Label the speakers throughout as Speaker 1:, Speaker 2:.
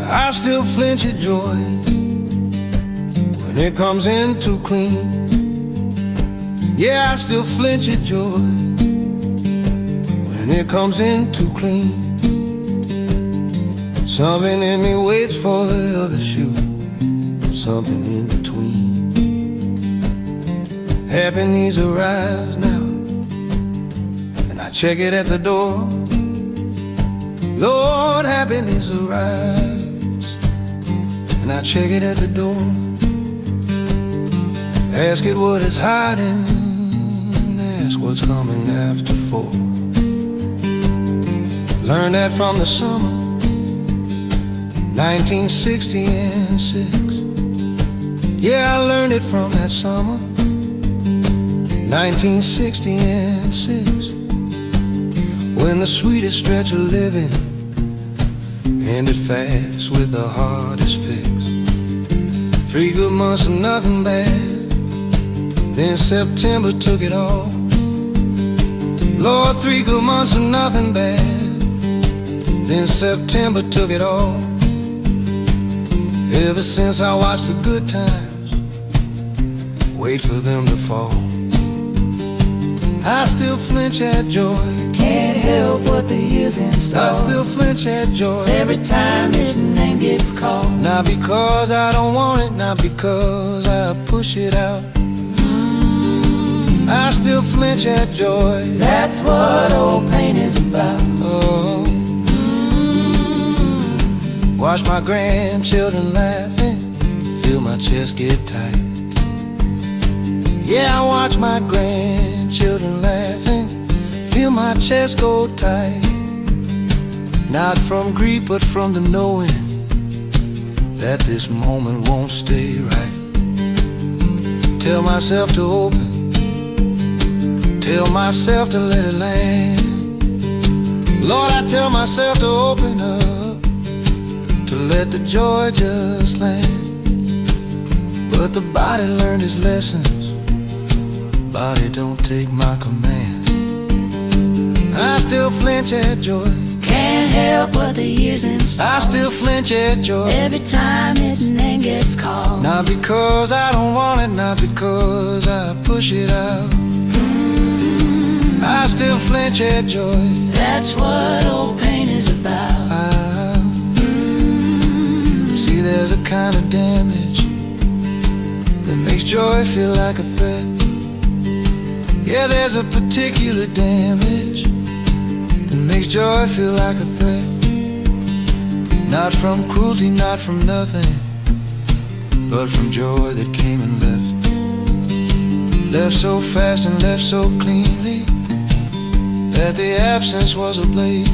Speaker 1: I still flinch at joy when it comes in too clean. Yeah, I still flinch at joy when it comes in too clean. Something in me waits for the other shoe, something in between. Happiness arrives now, and I check it at the door. Lord, happiness arrives, and I check it at the door. Ask it what it's hiding, ask what's coming after 4. Learn that from the summer 1960 and 6. Yeah, I learned it from that summer 1960 and 6. When the sweetest stretch of living ended fast with the hardest fix. 3 good months of nothing bad, then September took it all. Lord, 3 good months of nothing bad, then September took it all. Ever since I watched the good times wait for them to fall, I still flinch at joy.
Speaker 2: Can't help what the years install.
Speaker 1: I still flinch at joy
Speaker 2: every time his name gets called.
Speaker 1: Not because I don't want it, not because I push it out. I still flinch at joy.
Speaker 2: That's what old pain is about.
Speaker 1: Oh. Watch my grandchildren laughing, feel my chest get tight. Yeah, I watch my grandchildren laughing, feel my chest go tight. Not from grief, but from the knowing that this moment won't stay right. Tell myself to open, tell myself to let it land. Lord, I tell myself to open up, to let the joy just land. But the body learned its lessons, body don't take my command. I still flinch at joy.
Speaker 2: Can't help what the years install.
Speaker 1: I still flinch at joy
Speaker 2: every time his name gets called.
Speaker 1: Not because I don't want it, not because I push it out. I still flinch at joy.
Speaker 2: That's what old pain is about.
Speaker 1: See, there's a kind of damage that makes joy feel like a threat. Yeah, there's a particular damage that makes joy feel like a threat. Not from cruelty, not from nothing, but from joy that came and left. Left so fast and left so cleanly that the absence was a blade.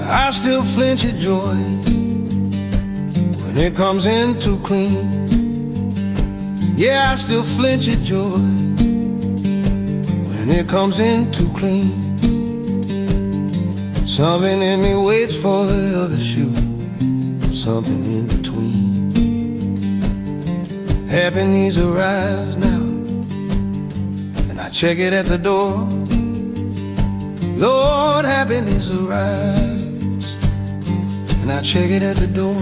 Speaker 1: I still flinch at joy when it comes in too clean. Yeah, I still flinch at joy when it comes in too clean. Something in me waits for the other shoe, something in between. Happiness arrives now, and I check it at the door. Lord, happiness arrives, and I check it at the door.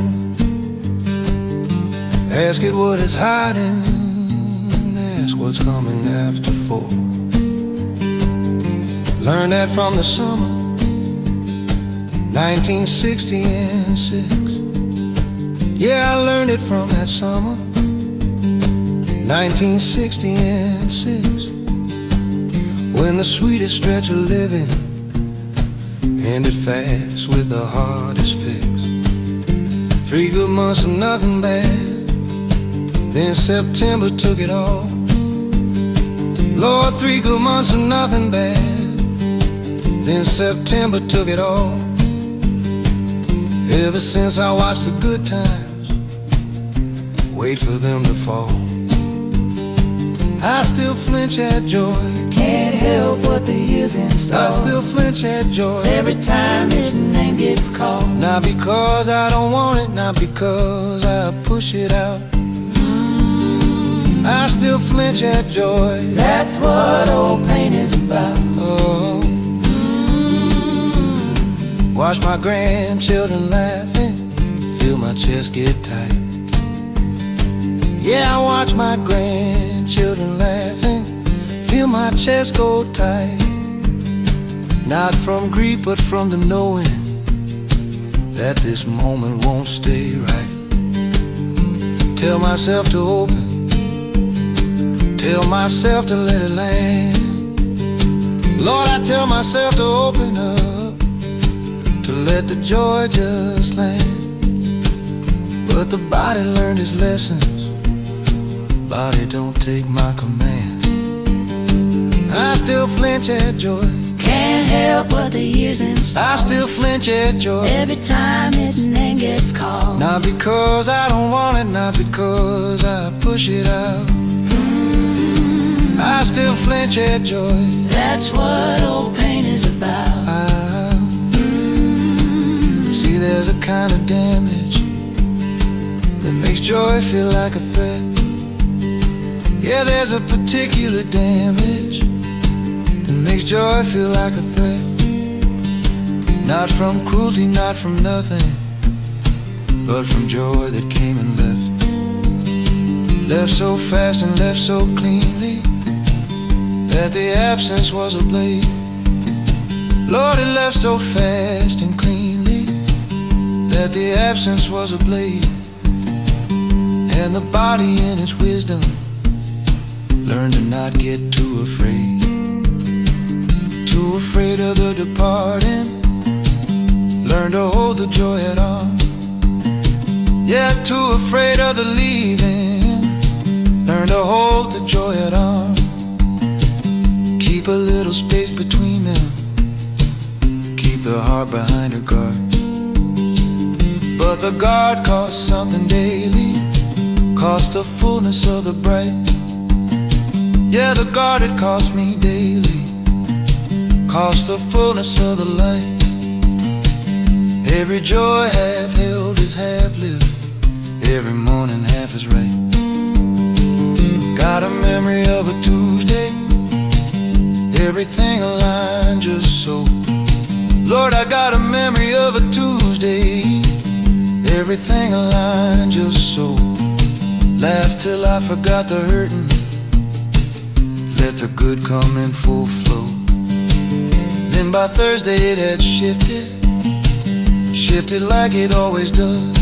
Speaker 1: Ask it what it's hiding, ask what's coming after 4. Learn that from the summer 1960 and 6. Yeah, I learned it from that summer 1966, when the sweetest stretch of living ended fast with the hardest fix. 3 good months of nothing bad, then September took it all. Lord, 3 good months of nothing bad, then September took it all. Ever since I watched the good times wait for them to fall, I still flinch at joy.
Speaker 2: Can't help what the years install.
Speaker 1: I still flinch at joy
Speaker 2: Every time his name gets called.
Speaker 1: Not because I don't want it, not because I push it out. I still flinch at joy.
Speaker 2: That's what old pain is about.
Speaker 1: Oh, watch my grandchildren laughing, feel my chest get tight. Yeah, I watch my grandchildren laughing, feel my chest go tight. Not from grief, but from the knowing that this moment won't stay right. Tell myself to open, tell myself to let it land. Lord, I tell myself to open up, to let the joy just land. But the body learned its lessons, body don't take my command. I still flinch at joy.
Speaker 2: Can't help what the years install.
Speaker 1: I still flinch at joy.
Speaker 2: Every time his name gets called.
Speaker 1: Not because I don't want it, not because I push it out. I still flinch at joy.
Speaker 2: That's what old pain is about.
Speaker 1: See, there's a kind of damage that makes joy feel like a threat. Yeah, there's a particular damage that makes joy feel like a threat. Not from cruelty, not from nothing, but from joy that came and left. Left so fast and left so cleanly that the absence was a blade. Lord, it left so fast and cleanly that the absence was a blade. And the body in its wisdom learned to not get too afraid. Too afraid of the departing, learn to hold the joy at arms. Yeah, too afraid of the leaving, learn to hold the joy at arms. Keep a little space between them, keep the heart behind a guard. But the guard costs something daily, costs the fullness of the bright. Yeah, the guard it costs me daily, costs the fullness of the light. Every joy half held is half lived, every morning half is right. Got a memory of a Tuesday, everything aligned just so. Lord, I got a memory of a Tuesday, everything aligned just so. Laughed till I forgot the hurting, let the good come in full flow. Then by Thursday it had shifted, shifted like it always does.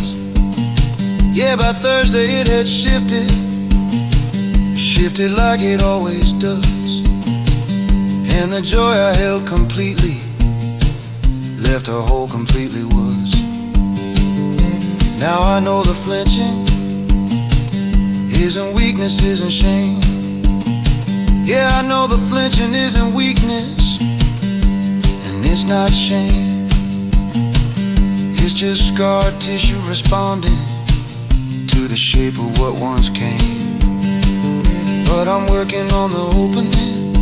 Speaker 1: Yeah, by Thursday it had shifted, shifted like it always does. And the joy I held completely left a hole completely was. Now I know the flinching isn't weakness, isn't shame. Yeah, I know the flinching isn't weakness, and it's not shame. It's just scar tissue responding to the shape of what once came. But I'm working on the opening,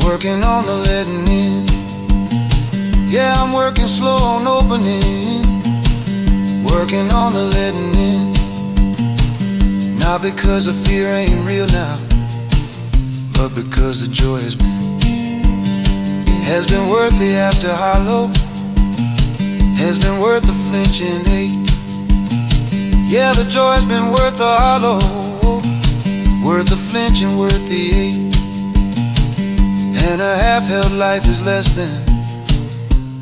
Speaker 1: working on the letting in. Yeah, I'm working slow on opening, working on the letting in. Not because the fear ain't real now, but because the joy has been worth the after hollow, has been worth the flinching ache. Yeah, the joy has been worth the hollow, worth the flinching, worth the ache. And a half-held life is less than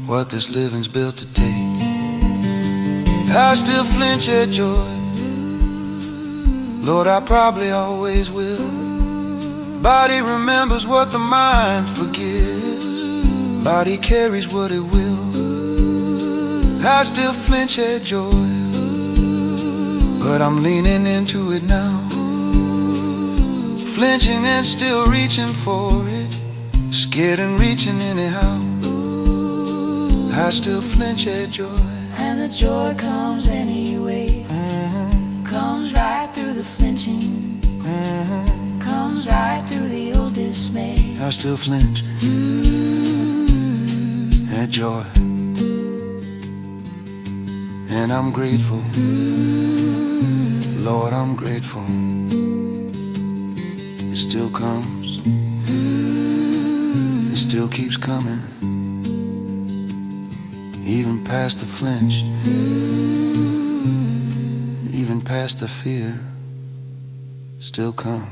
Speaker 1: what this living's built to take. I still flinch at joy. Lord, I probably always will. Body remembers what the mind forgives. Body carries what it will. I still flinch at joy, but I'm leaning into it now. Flinching and still reaching for it. Scared and reaching anyhow. I still flinch at joy.
Speaker 2: And the joy comes anyway. Comes right through the flinching. Comes right through the old dismay.
Speaker 1: I still flinch at joy. And I'm grateful. Lord, I'm grateful. It still comes. It still keeps coming. Even past the flinch. Even past the fear. Still comes.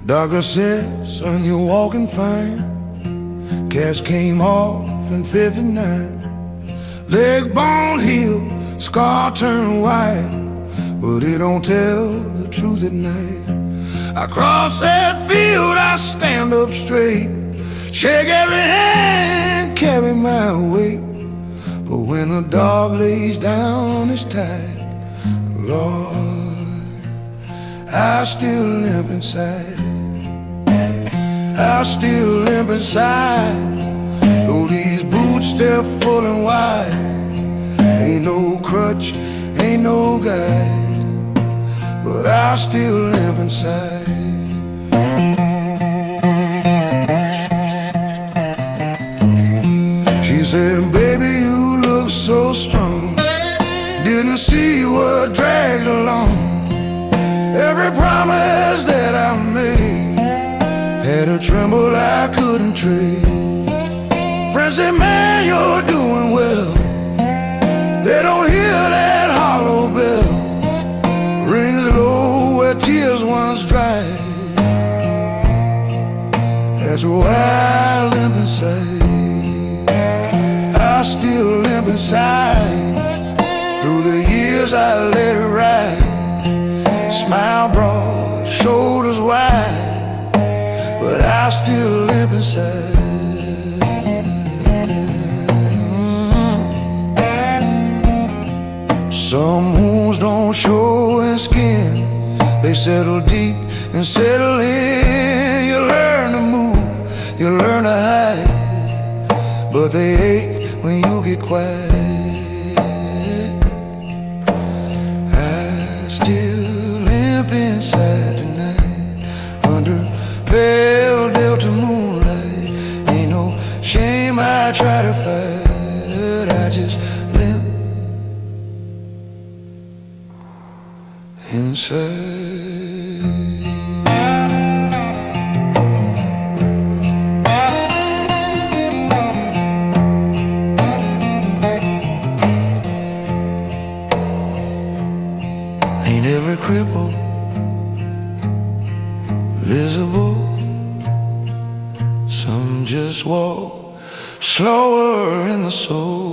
Speaker 3: Doctor said, son, you're walking fine. Cast came off in 59. Leg bone healed, scar turned white, but it don't tell the truth at night. I cross that field, I stand up straight, shake every hand, carry my weight. But when the dog lays down his tight, Lord, I still limp inside. I still limp inside. Though these boots, they're full and wide. Ain't no crutch, ain't no guide, but I still limp inside. She said, baby, you look so strong. Didn't see what dragged along. Every promise that I made had a tremble I couldn't trade. Friends say, man, you're doing well. They don't hear that hollow bell. Rings low where tears once dried. That's why I limp inside. I still limp inside. Through the years I let it ride. Smile broad, shoulders wide, but I still limp inside. Some wounds don't show in skin. They settle deep and settle in. You learn to move, you learn to hide, but they ache when you get quiet. I still limp inside tonight, under pale delta moonlight. Ain't no shame I try to fight. I just limp inside. Ain't every cripple visible. Some just walk slower in the soul.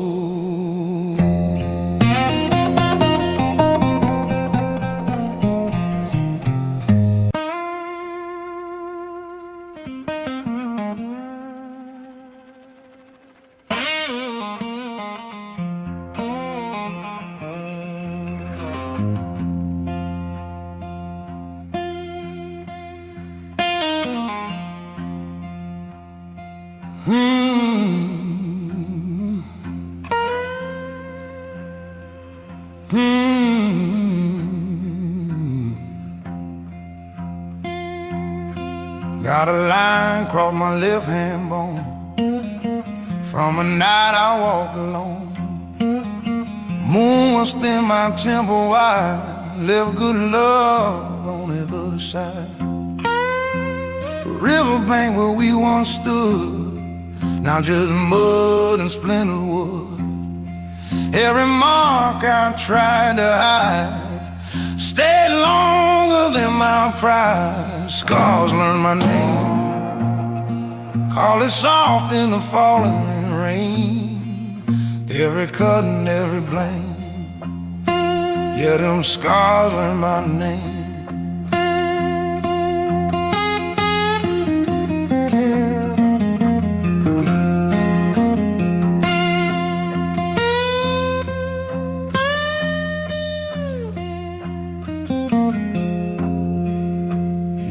Speaker 3: Got a line across my left hand bone from a night I walked alone. Moon was thin, my temple wide, left good love on the other side. Riverbank where we once stood, now just mud and splintered wood. Every mark I tried to hide stayed longer than my pride. Scars learned my name, call it soft in the falling rain. Every cut and every blame, yeah, them scars learned my name.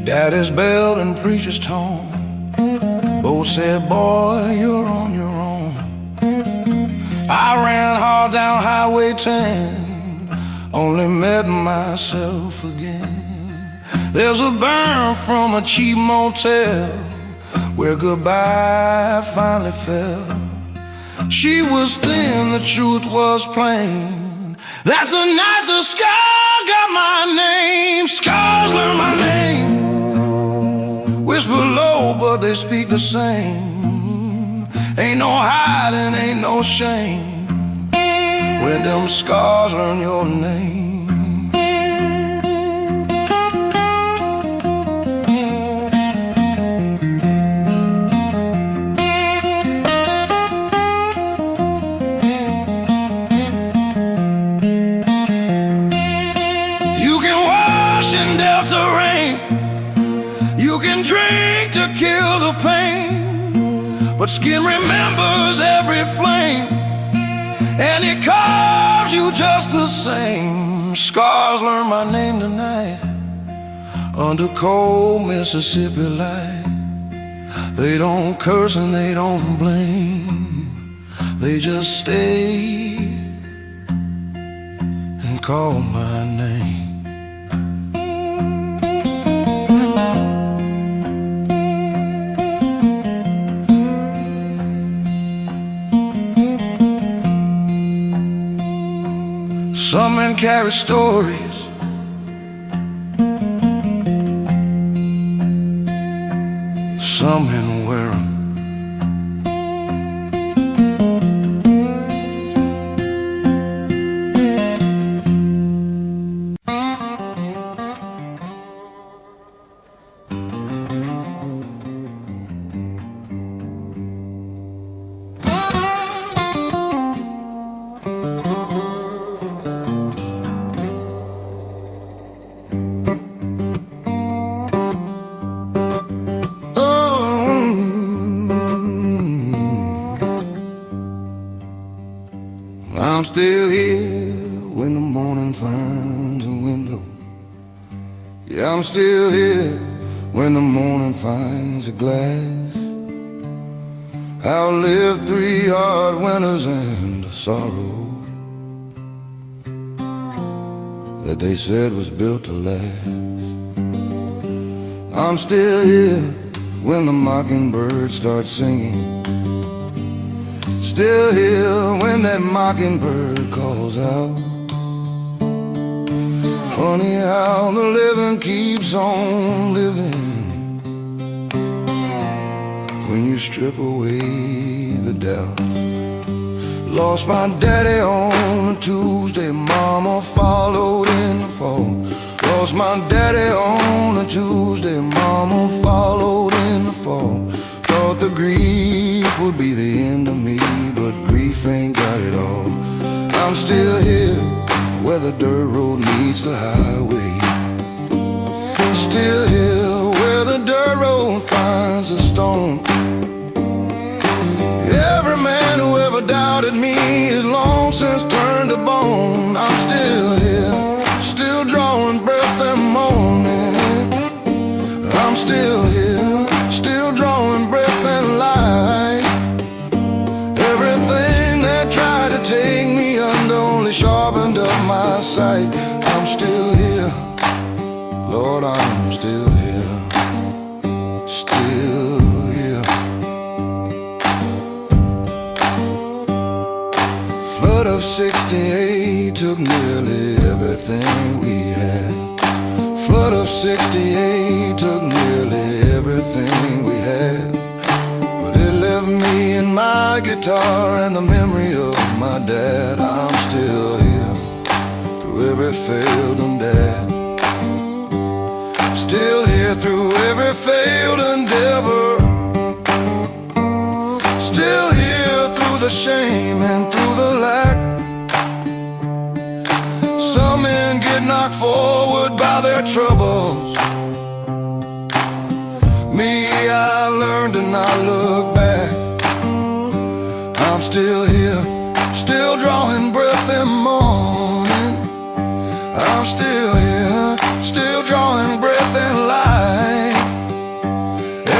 Speaker 3: Daddy's bell and preacher's tone both said, boy, you're on your own. I ran hard down Highway 10, only met myself again. There's a burn from a cheap motel where goodbye finally fell. She was thin, the truth was plain. That's the night the scar got my name. Scars learn my name, whisper low, but they speak the same. Ain't no hiding, ain't no shame when them scars learn your name. You can wash in Delta rain, you can drink to kill the pain, but skin remembers every flame, and it calls you just the same. Scars learn my name tonight under cold Mississippi light. They don't curse and they don't blame, they just stay and call my name. Some men carry stories, some men wear 'em. I'm still here when the morning finds a window. Yeah, I'm still here when the morning finds a glass. I'll live 3 hard winters and a sorrow that they said was built to last. I'm still here when the mockingbird starts singing. Still here when that mockingbird calls out. Funny how the living keeps on living when you strip away the doubt. Lost my daddy on a Tuesday, mama followed in the fall. Lost my daddy on a Tuesday, mama followed in the fall. Thought the grief would be the end of me, but grief ain't got it all. I'm still here where the dirt road meets the highway. Still here where the dirt road finds a stone. Every man who ever doubted me is long since turned to bone. I'm still here, still drawing breath and moaning. I'm still here, still drawing breath and light. Everything that tried to take me under only sharpened up my sight. I'm still here, Lord, I'm still here.
Speaker 1: '68 took nearly everything we had. Flood of '68 took nearly everything we had. But it left me and my guitar and the memory of my dad. I'm still here through every failed endeavor. Still here through every failed endeavor. Still here through the shame and through the lack. Some men get knocked forward by their troubles. Me, I learned to not look back. I'm still here, still drawing breath in morning. I'm still here, still drawing breath in light.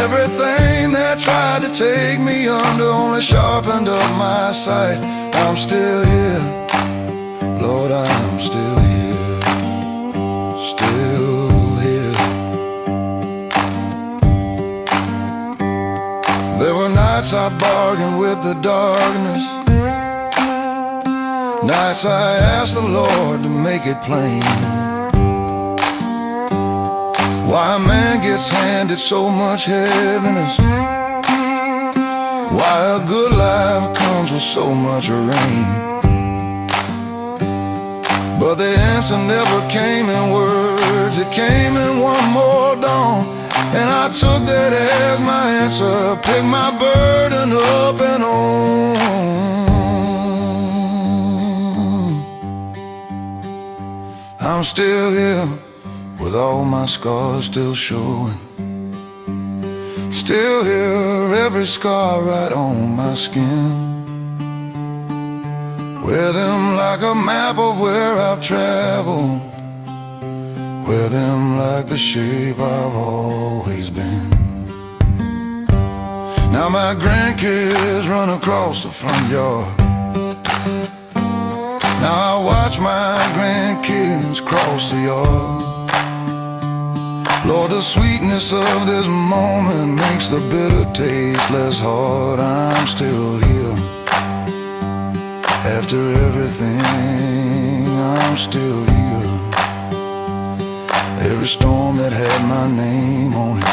Speaker 1: Everything that tried to take me under only sharpened up my sight. I'm still here, Lord, I'm still here, still here. There were nights I bargained with the darkness, nights I asked the Lord to make it plain. Why a man gets handed so much heaviness, why a good life comes with so much rain. But the answer never came in words, it came in one more dawn. And I took that as my answer, picked my burden up and on. I'm still here with all my scars still showing. Still here, every scar right on my skin. Wear them like a map of where I've traveled. Wear them like the shape I've always been. Now my grandkids run across the front yard. Now I watch my grandkids cross the yard. Lord, the sweetness of this moment makes the bitter taste less hard. I'm still here after everything, I'm still here. Every storm that had my name on it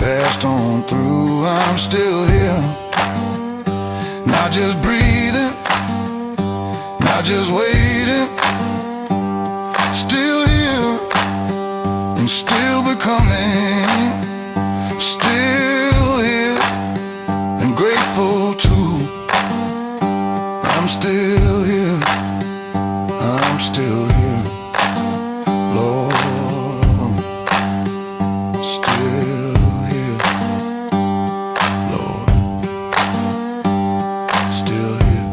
Speaker 1: passed on through. I'm still here, not just breathing, not just waiting. Still here and still becoming. Still here and grateful too. I'm still here, I'm still here, Lord. Still here, Lord. Still here.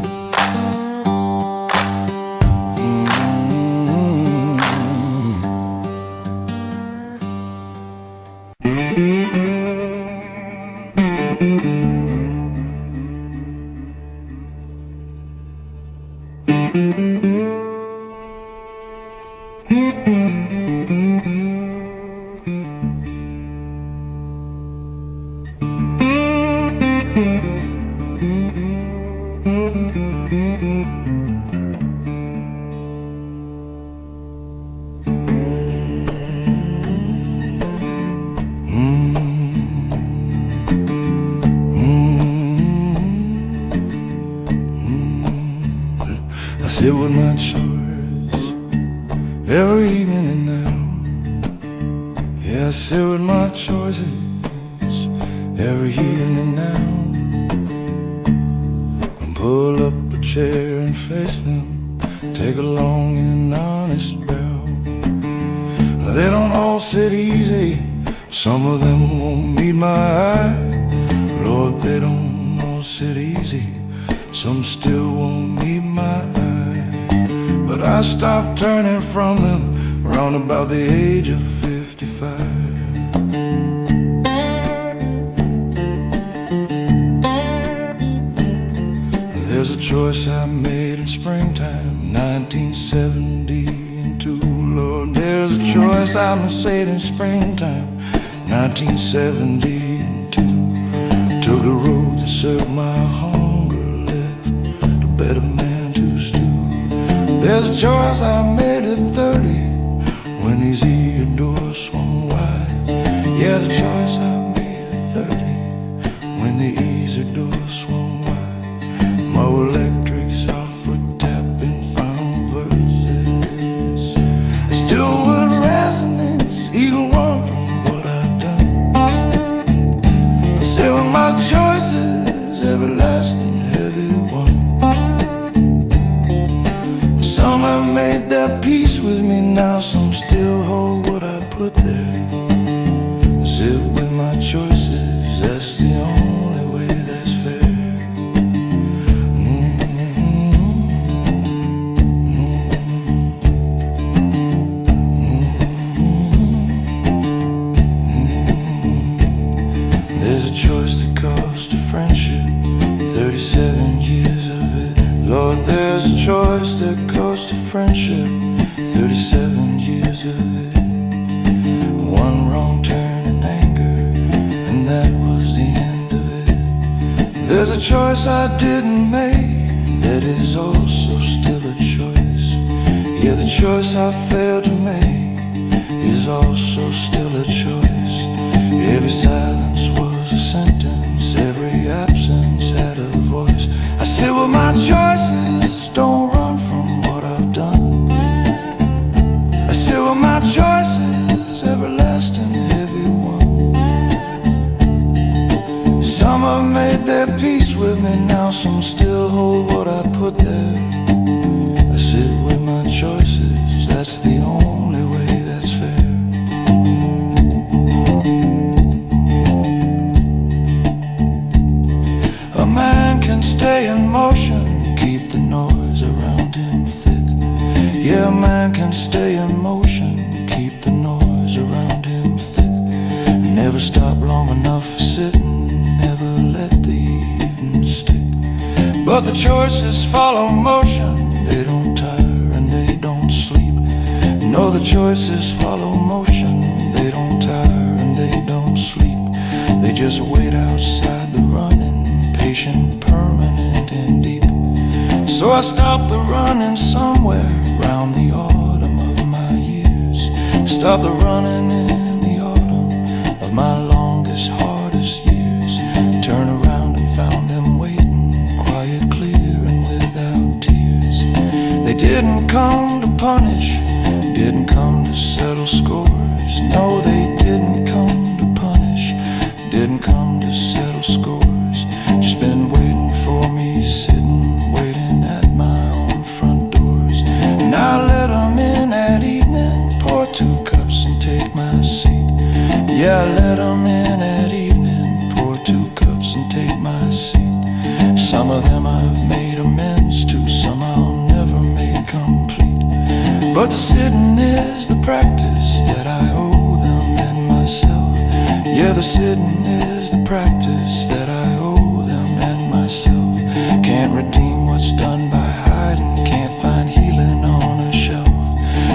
Speaker 1: I sit with my choice every evening and now. Yeah, I sit with my choices every evening now. And pull up a chair and face them, take a long and honest bow. They don't all sit easy, some of them won't meet my eye. Lord, they don't all sit easy, some still won't meet my eye. But I stopped turning from them around about the age of 55. There's a choice I made in springtime, 1972, Lord. There's a choice I made in springtime, 1972. Took the road that served my hunger, left a better man to stew.
Speaker 3: There's a choice I made at 30 when these ear doors swung wide. Yeah, the choice I made at 30 when the easy doors swung wide. Mo Electric softwood tapping final verses. They still would resonance, either one from what I've done. They say when my choices everlasting heavy one. Some have made their peace with me now, some still hold what I put there. Sit with my choices, that's the only way that's fair. There's a choice that cost a friendship, 37 years of it. Lord, there's a choice that cost a friendship, 37 years of it. One wrong turn in anger, and that was the end of it. There's a choice I didn't make, that is also still a choice. Yeah, the choice I failed to make is also still a choice. Every silence was a sentence, every absence had a voice. I said, well, my choices don't run from what I've done. I said, well, my choices everlasting heavy one. Some have made their peace with me now, some still hold what I put there. I sit with my choices, that's the only way that's fair. A man can stay in motion, keep the noise around him thick. Yeah, a man can stay in motion, keep the noise around him thick. Never stop long enough for sitting, never let the evening stick. But the choices follow motion, they don't tire and they don't sleep. No, the choices follow motion, they don't tire and they don't sleep. They just wait outside the running, patient, permanent and deep. So I stopped the running somewhere round the autumn of my years. Stopped the running in the autumn of my longest, hardest years. Turned around and found them waiting, quiet, clear and without tears. They didn't come to punish, didn't come to settle scores. No, they didn't come to punish, didn't come to settle scores. Just been waiting for me, sitting, waiting at my own front doors. And I let them in that evening, pour 2 cups and take my seat. Yeah, I let them in that evening, pour 2 cups and take my seat. Some of them I've made amends to, some I'll never make complete. But the sitting is the practice that I owe them and myself. Yeah, the sitting is the practice that I owe them and myself. Can't redeem what's done by hiding, can't find healing on a shelf.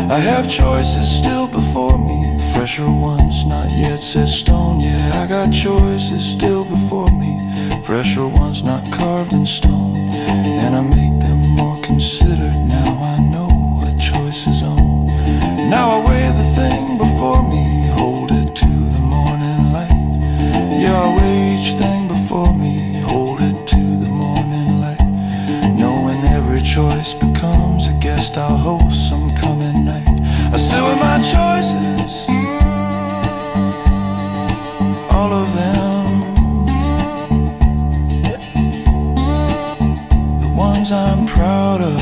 Speaker 3: I have choices still before me, fresher ones not yet set stone. Yeah, I got choices still before me, fresher ones not carved in stone. And I make them more considered, now I know what choices own. Now I weigh the thing before me, hold it to the morning light. Yeah, I weigh each thing before me, hold it to the morning light. Knowing every choice becomes a guest I'll host some coming night. I sit with my choices, all of them, the ones I'm proud of,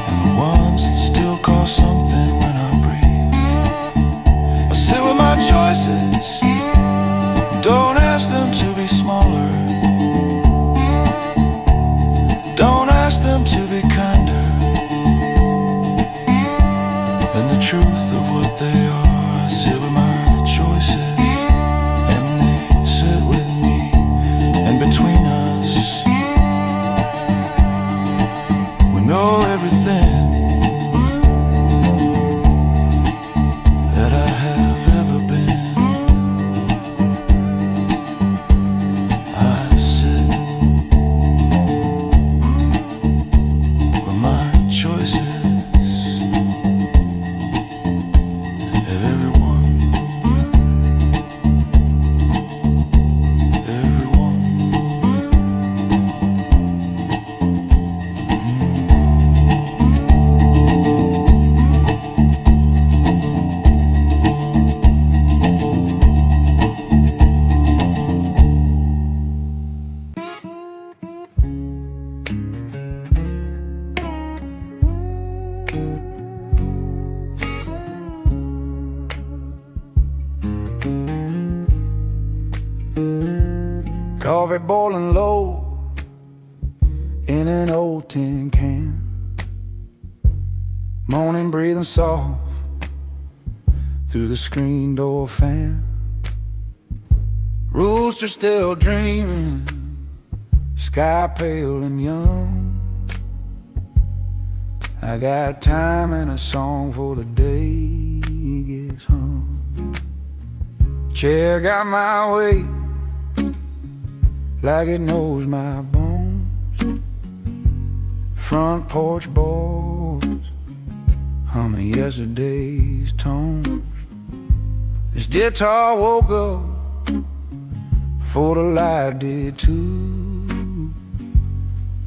Speaker 3: and the ones that still cost something when I breathe. I sit with my choices, don't ask them to be smaller, don't ask them to be kinder than the truth of what they are. I sit with my choices, and they sit with me, and between us we know everything that I have ever been. I sit
Speaker 1: Coffee boiling low in an old tin can. Morning breathing soft through the screen door fan. Rooster still dreaming, sky pale and young. I got time and a song for the day gets hung. Chair got my weight like it knows my bones. Front porch boards humming yesterday's tones. This guitar woke up before the light did too.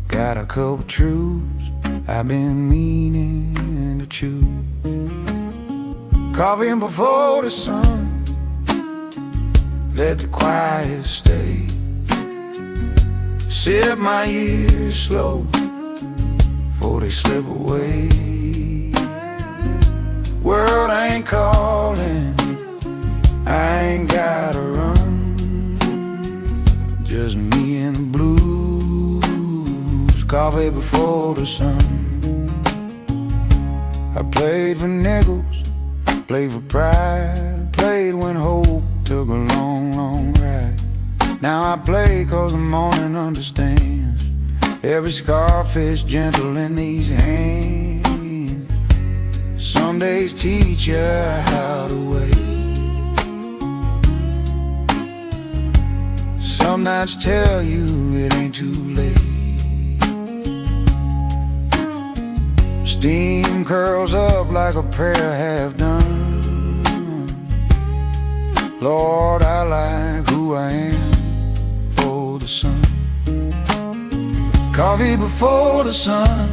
Speaker 1: Got a couple truths I've been meaning to chew. Coffee before the sun, let the quiet stay. Sip my years slow before they slip away. World ain't calling, I ain't gotta run. Just me and the blues. Coffee before the sun. I played for nickels, played for pride, played when hope took a long, long ride. Now I play 'cause the morning understands. Every scarfish gentle in these hands. Some days teach you how to wait. Some nights tell you it ain't too late. Steam curls up like a prayer half done. Lord, I like who I am for the sun. Coffee before the sun,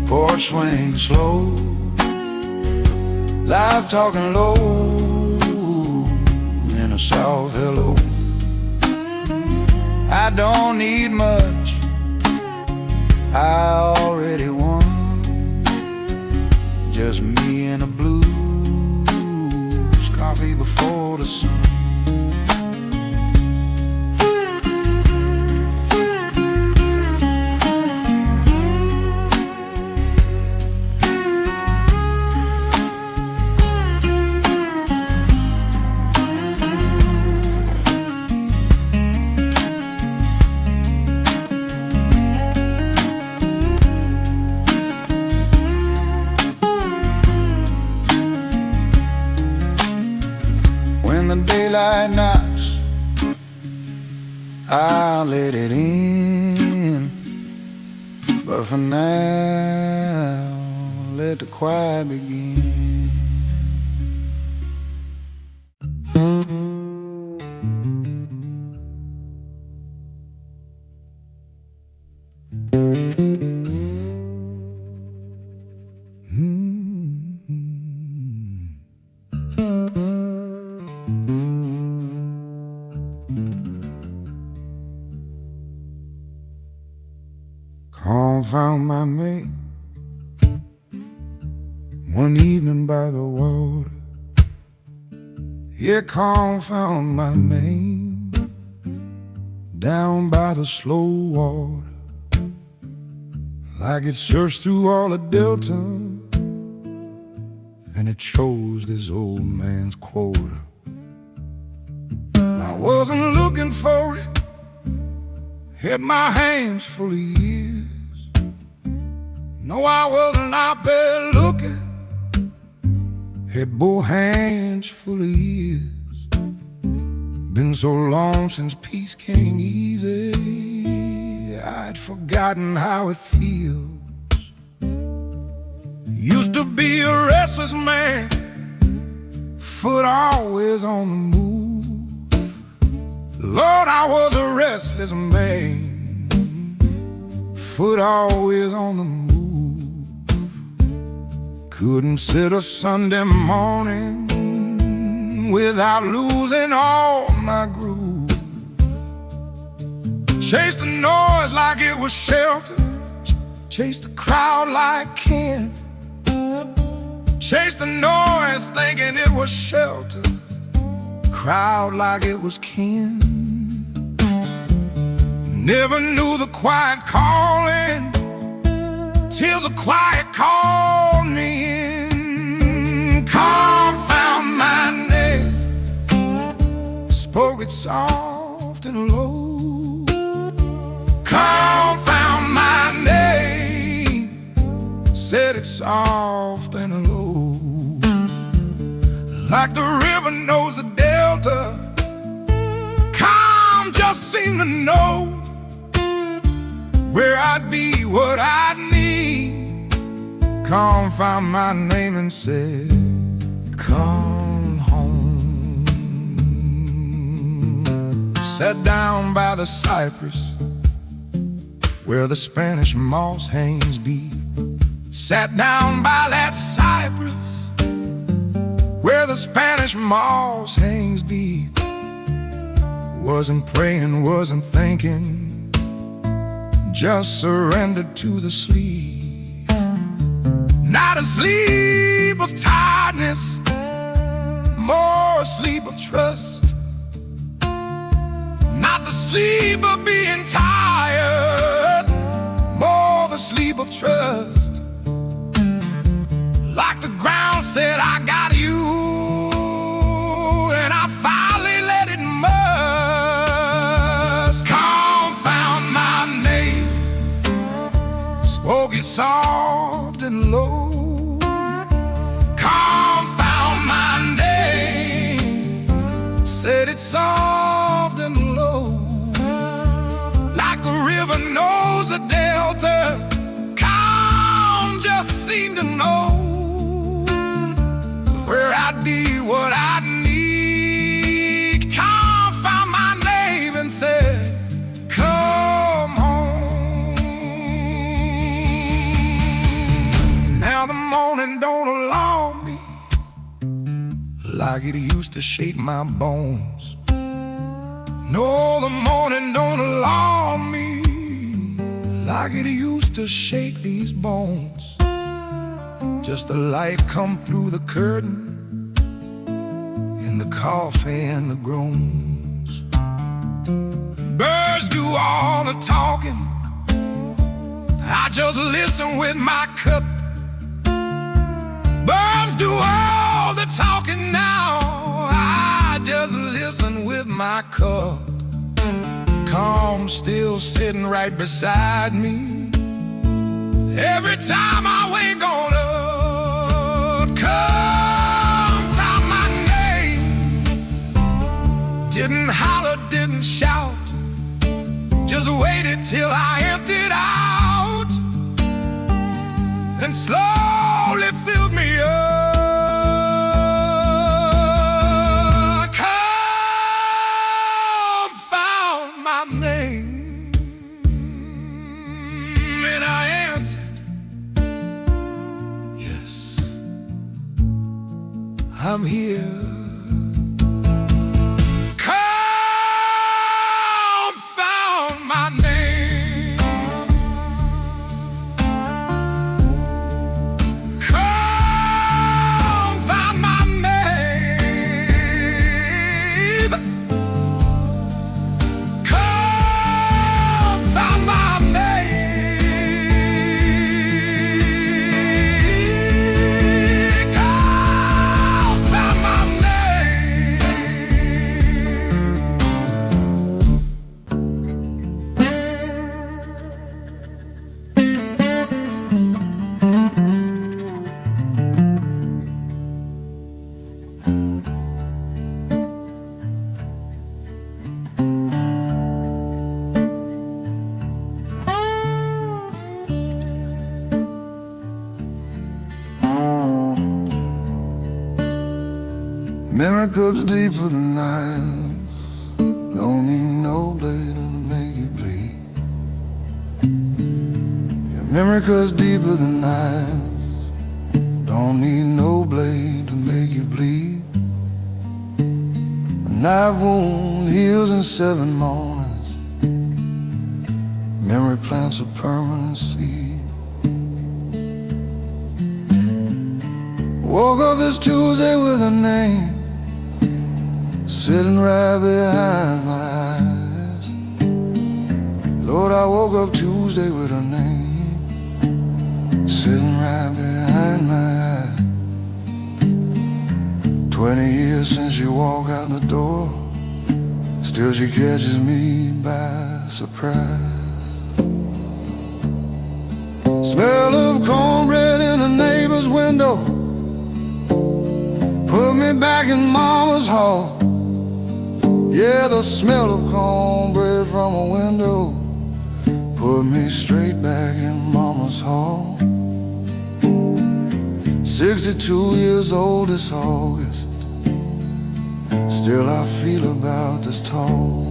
Speaker 1: porch swing slow, live talking low in a soft hello. I don't need much, I already won. Just me and the blues. Coffee before the sun. When the daylight knocks, I'll let it in. But for now, let the quiet begin. Found my mate one evening by the water. Yeah, found my mate down by the slow water. Like it searched through all the delta, and it chose this old man's quota. I wasn't looking for it, had my hands full of years. No, I wasn't out there looking, had both hands full of years. Been so long since peace came easy, I'd forgotten how it feels. Used to be a restless man, foot always on the move. Lord, I was a restless man, foot always on the move. Couldn't sit a Sunday morning without losing all my groove. Chased the noise like it was shelter, chased the crowd like kin. Chased the noise thinking it was shelter, crowd like it was kin.
Speaker 3: Never knew the quiet calling till the quiet called me in. Call found my name, spoke it soft and low. Call found my name, said it soft and low. Like the river knows the delta, calm just seemed to know where I'd be, what I'd need. Calm found my name and said, come home. Sat down by the cypress where the Spanish moss hangs be. Sat down by that cypress where the Spanish moss hangs be. Wasn't praying, wasn't thinking, just surrendered to the sleep. Not a sleep of tiredness, more a sleep of trust. Not the sleep of being tired, more the sleep of trust. Like the ground said, I got you, and I finally let it must. Calm found my name, spoke it soft and low. Calm found my name, said it soft and low. Like a river knows a delta, calm just seemed to know where I'd be, what I'd need. Calm found my name and said, come home. Now the morning don't alarm me like it used to shake my bones. No, the morning don't alarm me like it used to shake these bones. Just the light come through the curtain, and the coffee and the groans. Birds do all the talking, I just listen with my cup. Birds do all the talking now, I just listen with my cup. Calm still sitting right beside me. Every time I wake on up, come time my name. Didn't holler, didn't shout, just waited till I emptied out, and slowly filled me up. Come found my name, and I answered, yes, I'm here. Come found my name. Come found my name. Come found my name. Come found my
Speaker 1: Miracles deeper than knives, don't need no blade to make you bleed. Yeah, miracles deeper than knives, don't need no blade to make you bleed. A knife wound heals in 7 mornings, memory plants a permanent seed. Woke up this Tuesday with a name sitting right behind my eyes. Lord, I woke up Tuesday with her name sitting right behind my eye. 20 years since she walked out the door, still she catches me by surprise. Smell of cornbread in the neighbor's window put me back in Mama's hall. Yeah, the smell of cornbread from a window put me straight back in Mama's hall. 62 years old this August, still I feel about this tall.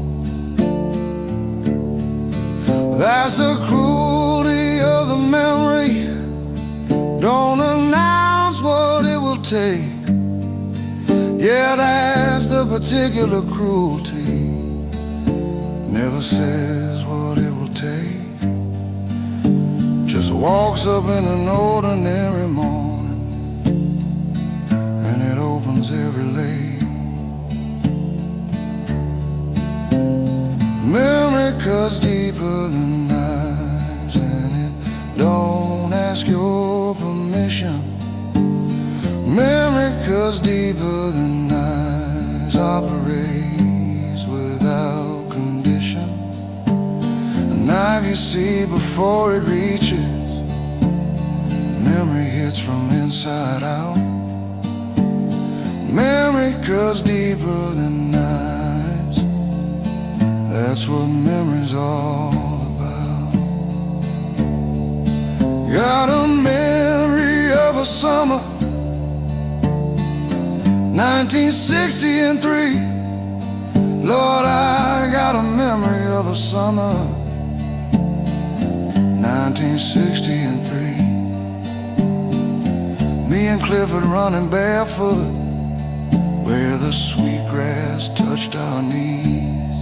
Speaker 1: That's the cruelty of the memory. Don't announce what it will take. Yeah, that's the particular cruelty. Never says what it will take. Just walks up in an ordinary morning, and it opens every lane. Memory cuts deeper than knives, and it don't ask your permission. Memory cuts deeper than knives, operates without condition. A knife you see before it reaches, memory hits from inside out. Memory cuts deeper than knives, that's what memory's all about. Got a memory of a summer 1963. Lord, I got a memory of a summer 1963. Me and Clifford running barefoot where the sweet grass touched our knees.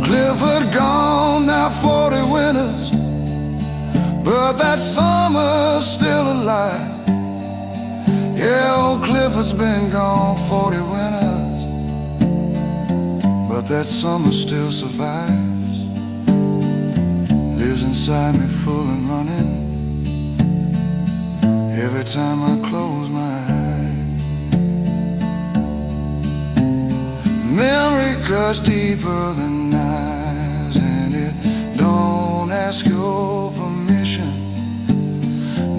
Speaker 1: Clifford gone now 40 winters, but that summer's still alive. Yeah, old Clifford's been gone 40 winters, but that summer still survives. Lives inside me full and running every time I close my eyes. Memory cuts deeper than knives, and it don't ask your permission.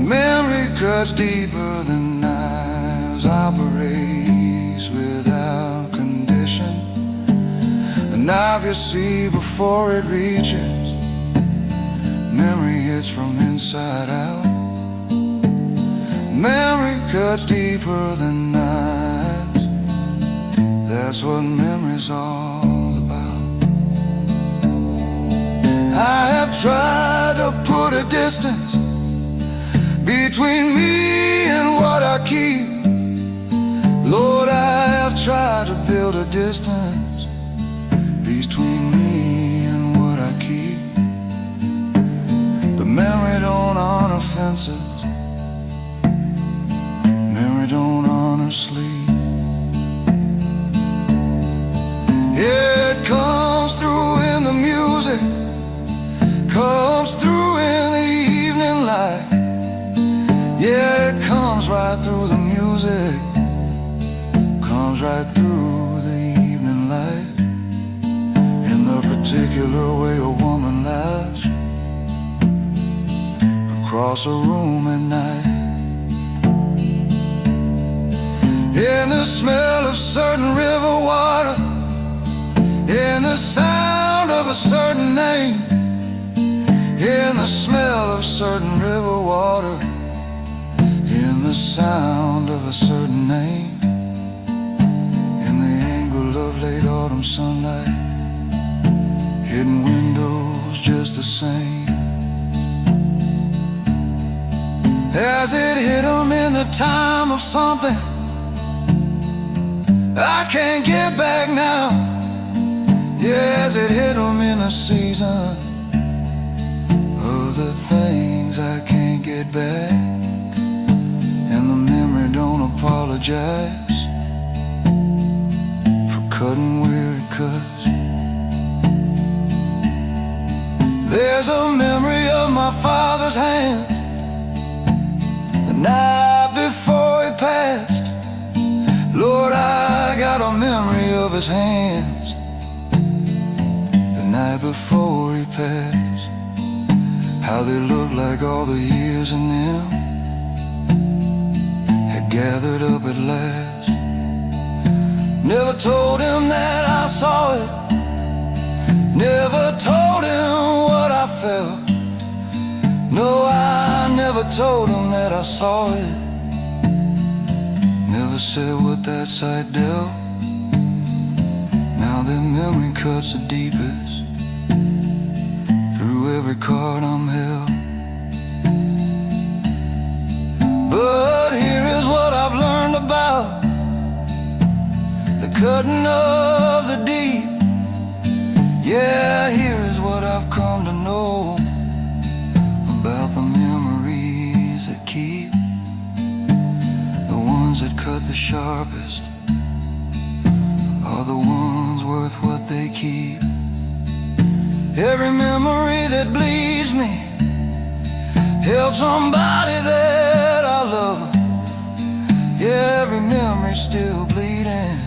Speaker 1: Memory cuts deeper than knives, operates without condition. A knife you see before it reaches, memory hits from inside out. Memory cuts deeper than knives, that's what memory's all about. I have tried to put a distance between me and what I keep. Lord, I have tried to build a distance between me and what I keep. But memory don't honor fences, memory don't honor sleep. It comes through in the music, comes through in the evening light. Yeah, it comes right through the music, comes right through the evening light. In the particular way a woman lies across a room at night. In the smell of certain river water, in the sound of a certain name, in the smell of certain river water, in the sound of a certain name, in the angle of late autumn sunlight, hidden windows just the same. As it hit 'em in the time of something I can't get back now. Yeah, as it hit 'em in the season of the things I can't get back. And the memory don't apologize for cutting where it cuts. There's a memory of my father's hands the night before he passed. Lord, I got a memory of his hands the night before he passed. How they looked like all the years in them had gathered up at last. Never told him that I saw it, never told him what I felt. No, I never told him that I saw it, never said what that sight dealt. Now that memory cuts the deepest through every card I'm held. But here is what I've learned about the cutting of the deep. Yeah, here is what I've come to know about the memories that keep, the ones that cut the sharpest are the ones worth what they keep. Every memory that bleeds me held somebody that I love. Yeah, every memory still bleeding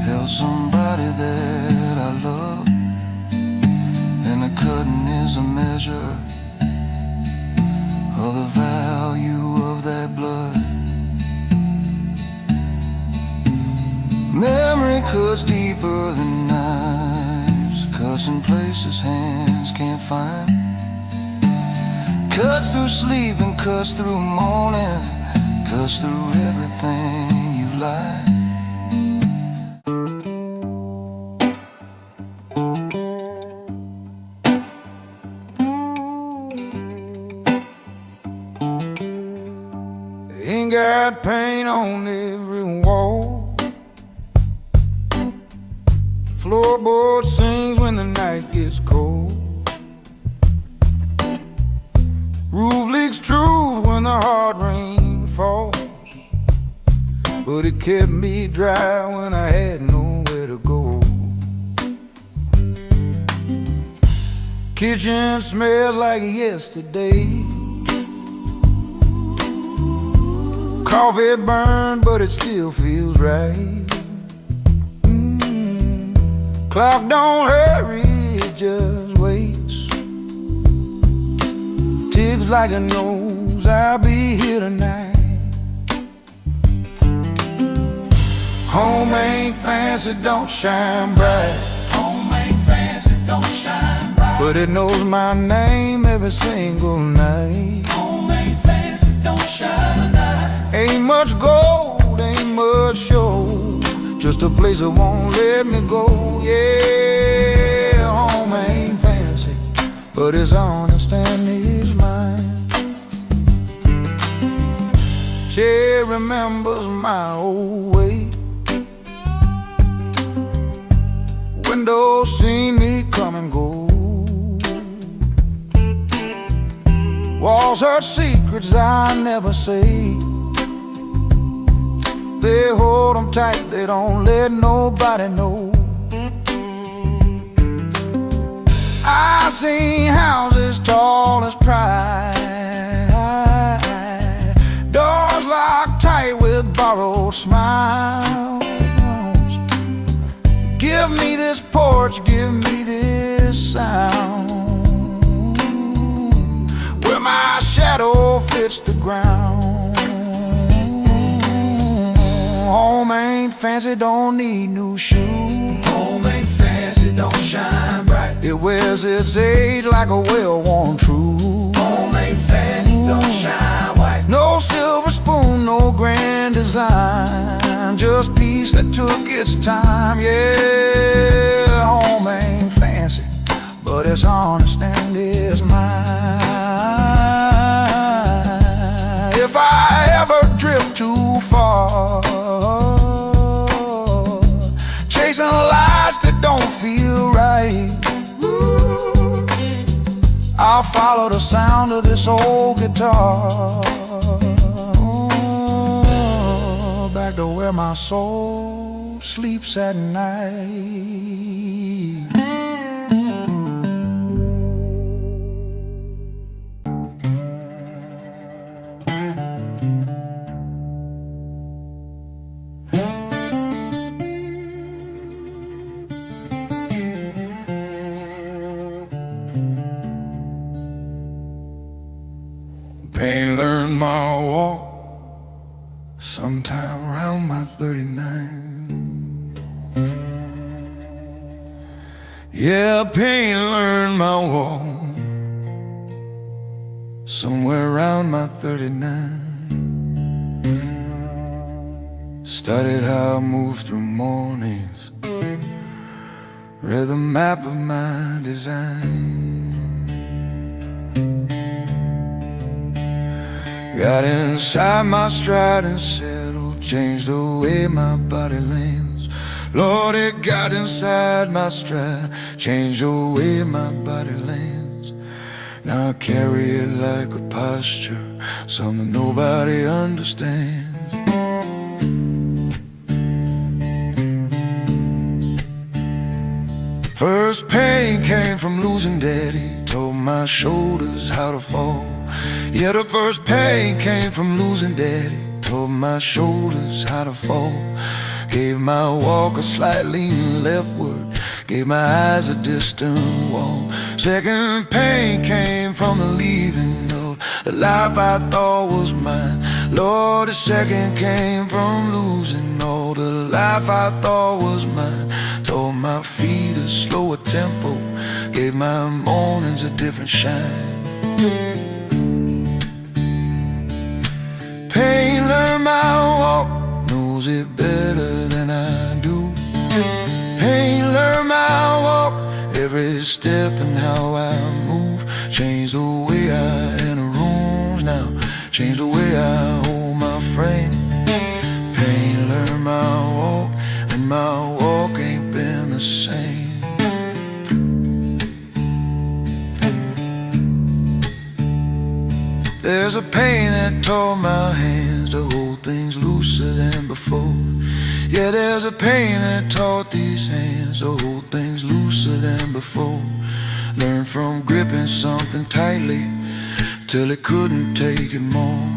Speaker 1: held somebody that I love. And the cutting is a measure of the value of that blood. Memory cuts deeper than knives, cuts in places hands can't find, cuts through sleep and cuts through morning, cuts through everything you like.
Speaker 3: Ain't got paint on every wall. Floorboard sings when the night gets cold. Roof leaks true when the hard rain falls. But it kept me dry when I had nowhere to go. Kitchen smells like yesterday. Coffee burned, but it still feels right. Clock don't hurry, it just waits. Ticks like it knows I'll be here tonight. Home ain't fancy, don't shine bright.
Speaker 1: Home ain't fancy, don't shine bright,
Speaker 3: but it knows my name every single night.
Speaker 1: home ain't fancy, don't shine a night.
Speaker 3: Ain't much gold, ain't much show, just a place that won't let me go. Yeah, home ain't fancy, but it's honest and it's mine. She remembers my old way. Windows see me come and go. Walls hurt secrets I never say. They hold them tight, they don't let nobody know. I seen houses tall as pride, doors locked tight with borrowed smiles. Give me this porch, give me this sound, where my shadow fits the ground. Home ain't fancy, don't need new shoes.
Speaker 1: Home ain't fancy, don't shine bright.
Speaker 3: It wears its age like a well-worn truth.
Speaker 1: Home ain't fancy, don't shine white.
Speaker 3: No silver spoon, no grand design, just peace that took its time. Yeah, home ain't fancy, but it's honest and it's mine. If I ever drift too far, chasing lights that don't feel right, I'll follow the sound of this old guitar, back to where my soul sleeps at night. Pain learned my walk sometime around my 39. Yeah, pain learned my walk somewhere around my 39. Studied how I moved through mornings, read the map of my design. Got inside my stride and settled, changed the way my body lands. Lord, it got inside my stride, changed the way my body lands. Now I carry it like a posture, something nobody understands. First pain came from losing daddy, told my shoulders how to fall. Yeah, the first pain came from losing daddy, told my shoulders how to fall. Gave my walk a slight lean leftward, gave my eyes a distant wall. Second pain came from the leaving of the life I thought was mine. Lord, the second came from losing all the life I thought was mine. Told my feet a slower tempo, gave my mornings a different shine. Pain learned my walk, knows it better than I do. Pain learned my walk, every step and how I move. Changed the way I enter rooms now, changed the way I hold my frame. Pain learned my walk, and my walk ain't been the same. There's a pain that taught my hands to hold things looser than before. Yeah, there's a pain that taught these hands to hold things looser than before. Learned from gripping something tightly till it couldn't take it more.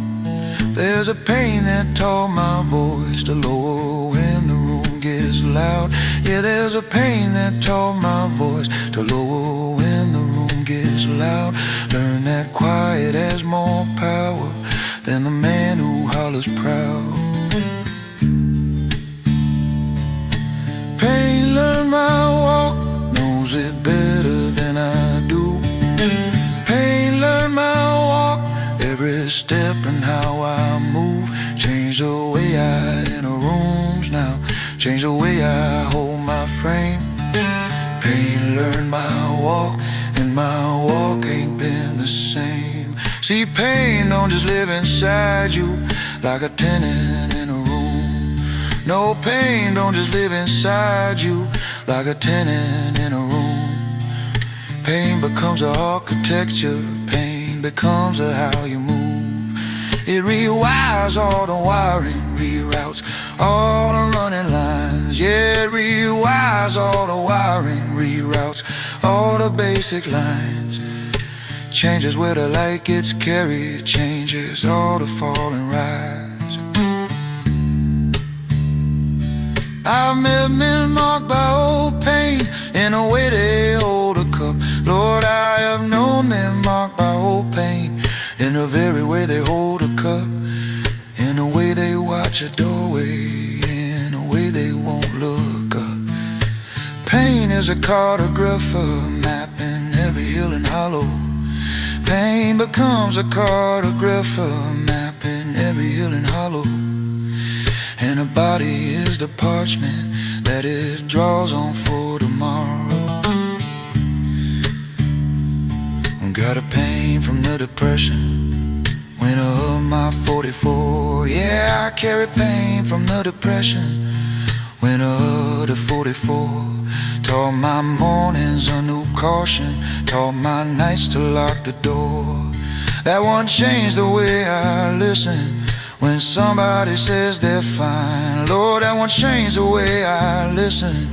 Speaker 3: There's a pain that taught my voice to lower when the room gets loud. Yeah, there's a pain that taught my voice to lower when the room gets loud. Learn that quiet has more power than the man who hollers proud. Pain learned my walk, knows it better than I do. Pain learned my walk, every step and how I move. Changed the way I enter rooms now, changed the way I hold my frame. Pain learned my walk, and my walk ain't been the same. See, pain don't just live inside you like a tenant in a room. No, pain don't just live inside you like a tenant in a room. Pain becomes an architecture, pain becomes a how you move. It rewires all the wiring, reroutes all the running lines. Yeah, it rewires all the wiring, reroutes all the basic lines. Changes where the light gets carried, changes all the fall and rise. I've met men marked by old pain in the way they hold a cup. Lord, I have known men marked by old pain in the very way they hold a cup, in the way they watch a doorway, in the way they won't look up. Pain is a cartographer mapping every hill and hollow. Pain becomes a cartographer mapping every hill and hollow. And a body is the parchment that it draws on for tomorrow. Got a pain from the depression, winter of my 44. Yeah, I carry pain from the depression, winter of the 44. Taught my mornings a new caution, taught my nights to lock the door. That one changed the way I listen when somebody says they're fine. Lord, that one changed the way I listen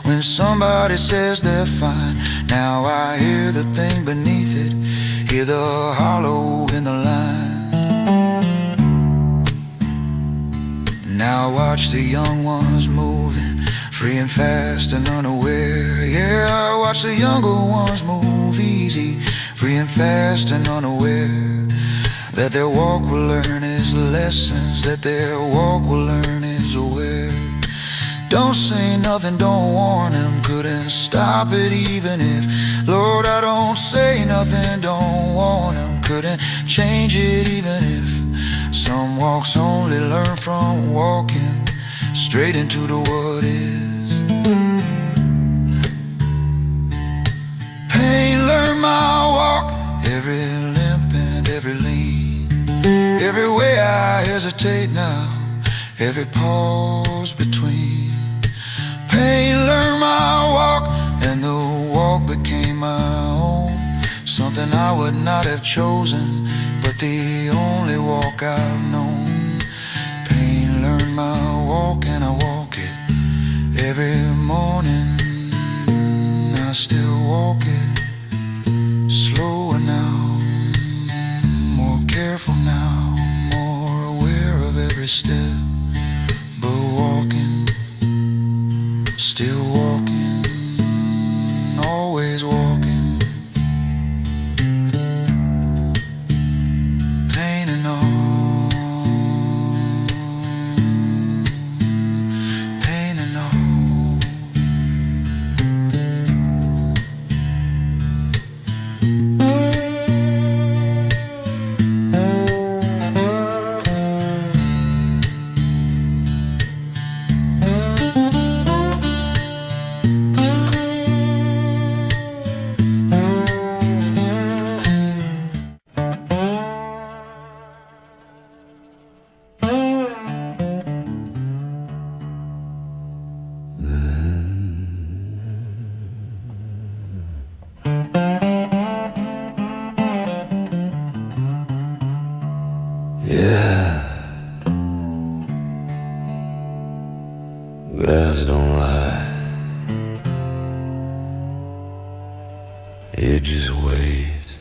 Speaker 3: when somebody says they're fine. Now I hear the thing beneath it, hear the hollow in the line. Now watch the young ones moving, free and fast and unaware. Yeah, I watch the younger ones move easy, free and fast and unaware.
Speaker 1: that their walk will learn his lessons, that their walk will learn his aware. Don't say nothing, don't warn him, couldn't stop it even if. Lord, I don't say nothing, don't warn him, couldn't change it even if. Some walks only learn from walking straight into the what is. Pain learned my walk, every limp and every lean, every way I hesitate now, every pause between. Pain learned my walk, and the walk became my own, something I would not have chosen, but the only walk I've known. Pain learned my walk, and I walk it every morning. I still walk it, slower now, more careful now, more aware of every step, but walking, still walking, always walking. Pain and all, pain and all.
Speaker 4: Yeah, grass don't lie, it just waits.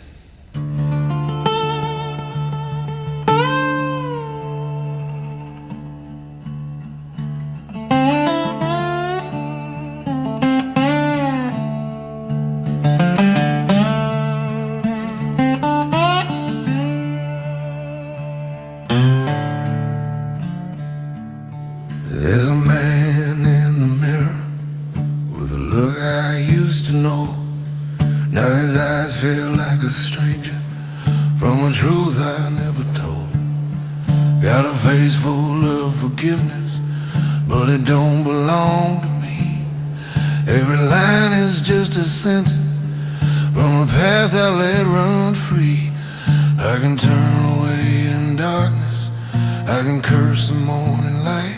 Speaker 4: There's a man in the mirror with a look I used to know. Now his eyes feel like a stranger from a truth I never told. Got a face full of forgiveness, but it don't belong to me. Every line is just a sentence from a past I let run free. I can turn away in darkness, I can curse the morning light.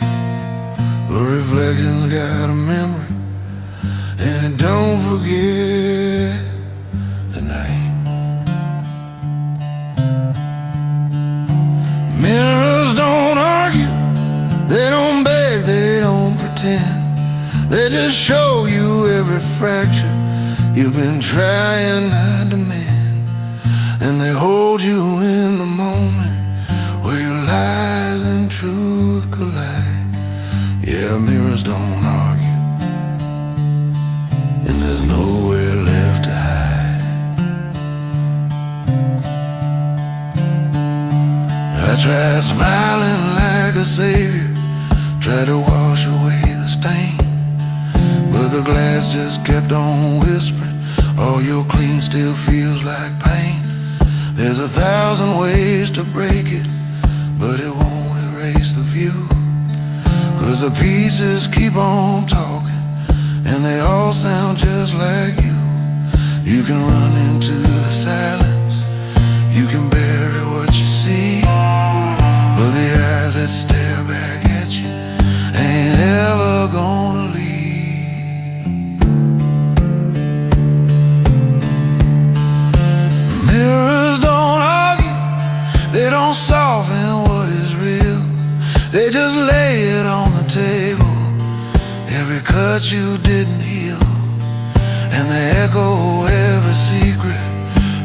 Speaker 4: The reflection's got a memory, and it don't forget the night. Mirrors don't argue, they don't beg, they don't pretend. They just show you every fracture you've been trying not to mend. And they hold you in the moment where your lies and truth collide. Yeah, mirrors don't argue, and there's nowhere left to hide. I tried smiling like a savior, tried to wash away the stain, but the glass just kept on whispering, all you're clean still feels like pain. There's 1,000 ways to break it, but it won't erase the view. 'Cause the pieces keep on talking, and they all sound just like you. You can run into the silence, you can bury what you see, but the eyes that stare back at you ain't ever gonna leave. Mirrors don't argue, they don't soften what is real, they just lay it on the table, every cut you didn't heal, and they echo every secret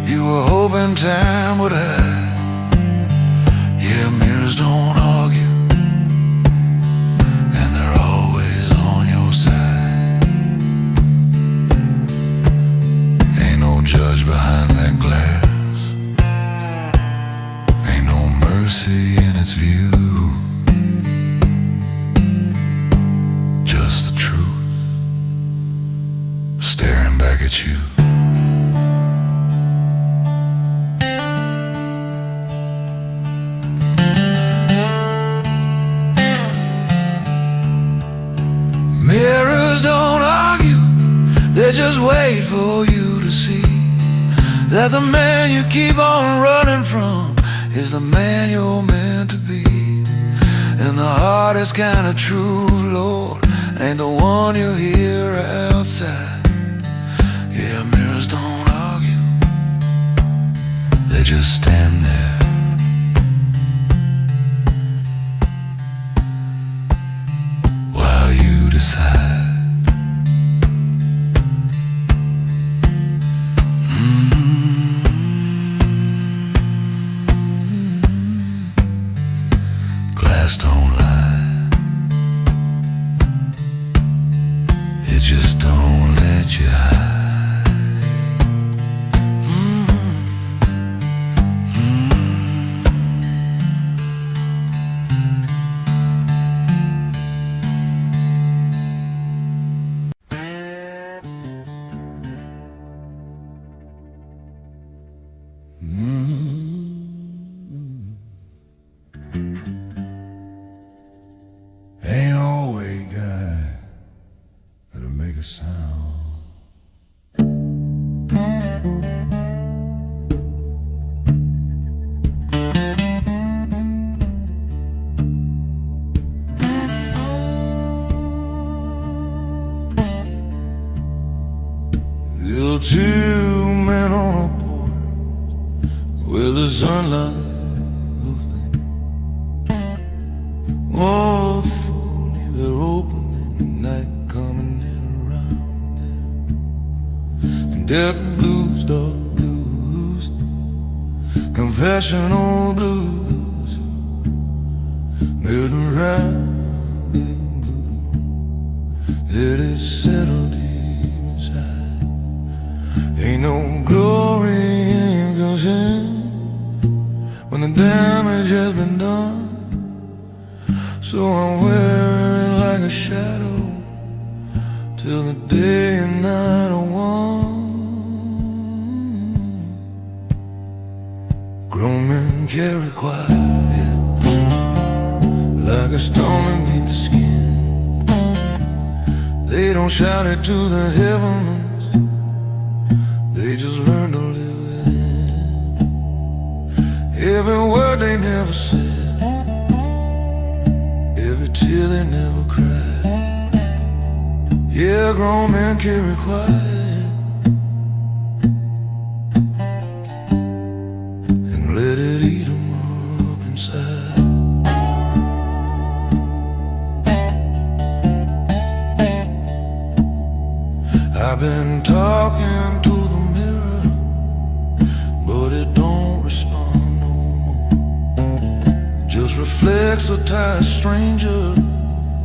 Speaker 4: you were hoping time would hide. Yeah, mirrors don't argue, and they're always on your side. Ain't no judge behind that glass, ain't mercy in its view, just the truth staring back at you. Mirrors don't argue, they just wait for you to see that the man you keep on running from is the man you're meant to be. And the hardest kind of true, Lord, ain't the one you hear outside. Yeah, mirrors don't argue, they just stand there. While you decide. Glass don't lie, it just don't let you hide.
Speaker 3: Ain't always guy that'll make a sound. Still two men on a porch with the sunlight will think. Oh, they're opening night coming in around them. And dark blues, dark blues, confessional blues, they're the rambling blue. It is settled deep inside. Ain't no glory in gushing when the damage has been done. So I'm wearing like a shadow till the day and night are one. Grown men carry quiet like a storm beneath the skin. They don't shout it to the heavens, they just learn to live with it. Every word they never said, tear they never cried. Yeah, grown men carry quiet and let it eat 'em up inside. I've been talking to the mirror, but it don't respond no more. Just reflects a tired stranger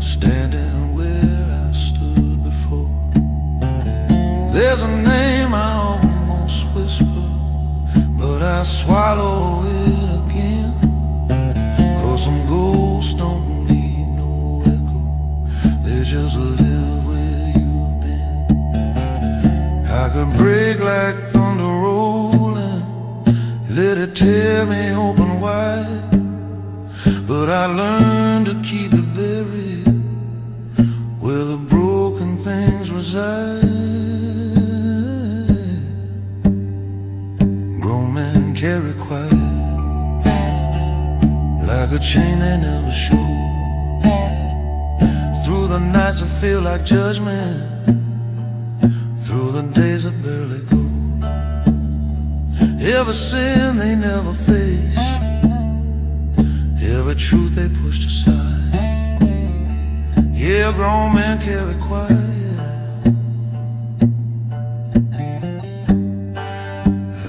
Speaker 3: standing where I stood before. There's a name I almost whisper, but I swallow it again. 'Cause some ghosts don't need no echo, they just live where you've been. I could break like thunder rolling, let it tear me open wide, but I learned to keep it buried where the broken things reside. Grown men carry quiet like a chain they never show. Through the nights I feel like judgment, through the days that barely go. Every sin they never face, every truth they pushed aside. Yeah, grown men carry quiet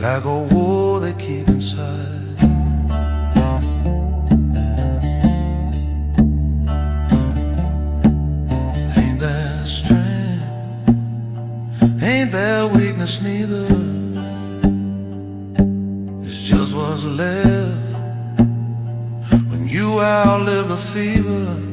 Speaker 3: like a war they keep inside. Ain't that strength, ain't that weakness neither. It's just what's left
Speaker 4: you outlive the fever.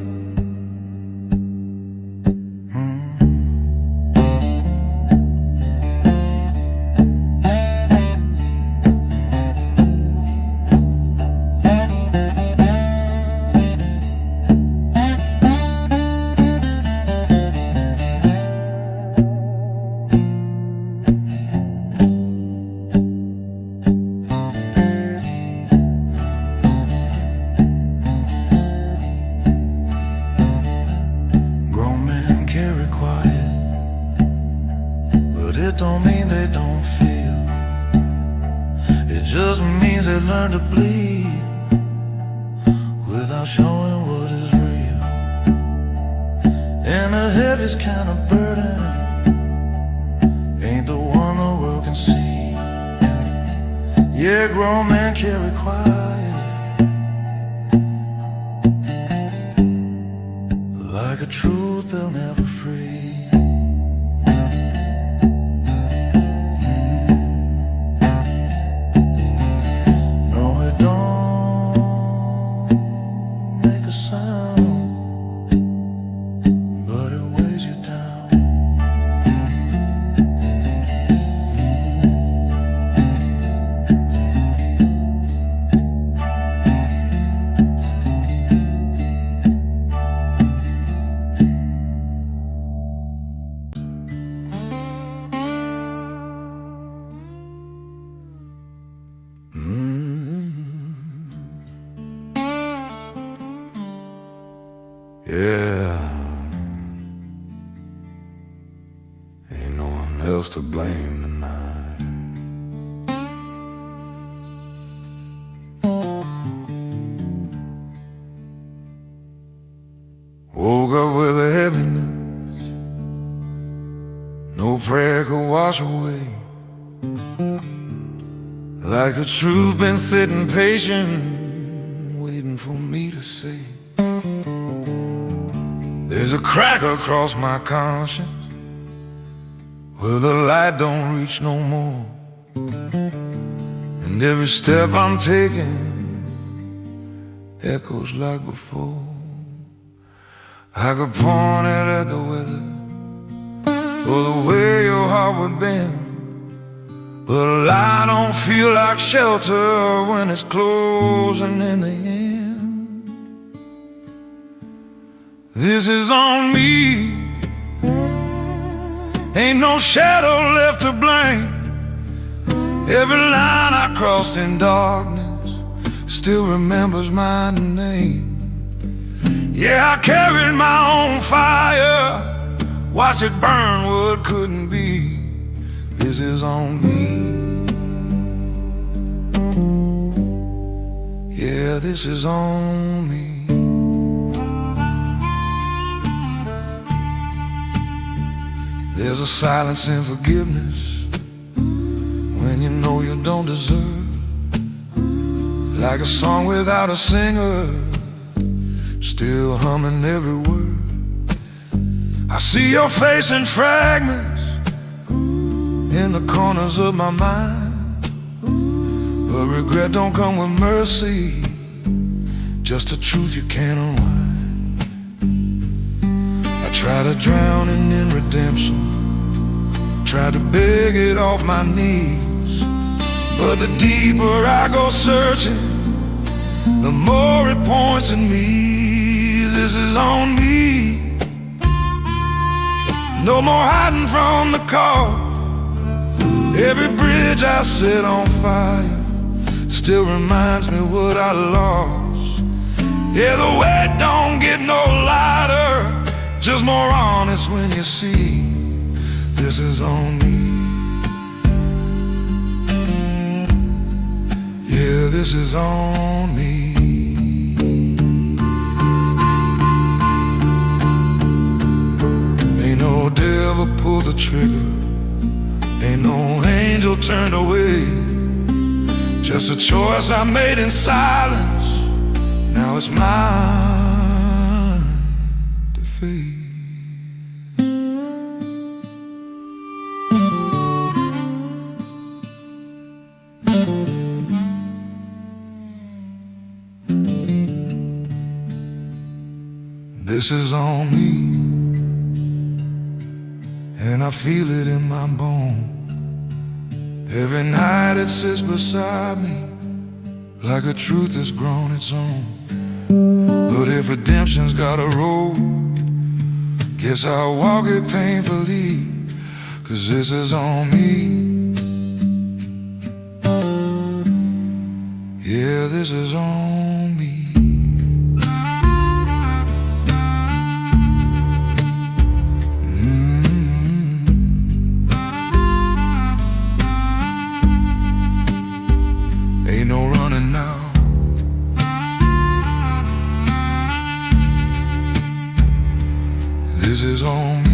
Speaker 4: It don't mean they don't feel. It just means they learn to bleed without showing what is real. And the heaviest kind of burden ain't the one the world can see. Yeah, grown men carry quiet like a truth they'll never free. Yeah, ain't no one else to blame tonight. Woke up with a heaviness no prayer could wash away. Like the truth been sitting patient, waiting for me to say. There's a crack across my conscience where the light don't reach no more. And every step I'm taking echoes like before. I could point it at the weather or the way your heart would bend, but a lie don't feel like shelter when it's closing in the end. This is on me, ain't no shadow left to blame. Every line I crossed in darkness still remembers my name. Yeah, I carried my own fire, watched it burn what couldn't be. This is on me. Yeah, this is on me. There's a silence in forgiveness when you know you don't deserve. Like a song without a singer, still humming every word. I see your face in fragments in the corners of my mind, but regret don't come with mercy, just a truth you can't unwind. I try to drown it in redemption, try to beg it off my knees, but the deeper I go searching, the more it points at me. This is on me. No more hiding from the call. Every bridge I set on fire still reminds me what I lost. Yeah, the weight don't get no lighter, just more honest when you see. This is on me. Yeah, this is on me. Ain't no devil pulled the trigger, ain't no angel turned away. Just a choice I made in silence, now it's mine to fade.
Speaker 3: This is on me, and I feel it in my bone. Every night it sits beside me like a truth has grown its own. But if redemption's got a road, guess I'll walk it painfully, 'cause this is on me. Yeah, this is on me. Ain't no running now. This is on me.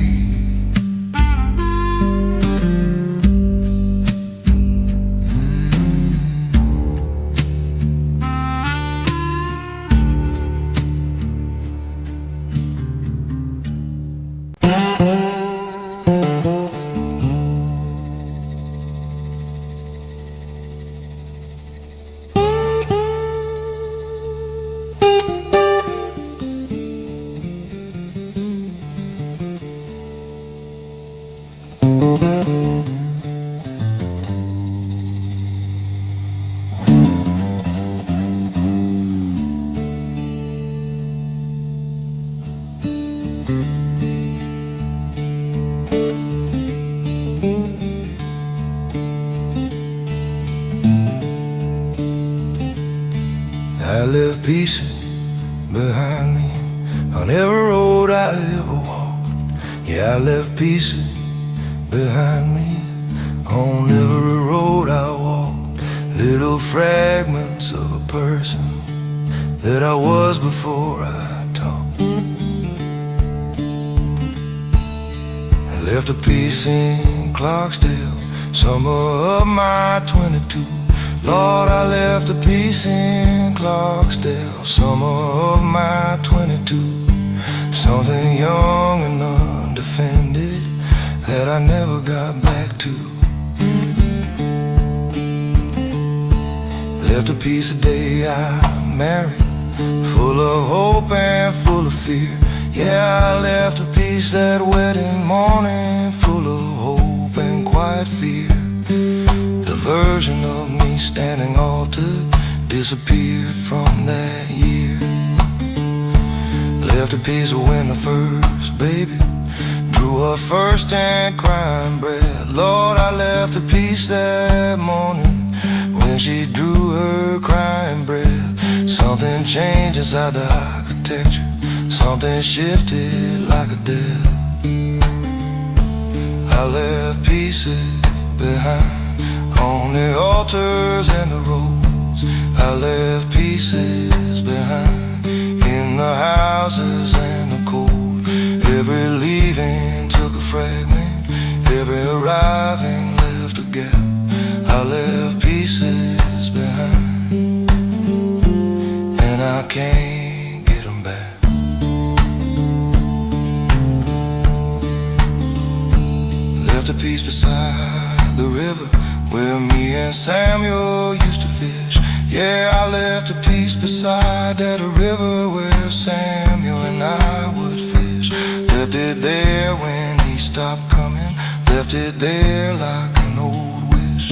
Speaker 3: I left pieces behind me on every road I ever walked. Yeah, I left pieces behind me on every road I walked. Little fragments of a person that I was before I talked. I left a piece in Clarksdale, summer of my 22. Lord, I left a piece in Clarksdale, summer of my 22. Something young and undefended that I never got back to. Left a piece the day I married, full of hope and full of fear. Yeah, I left a piece that wedding morning, full of hope and quiet fear. The version of me standing altered disappeared from that year. Left a piece of when the first baby drew her first and crying breath. Lord, I left a piece that morning when she drew her crying breath. Something changed inside the architecture, something shifted like a death. I left pieces behind on the altars and the roads. I left pieces behind in the houses and the cold. Every leaving took a fragment, every arriving left a gap. I left pieces behind, and I can't get them back. Left a piece beside the river where me and Samuel used to fish. Yeah, I left a piece beside that river where Samuel and I would fish. Left it there when he stopped coming, left it there like an old wish.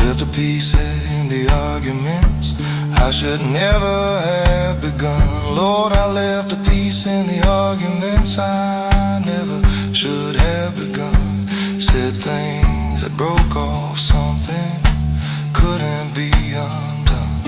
Speaker 3: Left a piece in the arguments I should never have begun. Lord, I left a piece in the arguments I never should have begun. Said things that broke off something couldn't be undone.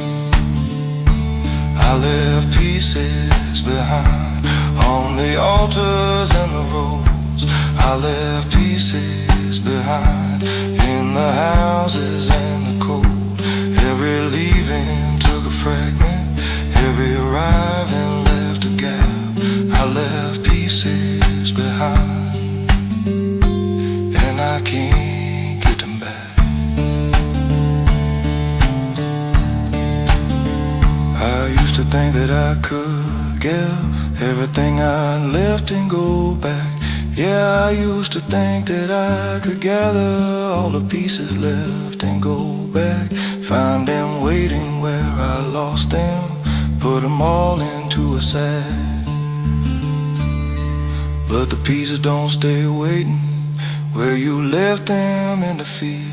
Speaker 3: I left pieces behind on the altars and the roads. I left pieces behind in the houses and the cold. Every leaving took a fragment, every arriving left a gap. I left pieces behind, and I can't get them back. I used to think that I could give everything I left and go back. Yeah, I used to think that I could gather all the pieces left and go back. Find them waiting where I lost them,
Speaker 1: put them all into a sack. But the pieces don't stay waiting where you left them in the field.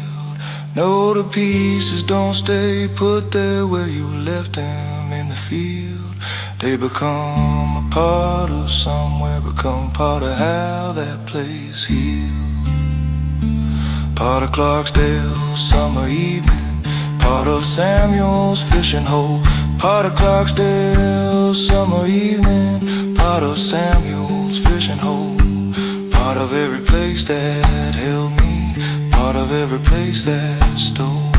Speaker 1: No, the pieces don't stay put there where you left them in the field. They become a part of somewhere, become part of how that place heals. Part of Clarksdale's summer evening, part of Samuel's fishing hole. Part of Clarksdale's summer evening, part of Samuel's fishing hole. Part of every place that held me, part of every place that stole.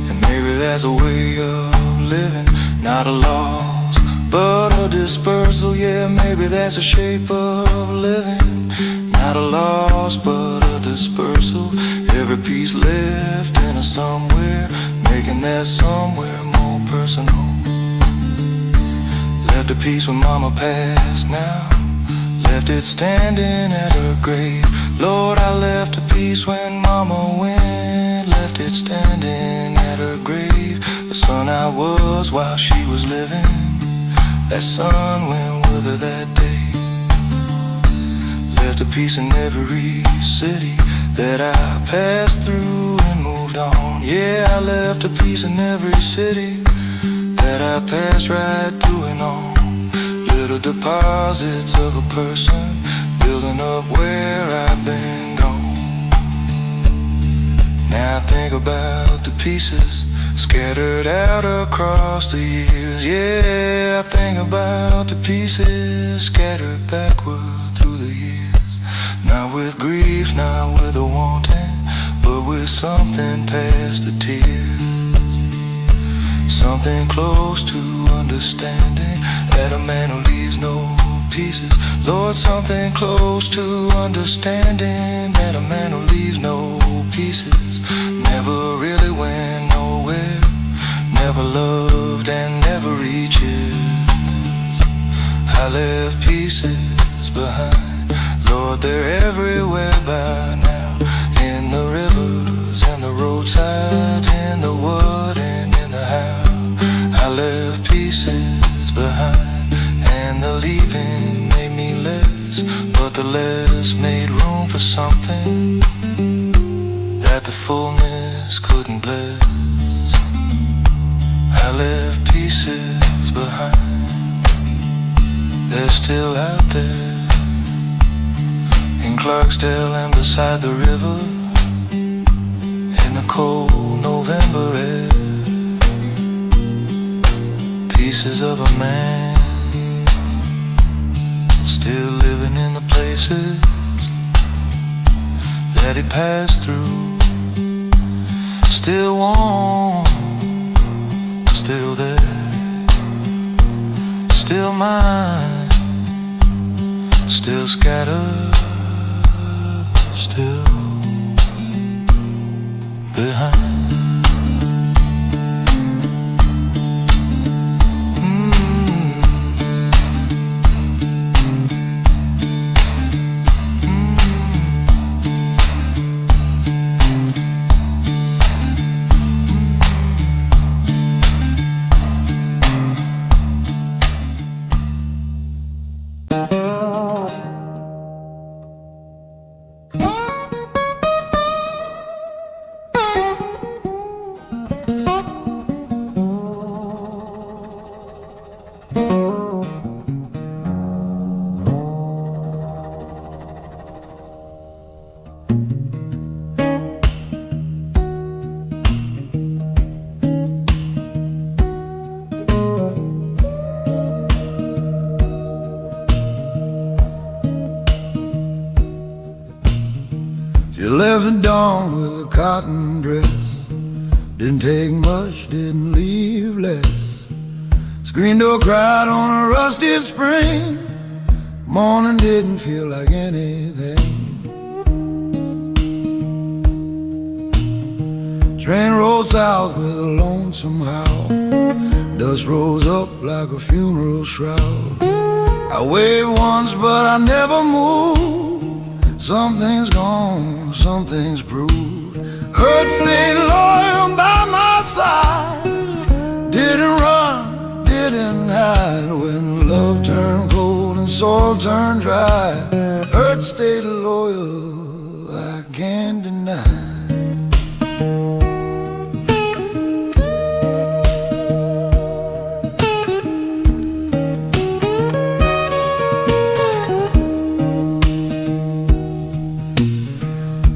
Speaker 1: And maybe that's a way of living, not a loss, but a dispersal. Yeah, maybe that's a shape of living, not a loss, but a dispersal. Every piece left in a somewhere, making that somewhere more personal. Left a piece when mama passed now, left it standing at her grave. Lord, I left a piece when mama went, left it standing at her grave. The son I was while she was living, that son went with her that day. Left a piece in every city that I passed through and moved on. Yeah, I left a piece in every city that I passed right through and on. Little deposits of a person building up where I've been gone. Now I think about the pieces scattered out across the years. Yeah, I think about the pieces scattered backward through the years. Not with grief, not with a wanting, but with something past the tears. Something close to understanding that a man who leaves no pieces. Lord, something close to understanding that a man who leaves no pieces never really went nowhere, never loved and never reaches. I left pieces behind, Lord, they're everywhere by now. In the rivers, in the roadside, in the wood and in the house. I left pieces behind, and the leaving made me less, but the less made room for something that the fullness couldn't bless. I left pieces behind, they're still out there in Clarksdale and beside the river, in the cold November air. Pieces of a man still living in the places that he passed through. Still warm, still there, still mine, still scattered, still behind.
Speaker 3: She left at dawn with a cotton dress. Didn't take much, didn't leave less. Screen door cried on a rusty spring. Morning didn't feel like anything. Train rolled south with a lonesome howl. Dust rose up like a funeral shroud. I waved once but I never moved. Something's gone, something's proved. Hurt stayed loyal by my side. Didn't run,
Speaker 1: and hide. When love turned cold and soul turned dry, Earth stayed loyal, I can't deny.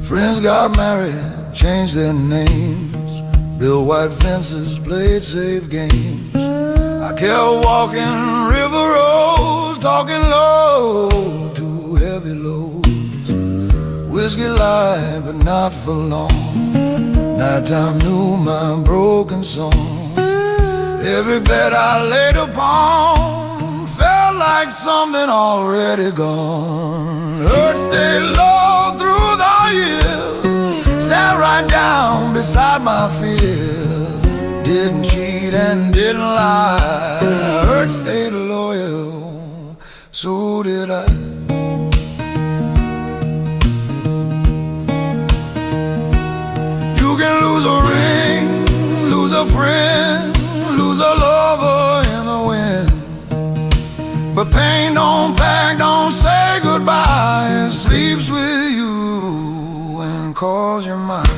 Speaker 1: Friends got married, changed their names, built white fences, played safe games. I kept walking river roads, talking low to heavy loads. Whiskey light, but not for long. Nighttime knew my broken song. Every bed I laid upon felt like something already gone. Earth stayed low through the years, sat right down beside my fear. Didn't cheat and didn't lie. Earth stayed loyal, so did I. You can lose a ring, lose a friend, lose a lover in the wind, but pain don't pack, don't say goodbye. It sleeps with you and calls your mind.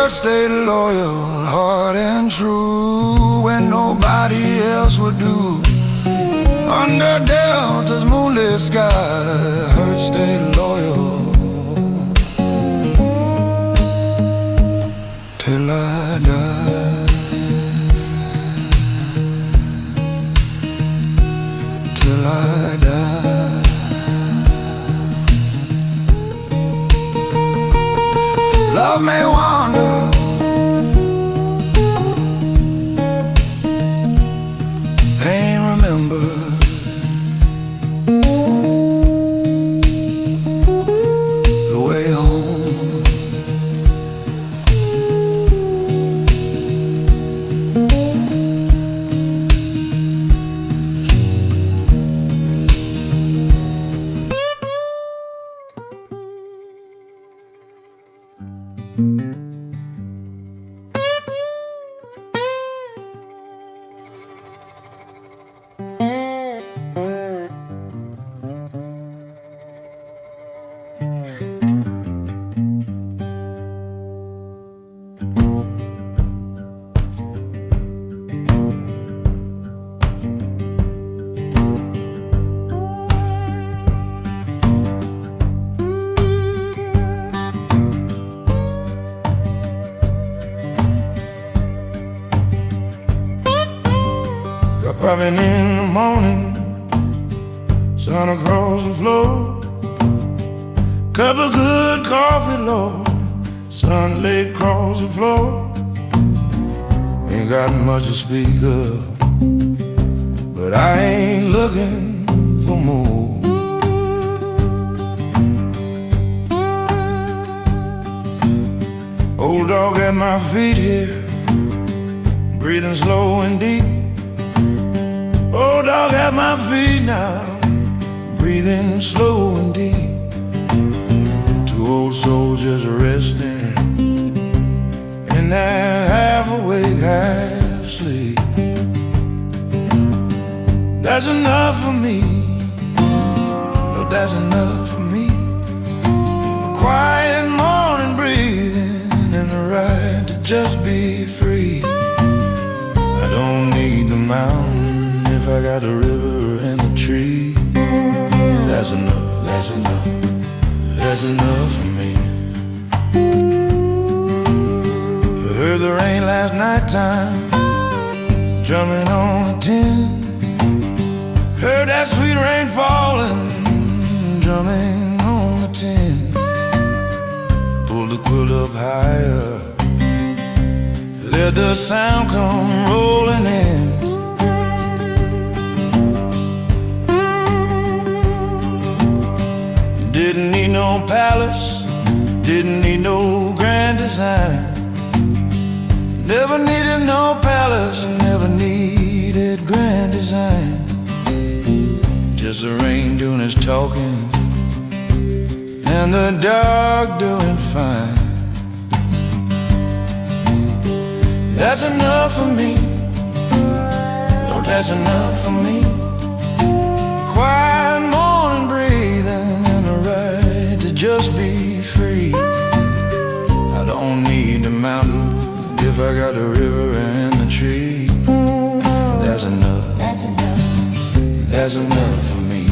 Speaker 1: Stayed loyal, hard and true, when nobody else would do. Under Delta's moonlit sky, Earth stayed loyal till I die. Till I die. Love may wander, pain remember. The way home. Popping in the morning, sun across the floor, cup of good coffee, Lord, sun laid across the floor. Ain't got much to speak of, but I ain't looking for more. Old dog at my feet here, breathing slow and deep. Old dog at my feet now, breathing slow and deep. Two old soldiers resting in that half awake, half sleep. That's enough for me, oh, that's enough for me. A quiet morning breathing and the right to just be free. I don't need the mountain if I got the river and the tree. That's enough, that's enough, that's enough for me. I heard the rain last night time, drumming on a tin. Heard that sweet rain falling, drumming on the tin. Pulled the quilt up higher, let the sound come rolling in. no palace, didn't need no grand design. Never needed no palace, never needed grand design. Just the rain doing its talking and the dog doing fine. That's enough for me, Lord, that's enough for me. Quiet morning breathing and the right to just be free. I don't need the mountain if I got the river and the tree. That's enough,
Speaker 2: That's enough.
Speaker 1: that's enough for me.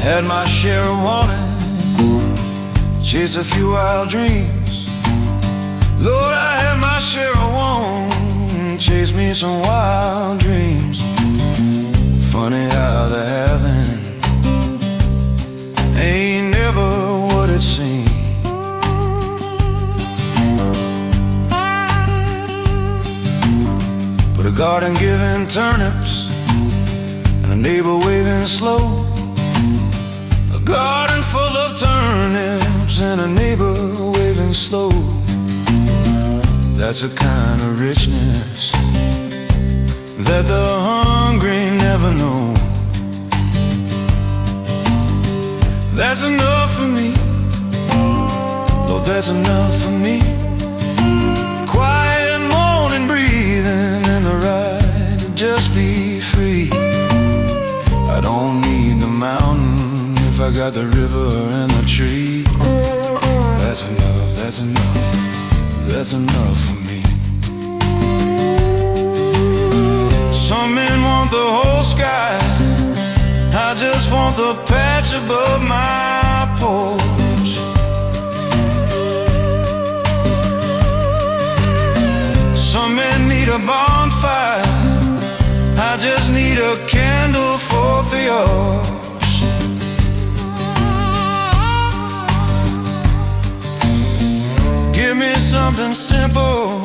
Speaker 1: Had my share of wanting, chased a few wild dreams. Lord, I had my share of wanting, chased me some wild dreams. Funny how the having ain't never what it seems. But a garden giving turnips and a neighbor waving slow. A garden full of turnips and a neighbor waving slow. That's a kind of richness that the hungry never know. That's enough for me, Lord, that's enough for me. Quiet morning breathing and the right to just be free. I don't need the mountain if I got the river and the tree. That's enough, that's enough, that's enough for me. Some men want the whole sky, I just want the patch above my porch. Some men need a bonfire, I just need a candle for the yours. Give me something simple,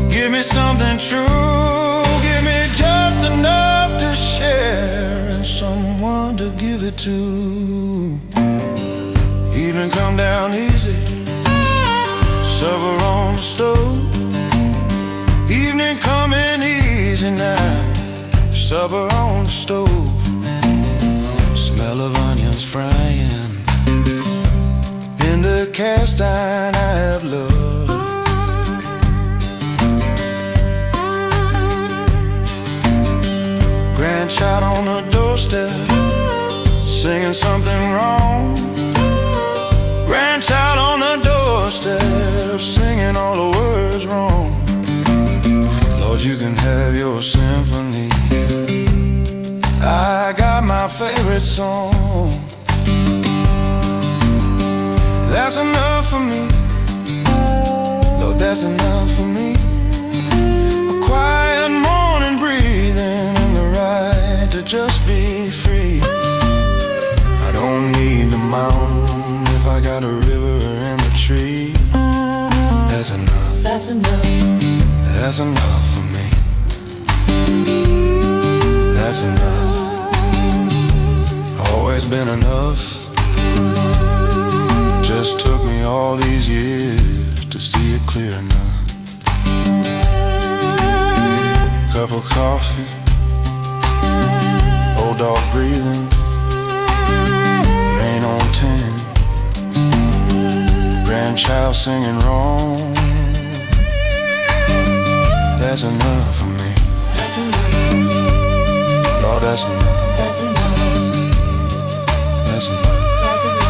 Speaker 1: give me something true. Give me just enough to share and someone to give it to. Evening come down easy, supper on the stove. Evening coming easy now, supper on the stove. Smell of onions frying in the cast iron I have loved. Grandchild on the doorstep, singing something wrong. Grandchild on the doorstep, singing all the words wrong. Lord, you can have your symphony, I got my favorite song. That's enough for me, Lord, that's enough for me. A quiet morning breathing and the right to just be free. I don't need the mountain if I got a river and the tree. That's enough,
Speaker 2: That's enough.
Speaker 1: that's enough for me. That's enough, always been enough. Just took me all these years to see it clear enough. Cup of coffee, old dog breathing, rain on tin, grandchild singing wrong. That's enough for me,
Speaker 2: That's enough.
Speaker 1: Lord, that's enough,
Speaker 2: That's enough.
Speaker 1: that's enough.
Speaker 2: That's enough.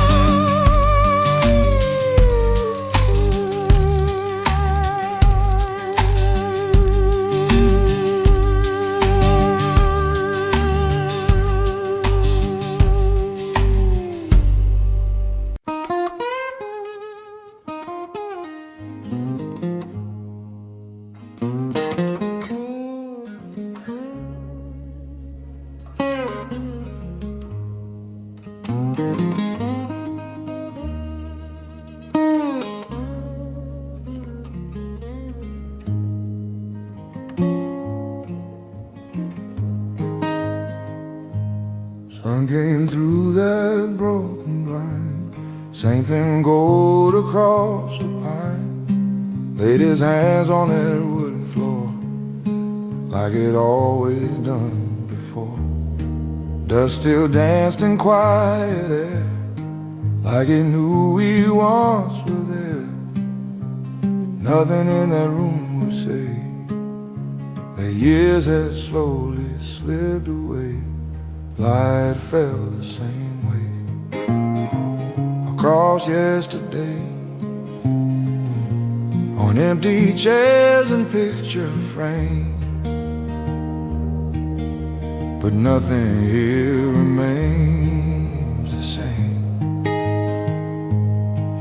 Speaker 3: Sun came through that broken blind, same thing gold across the pine. Laid his hands on that wooden floor, like it always done before. Dust still danced in quiet air, like it knew we once were there. Nothing in that room would say the years had slowly slipped away. Light fell the same way across yesterday, on empty chairs and picture frames. But nothing here remains the same.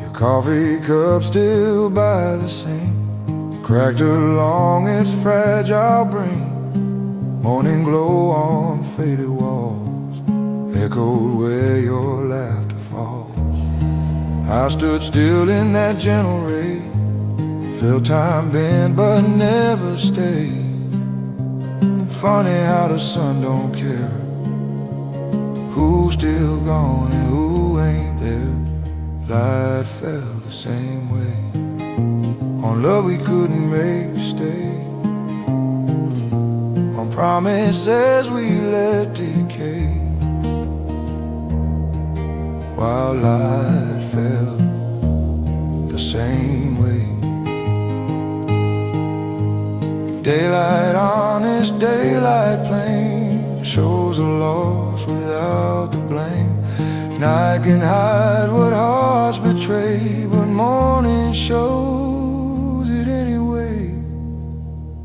Speaker 3: Your coffee cup still by the sink, cracked along its fragile brink. Morning glow on faded walls echoed where your laughter falls. I stood still in that gentle ray, felt time bend but never stay. Funny how the sun don't care who's still gone and who ain't there. Light fell the same way on love we couldn't make stay, on promises we let decay, while light fell the same way. Daylight, honest daylight plain, shows a loss without the blame. Night can hide what hearts betray, but morning shows it anyway.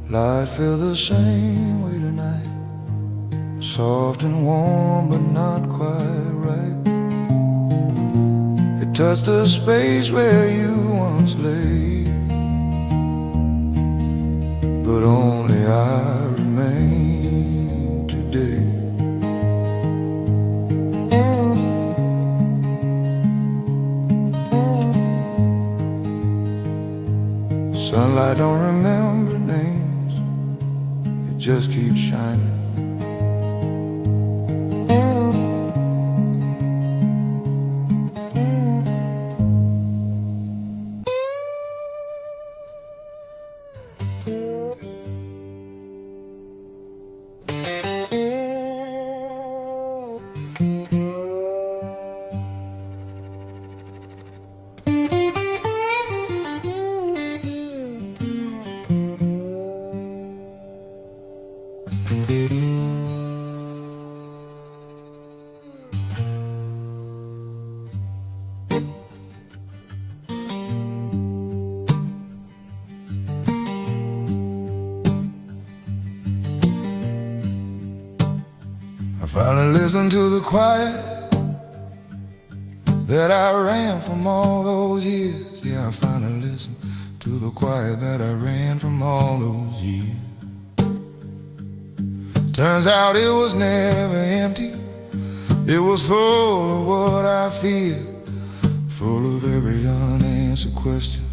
Speaker 3: Light fell the same way tonight, soft and warm but not quite right. It touched the space where you once lay, but only I remain today. Sunlight don't remember names, it just keeps shining. I finally listened to the quiet that I ran from all those years. Yeah, I finally listened to the quiet that I ran from all those years. Turns out it was never empty, it was full of what I feel, full of every unanswered question,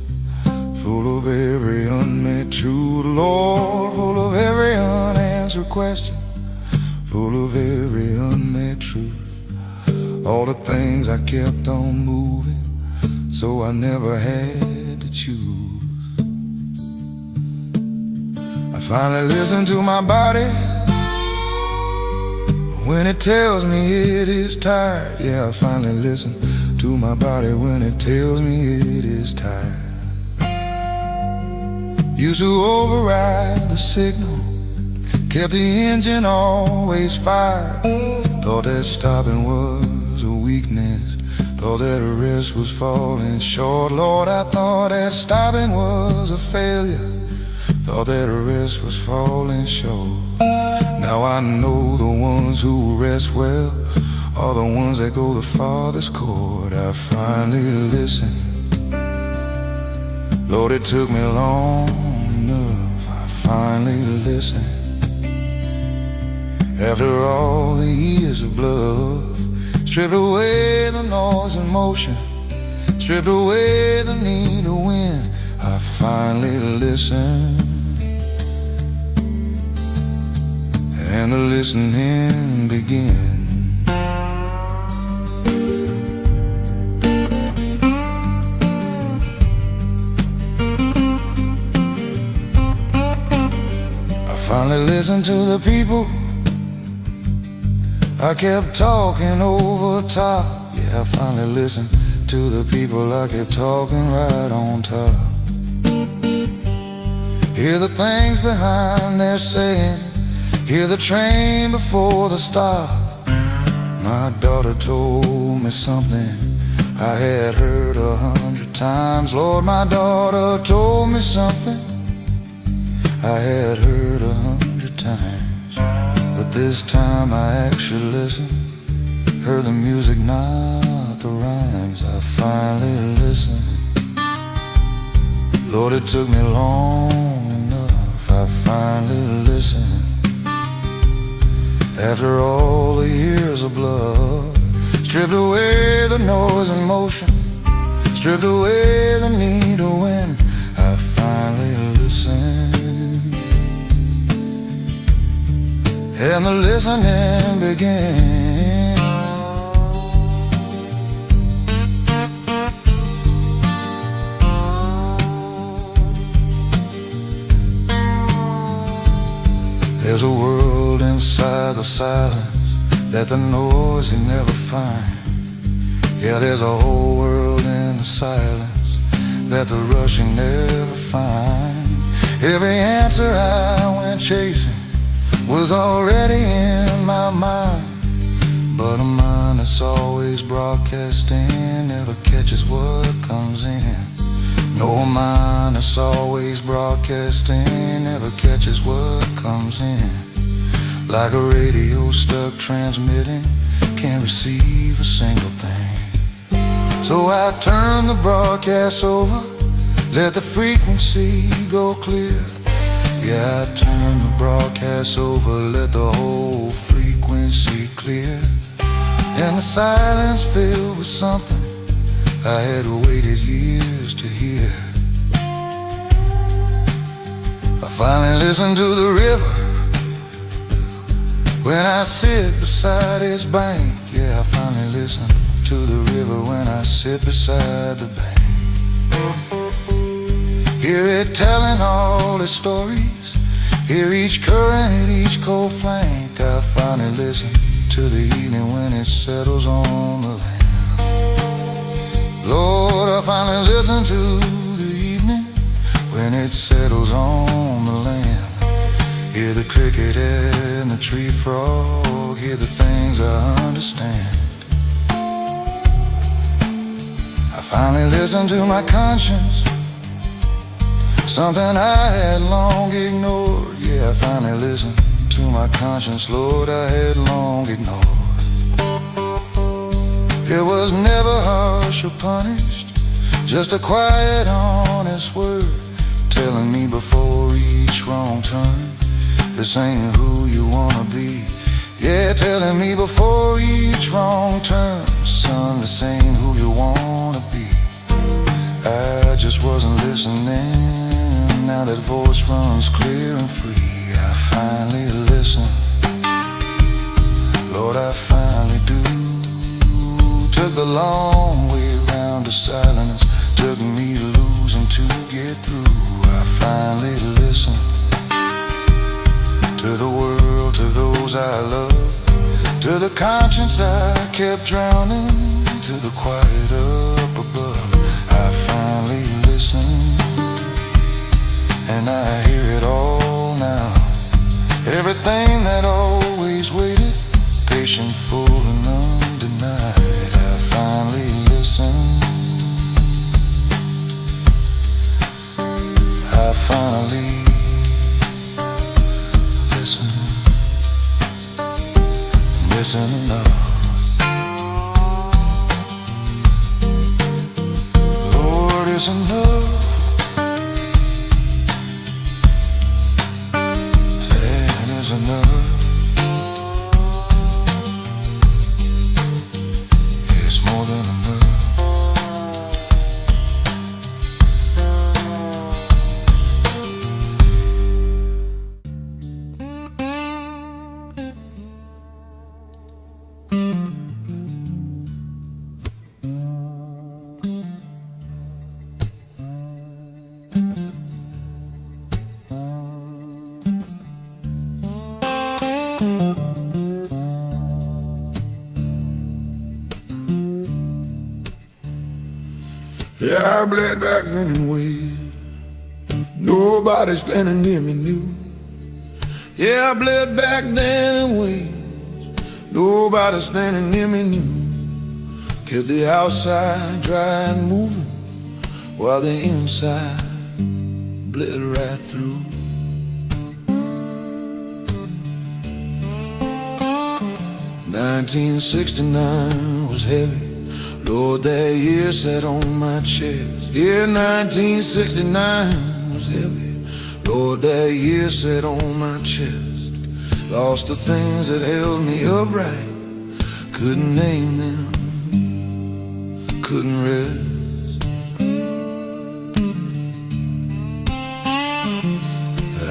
Speaker 3: full of every unmet truth, Lord, full of every unanswered question, full of every unmet truth. All the things I kept on moving, so I never had to choose. I finally listened to my body when it tells me it is tired. Yeah, I finally listen to my body when it tells me it is tired. Used to override the signal, kept the engine always fired. Thought that stopping was a weakness, thought that a rest was falling short. Lord, I thought that stopping was a failure, thought that a rest was falling short. Now I know the ones who rest well are the ones that go the farthest chord. I finally listened. Lord, it took me long enough. I finally listened. After all the years of bluff,
Speaker 1: stripped away the noise and motion, stripped away the need to win. I finally listened, and the listening began. I finally listened to the people I kept talking over top. Yeah, I finally listened to the people I kept talking right on top. Hear the things behind their saying, hear the train before the stop. My daughter told me something I had heard 100 times. Lord, my daughter told me something I had heard 100 times. But this time I actually listened, heard the music, not the rhymes. I finally listened. Lord, it took me long enough. I finally listened. After all the years of blood, stripped away the noise and motion, stripped away the need to win. I finally listened, and the listening began. There's a world inside the silence that the noisy never find. Yeah, there's a whole world in the silence that the rushing never find. Every answer I went chasing was already in my mind, but a mind that's always broadcasting never catches what comes in. No mind that's always broadcasting never catches what comes in. Like a radio stuck transmitting, can't receive a single thing. So I turn the broadcast over, let the frequency go clear. Yeah, I turn the broadcast over, let the whole frequency clear. And the silence filled with something I had waited years to hear. I finally listened to the river when I sit beside its bank. Yeah, I finally listen to the river when I sit beside the bank. Hear it telling all its stories, hear each current, each cold flank. I finally listen to the evening when it settles on the land. Lord, I finally listen to the evening when it settles on the land. Hear the cricket and the tree frog, hear the things I understand. I finally listened to my conscience, something I had long ignored. Yeah, I finally listened to my conscience, Lord, I had long ignored. It was never harsh or punished, just a quiet, honest word, telling me before each wrong turn, this ain't who you wanna be. Yeah, telling me before each wrong turn, son, this ain't who you wanna be. I just wasn't listening, now that voice runs clear and free. I finally listen, Lord, I finally do. Took the long way round to silence, took me losing to get through. I finally listen to the world, to those I love, to the conscience I kept drowning, to the quiet up above. I finally listen, and I hear it all now. Everything that always waited, patient, full and undenied. I finally listen, I finally listen, listen enough. Lord, it's enough. That is enough.
Speaker 3: Yeah, I bled back then in ways nobody standing near me knew. Yeah, I bled back then in ways nobody standing near me knew. Kept the outside dry and moving while the inside bled right through. 1969 was heavy. Lord, that year sat on my chest. Yeah, 1969 was heavy. Lord, that year sat on my chest. Lost the things that held me upright. Couldn't name them, couldn't rest.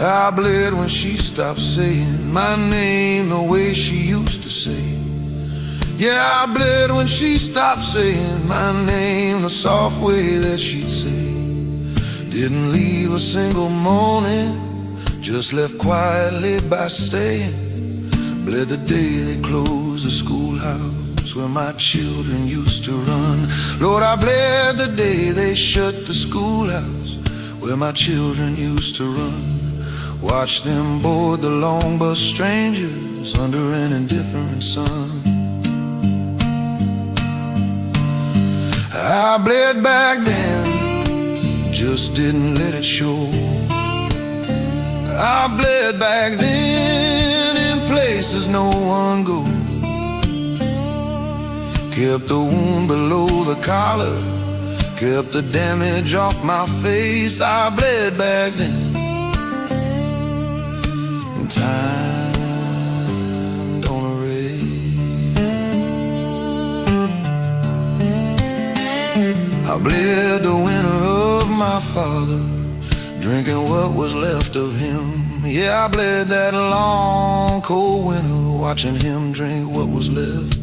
Speaker 3: I bled when she stopped saying my name the way she used to say. Yeah, I bled when she stopped saying my name the soft way that she'd say. Didn't leave a single morning, just left quietly by staying. Bled the day they closed the schoolhouse where my children used to run. Lord, I bled the day they shut the schoolhouse where my children used to run. Watch them board the long bus, strangers under an indifferent sun. I bled back then, just didn't let it show. I bled back then in places no one goes. Kept the wound below the collar, kept the damage off my face. I bled back then. Time don't erase. I bled the winter of my father, drinking what was left of him. Yeah, I bled that long cold winter, watching him drink what was left.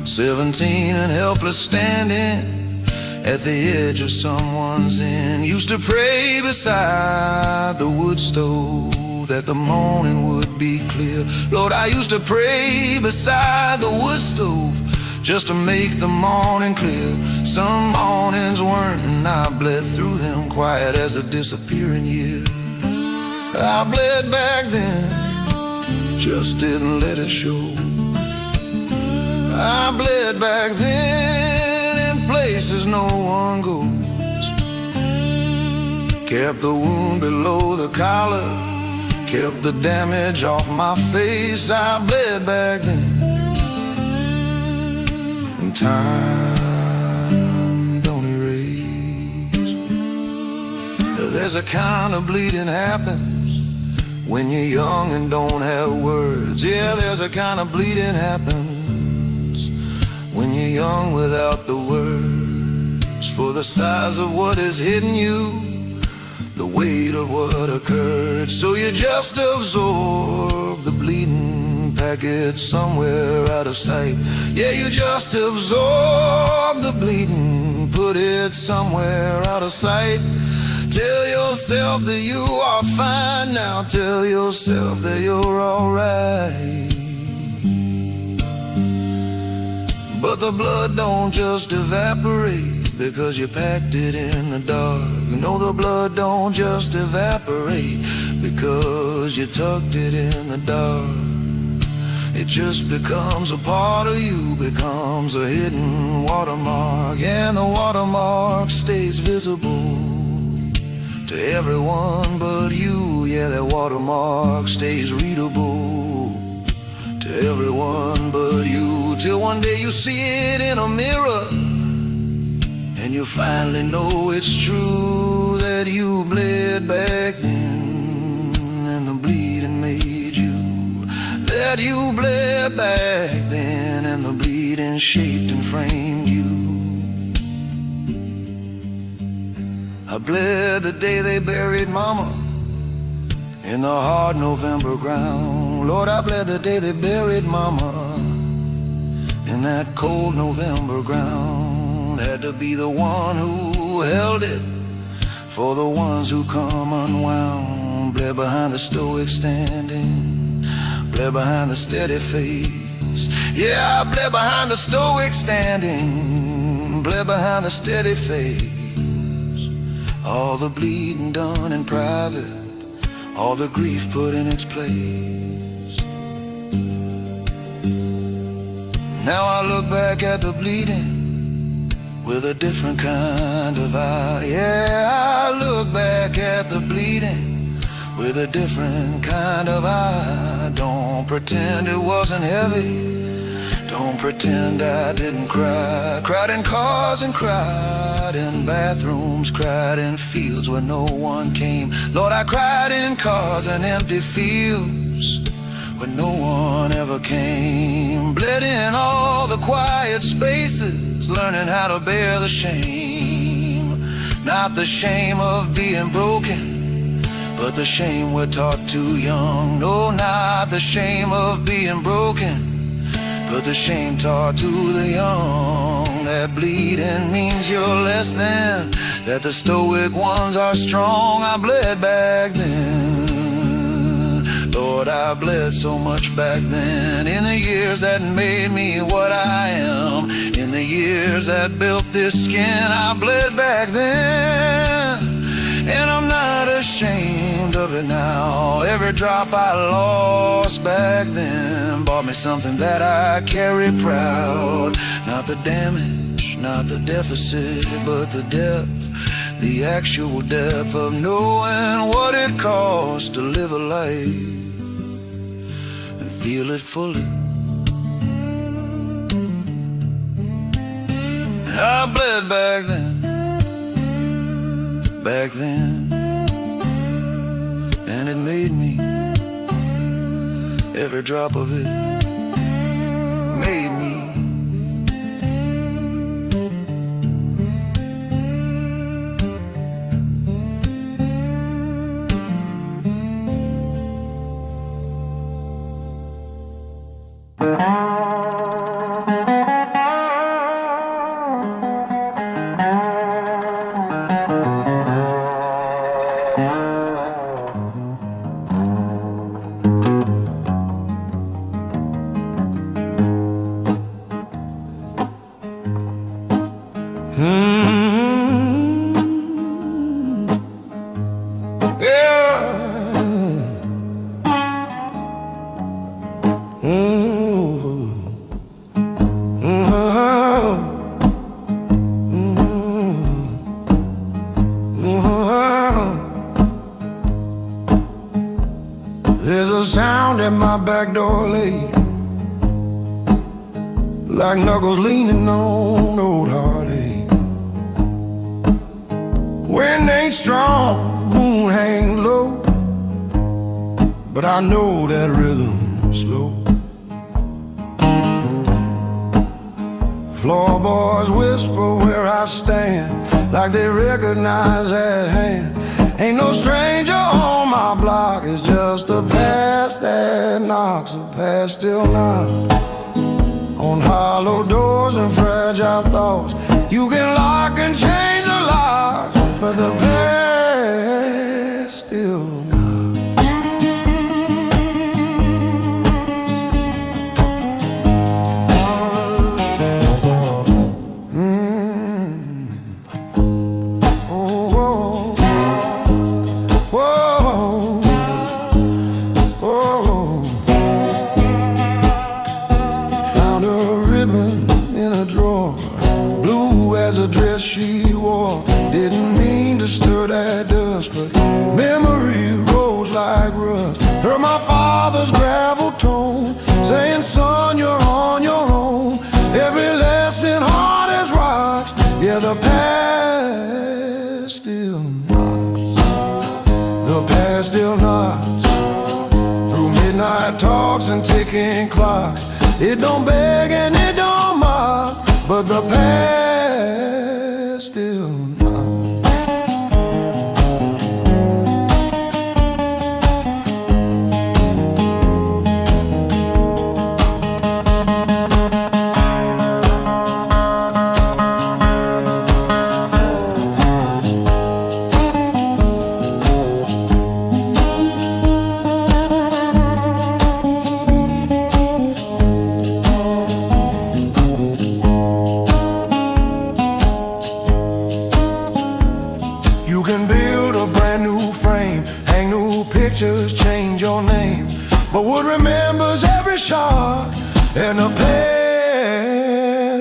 Speaker 3: 17 and helpless, standing at the edge of someone's inn. Used to pray beside the wood stove that the morning would be clear. Lord, I used to pray beside the wood stove just to make the morning clear. Some mornings weren't, and I bled through them quiet as a disappearing year. I bled back then, just didn't let it show. I bled back then in places no one goes. Kept the wound below the collar, kept the damage off my face. I bled back then. And time don't erase. There's a kind of bleeding happens when you're young and don't have words. Yeah, there's a kind of bleeding happens when you're young without the words. For the size of what is hidden you, the weight of what occurred. So you just absorb the bleeding packet somewhere out of sight. Yeah, you just absorb the bleeding, put it somewhere out of sight. Tell yourself that you are fine now. Tell yourself that you're alright. But the blood don't just evaporate because you packed it in the dark. No, the blood don't just evaporate because you tucked it in the dark. It just becomes a part of you, becomes a hidden watermark. And the watermark stays visible to everyone but you. Yeah, that watermark stays readable to everyone but you. Till one day you see it in a mirror and you finally know it's true, that you bled back then and the bleeding made you. That you bled back then and the bleeding shaped and framed you. I bled the day they buried Mama in the hard November ground. Lord, I bled the day they buried Mama in that cold November ground. Had to be the one who held it for the ones who come unwound. Bled behind the stoic standing, bled behind the steady faith,
Speaker 1: Yeah, I bled behind the stoic standing, bled behind the steady face. All the bleeding done in private, all the grief put in its place. Now I look back at the bleeding with a different kind of eye. Yeah, I look back at the bleeding with a different kind of eye. Don't pretend it wasn't heavy, don't pretend I didn't cry. Cried in cars and cried in bathrooms, cried in fields where no one came. Lord, I cried in cars and empty fields where no one ever came. Bled in all the quiet spaces, learning how to bear the shame. Not the shame of being broken, but the shame we're taught too young. No, not the shame of being broken, but the shame taught to the young. That bleeding means you're less than, that the stoic ones are strong. I bled back then, Lord, I bled so much back then. In the years that made me what I am, in the years that built this skin, I bled back then. And I'm not ashamed of it now. Every drop I lost back then bought me something that I carry proud. Not the damage, not the deficit, but the depth, the actual depth of knowing what it costs to live a life and feel it fully. I bled back then, and it made me, every drop of it made me.
Speaker 3: There's a sound at my back door late, like knuckles leaning on old heartache. Wind ain't strong, moon hang low, but I know that rhythm's slow. Floorboards whisper where I stand, like they recognize that hand. Ain't no stranger on my block, it's just the past that knocks. The past still knocks on hollow doors and fragile thoughts. You can lock and change the lock, but the past still knocks. She wore, didn't mean to stir that dust, but memory rose like rust. Heard my father's gravel tone saying, son, you're on your own. Every lesson hard as rocks. Yeah, the past still knocks. The past still knocks through midnight talks and ticking clocks. It don't beg and it don't mock, but the past still not.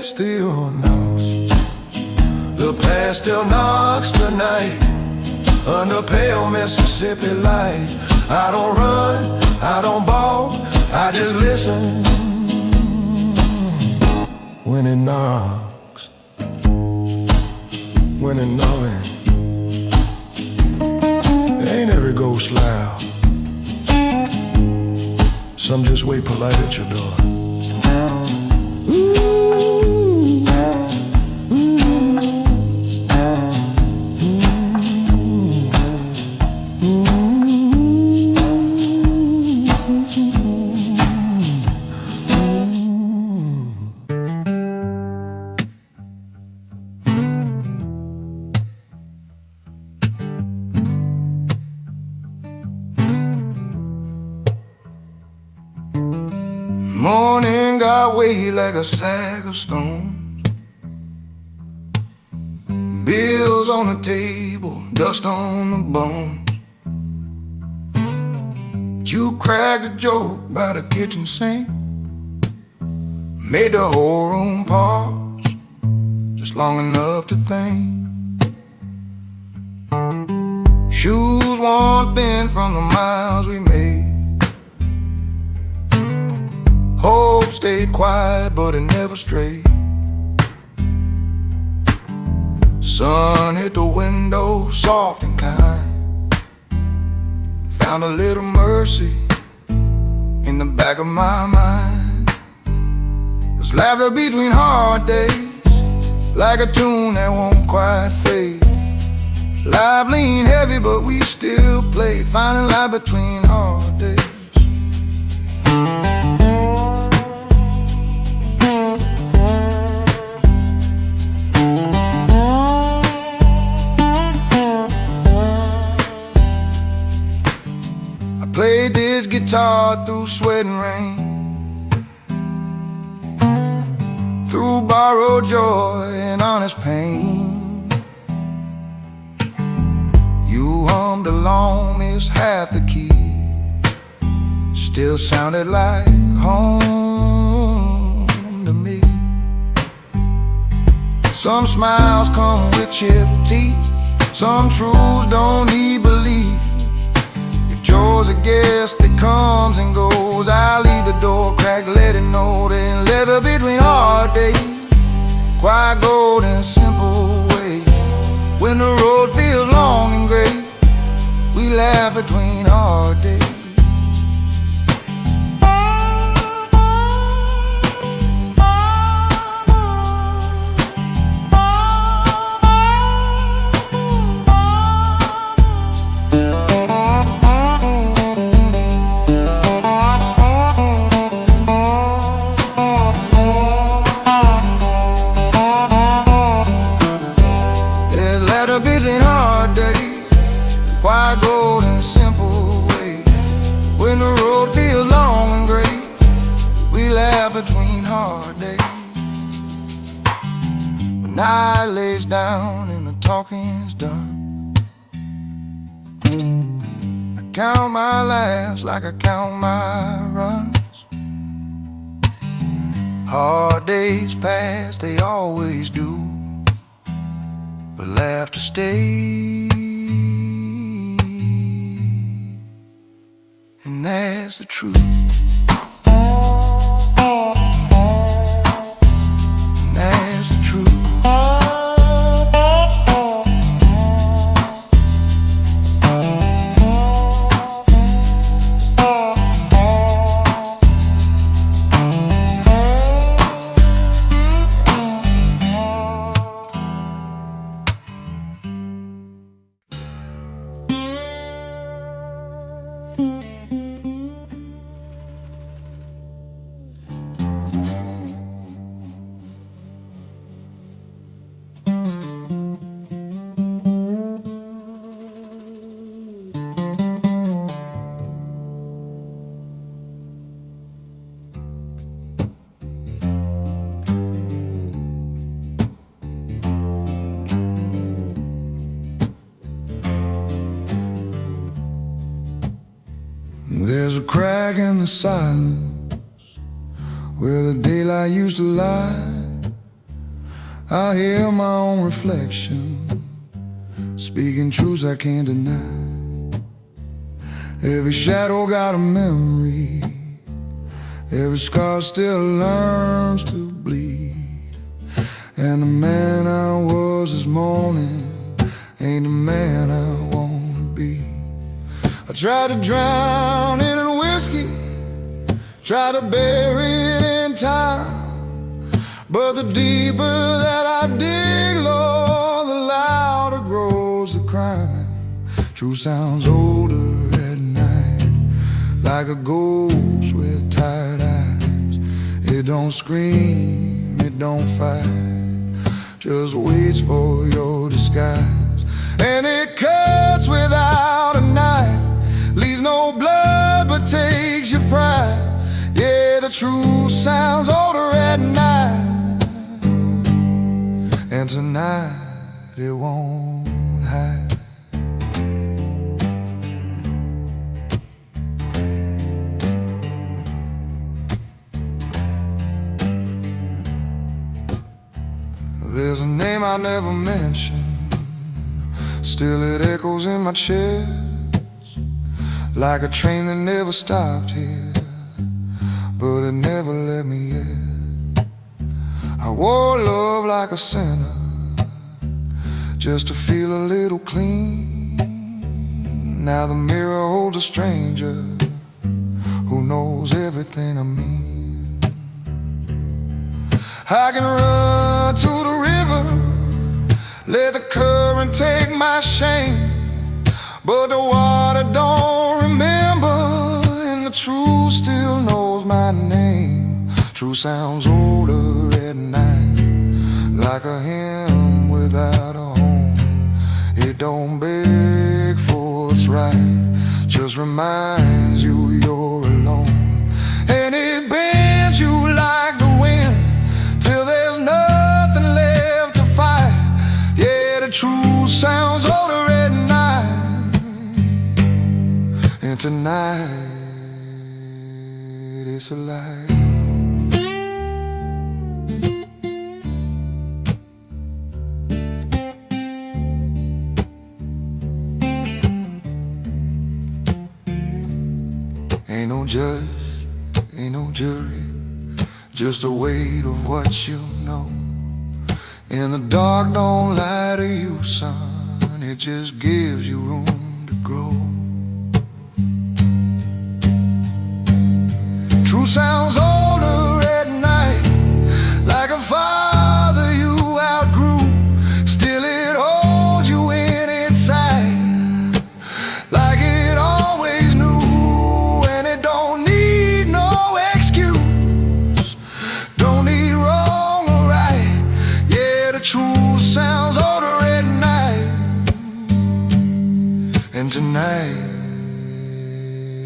Speaker 3: past still knocks. The past still knocks tonight under pale Mississippi light. I don't run, I don't bawl, I just listen when it knocks, when it knocks. Ain't every ghost loud. Some just wait polite at your door.
Speaker 4: Morning got weight like a sack of stones. Bills on the table, dust on the bones. You cracked a joke by the kitchen sink, made the whole room pause, just long enough to think. Shoes worn thin from the miles we made. Hope stayed quiet, but it never strayed. Sun hit the window, soft and kind. Found a little mercy in the back of my mind. There's laughter between hard days, like a tune that won't quite fade. Life lean heavy, but we still play, finding light between hard days. Played this guitar through sweat and rain, through borrowed joy and honest pain. You hummed along, missed half the key, still sounded like home to me. Some smiles come with chipped teeth, some truths don't need belief. Joy's a guest that comes and goes. I leave the door cracked, let it know. Then leather between hard days, quiet gold in a simple way. When the road feels long and gray, we laugh between hard days. Busy hard days, why go in a simple way? When the road feels long and gray, we laugh between hard days. When night lays down and the talking's done, I count my laughs like I count my runs. Hard days pass, they always do, but laughter stays, and that's the truth. And that's the truth. There's a crack in the silence where the daylight used to lie.
Speaker 3: I hear my own reflection, speaking truths I can't deny. Every shadow got a memory, every scar still learns to bleed. And the man I was this morning ain't the man I wanna be. I tried to drown it in whiskey, tried to bury it in time, but the deeper that I dig, Lord, the louder grows the crying. Truth sounds older at night, like a ghost with tired eyes. It don't scream, it don't fight, just waits for your disguise. And it cuts without a knife, leaves no blood but takes your pride. Yeah, the truth sounds older at night, and tonight it won't hide. There's a name I never mentioned, still it echoes in my chest, like a train that never stopped here, but it never let me in. I wore love like a sinner, just to feel a little clean. Now the mirror holds a stranger who knows everything I mean. I can run to the river, let the current take my shame, but the water don't remember, and the truth still knows my name. Truth sounds older at night, like a hymn without a home. It don't beg for what's right, just reminds you you're alone. And it bends you like the wind, till there's nothing left to fight. Yeah, the truth sounds older at night, and tonight it's a lie. Ain't no judge, ain't no jury, just the weight of what you know. And the dark don't lie to you, son, it just gives you room to grow. Truth sounds older at night, like a father you outgrew. Still it holds you in its sight, like it always knew. And it don't need no excuse, don't need wrong or right. Yeah, the truth sounds older at night, and tonight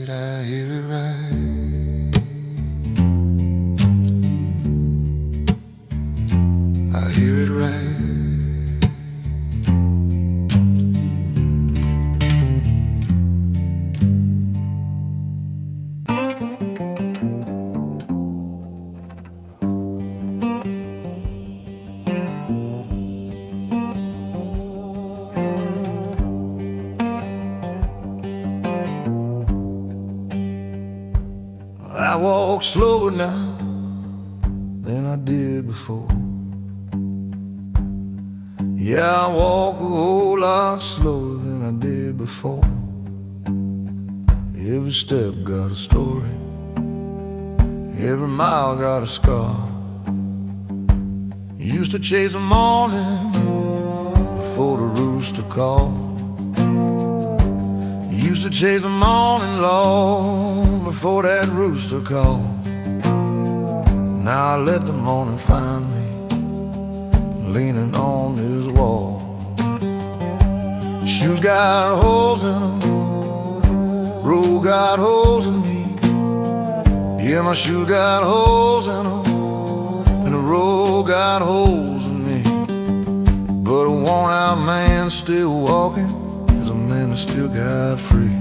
Speaker 3: I hear it right. I hear it right. I walk slower now than I did before. Yeah, I walk a whole lot slower than I did before. Every step got a story, every mile got a scar. Used to chase the morning before the rooster called. Used to chase the morning, Lord, before that rooster called. Now I let the morning find me leaning on his wall. Shoes got holes in them, road got holes in me. Yeah, my shoes got holes in them, and the road got holes in me. But a worn out man still walking is a man that still got free.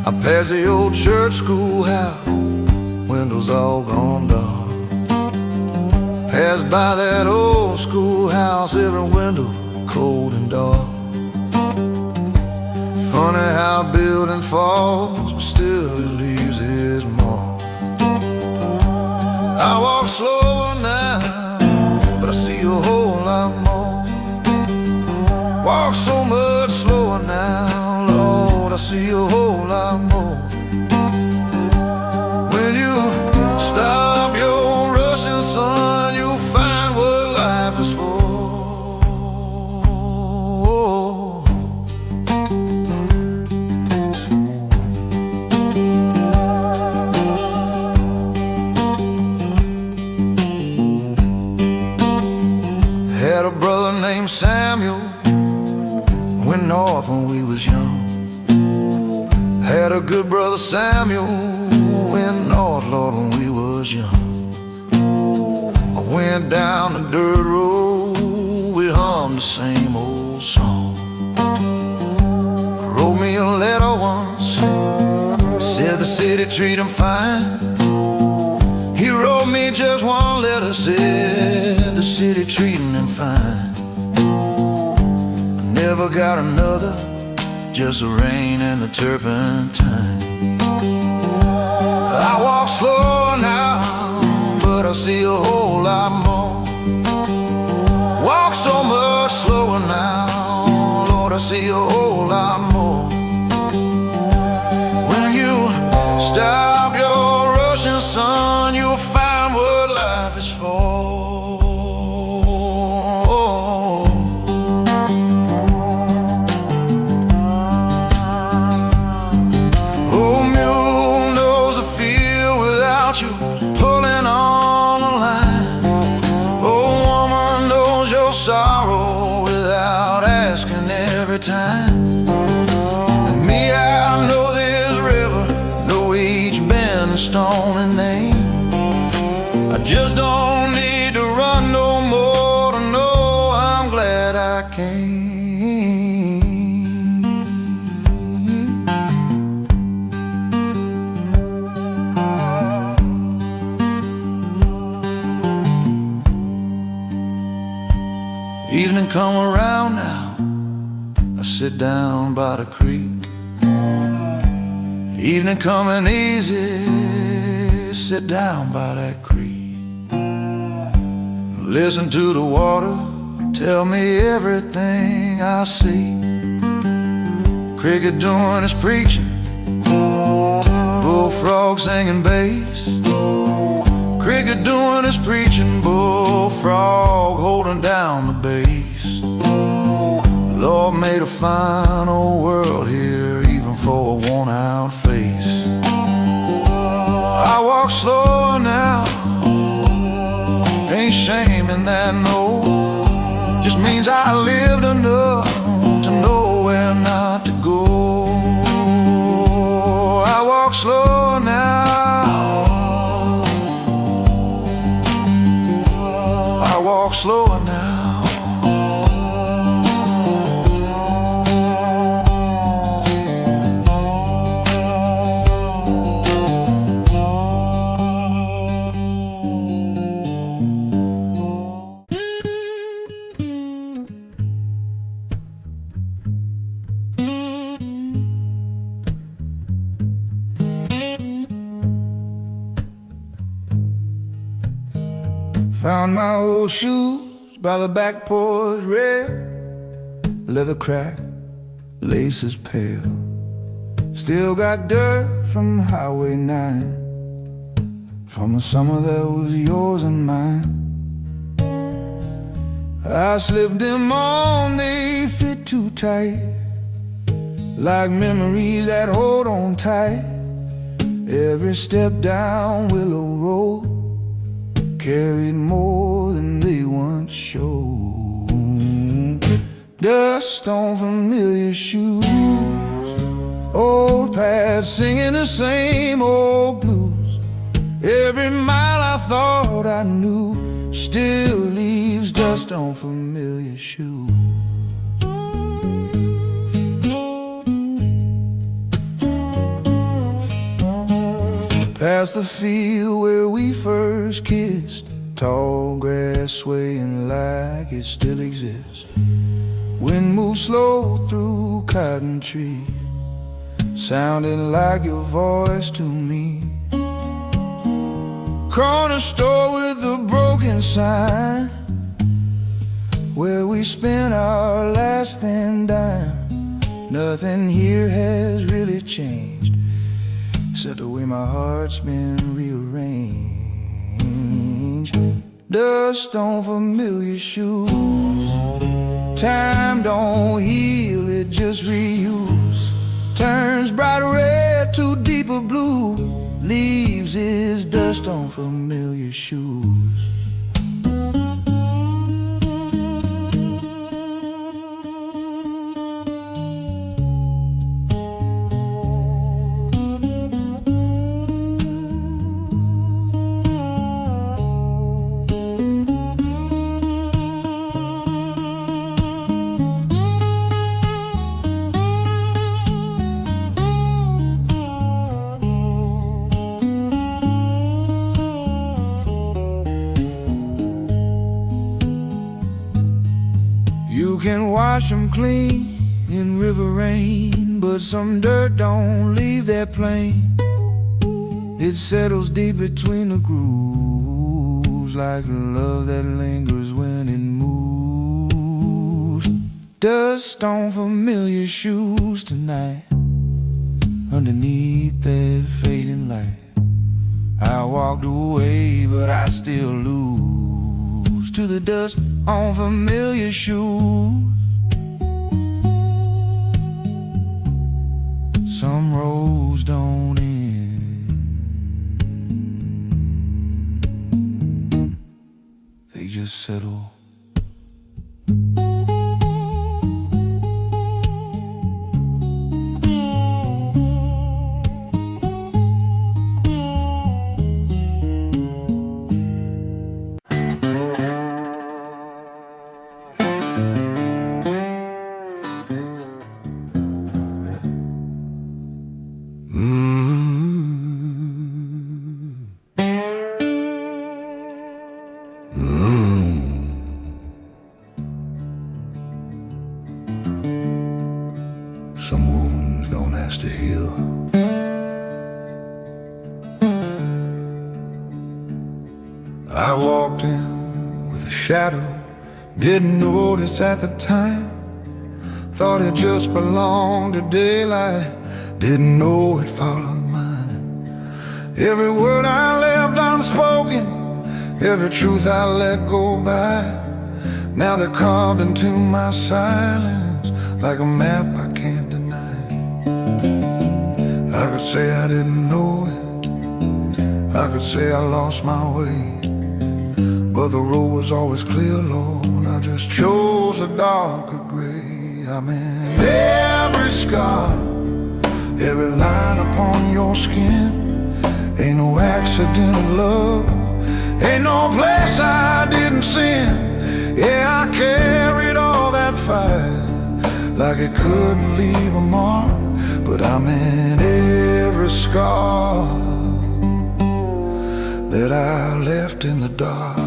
Speaker 3: I pass the old church schoolhouse, windows all gone dark.
Speaker 1: Pass by that old schoolhouse, every window cold and dark. Funny how a building falls, but still it leaves its mark. I walk slower now, but I see a whole lot more. Walk so much slower now, Lord, I see a whole lot more. When you stop your rushing, son, you'll find what life is for. Had a brother named Samuel, went north when we was young. Had a good brother Samuel, went north, Lord, when we was young. I went down the dirt road, we hummed the same old song. Wrote me a letter once, said the city treat him fine. He wrote me just one letter, said the city treating him fine. I never got another, just the rain and the turpentine. I walk slower now, but I see a whole lot more. Walk so much slower now, Lord, I see a whole lot more. When you stop your rushing, son, you'll find what life is for. Old mule knows the field without you pulling on the line. Old woman knows your sorrow without asking every time. And me, I know this river, know each bend and stone and name. I just don't need to run no more to know I'm glad I came. Evening come around now, I sit down by the creek. Evening coming easy, sit down by that creek. Listen to the water, tell me everything I see. Cricket doing his preaching, bullfrog singing bass. Cricket doing his preaching, bullfrog holding down the bass. Lord made a fine old world here, even for a worn-out face. I walk slower now, ain't shame in that, no. Just means I lived enough to know where not to go. I walk slower now, I walk slower now. Found my old shoes by the back porch rail, leather cracked, laces pale. Still got dirt from Highway 9, from a summer that was yours and mine. I slipped them on, they fit too tight, like memories that hold on tight. Every step down Willow Road carried more than they once showed. Dust on familiar shoes, old past singing the same old blues. Every mile I thought I knew still leaves dust on familiar shoes. Past the field where we first kissed,
Speaker 3: Tall grass swaying like it still exists. Wind moves slow through cotton trees, sounding like your voice to me. Corner store with a broken sign, where we spent our last and dime. Nothing here has really changed, except the way my heart's been rearranged. Dust on familiar shoes, time don't heal, it just reuse. Turns bright red to deeper blue, leaves his dust on familiar shoes. You can wash them clean in river rain, but some dirt don't leave that plain. It settles deep between the grooves, like love that lingers when it moves. Dust on familiar shoes tonight, underneath that fading light. I walked away, but I still lose to the dust on familiar shoes. Some roads don't end, they just settle. Some wounds don't ask to heal. I walked in with a shadow, didn't notice at the time. Thought it just belonged to daylight, didn't know it followed mine. Every word I left unspoken, every truth I let go by, now they're carved into my silence like a map I can't deny. I could say I didn't know it, I could say I lost my way, but the road was always clear, Lord, I just chose a darker gray. I'm in every scar, every line upon your skin. Ain't no accident of love, ain't no place I didn't sin. Yeah, I carried all that fire like it couldn't leave a mark, but I'm in every scar that I left in the dark.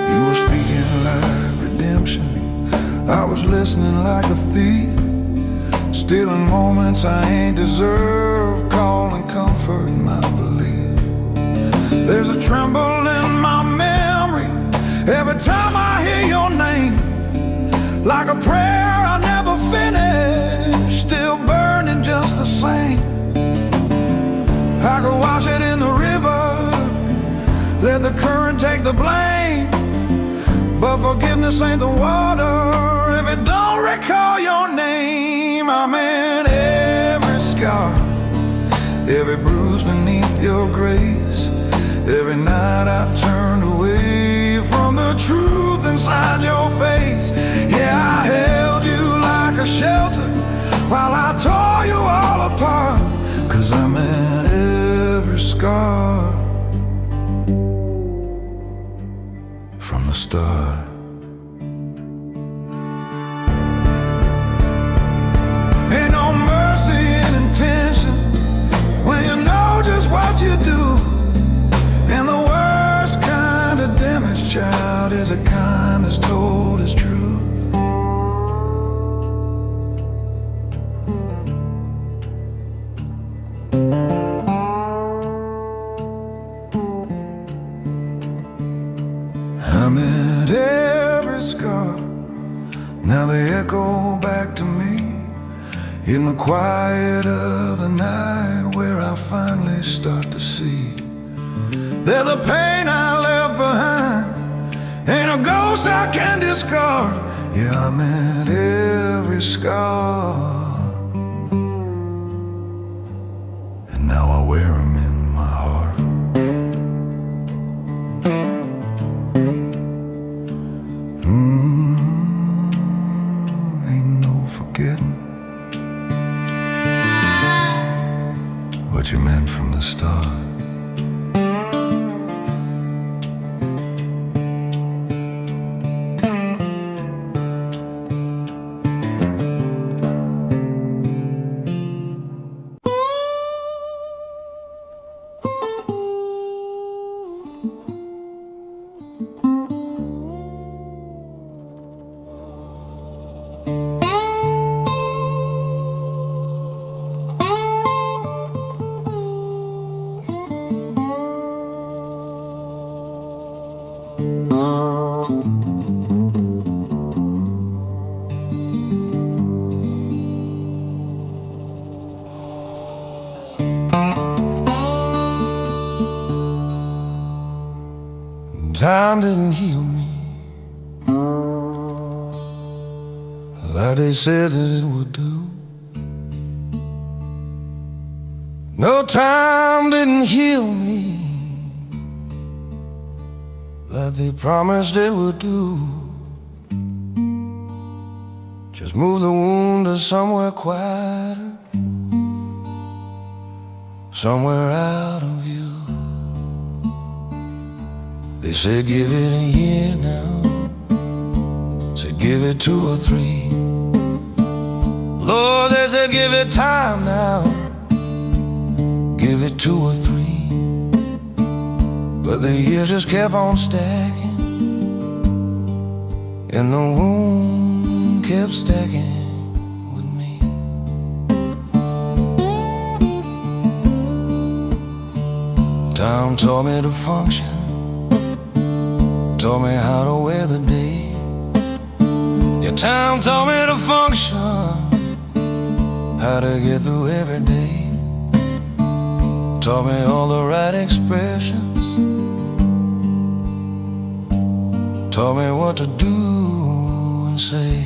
Speaker 3: You were speaking like redemption, I was listening like a thief, stealing moments I ain't deserved, calling comfort in my belief. There's a tremble in my memory every time I hear your name, like a prayer I never finished, still burning just the same. I could wash it in the river, let the current take the blame, but forgiveness ain't the water if it don't recall your name. I'm in every scar, every bruise beneath your grace. Every night I turned away from the truth inside your face. Yeah, I held you like a shelter while I tore you all apart, 'cause I'm in every scar from the start. Ain't no mercy in intention when you know Now they echo back to me in the quiet of the night, where I finally start to see there's a pain I left behind, ain't a ghost I can discard. Yeah, I meant every scar, and now I wear them in my heart. Ain't no forgetting what you meant from the start.
Speaker 1: Time didn't heal me like they said that it would do. No, time didn't heal me like they promised it would do. Just move the wound to somewhere quieter, somewhere out of view. They said give it a year now, said give it 2 or 3. Lord, they said give it time now, give it 2 or 3. But the years just kept on stacking, and the wound kept stacking with me. Time taught me to function, taught me how to wear the day. Yeah, time taught me to function, how to get through every day. Taught me all the right expressions, taught me what to do and say.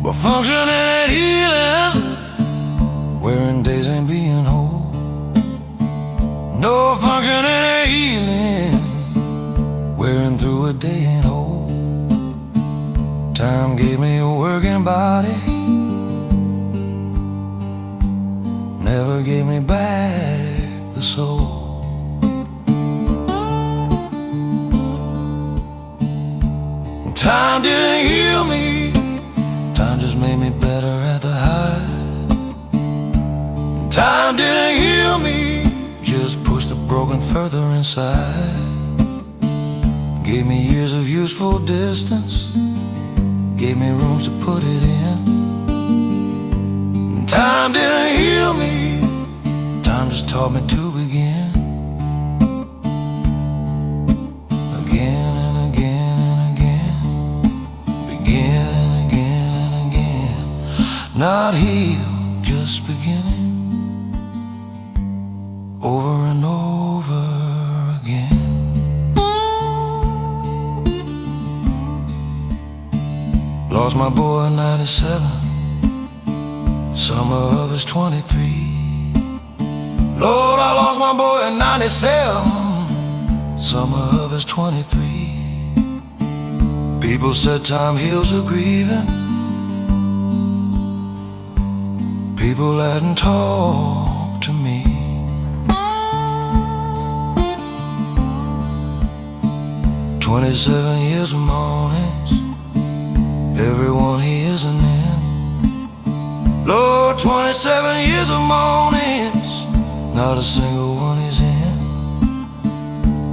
Speaker 1: But functioning and healing, wearing days and being whole. No functioning and healing, wearing through a day ain't old. Time gave me a working body, never gave me back the soul. Time didn't heal me, time just made me better at the high. Time didn't heal me, just pushed the broken further inside. Gave me years of useful distance, gave me rooms to put it in. Time didn't heal me, time just taught me to begin. Again and again and again, begin and again and again. Not healed, just beginning, over and over again. Lost my boy in '97, summer of his 23. Lord, I lost my boy in '97, summer of his 23. People said time heals a grieving, people hadn't talked to me. 27 years of mornings, everyone he isn't in. Lord, 27 years of mornings, not a single one he's in.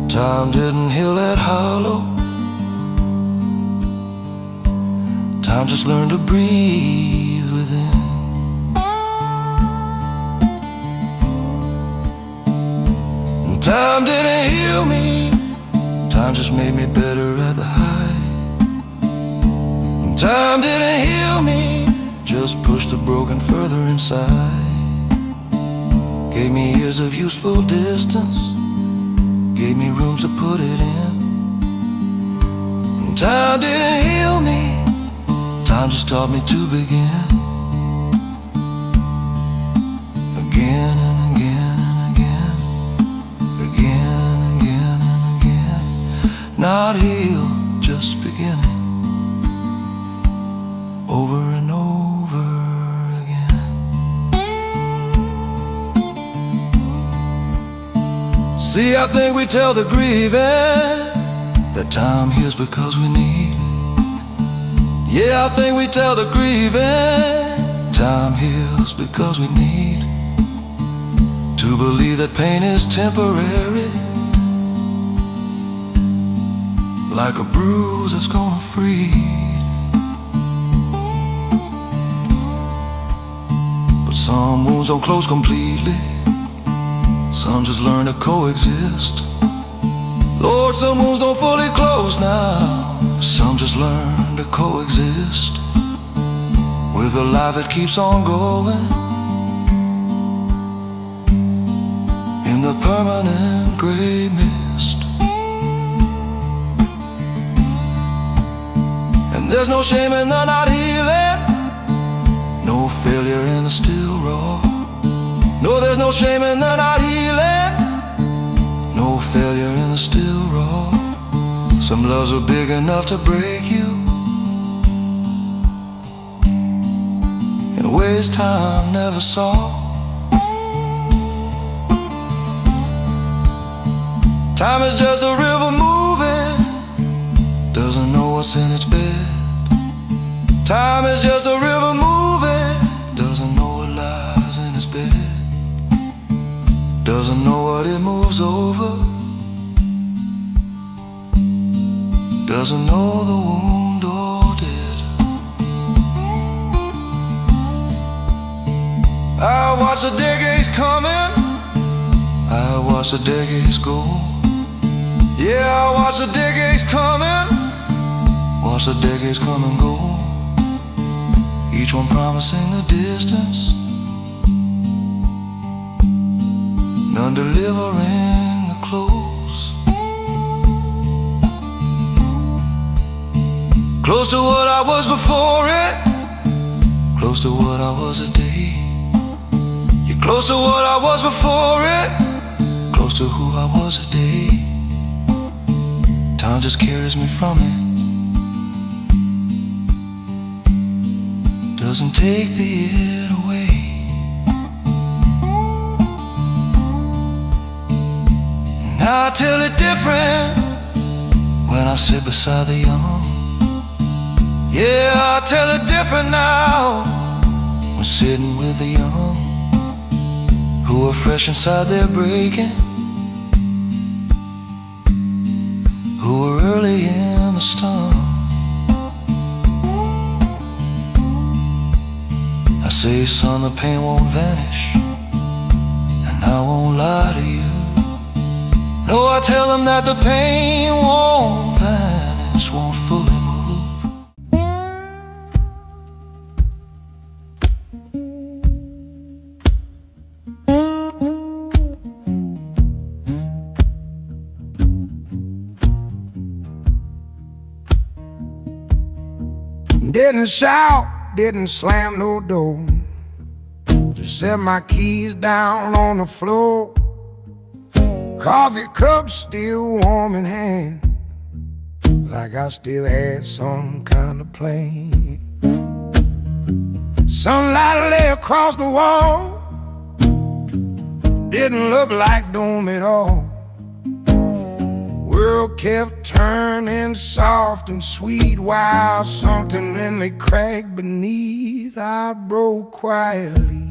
Speaker 1: Time didn't heal that hollow, time just learned to breathe within. And time didn't heal me,
Speaker 4: Time just made me better at the high. Time didn't heal me, just pushed the broken further inside. Gave me years of useful distance, gave me rooms to put it in. Time didn't heal me, time just taught me to begin. Again and again and again, again and again and again. Not healed, just beginning. Over and over again. See, I think we tell the grieving that time heals because we need. Yeah, I think we tell the grieving time heals because we need to believe that pain is temporary, like a bruise that's gonna freeze. Some wounds don't close completely, some just learn to coexist. Lord, some wounds don't fully close now, some just learn to coexist with a life that keeps on going in the permanent gray mist. And there's no shame in the not healing, no failure in the still raw. No, there's no shame in the not healing, no failure in the still raw. Some loves are big enough to break you in ways time never saw. Time is just a river moving, doesn't know what's in its bed. Time is just a river moving, doesn't know what lies in its bed. Doesn't know what it moves over, doesn't know the wound or dead. I watch the decades coming, I watch the decades go. Yeah, I watch the decades coming, watch the decades come and go. Each one promising the distance, none delivering the close. Close to what I was before it, close to what I was a day. You're close to what I was before it, close to who I was a day. Time just carries me from it, doesn't take the it away. And I tell it different when I sit beside the young. Yeah, I tell it different now when sitting with the young, who are fresh inside their breaking, who are early in the storm. I say, son, the pain won't vanish, and I won't lie to you. No, I tell them that the pain won't vanish, won't fully move.
Speaker 3: Didn't shout, didn't slam no door, just set my keys down on the floor. Coffee cup still warm in hand, like I still had some kind of plan. Sunlight lay across the wall, didn't look like doom at all. World kept turning soft and sweet, while something in me cracked beneath. I broke quietly,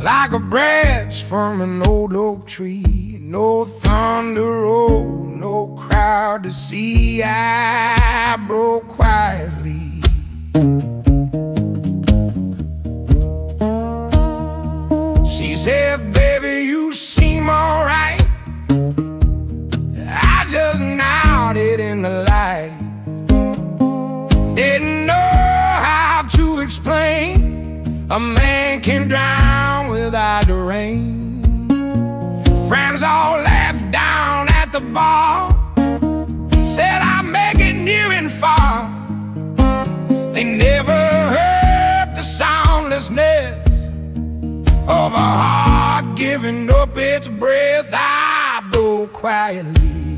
Speaker 3: like a branch from an old oak tree. No thunder rolled, no crowd to see. I broke quietly. She said, baby, you seem alright. A man can drown without the rain. Friends all laughed down at the bar, said I'm making near and far. They never heard the soundlessness of a heart giving up its breath. I broke quietly.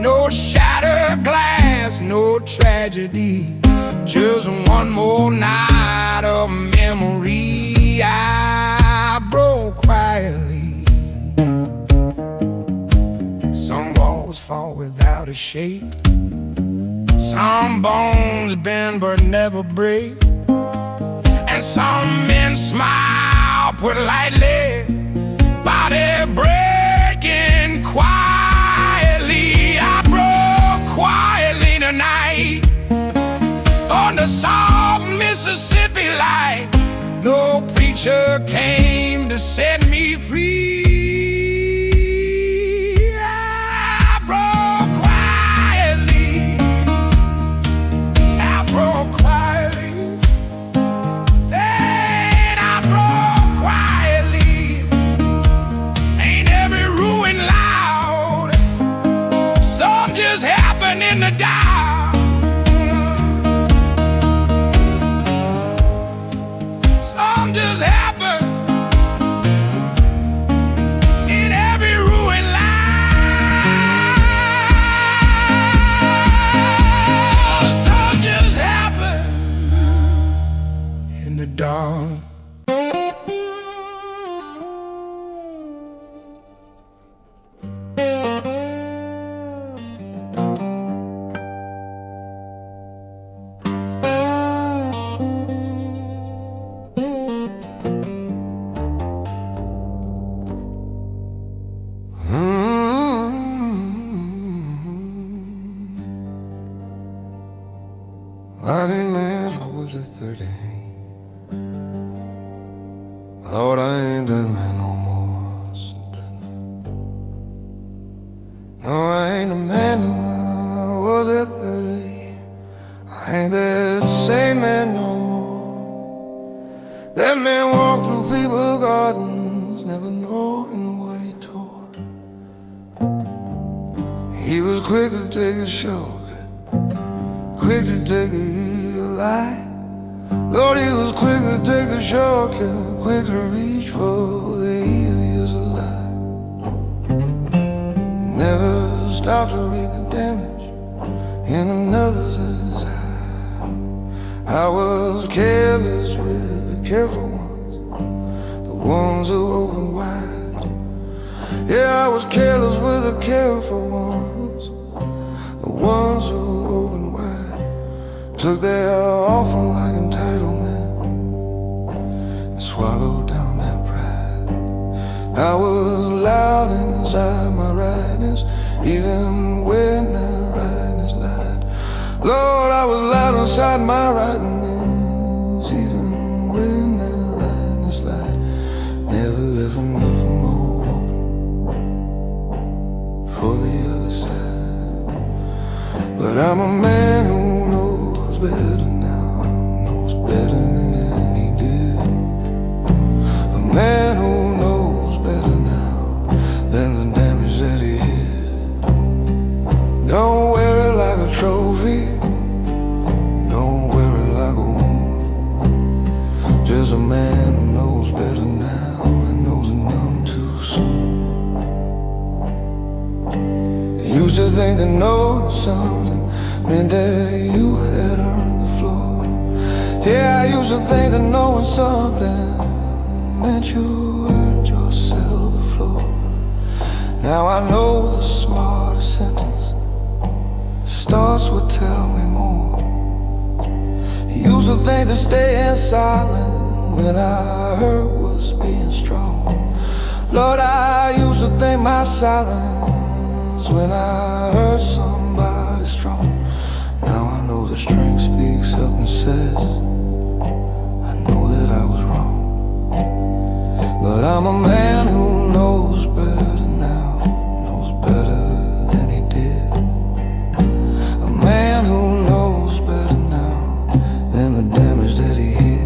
Speaker 3: No shattered glass, no tragedy, just one more night of memory. I broke quietly. Some walls fall without a shake, some bones bend but never break, and some men smile politely, body breaking quietly. I broke quietly tonight on the soft Mississippi light. No preacher came to set me free. I broke quietly. I broke quietly. Then I broke quietly. Ain't every ruin loud. Some just happen in the dark. Some just happen in every ruin loud. Some just happen in the dark.
Speaker 4: I didn't man, I was at 30. Lord, I ain't that man no more. No, I ain't the man no more. I was at 30. I ain't that same man no more. That man walked through people's gardens, never knowing what he tore. He was quick to take a shortcut, quick to take a eagle lie. Lord, he was quick to take the shortcut, quick to reach for the years of life. Never stopped to read the damage in another's eye. I was careless with the careful ones, the ones who open wide. Yeah, I was careless with the careful ones, the ones who open wide. Took their offering like entitlement and swallowed down their pride. I was loud inside my rightness, even when that rightness lied. Lord, I was loud inside my rightness, even when that rightness lied. Never left nothing more open for the other side. But I'm a man who knows better now, knows better than he did. A man who knows better now than the damage that he did. Don't wear it like a trophy, don't wear it like a wound. Just a man who knows better now and knows it none too soon. You used to think that knowing something meant that you had earned the floor. Yeah, I used to think that knowing something meant you earned yourself the floor. Now I know the smartest sentence starts with tell me more. You used to think that staying silent when I heard was being strong. Lord, I used to think my silence when I heard somebody strong. Now I know the strength speaks up and says, I know that I was wrong. But I'm a man who knows better now, knows better than he did. A man who knows better now than the damage that he hid.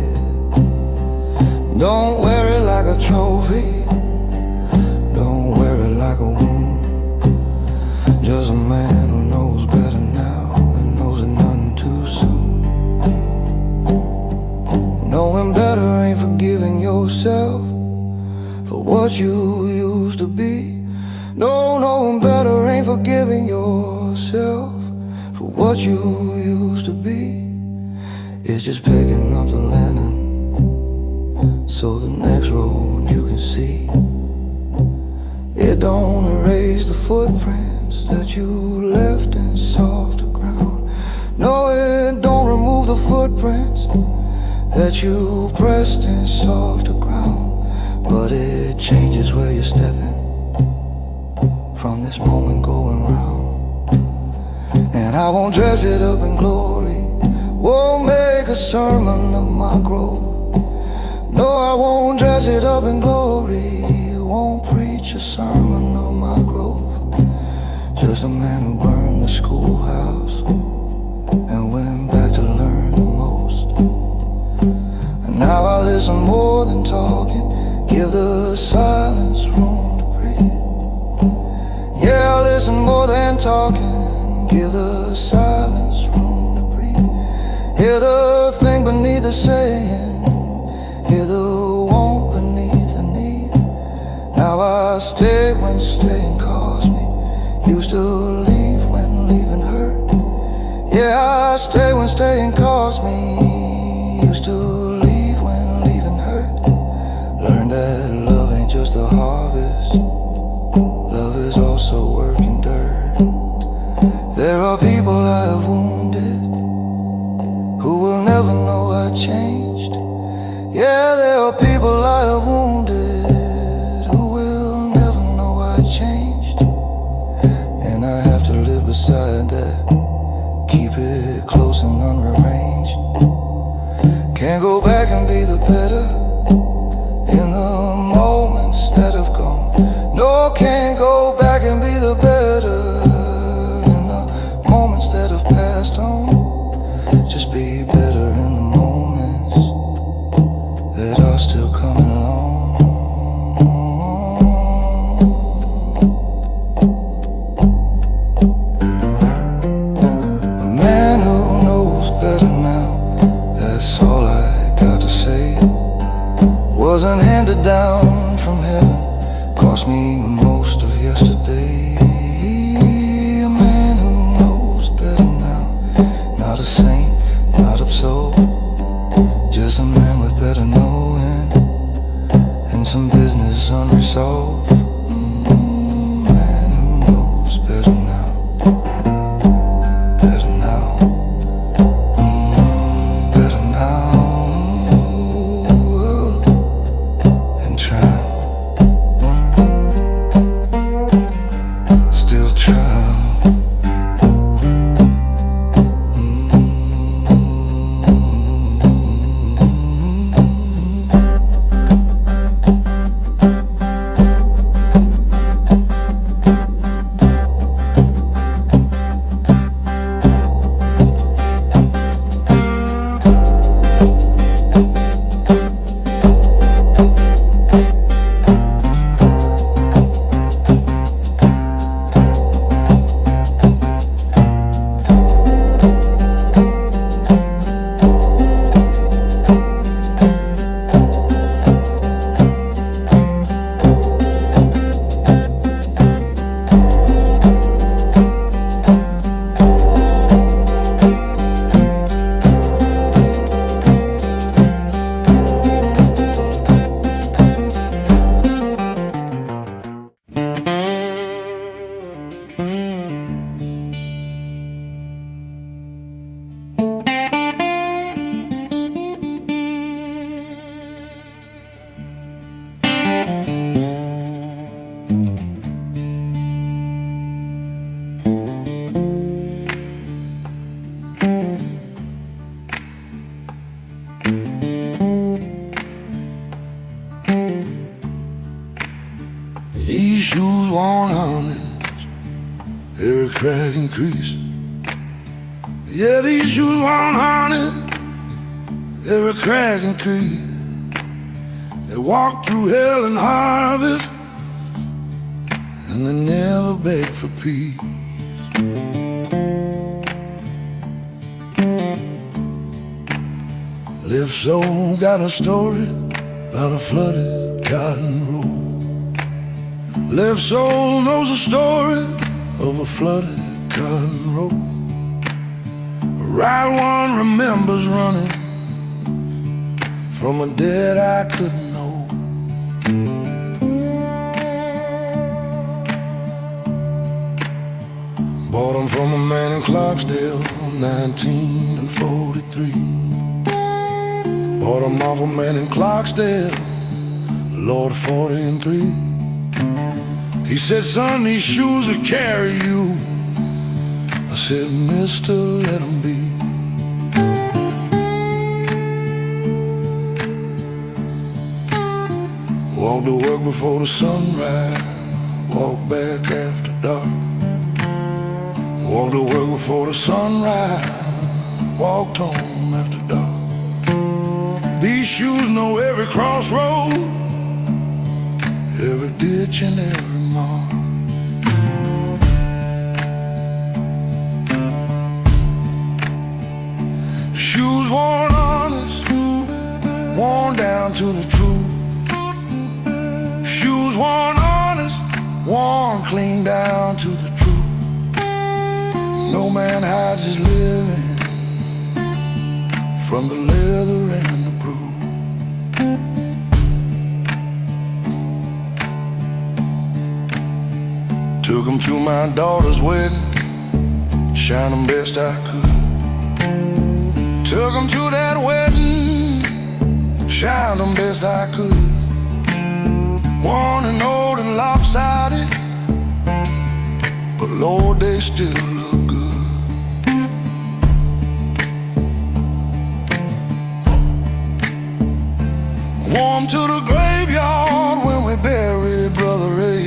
Speaker 1: Don't wear it like a trophy, don't wear it like a wound. Just a man who knows better now and knows it nothing too soon. Knowing better ain't forgiving yourself for what you used to be. No, knowing better ain't forgiving yourself for what you used to be. It's just picking up the linen so the next road you can see. It don't erase the footprints that you left in softer ground. No, it don't remove the footprints that you pressed in softer ground. But it changes where you're stepping from this moment going round. And I won't dress it up in glory, won't make a sermon of my growth. No, I won't dress it up in glory, won't preach a sermon of my growth. Just a man who burned the schoolhouse and went back to learn the most. And now I listen more than talking, give the silence room to breathe. Yeah, I listen more than talking, give the silence room to breathe. Hear the thing beneath the saying, hear the want beneath the need. Now I stay when staying cost me, used to leave when leaving hurt. Yeah, I stay when staying cost me, used to leave when leaving hurt. Learn that love ain't just a harvest, love is also working dirt. There are people I have wounded who will never know I changed. Yeah, there are people I have wounded who will never know I changed. And I have to live beside that, keep it close and unrearranged. Can't go back and be the better in the moments that have gone. No, can't go back and be the better in the moments that have passed on. Just be better in the moments that are still coming along. A man who knows better now, that's all I got to say. Wasn't handed down from heaven, cost me most of yesterday. A man who knows better now, not a saint, not absolved, just a man with better knowing and some business unresolved. Man who knows better now, better now, better now. And trying, still trying. These shoes won't harness every crack and crease. Yeah, these shoes won't harness every crack and crease.
Speaker 3: They walked through hell and harvest, and they never begged for peace. Live Soul got a story about a flooded cotton road. Live Soul knows a story of a flooded cotton road. A right one remembers running from a dead I couldn't know. Bought 'em from a man in Clarksdale, 1943. Bought 'em off a man in Clarksdale, Lord 40 and 3. He said, son, these shoes will carry you. I said, mister, let 'em be. Walk to work before the sunrise, walk back after dark. Walk to work before the sunrise, walked home after dark. These shoes know every crossroad, every ditch and every mark. Shoes worn honest, worn down to the truth. Shoes worn honest, worn clean down to the truth. No man hides his living from the leather and the proof. Took 'em to my daughter's wedding, shine 'em best I could. Took 'em to that wedding, shine 'em best I could. Worn and old and lopsided, but Lord, they still look good. Warm to the graveyard when we buried Brother Ray.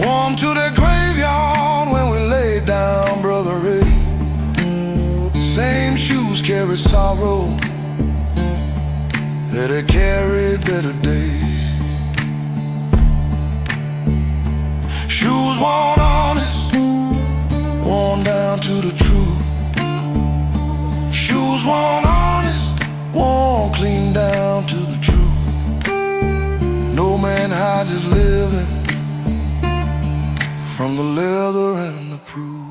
Speaker 3: Warm to the graveyard when we laid down Brother Ray. Same shoes carry sorrow that he carried better days. Shoes worn honest, worn down to the truth. Shoes worn honest, worn clean down to the truth. No man hides his living from the leather and the proof.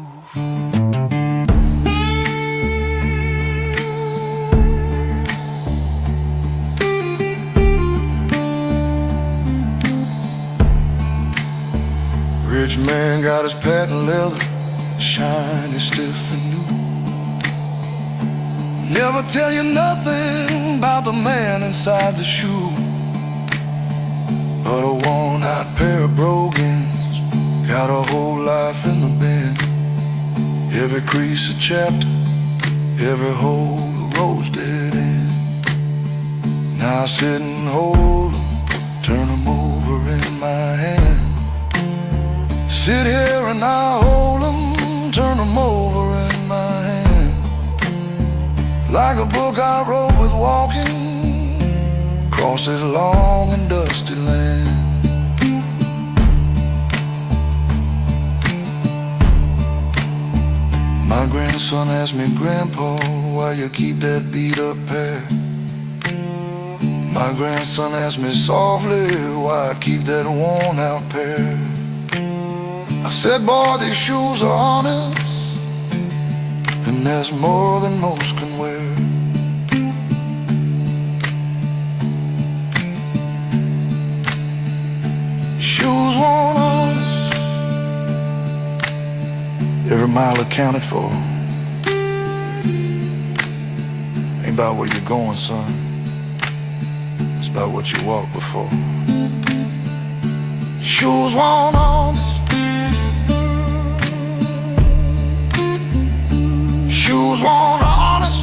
Speaker 3: Rich man got his patent leather, shiny, stiff and new. Never tell you nothing about the man inside the shoe. But a worn-out pair of brogans got a whole life in the bin. Every crease a chapter, every hole a rose dead end. Now I sit and hold 'em, turn 'em over in my hand. Sit here and I hold 'em, turn 'em over in my hand. Like a book I wrote with walking across this long and dusty land. My grandson asked me, Grandpa, why you keep that beat up pair? My grandson asked me softly, why I keep that worn out pair? I said, boy, these shoes are honest, and there's more than most can wear. Shoes worn honest, every mile accounted for. Ain't about where you're going, son, it's about what you walked before. Shoes worn honest, shoes worn honest.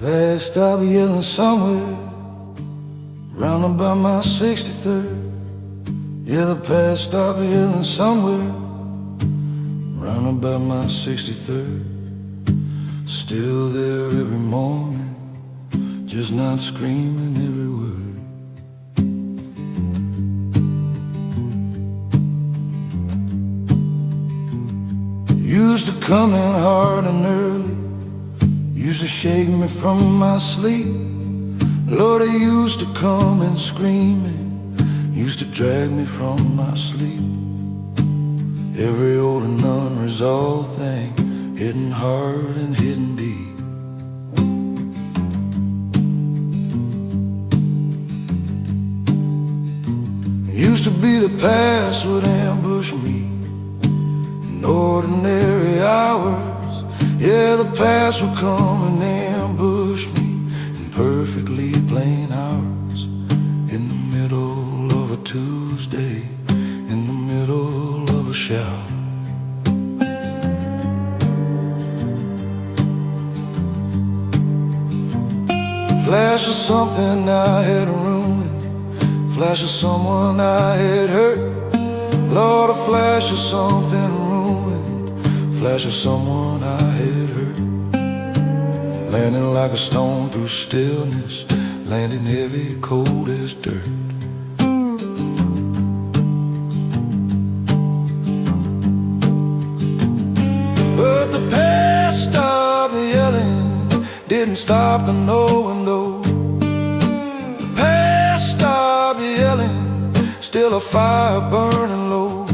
Speaker 3: Past stop yelling somewhere round about my 63rd. Yeah, the past stop yelling somewhere round about my 63rd. Still there every morning, just not screaming every word. Used to come in hard and early, used to shake me from my sleep. Lord, he used to come in screaming, used to drag me from my sleep. Every old and unresolved thing, hitting hard and hitting deep. Used to be the past would ambush me in ordinary hours. Yeah, the past would come and ambush me in perfectly plain hours. In the middle of a Tuesday, in the middle of a shower. Flash of something I had ruined, flash of someone I had hurt. Lord, a flash of something ruined, flash of someone I had hurt. Landing like a stone through stillness, landing heavy, cold as dirt. But the past stopped yelling, didn't stop the knowing though. The past stopped yelling, still a fire burning low.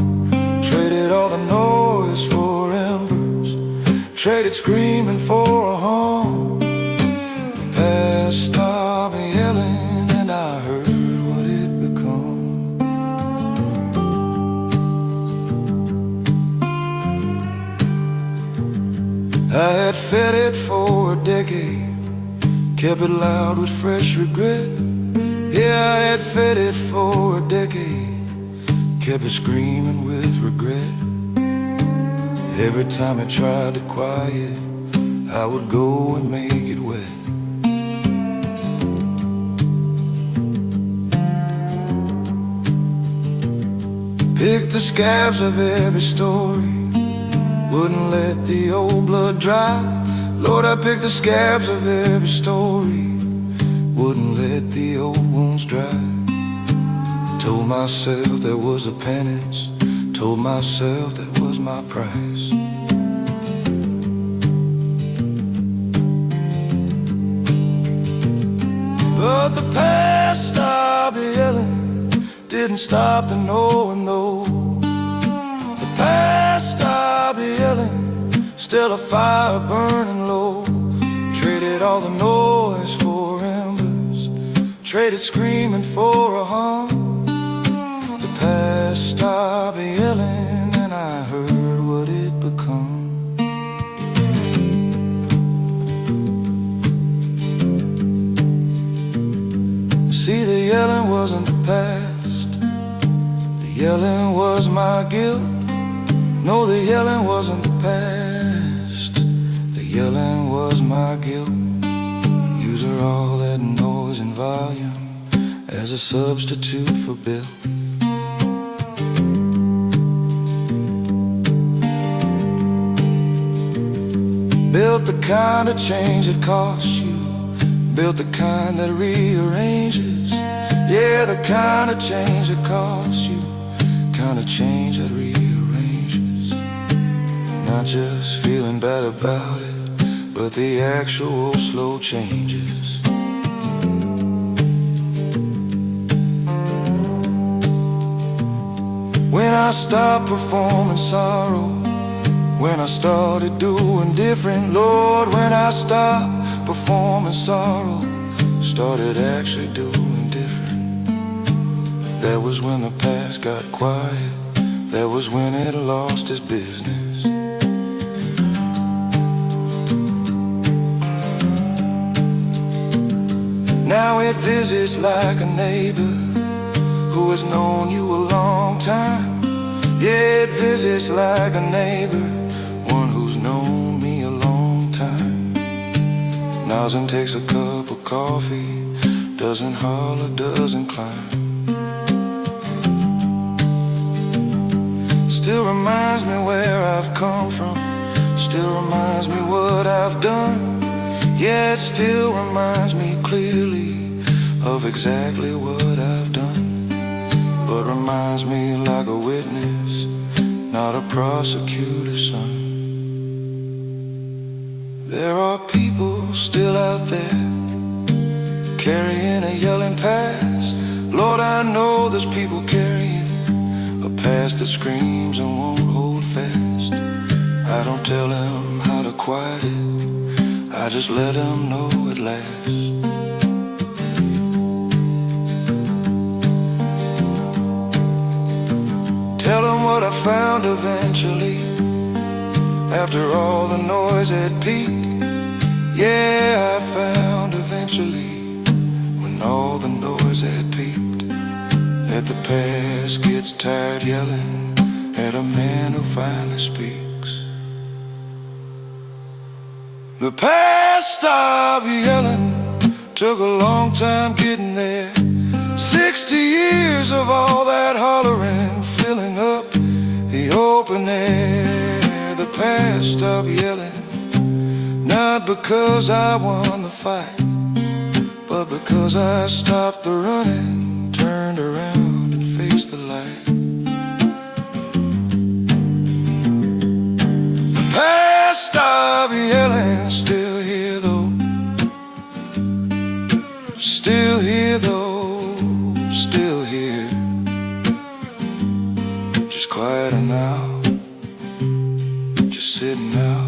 Speaker 3: Traded all the noise for embers, traded screaming for a home. The past stopped yelling and I heard what it become. I had fed it for a decade, kept it loud with fresh regret. Yeah, I had fed it for a decade, kept it screaming with regret. Every time it tried to quiet, I would go and make it wet. Picked the scabs of every story, wouldn't let the old blood dry. Lord, I picked the scabs of every story, wouldn't let the old wounds dry. Told myself there was a penance, told myself that was my price. But the past stopped yelling, didn't stop the knowing though. The past stopped yelling, still a fire burning low. Traded all the noise for embers, traded screaming for a hum. The past stopped yelling and I heard what it become. See, the yelling wasn't the past, the yelling was my guilt. No, the yelling wasn't the past, the yelling was my guilt. Using all that noise and volume as a substitute for Bill. Built the kind of change that costs you, built the kind that rearranges. Yeah, the kind of change that costs you, kind of change that rearranges. Not just feeling bad about it, but the actual slow changes. When I stopped performing sorrow, when I started doing different, Lord, when I stopped performing sorrow, started actually doing different. That was when the past got quiet, that was when it lost its business. Now it visits like a neighbor who has known you a long time. Yeah, it visits like a neighbor, one who's known me a long time. Now
Speaker 4: doesn't takes a cup of coffee, doesn't holler, doesn't climb. Still reminds me where I've come from, still reminds me what I've done. Yeah, it still reminds me clearly of exactly what I've done, but reminds me like a witness, not a prosecutor's son. There are people still out there carrying a yelling past. Lord, I know there's people carrying a past that screams and won't hold fast. I don't tell them how to quiet it, I just let them know it lasts. Tell them what I found eventually, after all the noise had peaked. Yeah, I found eventually, when all the noise had peaked, that the past gets tired yelling at a man who finally speaks. The past stopped yelling, took a long time getting there. 60 years of all that hollering, filling up the open air. The past stopped yelling, not because I won the fight, but because I stopped the running, turned around and faced the light. The past stopped yelling, still here though, still here though, still here, just quieter now, just sitting out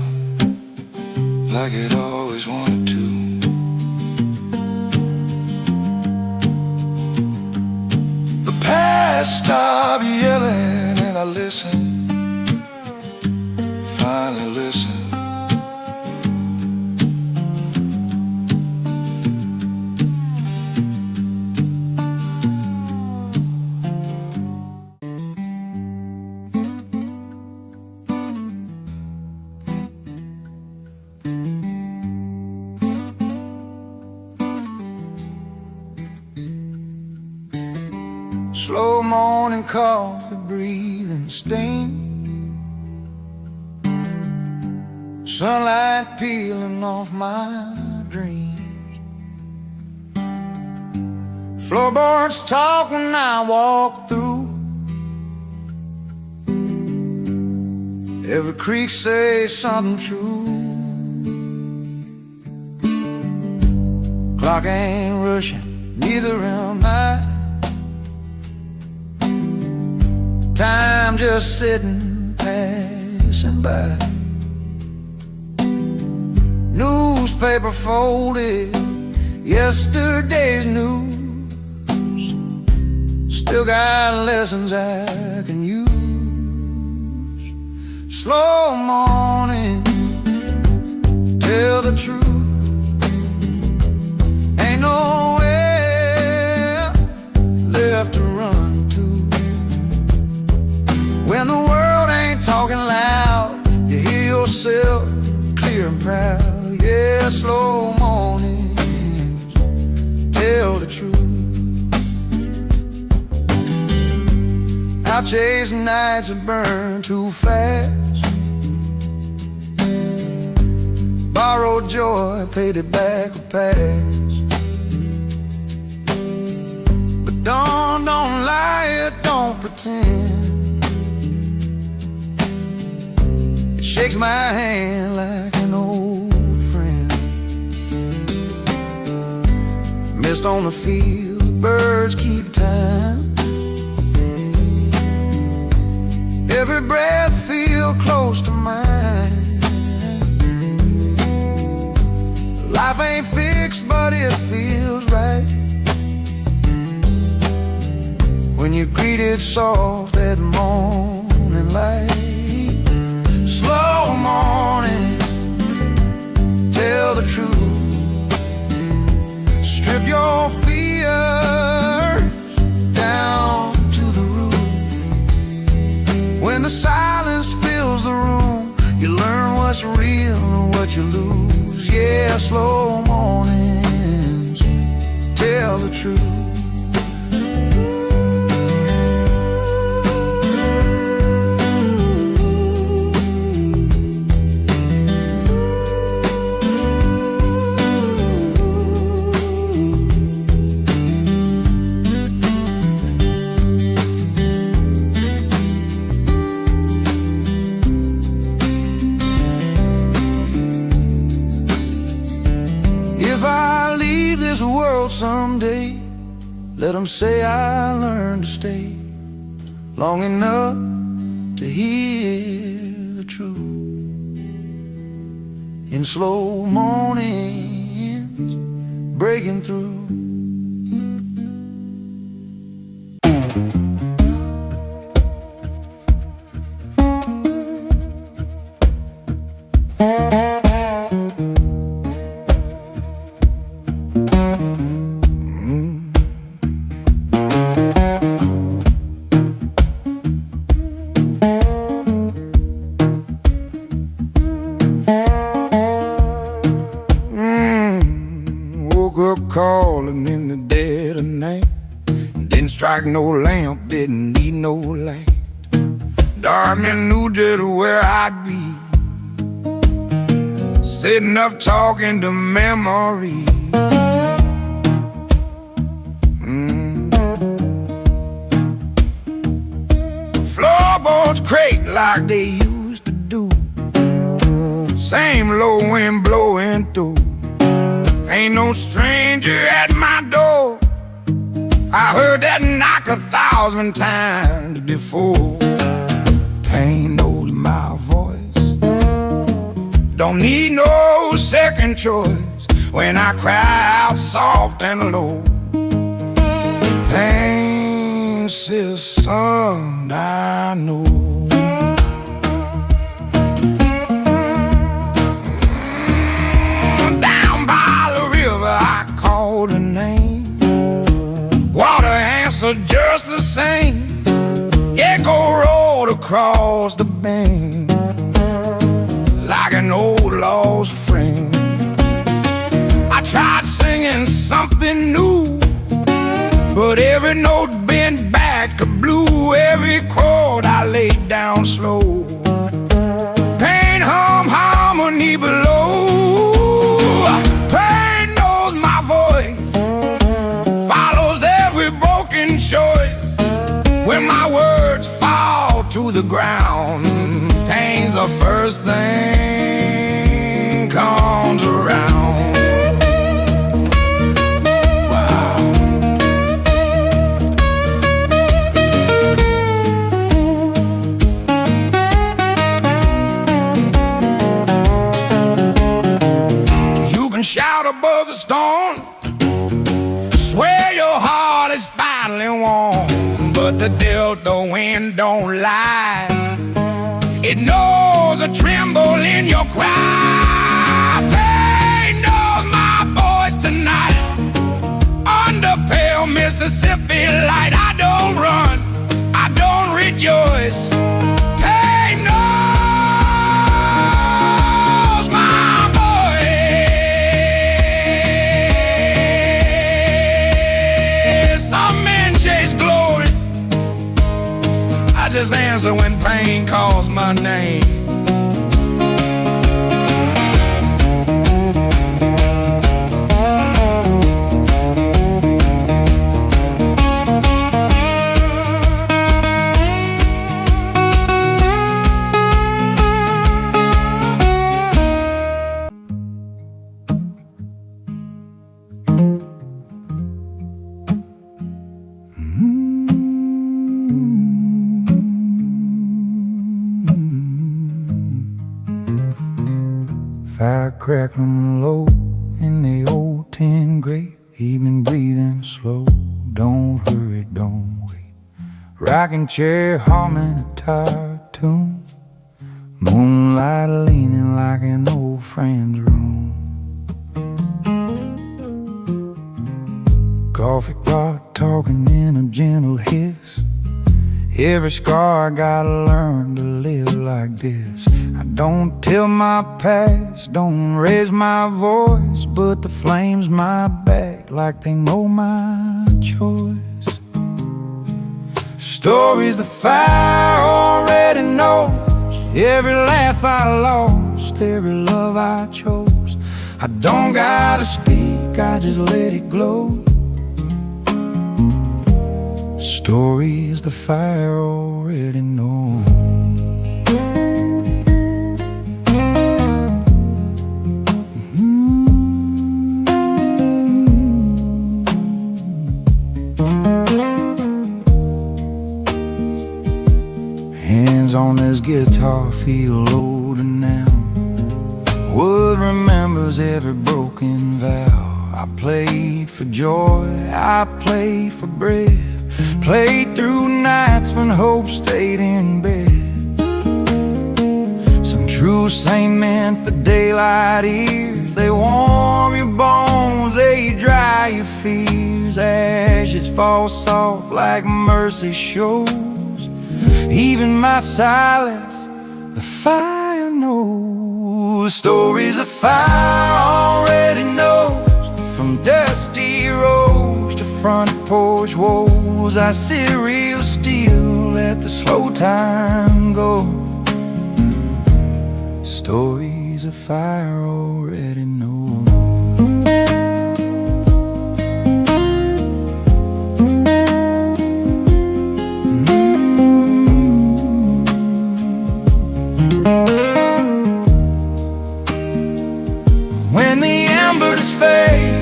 Speaker 4: like it always wanted to. The past stopped yelling and I listened, finally listened. Slow morning coffee, breathing steam, sunlight peeling off my dreams, floorboards talk when I walk through, every creak says something true. Clock ain't rushing, neither am I. Time just sitting, passing by. Newspaper folded, yesterday's news, still got lessons I can use. Slow morning, tell the truth, ain't nowhere left to run to. When the world ain't talking loud, you hear yourself clear and proud. Yeah, slow mornings tell the truth. I've chased nights that burn too fast, borrowed joy, paid it back with past. But don't lie, it don't pretend. Shakes my hand like an old friend. Mist on the field, birds keep time. Every breath feel close to mine. Life ain't fixed, but it feels right when you greet it soft at morning light. Slow morning, tell the truth, strip your fears down to the root. When the silence fills the room, you learn what's real and what
Speaker 1: let you lose. Yeah, slow mornings tell the truth. If I leave this world someday, let them say I learned to stay long enough to hear the truth. In slow mornings breaking through. Woke up calling in the dead of night. Didn't strike no lamp, didn't need no light. Darkness knew just where I'd be, sitting up talking to memory. Floorboards creak like they used to do, same low wind blowing through. Ain't no stranger at my door, I heard that knock 1,000 times before. Pain knows my voice, don't need no second choice when I cry out soft and low. Pain says, son, I know. Down by the river I called her name, water answered just the same. Echo rolled across the bank like an old lost friend. I tried singing something new, but every note bent back to blue. Every chord I laid down slow, pain hum harmony below. Pain knows my voice, follows every broken choice. When my words fall to the ground, pain's the first thing comes around. Shout above the storm, swear your heart is finally warm, but the delta wind don't lie. It knows a tremble in your cry. Pain knows my voice tonight. Under pale Mississippi light, I don't run, I don't rejoice. Pain knows my voice. Some men chase glory, I just answer when pain calls my name. Fire crackling low in the old tin grate. He been breathing slow, don't hurry, don't wait. Rocking chair humming a tired tune, moonlight leaning like an old friend's room. Coffee pot talking in a gentle hiss. Every scar I gotta learn to live
Speaker 3: like this. I don't tell my past, don't raise my voice, but the flames my back like they know my choice. Stories the fire already knows, every laugh I lost, every love I chose. I don't gotta speak, I just let it glow. Stories the fire already knows. Hands on this guitar feel older now. Wood remembers every broken vow. I played for joy, I played for bread, played through nights when hope stayed in bed. Some truths ain't meant for daylight ears. They warm your bones, they dry your fears. Ashes fall soft like mercy shows. Even my silence, the fire knows. Stories of fire already knows. From dusty roads to front porch woes, I sit real still, let the slow time go. Stories of fire already know. When the embers fade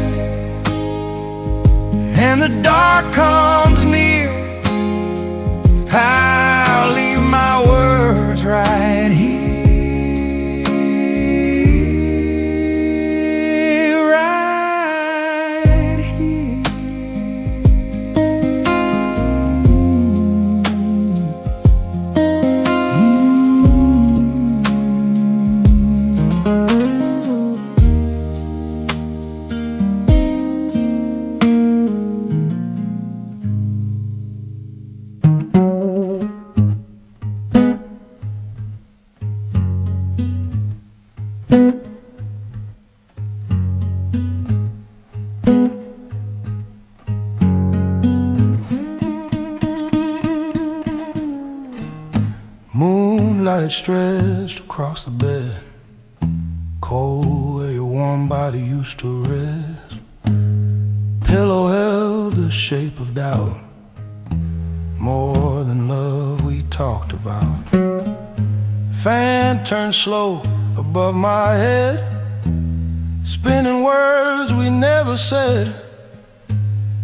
Speaker 3: and the dark comes near, I'll leave my words right here, right here. Moonlight stretched across the bed, cold where your warm body used to rest. Pillow held the shape of doubt, more than love we talked about. Fan turned slow above my head, spinning words we never said.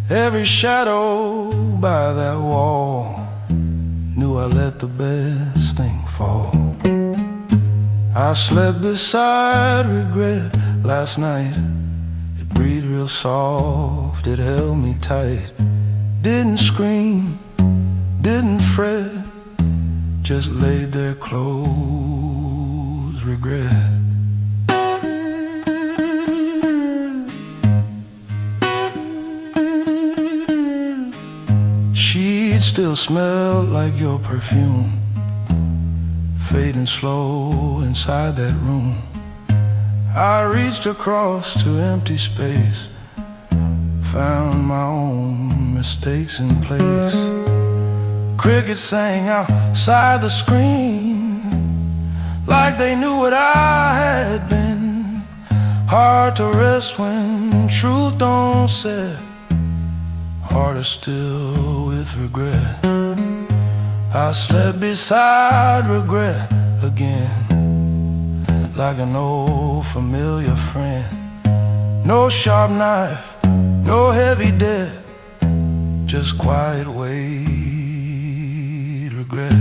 Speaker 3: Every shadow by that wall knew I let the best thing fall. I slept beside regret last night. It breathed real soft, it held me tight. Didn't scream, didn't fret, just laid there close, regret. Sheets still smelled like your perfume, fading slow inside that room. I reached across to empty space, found my own mistakes in place. Crickets sang outside the screen, like they knew what I had been. Hard to rest when truth don't set, harder still with regret. I slept beside regret again, like an old familiar friend. No sharp knife, no heavy debt, just quiet weight, regret.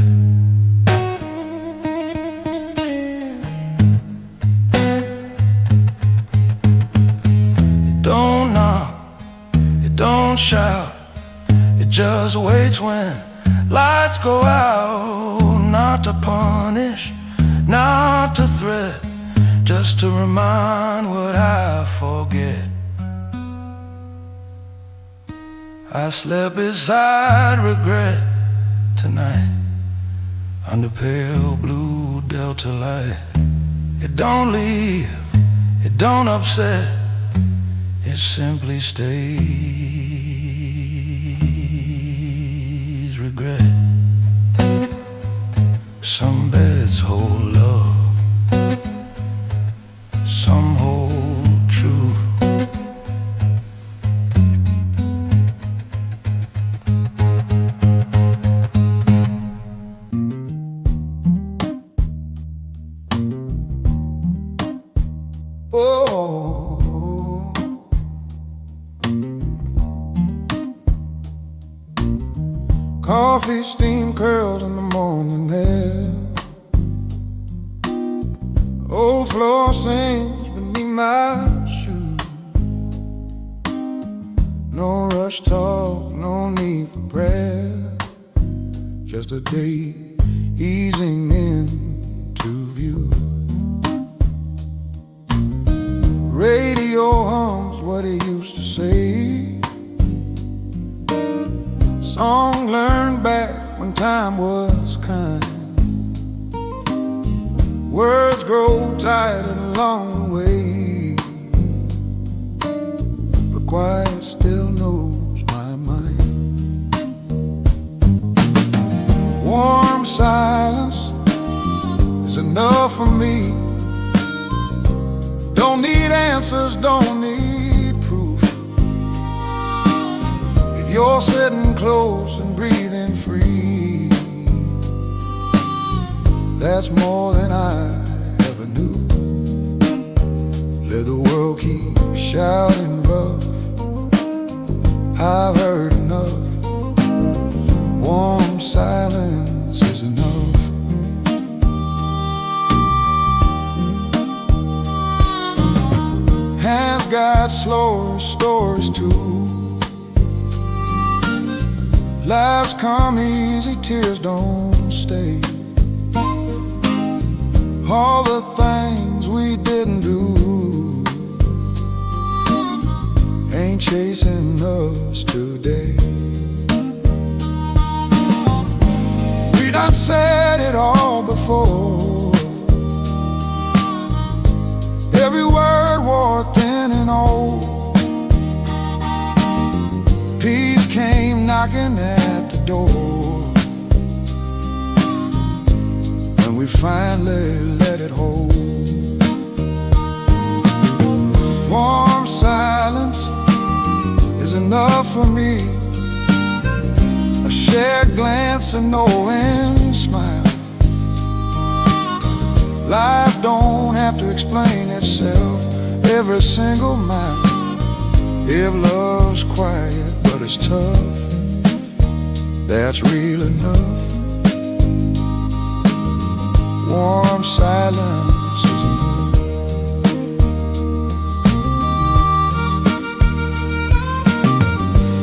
Speaker 3: It don't knock, it don't shout, it just waits when lights go out. Not to punish, not to threat, just to remind what I forget. I slept beside regret tonight, under pale blue
Speaker 4: delta light. It don't leave, it don't upset, it simply stays. Regret. Some beds hold love, some hold truth. Oh, coffee, steam curls in the morning air. Old floor sings beneath my shoes. No rush talk, no need for prayer. Just a day easing into view. Radio hums what he used to say. Song learned back when time was kind. Words grow tired along the way, but quiet still knows my mind. Warm silence is enough for me. Don't need answers, don't need proof. If you're sitting close and breathing free, that's more than I ever knew. Let the world keep shouting rough, I've heard enough. Warm silence is enough. Hands got slower stories too. Lives come easy, tears don't stay. All the things we didn't do ain't chasing us today. We done said it all before. Every word wore thin and old. Peace came knocking at the door, and we finally let it hold. Warm silence is enough for me. A shared glance, a knowing smile. Life don't have to explain itself every single mile. If love's quiet but it's tough, that's real enough. Warm silence is enough.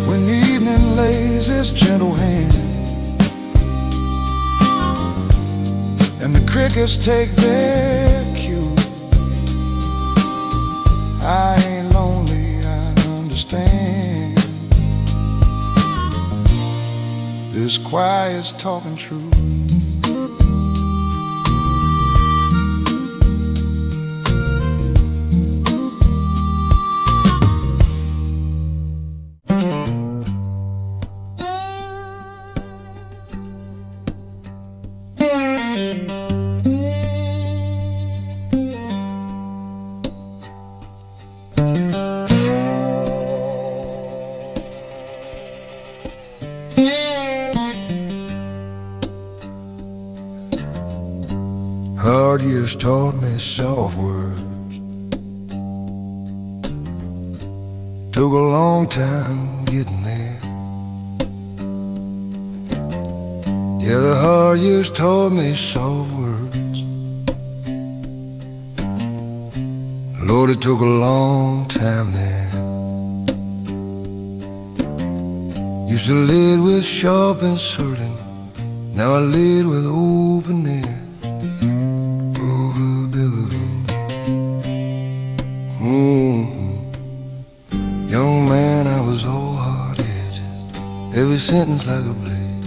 Speaker 4: When evening lays its gentle hand and the crickets take their cue, I ain't lonely, I understand. This quiet's talking true. Hard years taught me soft words. Took a long time getting there. Yeah, the hard years taught me soft words. Lord, it took a long time there. Used to lead with sharp and certain, now I lead with open air. Young man, I was all hard edges, every sentence like a blade.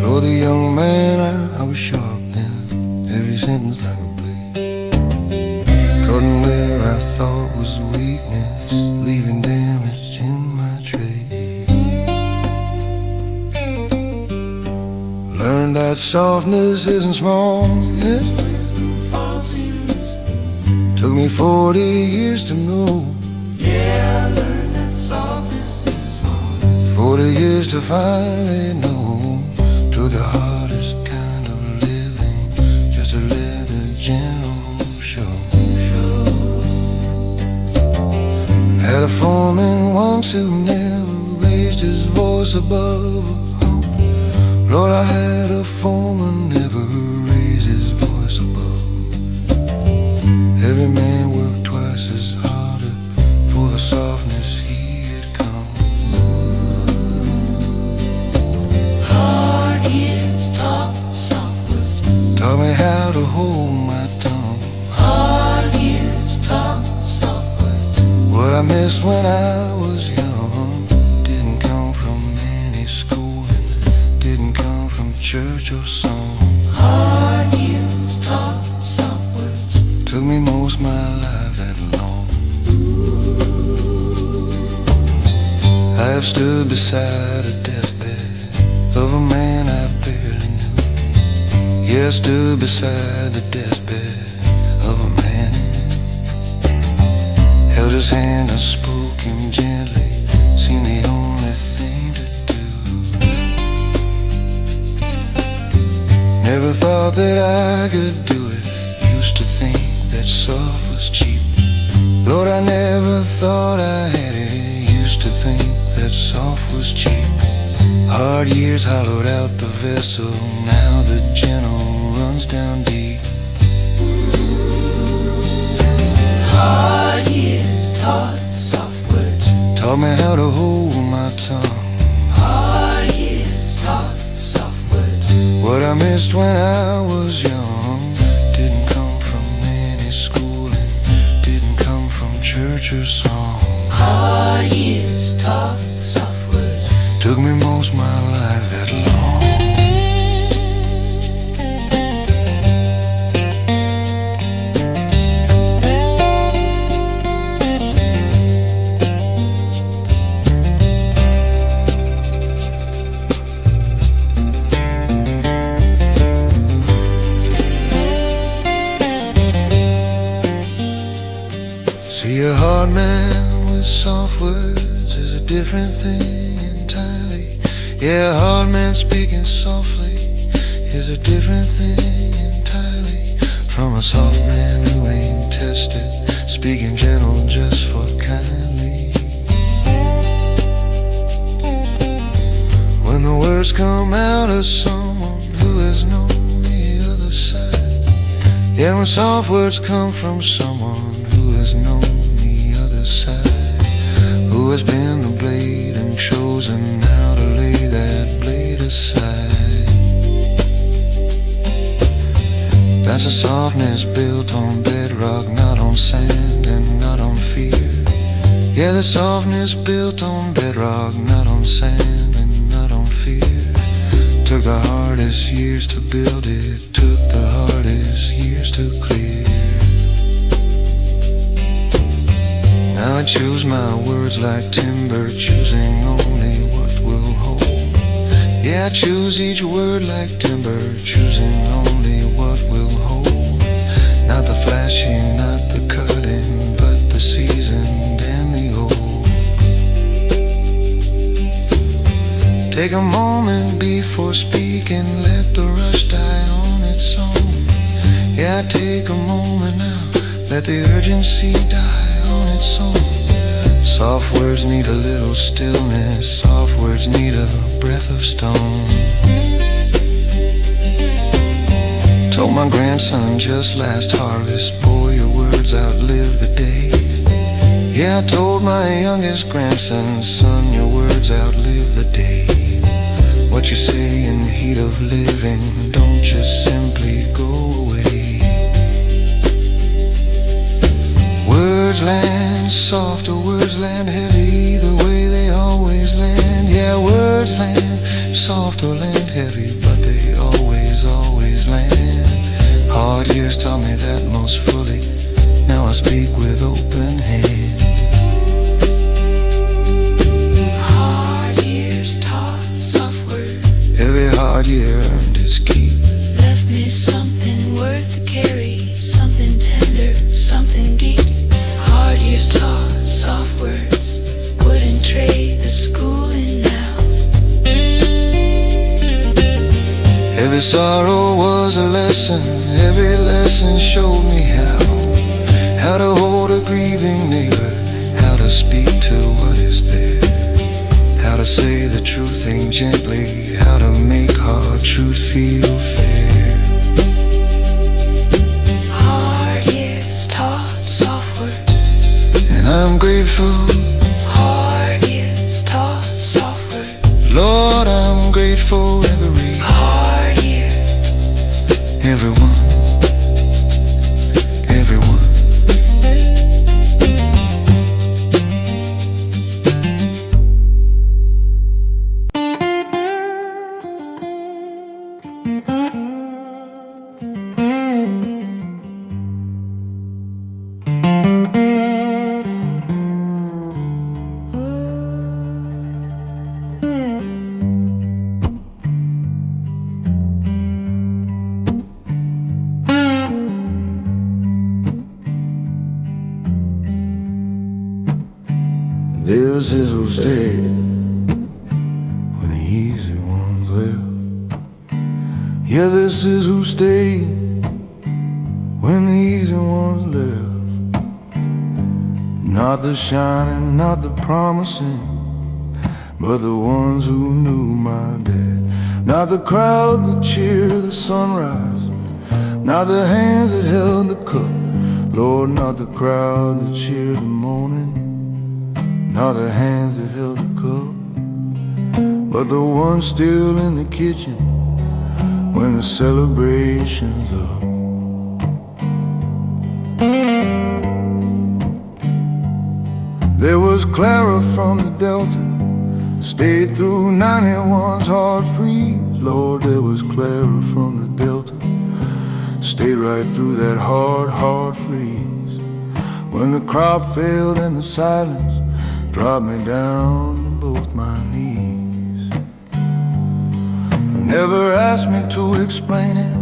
Speaker 4: Lord, the young man, I was sharp then.
Speaker 1: softness isn't smallness. Took me 40 years to know.
Speaker 2: Yeah, I learned that softness isn't smallness.
Speaker 1: 40 years to finally know. Took the hardest kind of living just to let the gentle show. Had a foreman once who never raised his voice above a hum. Lord, I had a foreman never raised his voice above. Every man worked twice as hard for the softness he had come.
Speaker 2: Hard years taught soft words.
Speaker 1: Taught me how to hold my tongue.
Speaker 2: Hard years taught soft words.
Speaker 1: What I missed when I was young didn't come from any schooling, didn't come from church or song.
Speaker 2: Hard years taught soft words.
Speaker 1: Took me most my life that long. I have stood beside a deathbed of a man I barely knew. Yeah, I stood beside the deathbed of a man I knew. Held his hand and spoke him gently, seemed the only thing to do. Never thought that I could do it. Used to think that soft was cheap. Lord, I never thought I had it. Used to think that soft was cheap. Hard years hollowed out the vessel. Now the gentle runs down deep.
Speaker 2: Hard years taught soft words.
Speaker 1: Taught me how to hold my tongue.
Speaker 2: Hard years taught soft words.
Speaker 1: What I missed when I was young didn't come from any schooling, didn't come from church or song.
Speaker 2: Hard years taught soft words.
Speaker 1: Took me most my life that long. See, a hard man with soft words is a different thing entirely. Yeah, a hard man speaking softly is a different thing entirely from a soft man who ain't tested, speaking gentle just for kindly. When the words come out of someone who has known the other side. Yeah, when soft words come from someone who has known the other side, who has been the blade and chosen how to lay that blade aside. That's a softness built on bedrock, not on sand and not on fear. Yeah, the softness built on bedrock, not on sand and not on fear. Took the hardest years to build it, took the hardest years to clear. Now I choose my words like timber, choosing only what will hold. Yeah, I choose each word like timber, choosing only what will hold. Not the flashy, not the cutting, but the seasoned and the old. Take a moment before speaking, let the rush die on its own. Yeah, take a moment now, let the urgency die on its own. Soft words need a little stillness, soft words need a breath of stone. Told my grandson just last harvest, boy, your words outlive the day. Yeah, I told my youngest grandson, son, your words outlive the day. What you say in the heat of living, don't just simply go away. Words land soft or words land heavy, either way they always land. Yeah, words land soft or land heavy, but they always land. Hard years taught me that most fully, now I speak with open hand.
Speaker 2: Hard years taught soft words.
Speaker 1: Every hard year earned its keep. Sorrow was a lesson, every lesson showed me how to hold a grieving neighbor, how to speak to what is there, how to say the true thing gently, how to make hard truth feel fair.
Speaker 2: Hard years taught soft words,
Speaker 1: And I'm grateful,
Speaker 2: hard years taught soft words.
Speaker 1: Lord, I'm grateful every
Speaker 2: Hard year,
Speaker 1: everyone, everyone. This is who stayed when the easy ones left. Yeah, this is who stayed when the easy ones left. Not the shining, not the promising, but the ones who knew my dad. Not the crowd that cheered the sunrise, not the hands that held the cup. Lord, not the crowd that cheered the morning, not the hands that held the cup, but the ones still in the kitchen when the celebration's up. There was Clara from the Delta, stayed through 91's hard freeze. Lord, there was Clara from the Delta, stayed right through that hard freeze. When the crop failed and the silence dropped me down to both my knees. Never asked me to explain it,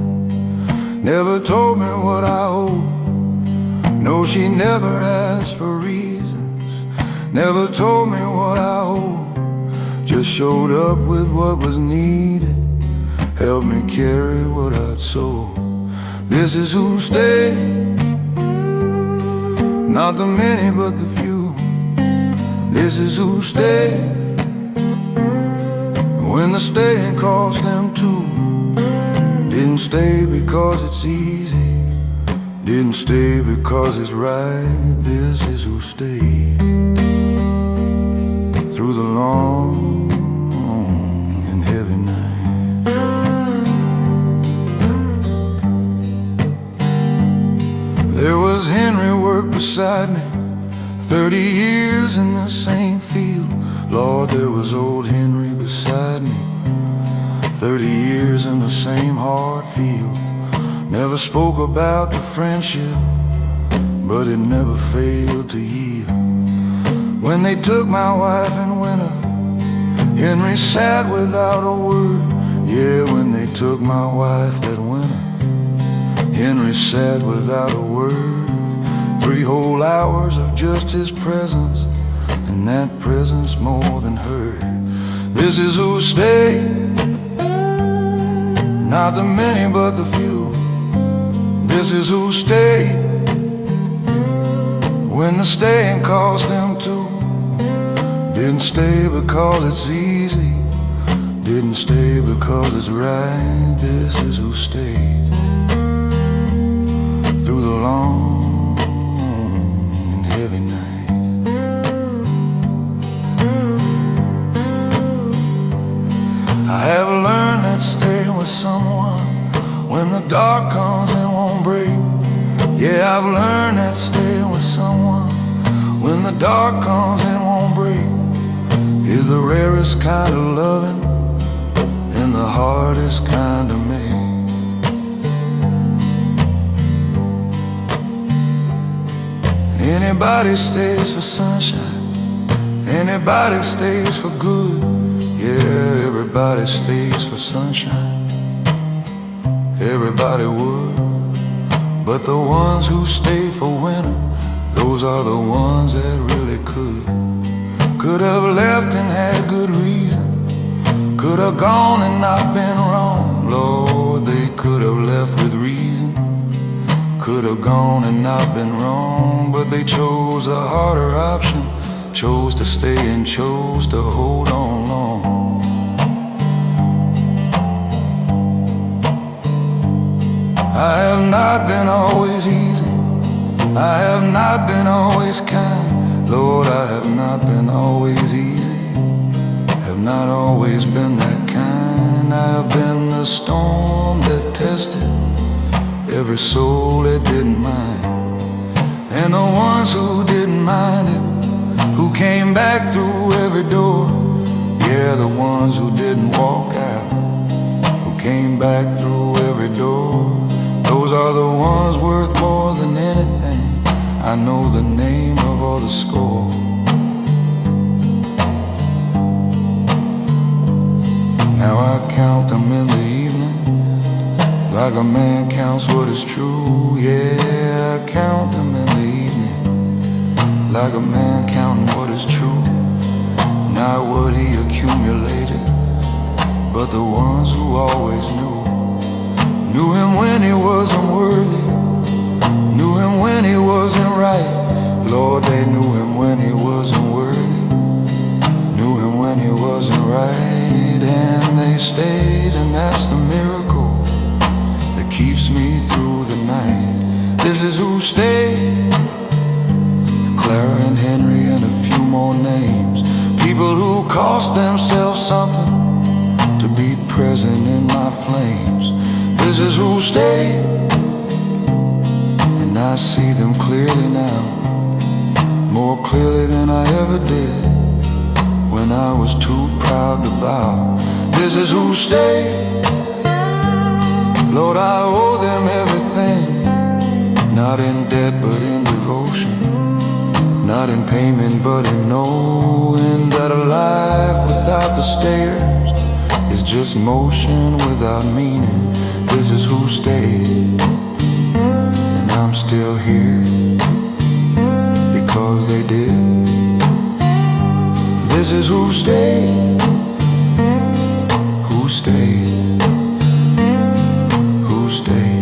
Speaker 1: never told me what I owed. No, she never asked for reasons, never told me what I owed. Just showed up with what was needed, helped me carry what I'd sold. This is who stayed, not the many but the few. This is who stayed when the staying cost them too. Didn't stay because it's easy, didn't stay because it's right. This is who stayed through the long and heavy night. There was Henry worked beside me, 30 years in the same field. Lord, there was old Henry beside me, 30 years in the same hard field. Never spoke about the friendship, but it never failed to yield. When they took my wife in winter, Henry sat without a word. Yeah, when they took my wife that winter, Henry sat without a word. 3 whole hours of just his presence, and that presence more than heard. This is who stayed, not the many but the few. This is who stayed when the staying cost them too. Didn't stay because it's easy, didn't stay because it's right. This is who stayed through the long and heavy night. I have learned that staying with someone when the dark comes and won't break. Yeah, I've learned that staying with someone when the dark comes and won't break is the rarest kind of loving and the hardest kind of make. Anybody stays for sunshine, anybody stays for good. Yeah, everybody stays for sunshine, everybody would. But the ones who stay for winter, those are the ones that really could. Could have left and had good reason, could have gone and not been wrong. Lord,
Speaker 4: could have left with reason, could have gone and not been wrong, but they chose a harder option, chose to stay and chose to hold on long. I have not been always easy, I have not been always kind. Lord, I have not been always easy, have not always been that kind. I have been the storm that tested every soul that didn't mind, and the ones who didn't mind it, who came back through every door. Yeah, the ones who didn't walk out, who came back through every door. Those are the ones worth more than anything. I know the name of all the score. Now I count them in the evening, like a man counts what is true. Yeah, I count them in the evening, like a man counting what is true. Not what he accumulated, but the ones who always knew him when he wasn't worthy, knew him when he wasn't right. Lord, they knew him when he wasn't worthy, knew him when he wasn't right, and they stayed, and that's the miracle that keeps me through the night. This is who stayed, Clara and Henry and a few more names, people who cost themselves something to be present in my flames. This is who stayed, and I see them clearly now, more clearly than I ever did when I was too proud to bow. This is who stayed, Lord, I owe them everything, not in debt but in devotion, not in payment but in knowing that a life without the stairs is just motion without meaning. This is who stayed, and I'm still here because they did. This is who stayed, who stayed, who stayed.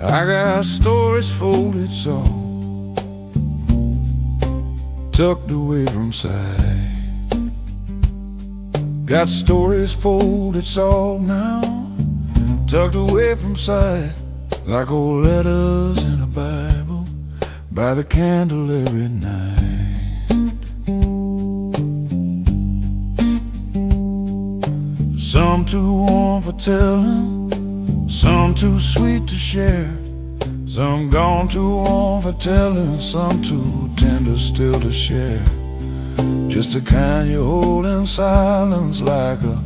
Speaker 3: I got stories folded so tucked away from sight. Got stories folded so now tucked away from sight, like old letters in a Bible by the candle every night. Some too warm for telling, some too sweet to share, some gone too warm for telling, some too tender still to share. Just the kind you hold in silence, like a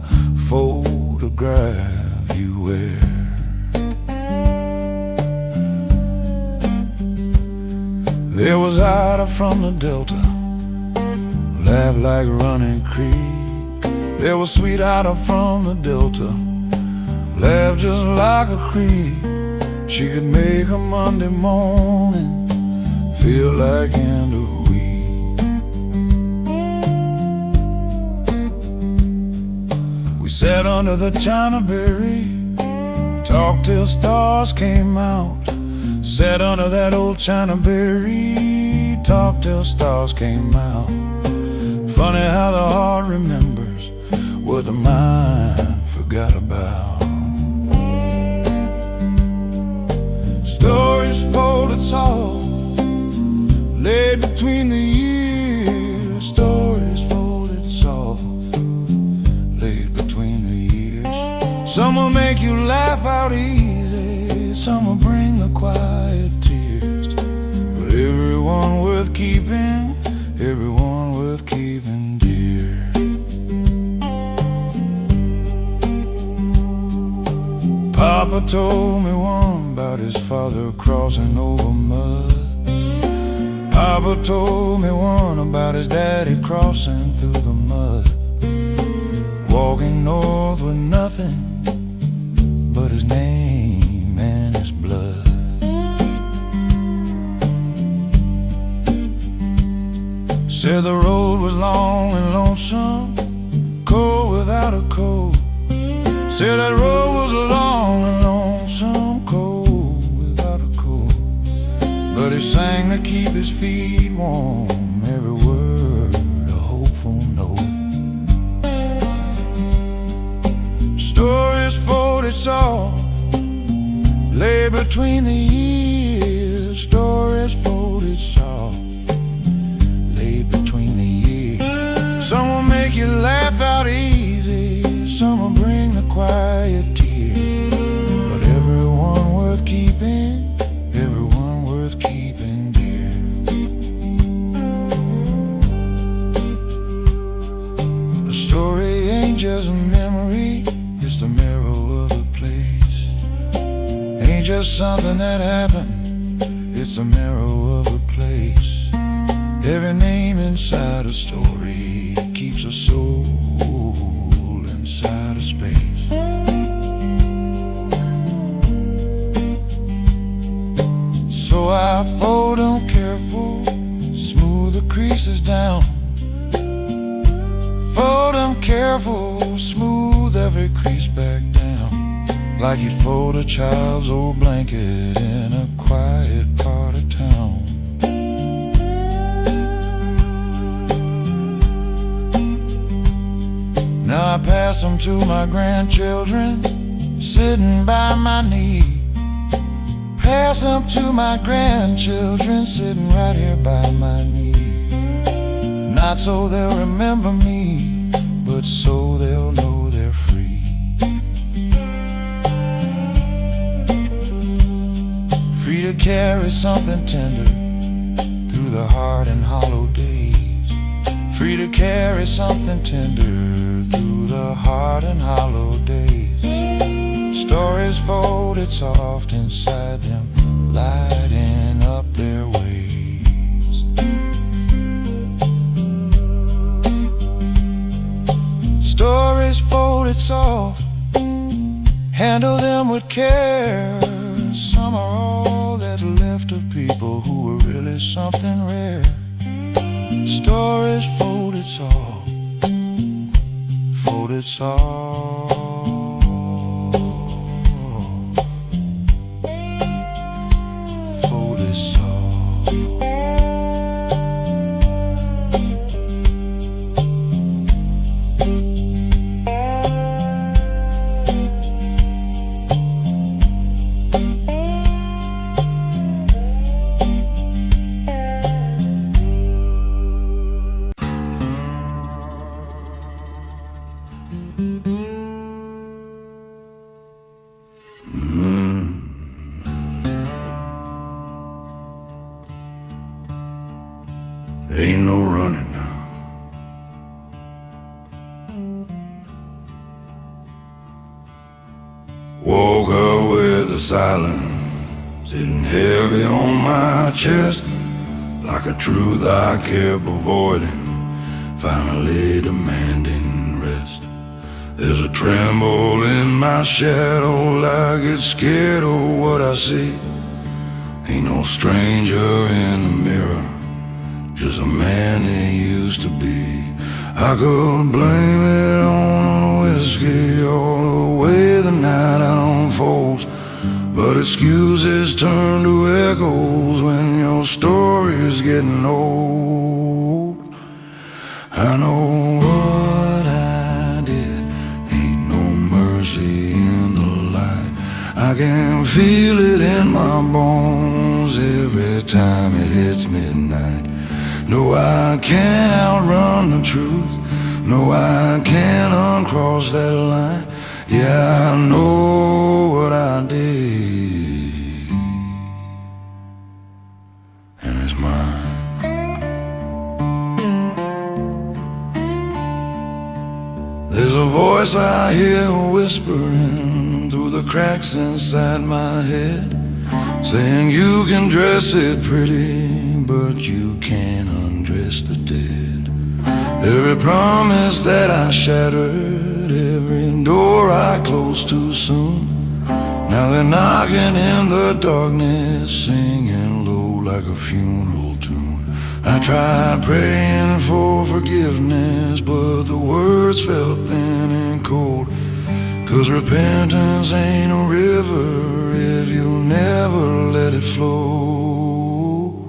Speaker 3: photograph you wear. There was Ida from the Delta, laughed like a running creek. There was sweet Ida from the Delta, laughed just like a creek. She could make a Monday morning feel like end of week. We sat under the China berry, talked till stars came out. Sat under that old China berry, talked till stars came out. Funny how the heart remembers what the mind forgot about. Stories folded soft, laid between the years. Stories folded soft, laid between the years. Some will make you laugh out easy, some will bring the quiet tears. But everyone worth keeping, everyone worth Papa told me one about his father crossing over mud. Papa told me one about his daddy crossing through the mud, walking north with nothing but his name and his blood. Said the road was long and lonesome, cold without a coat. Said that road was long and lonesome, cold without a coat. But he sang to keep his feet warm, every word a hopeful note. Stories folded soft, lay between the years. Stories folded soft, lay between the years. Some will make you laugh out easy, some will bring the quiet tear. But everyone worth keeping, everyone worth keeping dear. A story ain't just a memory, it's the mirror of a place. Ain't just something that happened, it's the mirror of a place. Every name inside a story keeps a soul inside a space. So I fold them careful, smooth the creases down. Fold them careful, smooth every crease back down, like you'd fold a child's old blanket in a quiet part of town. Now I pass them to my grandchildren, sitting by my knee. Pass them to my grandchildren, sitting right here by my knee. Not so they'll remember me, but so they'll know they're free. Free to carry something tender through the hard and hollow days. Free to carry something tender through the hard and hollow days. Stories folded soft inside them, lighting up their ways. Stories folded soft, handle them with care. Some are all that's left of people who were really something rare. Stories folded soft, folded soft.
Speaker 4: Ain't no running now. Woke up with the silence sitting heavy on my chest, like a truth I kept avoiding, finally demanding rest. There's a tremble in my shadow, like it's scared of what I see. Ain't no stranger in the mirror, just a man he used to be. I could blame it on whiskey all the way the night unfolds, but excuses turn to echoes when your story's getting old. I know what I did, ain't no mercy in the light. I can feel it in my bones every time it hits midnight. No, I can't outrun the truth. No, I can't uncross that line. Yeah, I know what I did, and it's mine. There's a voice I hear whispering through the the cracks inside my head, saying you can dress it pretty, but you can't undress the dead. Every promise that I shattered, every door I closed too soon, now they're knocking in the darkness, singing low like a funeral tune. I tried praying for forgiveness, but the words felt thin and cold. 'Cause repentance ain't a river if you never let it flow.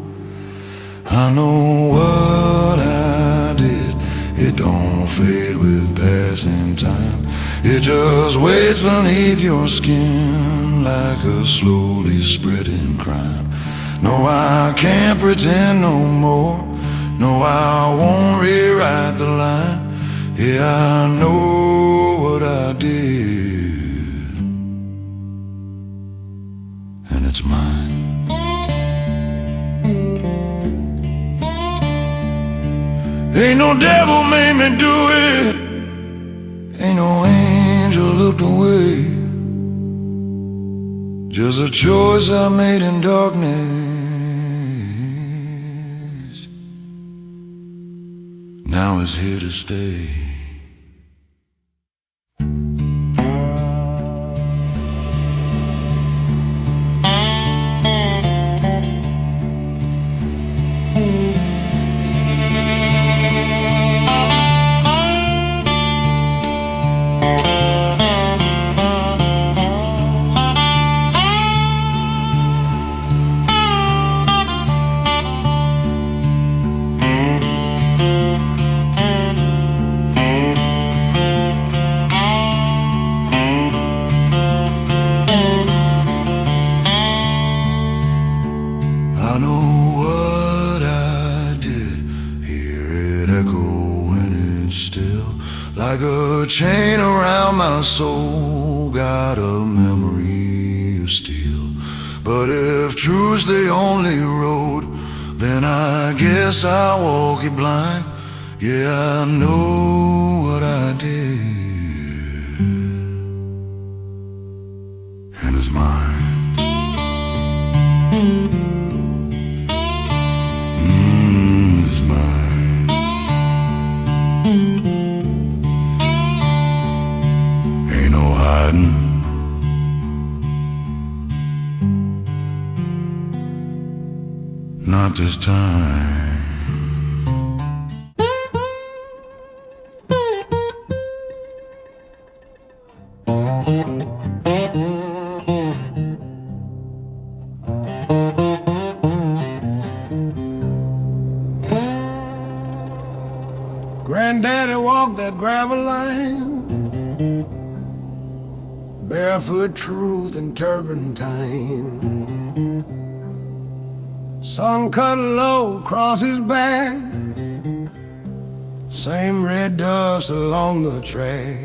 Speaker 4: I know what I did, it don't fade with passing time. It just waits beneath your skin like a slowly spreading crime. No, I can't pretend no more. No, I won't rewrite the line. Yeah, I know what I did, and it's mine. Ain't no devil made me do it, ain't no angel looked away. Just a choice I made in darkness, now it's here to stay. I know what I did, hear it echo when it's still, like a chain around my soul, got a memory of steel. But if truth's the only road, then I guess I'll walk it blind. Yeah, I know what I did, and it's mine. Not this time.
Speaker 3: Granddaddy walked that gravel line, barefoot truth and turpentine. Sun cut low across his back, same red dust along the track.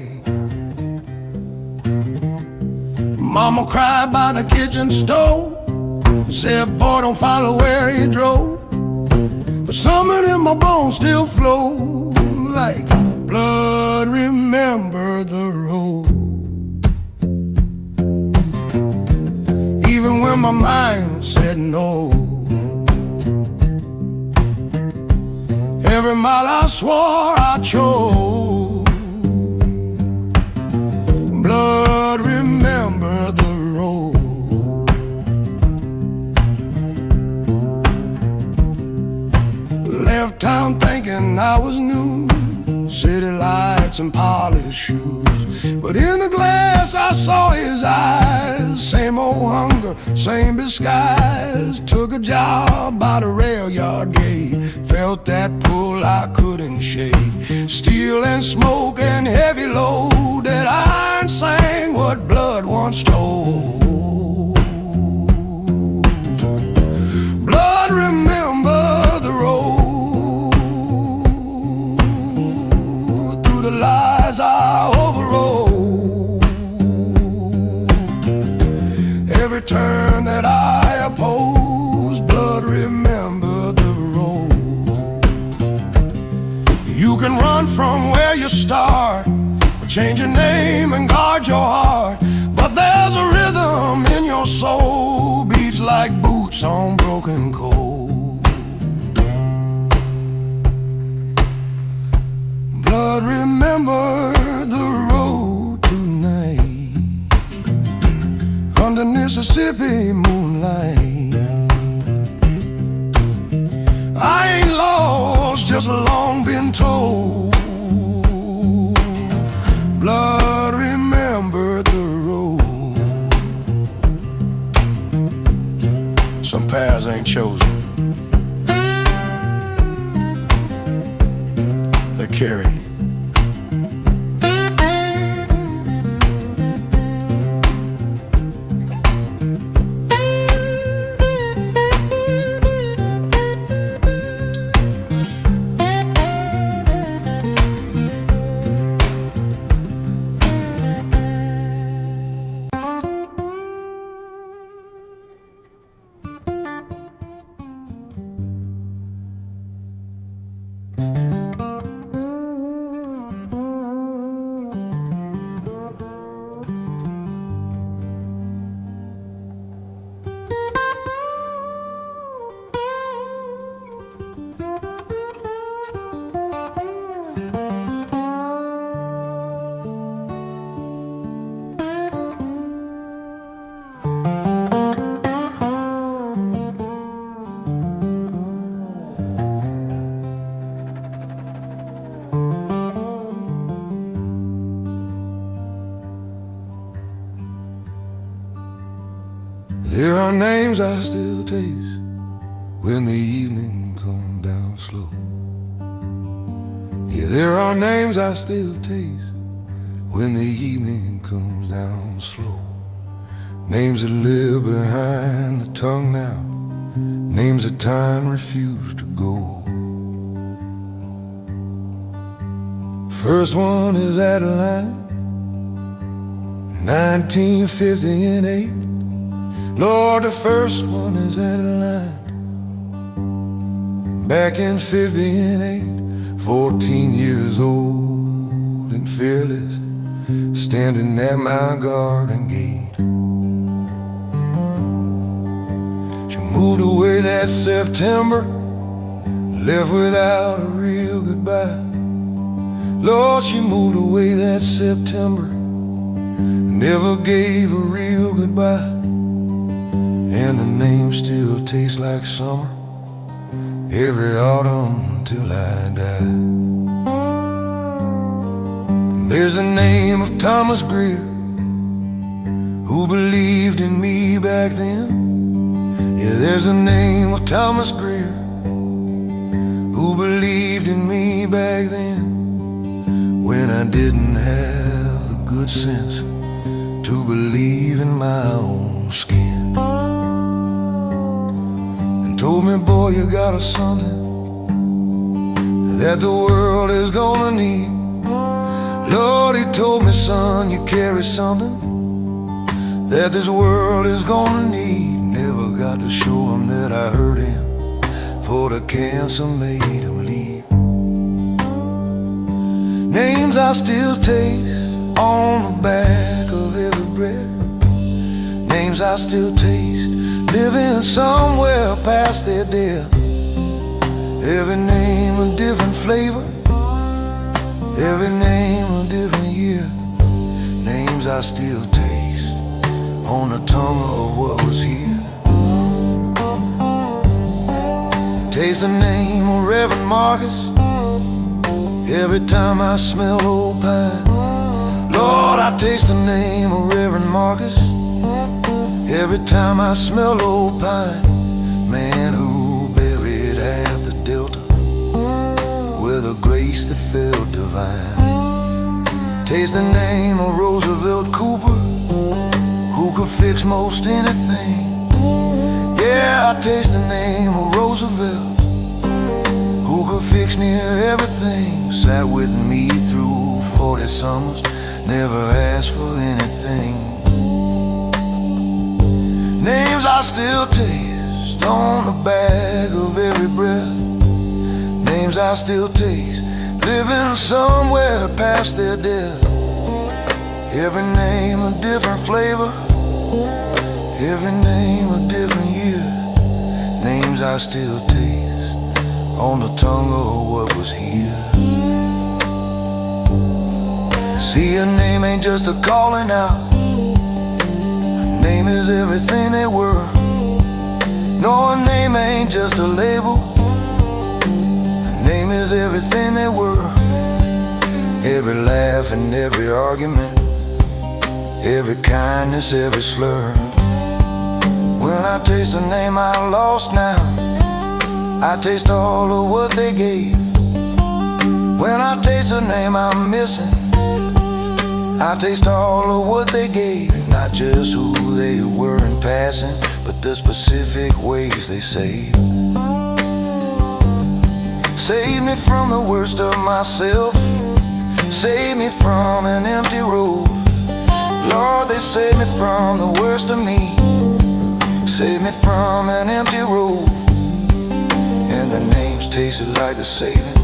Speaker 3: Mama cried by the kitchen stove, said, boy, don't follow where he drove. But something in my bones still flow like blood, remember the road. Even when my mind said no, every mile I swore I chose. Blood, remember the road. Left town thinking I was new, city lights and polished shoes. But in the glass I saw his eyes, same old hunger, same disguise. Took a job by the rail yard gate, felt that pull I couldn't shake. Steel and smoke and heavy load, that iron sang what blood once told. Blood, remember the road, through the lies I overrode. Every turn that I opposed, blood, remember the road. You can run from where you start, change your name and guard your heart, but there's a remember the road tonight under Mississippi moonlight. I ain't lost, just long been told. Blood remembered the road. Some paths ain't chosen, they carry. There are names I still taste when the evening comes down slow. Yeah, there are names I still taste when the evening comes down slow. Names that live behind the tongue now, names that time refused to go. First one is Adeline, 1958. Lord, the first one is Adeline, back in 58, 14 years old and fearless, standing at my garden gate. She moved away that September, left without a real goodbye. Lord, she moved away that September, never gave a real goodbye. And the name still tastes like summer every autumn till I die. There's the name of Thomas Greer, who believed in me back then. Yeah, there's the name of Thomas Greer, who believed in me back then, when I didn't have the good sense to believe in my own skin. Told me, boy, you got a something that the world is gonna need. Lord, he told me, son, you carry something that this world is gonna need. Never got to show him that I hurt him, for the cancer made him leave. Names I still taste on the back of every breath. Names I still taste living somewhere past their death. Every name a different flavor, every name a different year. Names I still taste on the tongue of what was here. Taste the name of Reverend Marcus every time I smell old pine. Lord, I taste the name of Reverend Marcus every time I smell old pine. Man who buried half the delta with a grace that felt divine. Taste the name of Roosevelt Cooper, who could fix most anything. Yeah, I taste the name of Roosevelt, who could fix near everything. Sat with me through 40 summers, never asked for anything. Names I still taste on the back of every breath. Names I still taste living somewhere past their death. Every name a different flavor, every name a different year. Names I still taste on the tongue of what was here.
Speaker 1: See, a name ain't just a calling out. A name is everything they were. No, a name ain't just a label. A name is everything they were. Every laugh and every argument, every kindness, every slur. When I taste a name I lost now, I taste all of what they gave. When I taste a name I'm missing, I taste all of what they gave. Not just who they were in passing, but the specific ways they saved. Save me from the worst of myself. Save me from an empty road. Lord, they save me from the worst of me. Save me from an empty road. And the names tasted like the saving,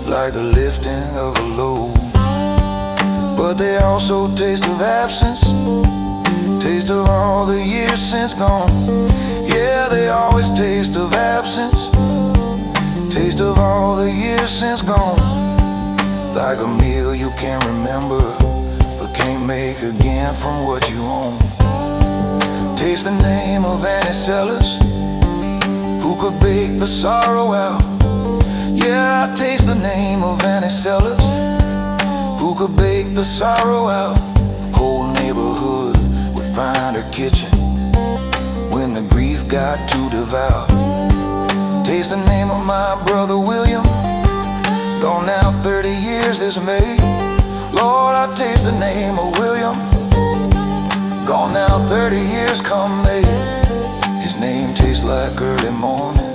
Speaker 1: like the lifting of a load. But they also taste of absence, taste of all the years since gone. Yeah, they always taste of absence, taste of all the years since gone. Like a meal you can't remember, but can't make again from what you own. Taste the name of Annie Sellers, who could bake the sorrow out. Yeah, I taste the name of Annie Sellers, who could bake the sorrow out. Whole neighborhood would find her kitchen when the grief got too devout. Taste the name of my brother William, gone now 30 years this May. Lord, I taste the name of William, gone now 30 years come May. His name tastes like early morning,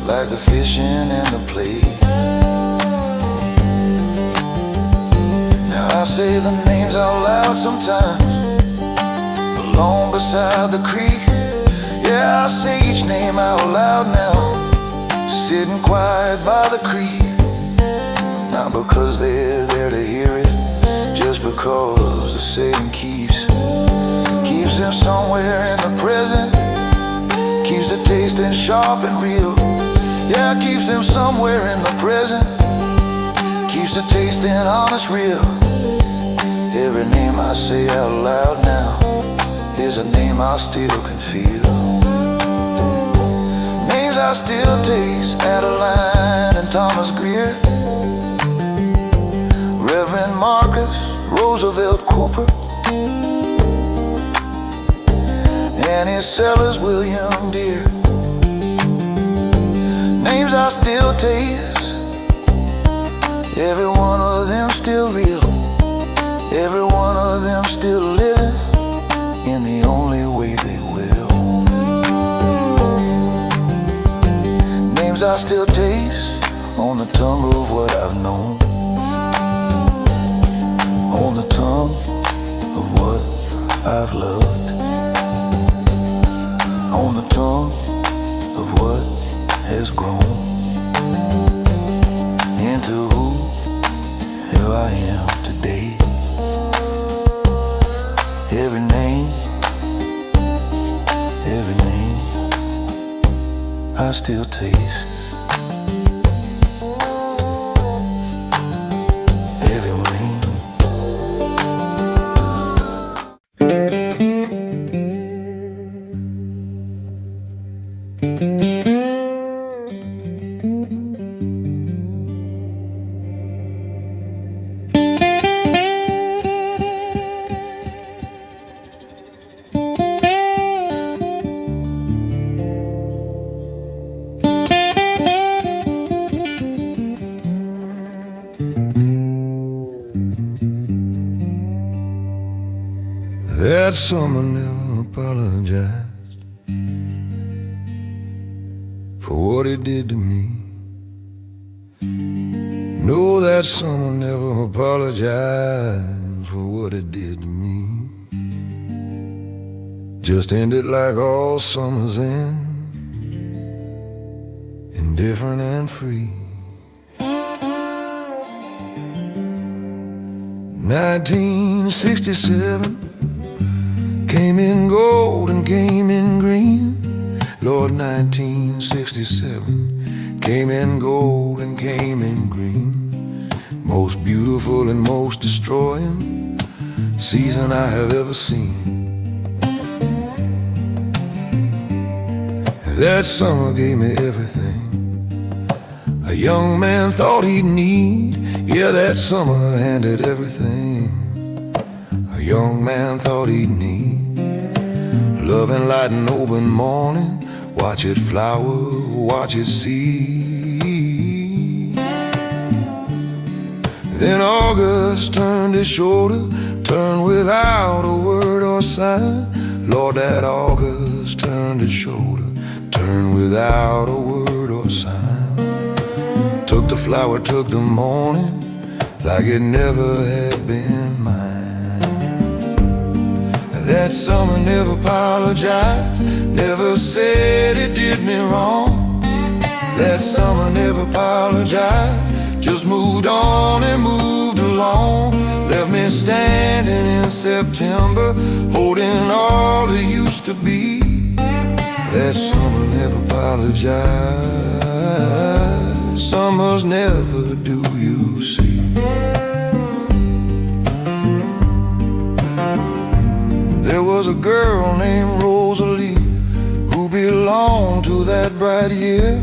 Speaker 1: like the fishing and the play. Now I say the names out loud sometimes, alone beside the creek. Yeah, I say each name out loud now, sitting quiet by the creek. Not because they're there to hear it, just because the saying keeps them somewhere in the present, keeps the tasting sharp and real. Yeah, keeps them somewhere in the present, keeps the tasting honest real. Every name I say out loud now is a name I still can feel. Names I still taste, Adeline and Thomas Greer, Reverend Marcus, Roosevelt Cooper, Annie Sellers, William Deere. Names I still taste, every one of them still real, every one of them still living in the only way they will. Names I still taste on the tongue of what I've known, on the tongue of what I've loved, on the tongue of what has grown into who I am today. Every name I still taste.
Speaker 3: That summer never apologized for what it did to me. No, that summer never apologized for what it did to me. Just ended like all summers end, indifferent and free. 1967 came in gold and came in green. Lord, 1967 came in gold and came in green.
Speaker 1: most beautiful and most destroying season I have ever seen. That summer gave me everything a young man thought he'd need. Yeah, that summer handed everything a young man thought he'd need. Love and light and open morning, watch it flower, watch it seed. Then August turned his shoulder, turned without a word or sign. Lord, that August turned his shoulder, turned without a word or sign. Took the flower, took the morning, like it never had been mine. That summer never apologized, never said it did me wrong. That summer never apologized, just moved on and moved along. Left me standing in September, holding all it used to be. That summer never apologized, summers never do, you see. There was a girl named Rosalie who belonged to that bright year.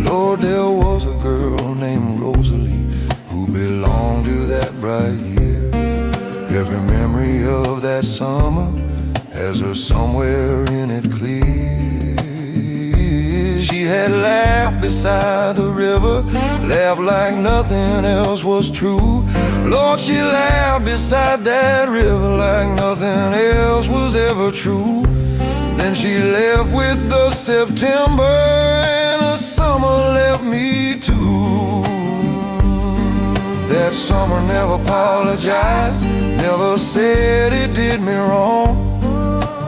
Speaker 1: Lord, there was a girl named Rosalie who belonged to that bright year. Every memory of that summer has her somewhere in it clear. She had laughed beside the river, laughed like nothing else was true. Lord, she laughed beside that river like nothing else was ever true. Then she left with the September, and the summer left me too. That summer never apologized, never said it did me wrong.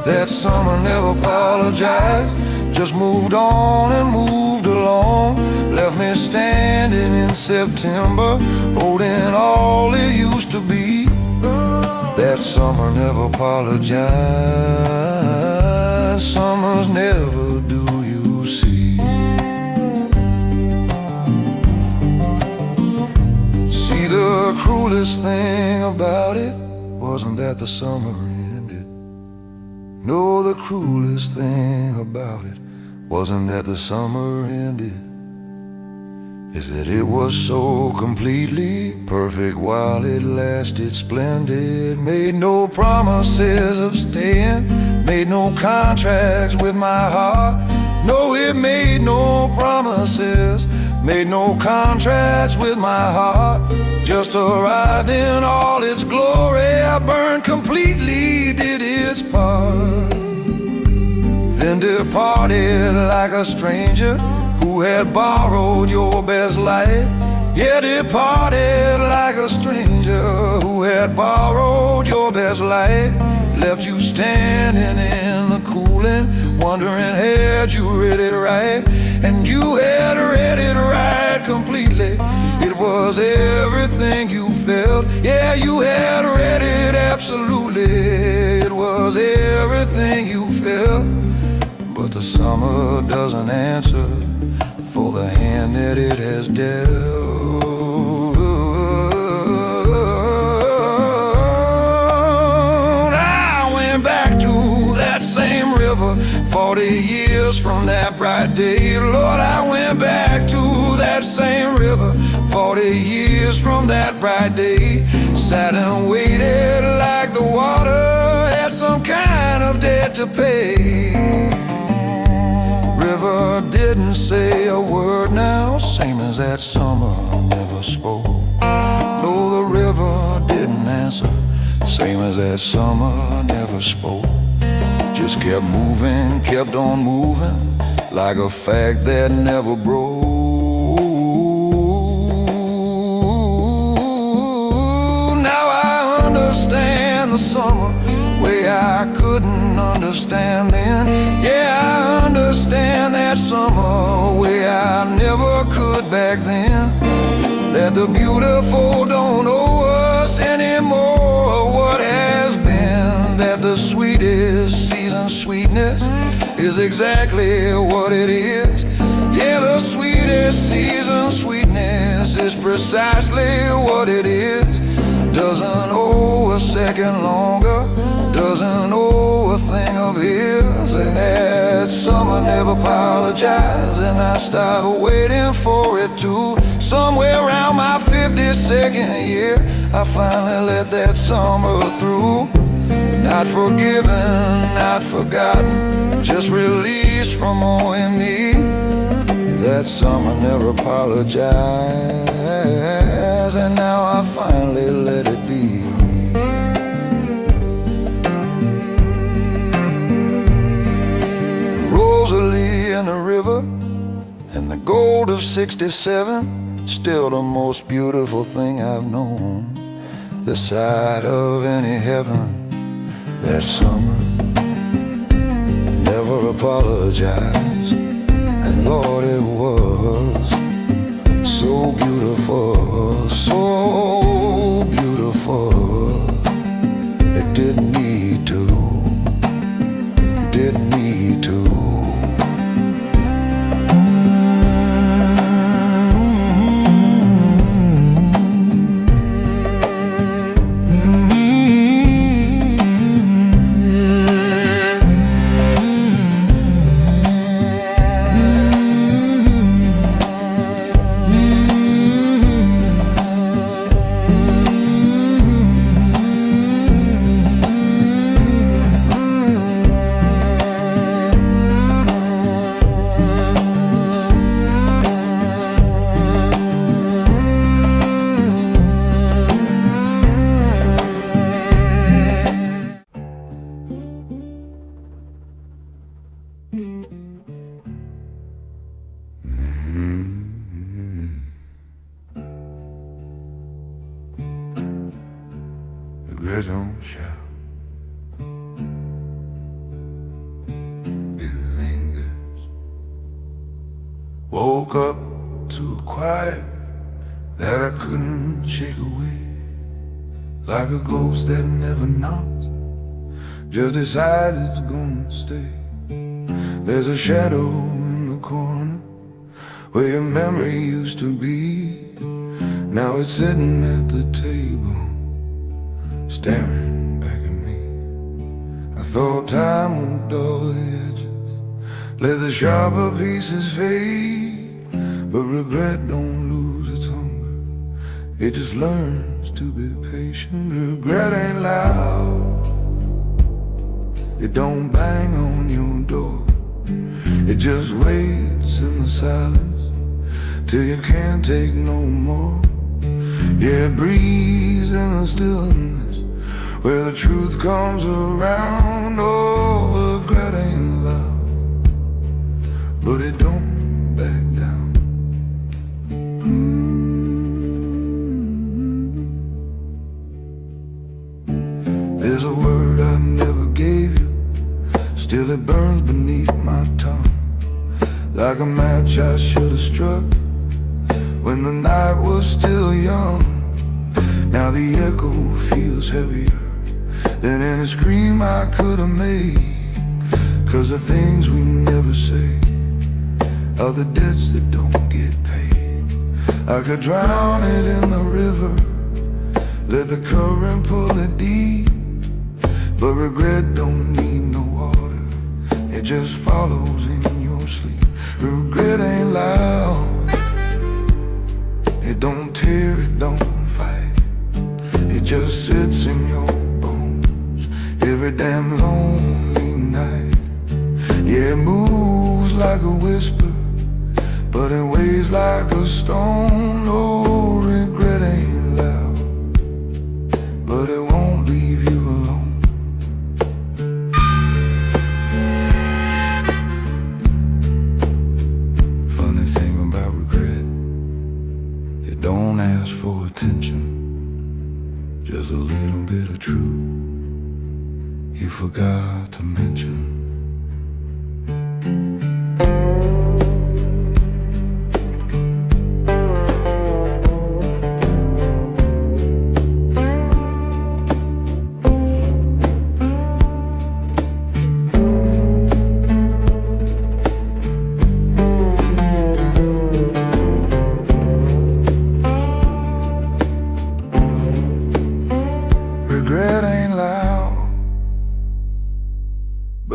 Speaker 1: That summer never apologized, just moved on and moved along. Left me standing in September, holding all it used to be. That summer never apologized, summers never do, you see. See, the cruelest thing about it wasn't that the summer ended. No, the cruelest thing about it wasn't that the summer ended. Is that it was so completely perfect while it lasted splendid. Made no promises of staying, made no contracts with my heart. No, it made no promises, made no contracts with my heart. Just arrived in all its glory, I burned completely, did its part. Then departed like a stranger who had borrowed your best life. Yeah, departed like a stranger who had borrowed your best life. Left you standing in the cooling, wondering had you read it right. And you had read it right completely. It was everything you felt. Yeah, you had read it absolutely. It was everything you felt. But the summer doesn't answer for the hand that it has dealt. I went back to that same river 40 years from that bright day. Lord, I went back to that same river 40 years from that bright day. Sat and waited like the water had some kind of debt to pay. River didn't say a word now, same as that summer never spoke. No, the river didn't answer, same as that summer never spoke. Just kept moving, kept on moving, like a fact that never broke. Now I understand the summer way I couldn't understand then. Yeah, I understand that summer way I never could back then. That the beautiful don't owe us anymore what has been. That the sweetest season sweetness is exactly what it is. Yeah, the sweetest season sweetness is precisely what it is. Doesn't owe a second longer, doesn't owe a thing of his. And that summer never apologized, and I started waiting for it to. Somewhere around my 52nd year, I finally let that summer through. Not forgiven, not forgotten, just released from owing me. That summer never apologized, and now I finally let it be. Rosalie in the river and the gold of 67, still the most beautiful thing I've known. The sight of any heaven that summer never apologized, and Lord, it was so beautiful, so beautiful. It didn't need to, didn't need to.
Speaker 3: Regret don't shout, it lingers. Woke up to a quiet that I couldn't shake away, like a ghost that never knocks, just decided it's gonna stay. There's a shadow in the corner where your memory used to be. Now it's sitting at the table, staring back at me. I thought time would dull the edges, let the sharper pieces fade. But regret don't lose its hunger, it just learns to be patient. Regret ain't loud, it don't bang on your door, it just waits in the silence till you can't take no more. Yeah, it breathes in the stillness where the truth comes around. Oh, regret ain't loud, but it don't back down. There's a word I never gave you, still it burns beneath my tongue, like a match I should have struck when the night was still young. Now the echo feels heavier than any scream I could have made, 'cause the things we never say are the debts that don't get paid. I could drown it in the river, let the current pull it deep, but regret don't need no water, it just follows in your sleep. Regret ain't loud, it don't tear, it don't fight, it just sits in your bones every damn lonely night. Yeah, it moves like a whisper, but it weighs like a stone. Oh, regret ain't loud, but it won't leave you alone. Funny thing about regret, it don't ask for attention, just a little bit of truth you forgot to mention.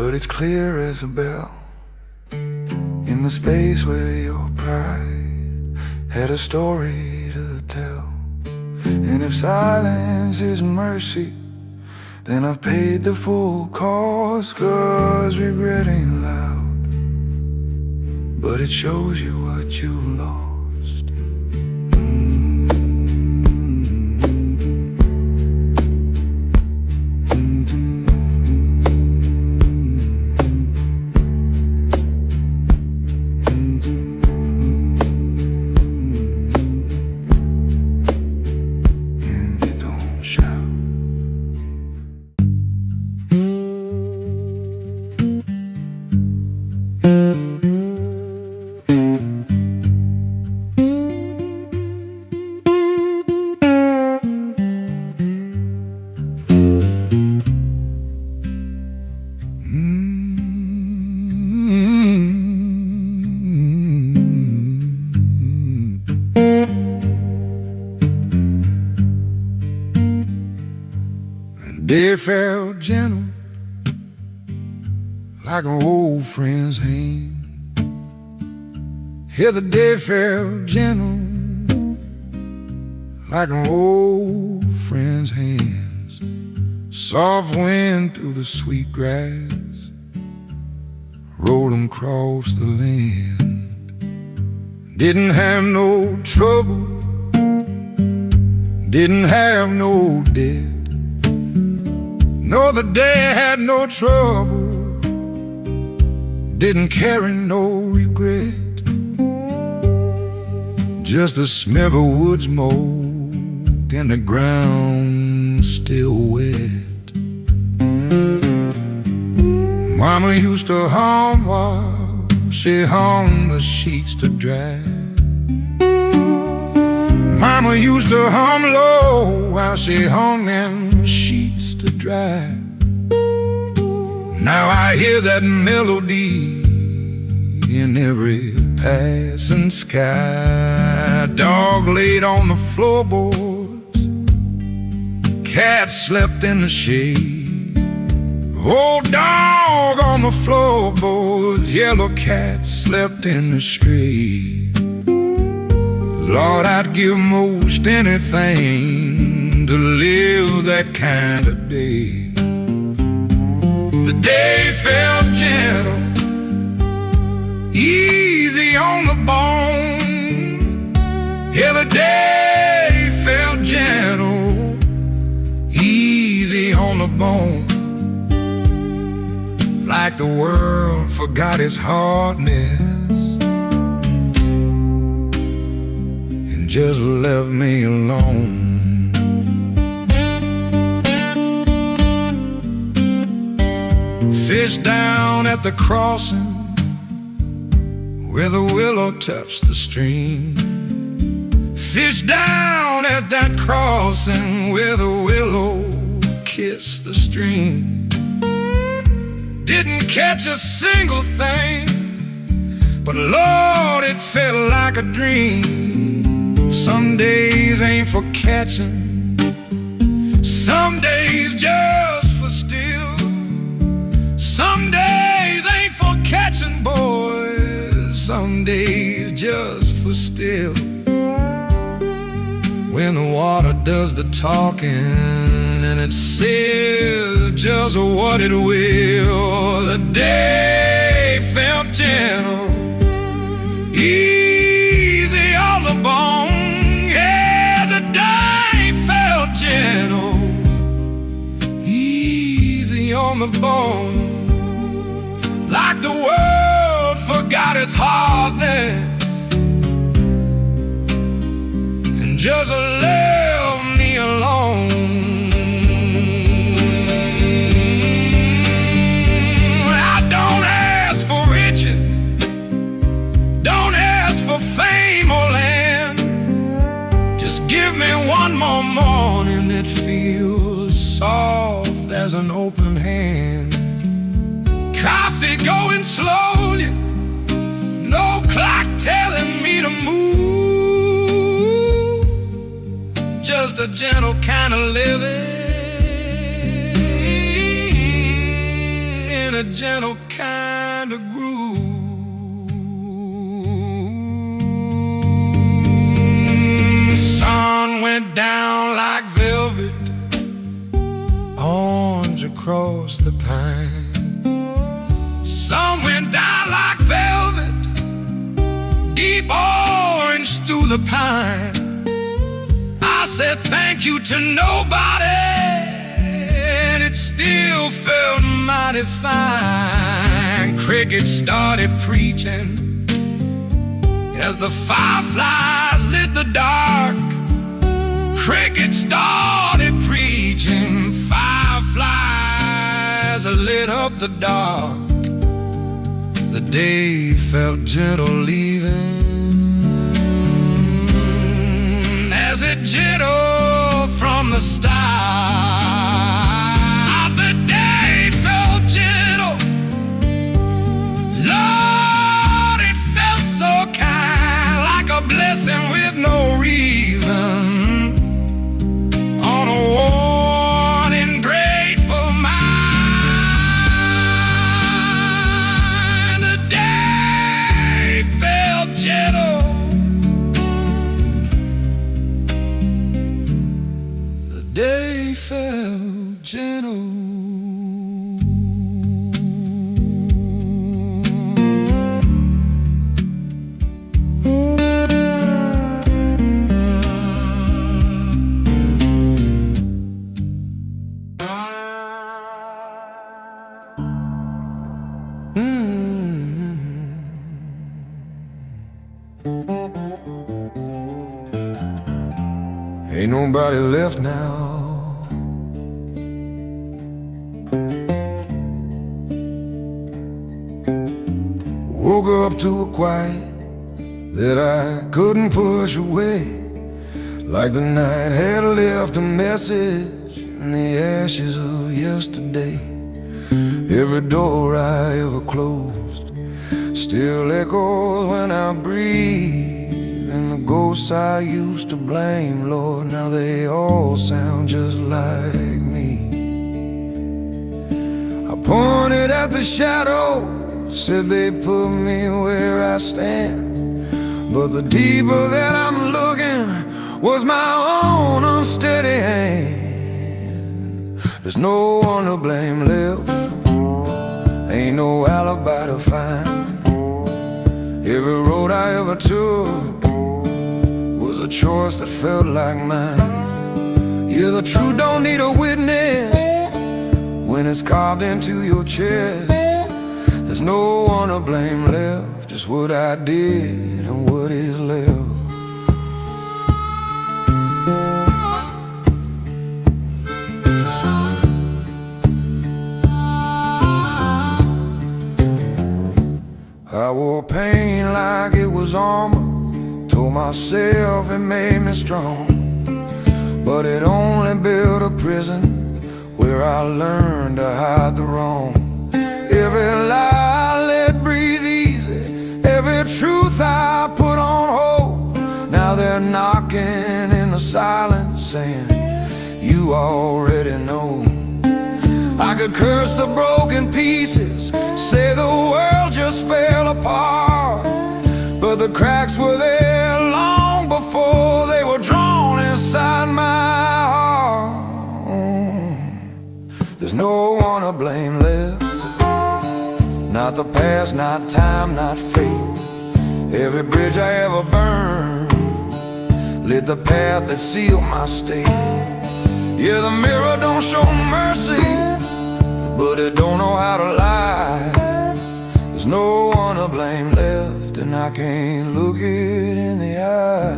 Speaker 4: but it's clear as a bell in the space where your pride had a story to tell. And if silence is mercy, then I've paid the full cost. 'Cause regret ain't loud, but it shows you what you lost.
Speaker 3: Day felt gentle, like an old friend's hand. Yeah, the day felt gentle, like an old friend's hands. Soft wind through the sweet grass, rolling across the land. Didn't have no trouble, didn't have no debt. No, the day had no trouble, didn't carry no regret. Just the smell of wood smoke and the ground still wet. Mama used to hum while she hung the sheets to dry. Mama used to hum low while she hung them sheets to dry. Now I hear that melody in every passing sky. Dog laid on the floorboards, cat slept in the shade. Old dog on the floorboards, yellow cat slept in the street. Lord, I'd give most anything to live that kind of day. The day felt gentle, easy on the bone. Yeah, the day felt gentle, easy on the bone. Like the world forgot its hardness and just left me alone. Fish down at the crossing where the willow touched the stream. Fish down at that crossing where the willow kissed the stream. Didn't catch a single thing, but Lord, it felt like a dream. Some days ain't for catching, some days just for still. Some days ain't for catching, boys, some days just for still. When the water does the talking and it says just what it will, the day felt gentle, easy on the bone. Yeah, the day felt gentle, easy on the bone. Like the world forgot its hardness and just left me alone. I don't ask for riches, don't ask for fame or land. Just give me one more morning that feels soft as an open hand. Coffee going slowly, no clock telling me to move. Just a gentle kind of living in a gentle kind of groove. Sun went down like velvet, orange across the pine. Sun went down like velvet, deep orange through the pine. I said thank you to nobody, and it still felt mighty fine. Crickets started preaching as the fireflies lit the dark. Crickets started preaching, fireflies lit up the dark. The day felt gentle leaving, as it gentle from the start. The day felt gentle, Lord, it felt so kind, like a blessing with no reason. On a worn and grateful mind, the day felt gentle. The day felt gentle. Ain't nobody left now. Woke up to a quiet that I couldn't push away, like the night had left a message in the ashes of yesterday. Every door I ever closed still echoes when I breathe, and the ghosts I used to blame, Lord, now they all sound just like me. I pointed at the shadows, said they put me where I stand, but the deeper that I'm looking was my own unsteady hand. There's no one to blame left, ain't no alibi to find. Every road I ever took was a choice that felt like mine. Yeah, the truth don't need a witness when it's carved into your chest. There's no one to blame left, just what I did and what is left. I wore pain like it was armor, told myself it made me strong, but it only built a prison where I learned to hide the wrong. Every lie I let breathe easy, every truth I put on hold, now they're knocking in the silence saying, you already know. I could curse the broken pieces, say the world just fell apart, but the cracks were there long before they were drawn inside my heart. There's no one to blame left, not the past, not time, not fate. Every bridge I ever burned lit the path that sealed my state. Yeah, the mirror don't show mercy, but it don't know how to lie. There's no one to blame left, and I can't look it in the eye.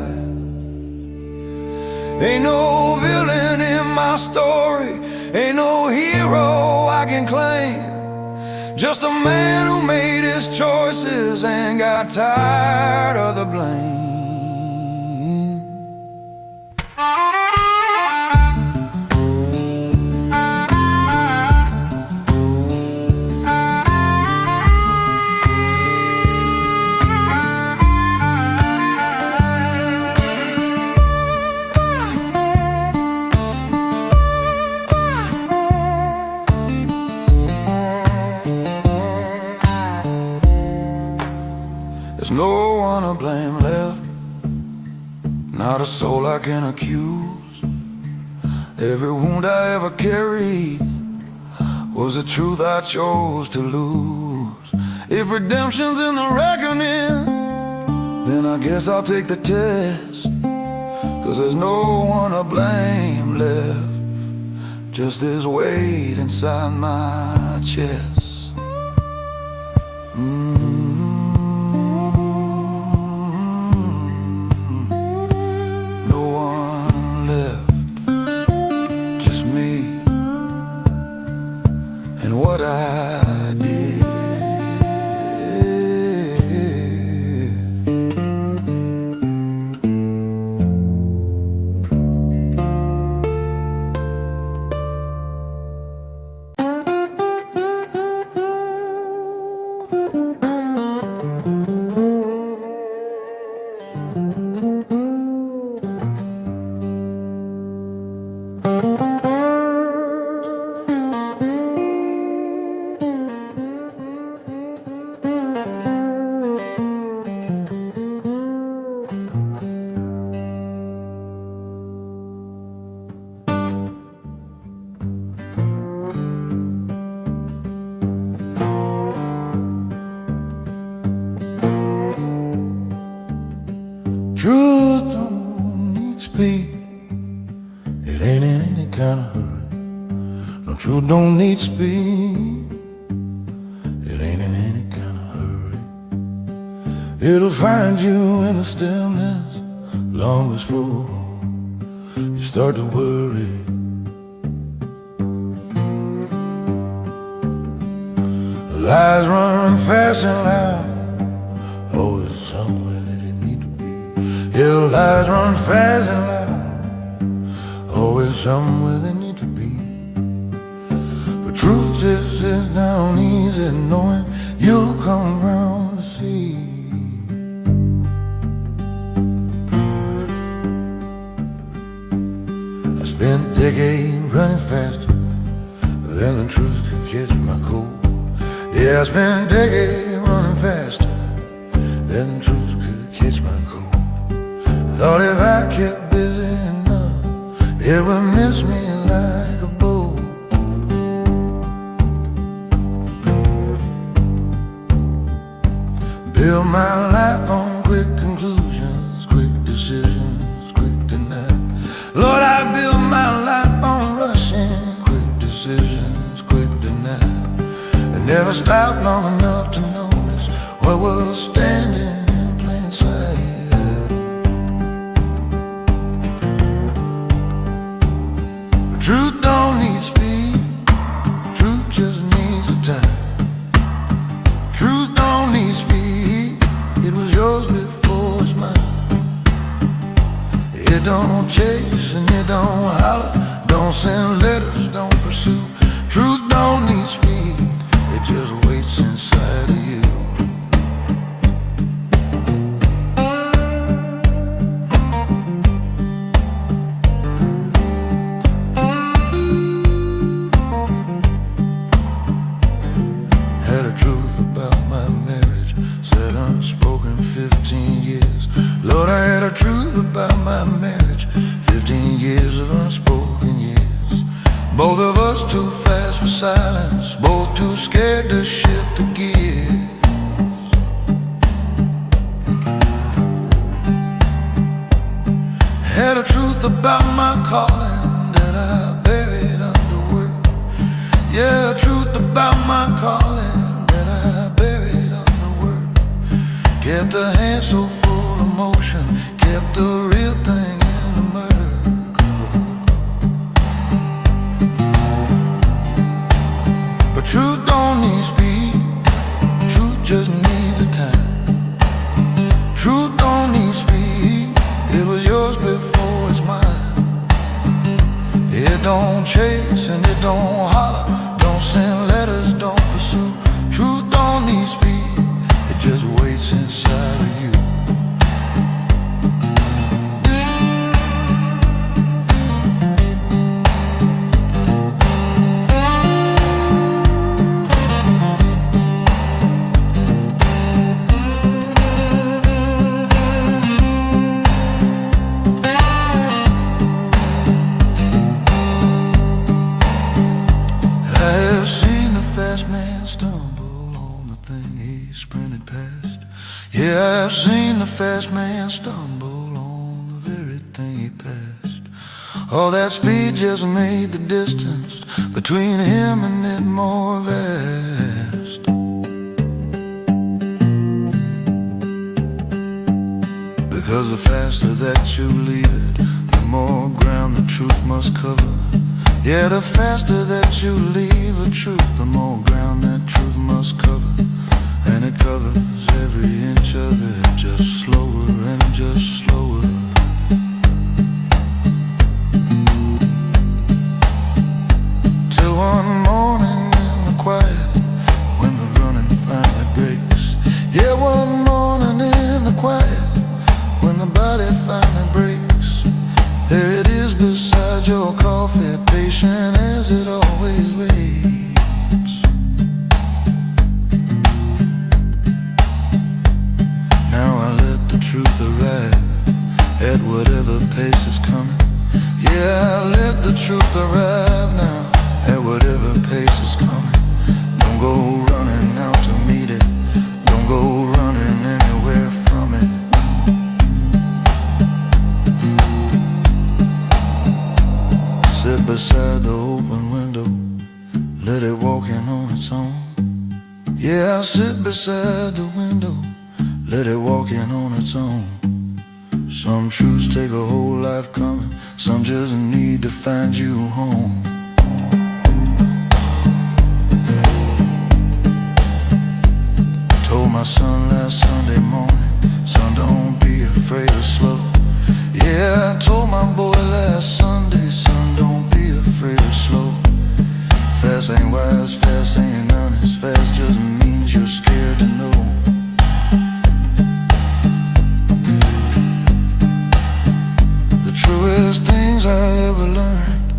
Speaker 3: Ain't no villain in my story, ain't no hero I can claim, just a man who made his choices and got tired of the blame.
Speaker 4: no one to blame left, not a soul I can accuse. Every wound I ever carried was the truth I chose to lose. If redemption's in the reckoning, then I guess I'll take the test. 'Cause there's no one to blame left, just this weight inside my chest. No one left, just me and what I did. Truth don't need speed, it ain't in any kind of hurry. No, truth don't need speed, it ain't in any kind of hurry. It'll find you in the stillness long before you start to worry. Lies run fast and loud, always somewhere that it need to be. Yeah, lies run fast and loud, always somewhere they need to be. But truth just sits down easy, knowing you'll come round to see. I spent decades running faster than the truth could catch my cold. Yeah, I spent decades running faster than the truth could catch my cold. Thought if I kept busy enough, it would miss me like a boat. Build my life on quick conclusions, quick decisions, quick denial. Lord, I build my life on rushing, quick decisions, quick denial. Never stopped long enough to notice what was standing in plain sight. Truth don't need speed, truth just needs the time. Truth don't need speed, it was yours before it's mine. It don't chase and it don't holler, don't send letters, don't pursue. Truth don't need speed, it just waits inside of you. Had a truth about my marriage, said unspoken 15 years. Lord, I had a truth about my marriage, 15 years of unspoken years. Both of us too fast for silence, both too scared to shift the gears. Had a truth about my calling that I buried under work. Yeah, a truth about my calling that I buried under work. Kept the hand so full of motion, kept the real thing in the murk. But truth don't need speed, truth just needs the time. Truth don't need speed, it was yours before it's mine. It don't chase and it don't holler, don't send letters, don't pursue. Truth don't need speed, it just waits inside of you. Yeah, I've seen the fast man stumble on the very thing he passed. All that speed just made the distance between him and it more vast. Because the faster that you leave it, the more ground the truth must cover. Yeah, the faster that you leave the truth, the more ground that truth must cover. And it covers every inch of it, just slower and just slower. Till one morning in the quiet, when the running finally breaks. Yeah, one morning in the quiet, when the body finally breaks. There it is beside your coffee, patient as it always waits. Now I let the truth arrive at whatever pace is coming. Yeah, I let the truth arrive now at whatever pace is coming. Don't go running out to meet it, don't go running anywhere from it. Sit beside the open window, let it walk in on its own. Yeah, I'll sit beside the window, let it walk in on its own. Some truths take a whole life coming, some just need to find you home. Told my son last Sunday morning, son, don't be afraid of slow. Yeah, I told my boy last Sunday, son, don't be afraid of slow. Fast ain't wise, fast ain't honest, fast just means you're scared to know. The truest things I ever learned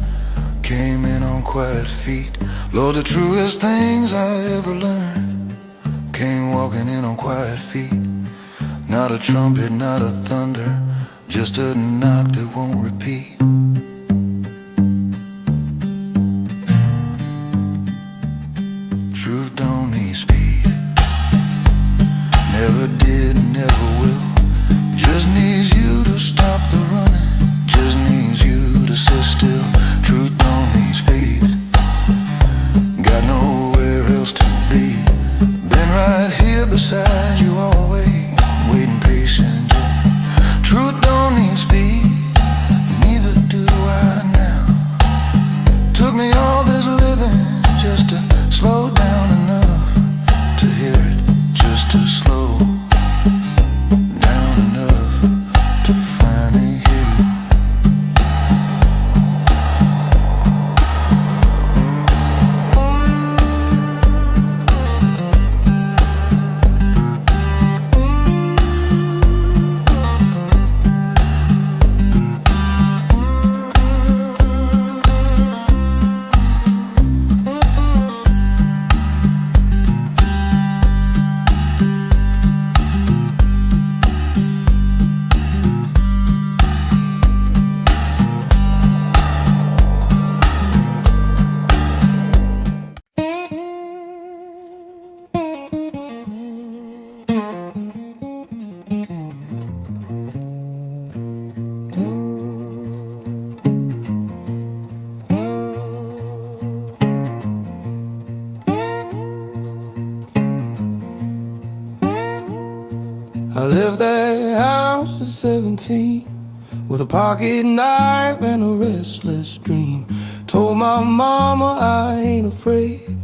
Speaker 4: came in on quiet feet. Lord, the truest things I ever learned came walking in on quiet feet. Not a trumpet, not a thunder, just a knock that won't repeat. Truth don't need speed, never did, never will. Just needs you to stop the running, just needs you to sit still. Truth don't need speed, got nowhere else to be. Been right here beside you always, waiting patiently. Truth don't need speed, neither do I now. Took me all this living just to slow down enough to hear it, just to slow down enough to finally hear you. I left that house at 17 with a pocket knife and a restless dream. Told my mama I ain't afraid.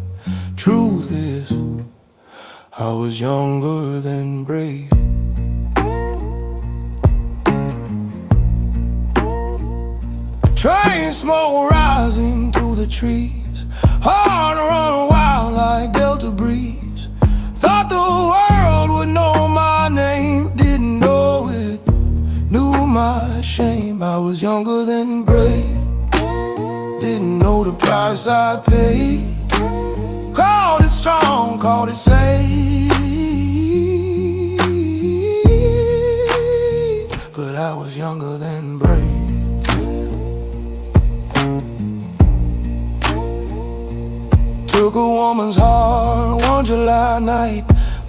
Speaker 4: Truth is, I was younger than brave. Train smoke rising through the trees, heart run wild like Delta breeze. Thought the world would know my name, didn't know it, knew my shame. I was younger than brave, didn't know the price I paid. Called it strong, called it safe, but I was younger than brave. Took a woman's heart one July night,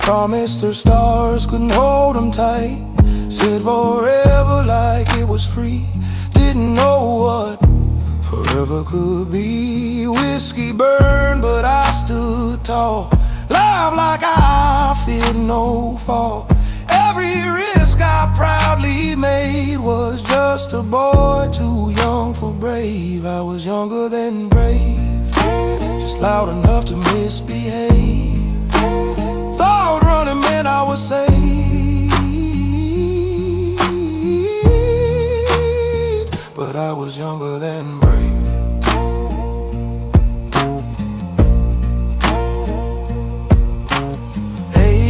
Speaker 1: Promised her stars couldn't hold them tight. Said forever like it was free. Didn't know what forever could be. Whiskey burned, but I stood tall. Live like I feared no fall. Every risk I proudly made was just a boy too young for brave. I was younger than brave, just loud enough to misbehave. Thought running meant I was saved, but I was younger than brave.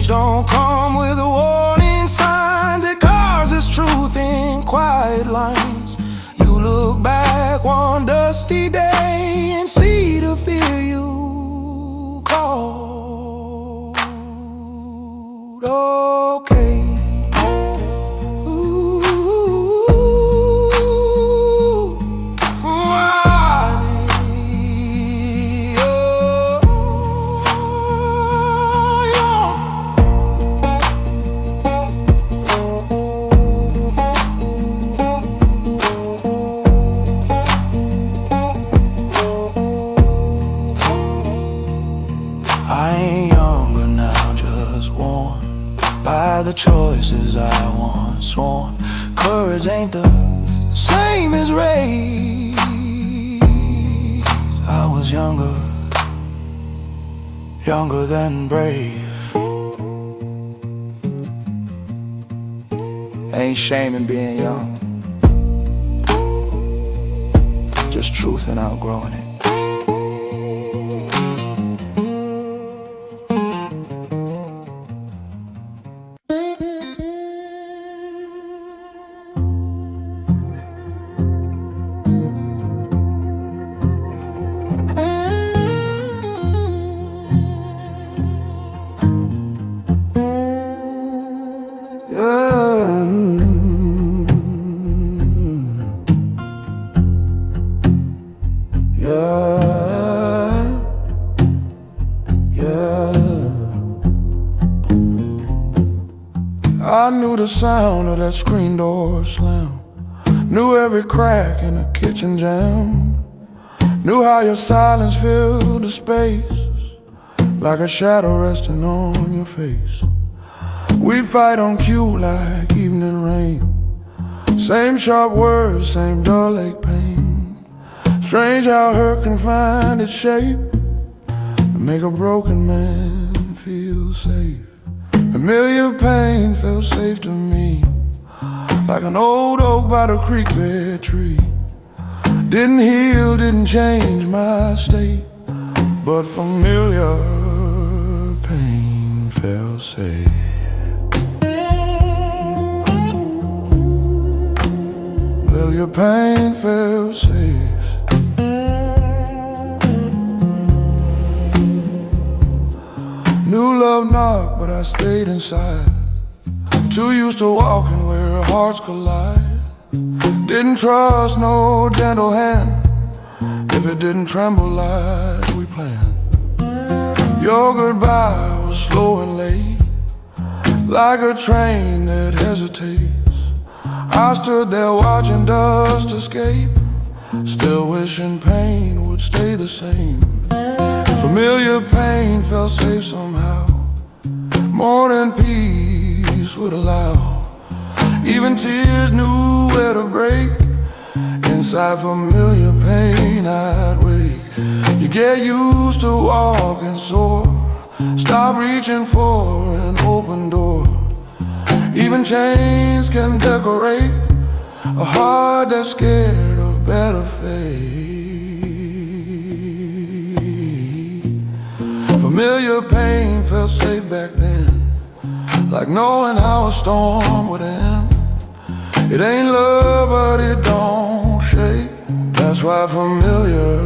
Speaker 1: Don't come with warning signs. It causes truth in quiet lines. You look back one dusty day and see the fear you called okay. Ooh, I need I ain't younger now, just worn by the choices I once sworn. Courage ain't the same as rage. I was younger, younger than brave. Ain't shame in being young, just truth and outgrowing it. I knew the sound of that screen door slam. Knew every crack in the kitchen jam. Knew how your silence filled the space, like a shadow resting on your face. We'd fight on cue like evening rain. Same sharp words, same dull ache pain. Strange how hurt can find its shape and make a broken man feel safe. Familiar pain felt safe to me, like an old oak by the creek bed tree. Didn't heal, didn't change my state, but familiar pain felt safe. Familiar pain felt safe. New love knocked, but I stayed inside. Too used to walking where our hearts collide. Didn't trust no gentle hand if it didn't tremble like we planned. Your goodbye was slow and late, like a train that hesitates. I stood there watching dust escape, still wishing pain would stay the same. Familiar pain felt safe somehow, more than peace would allow. Even tears knew where to break. Inside familiar pain I'd wake. You get used to walking sore, stop reaching for an open door. Even chains can decorate a heart that's scared of better fate. Familiar pain felt safe back then, like knowing how a storm would end. It ain't love, but it don't shake. That's why familiar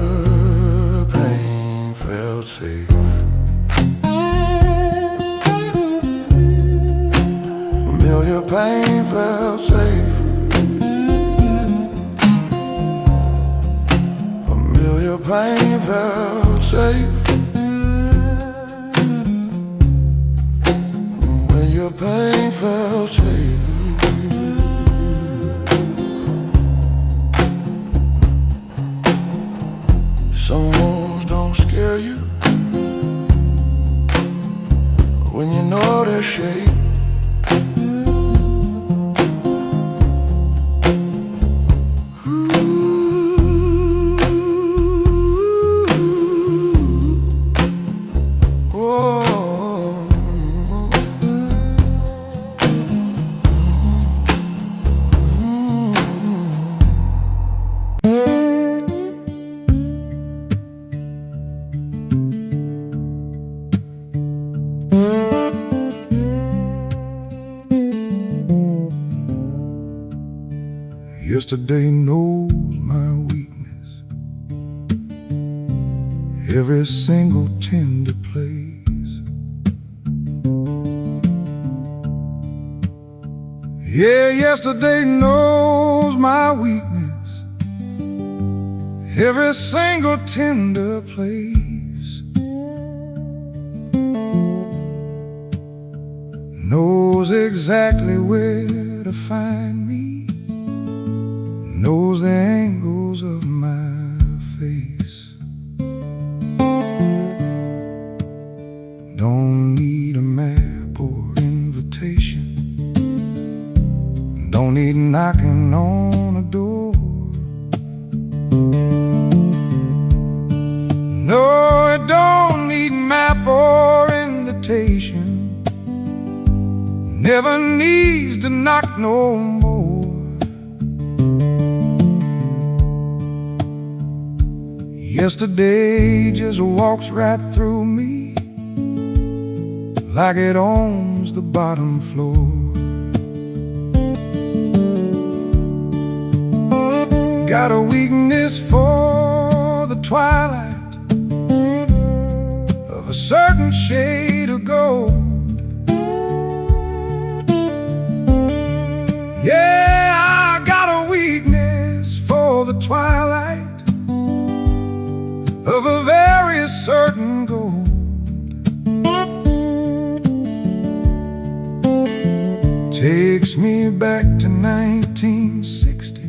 Speaker 1: pain felt safe. Familiar pain felt safe. Familiar pain felt safe.
Speaker 4: better shape.
Speaker 3: Yesterday knows my weakness, every single tender place. Yeah, yesterday knows my weakness, every single tender place. Knows exactly where to find me, knows the angles of my face. Don't need a map or invitation, don't need knocking on a door. No, it don't need map or invitation, never needs to knock no more. Yesterday just walks right through me like it owns the bottom floor. Got a weakness for the twilight of a certain shade of gold. Yeah, I got a weakness for the twilight of a very certain gold. Takes me back to 1960,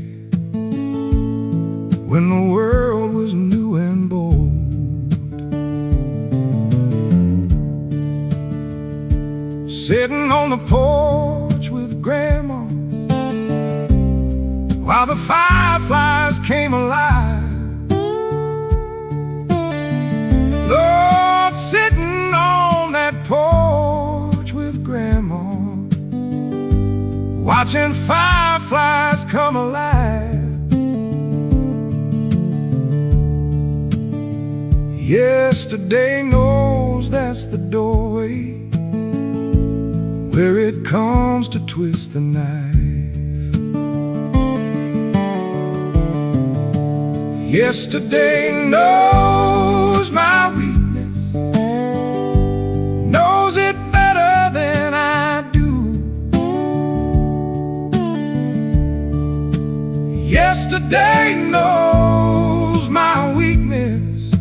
Speaker 3: when the world was new and bold. Sitting on the porch with Grandma while the fireflies came alive. Lord, sitting on that porch with Grandma, watching fireflies come alive. Yesterday knows that's the doorway where it comes to twist the knife. Yesterday knows my weakness, knows it better than I do. Yesterday knows my weakness,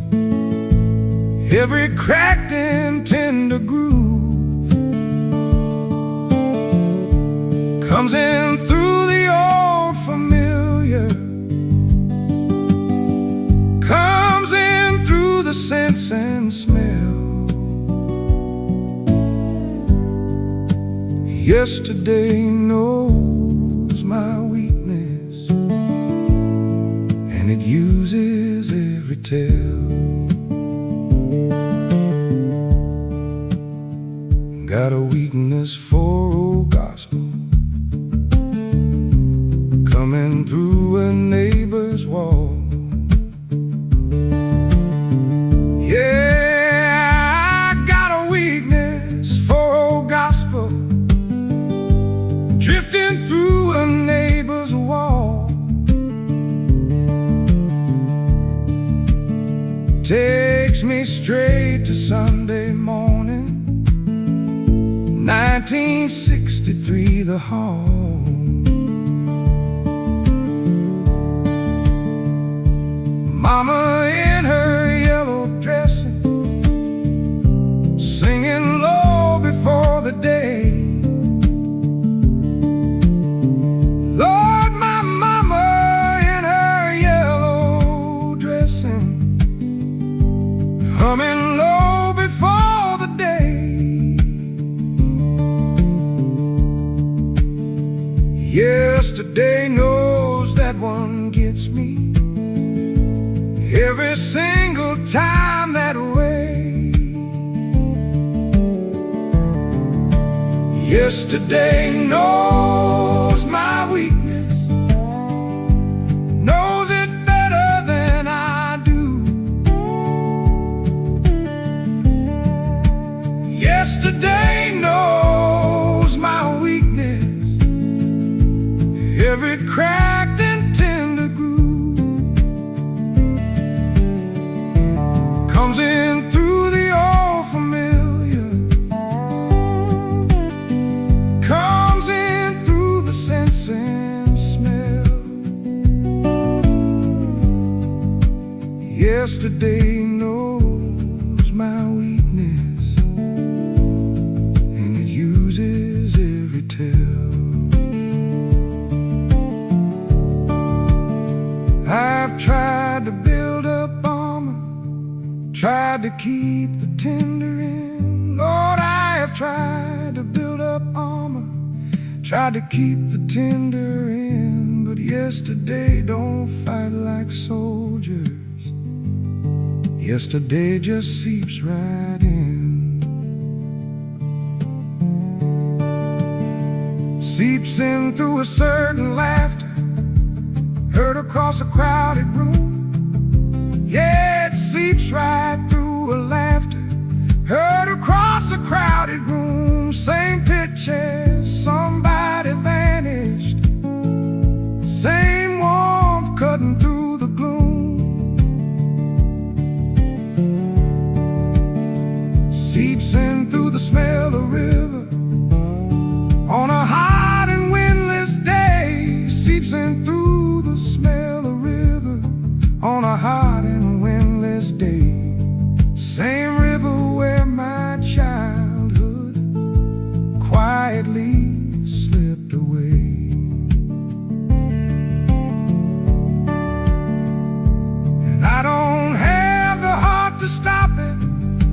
Speaker 3: every cracked and tender groove. Comes in through the old familiar, comes in through the sense and smell. Yesterday knows my weakness, and it uses every tell. Got a weakness for old gospel, coming through a neighbor's wall. Yeah, I got a weakness for old gospel, drifting through a neighbor's wall. Takes me straight to Sunday morning, 1963, the hall. Mama in her yellow dressing, singing low before the day. Lord, my mama in her yellow dressing, humming low before the day. Yesterday knows that one gets me every single time that way. Yesterday knows my weakness, knows it better than I do. Yesterday knows my weakness, every cracked and tender groove. Comes in through the old familiar, comes in through the sense and smell. Yesterday knows my weakness, and it uses every tell. I've tried to build up armor, tried to keep the tender in. Lord, I have tried to build up armor, tried to keep the tender in. But yesterday don't fight like soldiers. Yesterday just seeps right in. Seeps in through a certain laughter, heard across a crowded room. Yeah, it seeps right through a laughter, heard across a crowded room. Same pitch as somebody vanished, same warmth cutting through the gloom. Seeps in through the smell of river on a hot and windless day. Seeps in through the smell of river on a hot and windless day. Same river where my childhood quietly slipped away. And I don't have the heart to stop it.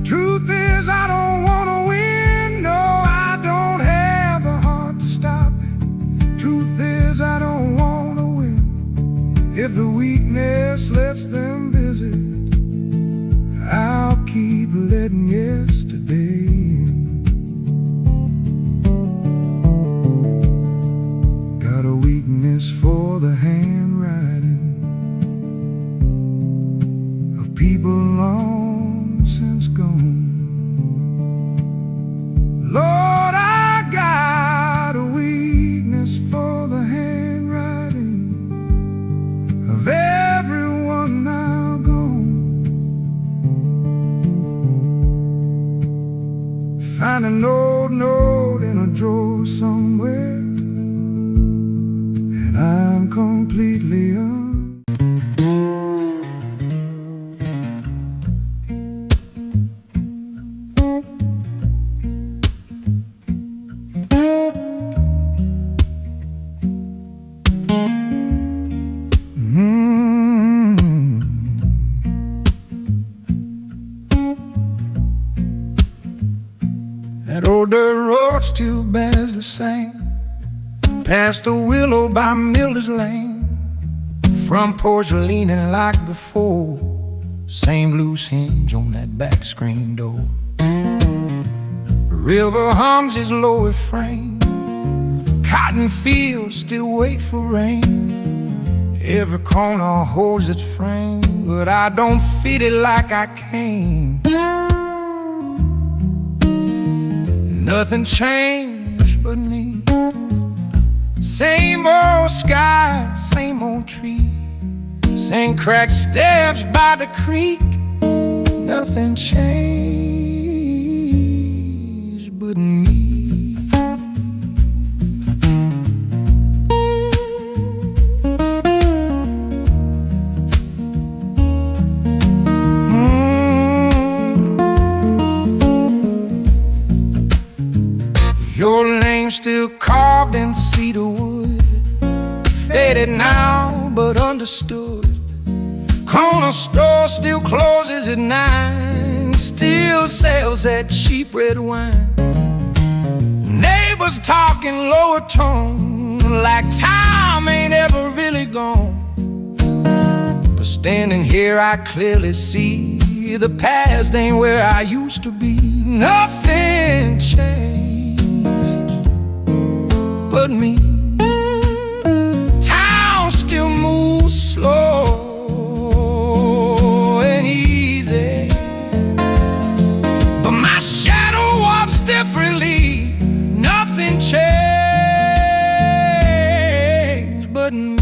Speaker 3: Truth is, I don't want to win. No, I don't have the heart to stop it. Truth is, I don't want to win. If the weakness lets them visit, I'll keep letting yesterday in. Got a weakness for the handwriting of people long since gone. Lord, I got a weakness for the handwriting of everyone now gone. Find an old note in a drawer somewhere, and I'm completely That old dirt road still bears the same, past the willow by Miller's Lane. Front porch leaning like before, same loose hinge on that back screen door. River hums his low refrain, cotton fields still wait for rain. Every corner holds its frame, but I don't feed it like I came. Nothing changed but me. Same old sky, same old tree, same cracked steps by the creek. Nothing changed but me. Your name still carved in cedar wood, faded now but understood. Corner store still closes at 9, still sells that cheap red wine. Neighbors talking lower tone,
Speaker 1: like time ain't ever really gone. But standing here I clearly see the past ain't where I used to be. Nothing changed but me. Town still moves slow and easy, but my shadow walks differently. Nothing changed but me.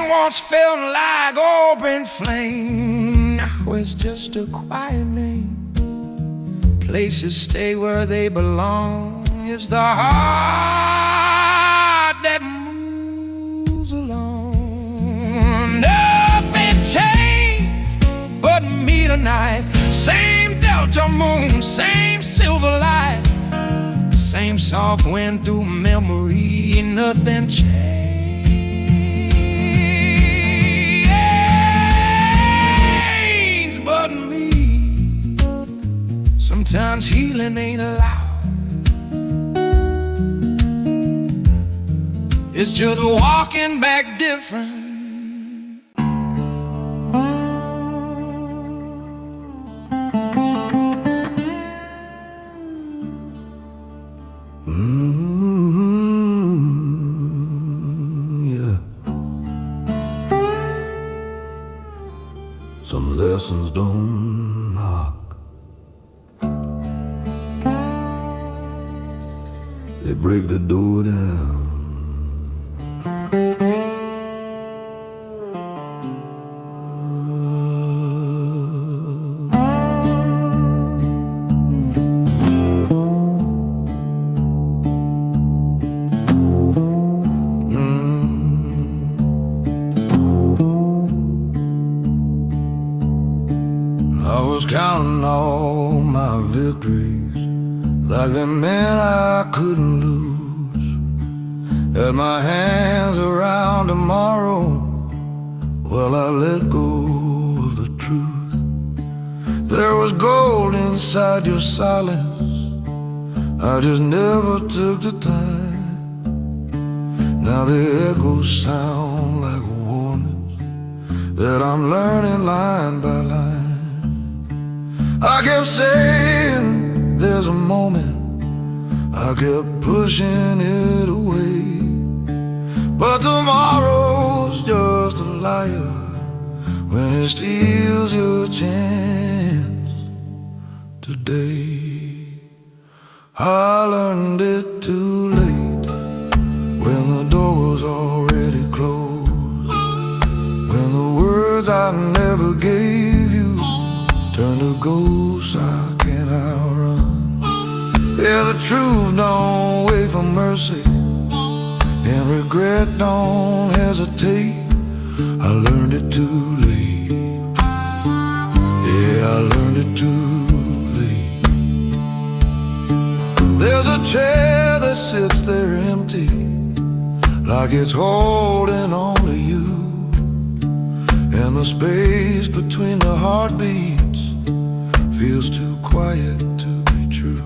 Speaker 1: Once felt like open flame, now it's just a quiet name. Places stay where they belong. It's the heart that moves along. Nothing changed but me tonight. Same delta moon, same silver light, same soft wind through memory. Nothing changed but me. Sometimes healing ain't allowed. It's just walking back different.
Speaker 4: Yeah. Some lessons don't knock, they break the door down. I was counting all my victories like they meant I couldn't lose. Had my hands around tomorrow, well, I let go of the truth. There was gold inside your silence, I just never took the time. Now the echoes sound like warnings that I'm learning line by line. I kept saying there's a moment, I kept pushing it away. But tomorrow's just a liar when it steals your chance today. I learned it too late, when the door was already closed, when the words I never gave you turned to ghosts I can't outrun. Yeah, the truth don't wait for mercy, and regret don't hesitate. I learned it too late. Yeah, I learned it too late. There's a chair that sits there empty, like it's holding on to you, and the space between the heartbeats feels too quiet to be true.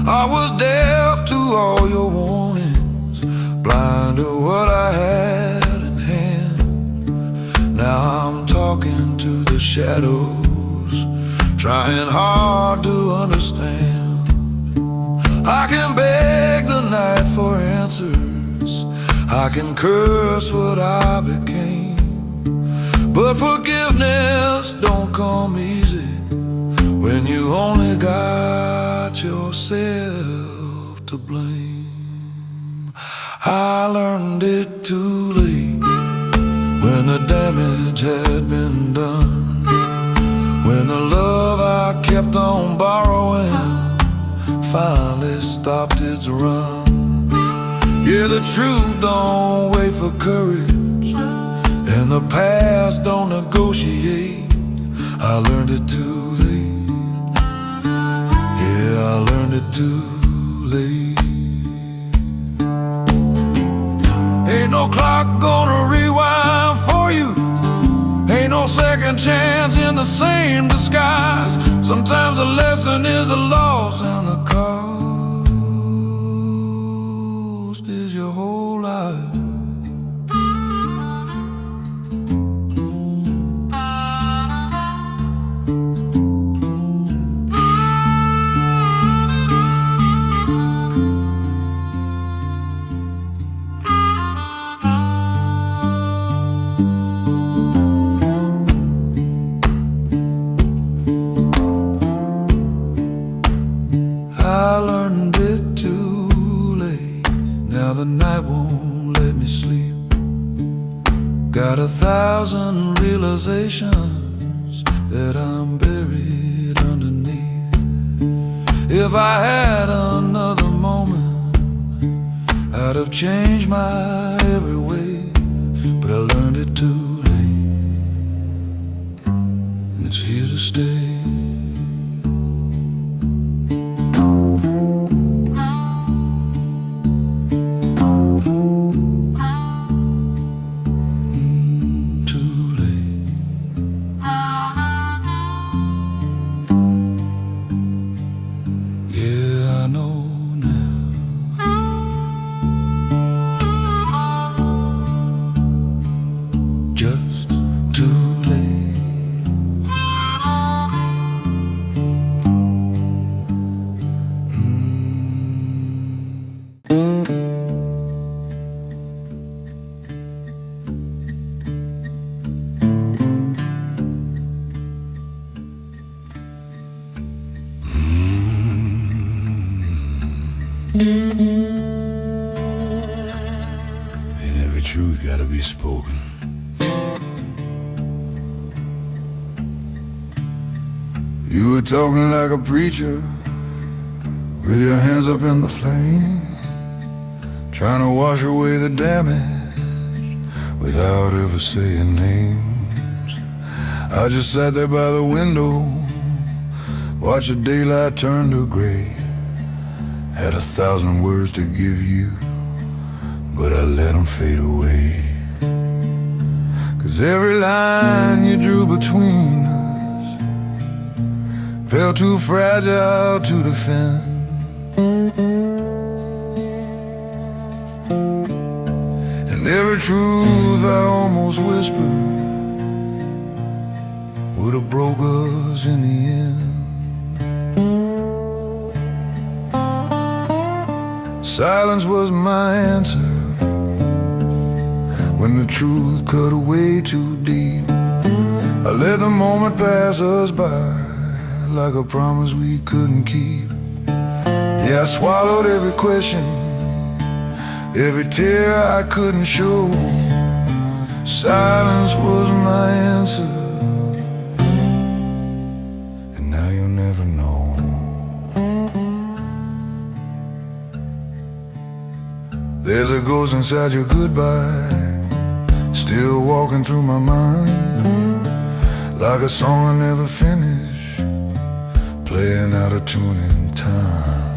Speaker 4: I was deaf to all your warnings, blind to what I had in hand. Now I'm talking to the shadows, trying hard to understand. I can beg the night for answers, I can curse what I became, but forgiveness don't come easy when you only got yourself to blame. I learned it too late, when the damage had been done, when the love I kept on borrowing finally stopped its run. Yeah, the truth don't wait for courage, and the past don't negotiate. I learned it too late. Yeah, I learned it too late. Ain't no clock gonna rewind for you. Ain't no second chance in the same disguise. Sometimes the lesson is a loss, and the cost is your whole life. I learned it too late. Now the night won't let me sleep. Got 1,000 realizations that I'm buried underneath. If I had another moment, I'd have changed my every way. But I learned it too late, and it's here to stay. Just too late.
Speaker 3: Ain't every truth gotta be spoken. You were talking like a preacher, with your hands up in the flame, trying to wash away the damage without ever saying names. I just sat there by the window, watched the daylight turn to gray. Had 1,000 words to give you, but I let them fade away. 'Cause every line you drew between us felt too fragile to defend. And every truth I almost whispered would have broke us in the end. Silence was my answer when the truth cut away too deep. I let the moment pass us by like a promise we couldn't keep. Yeah, I swallowed every question, every tear I couldn't show. Silence was my answer, and now you'll never know. There's a ghost inside your goodbye, still walking through my mind, like a song I never finished, playing out of tune in time.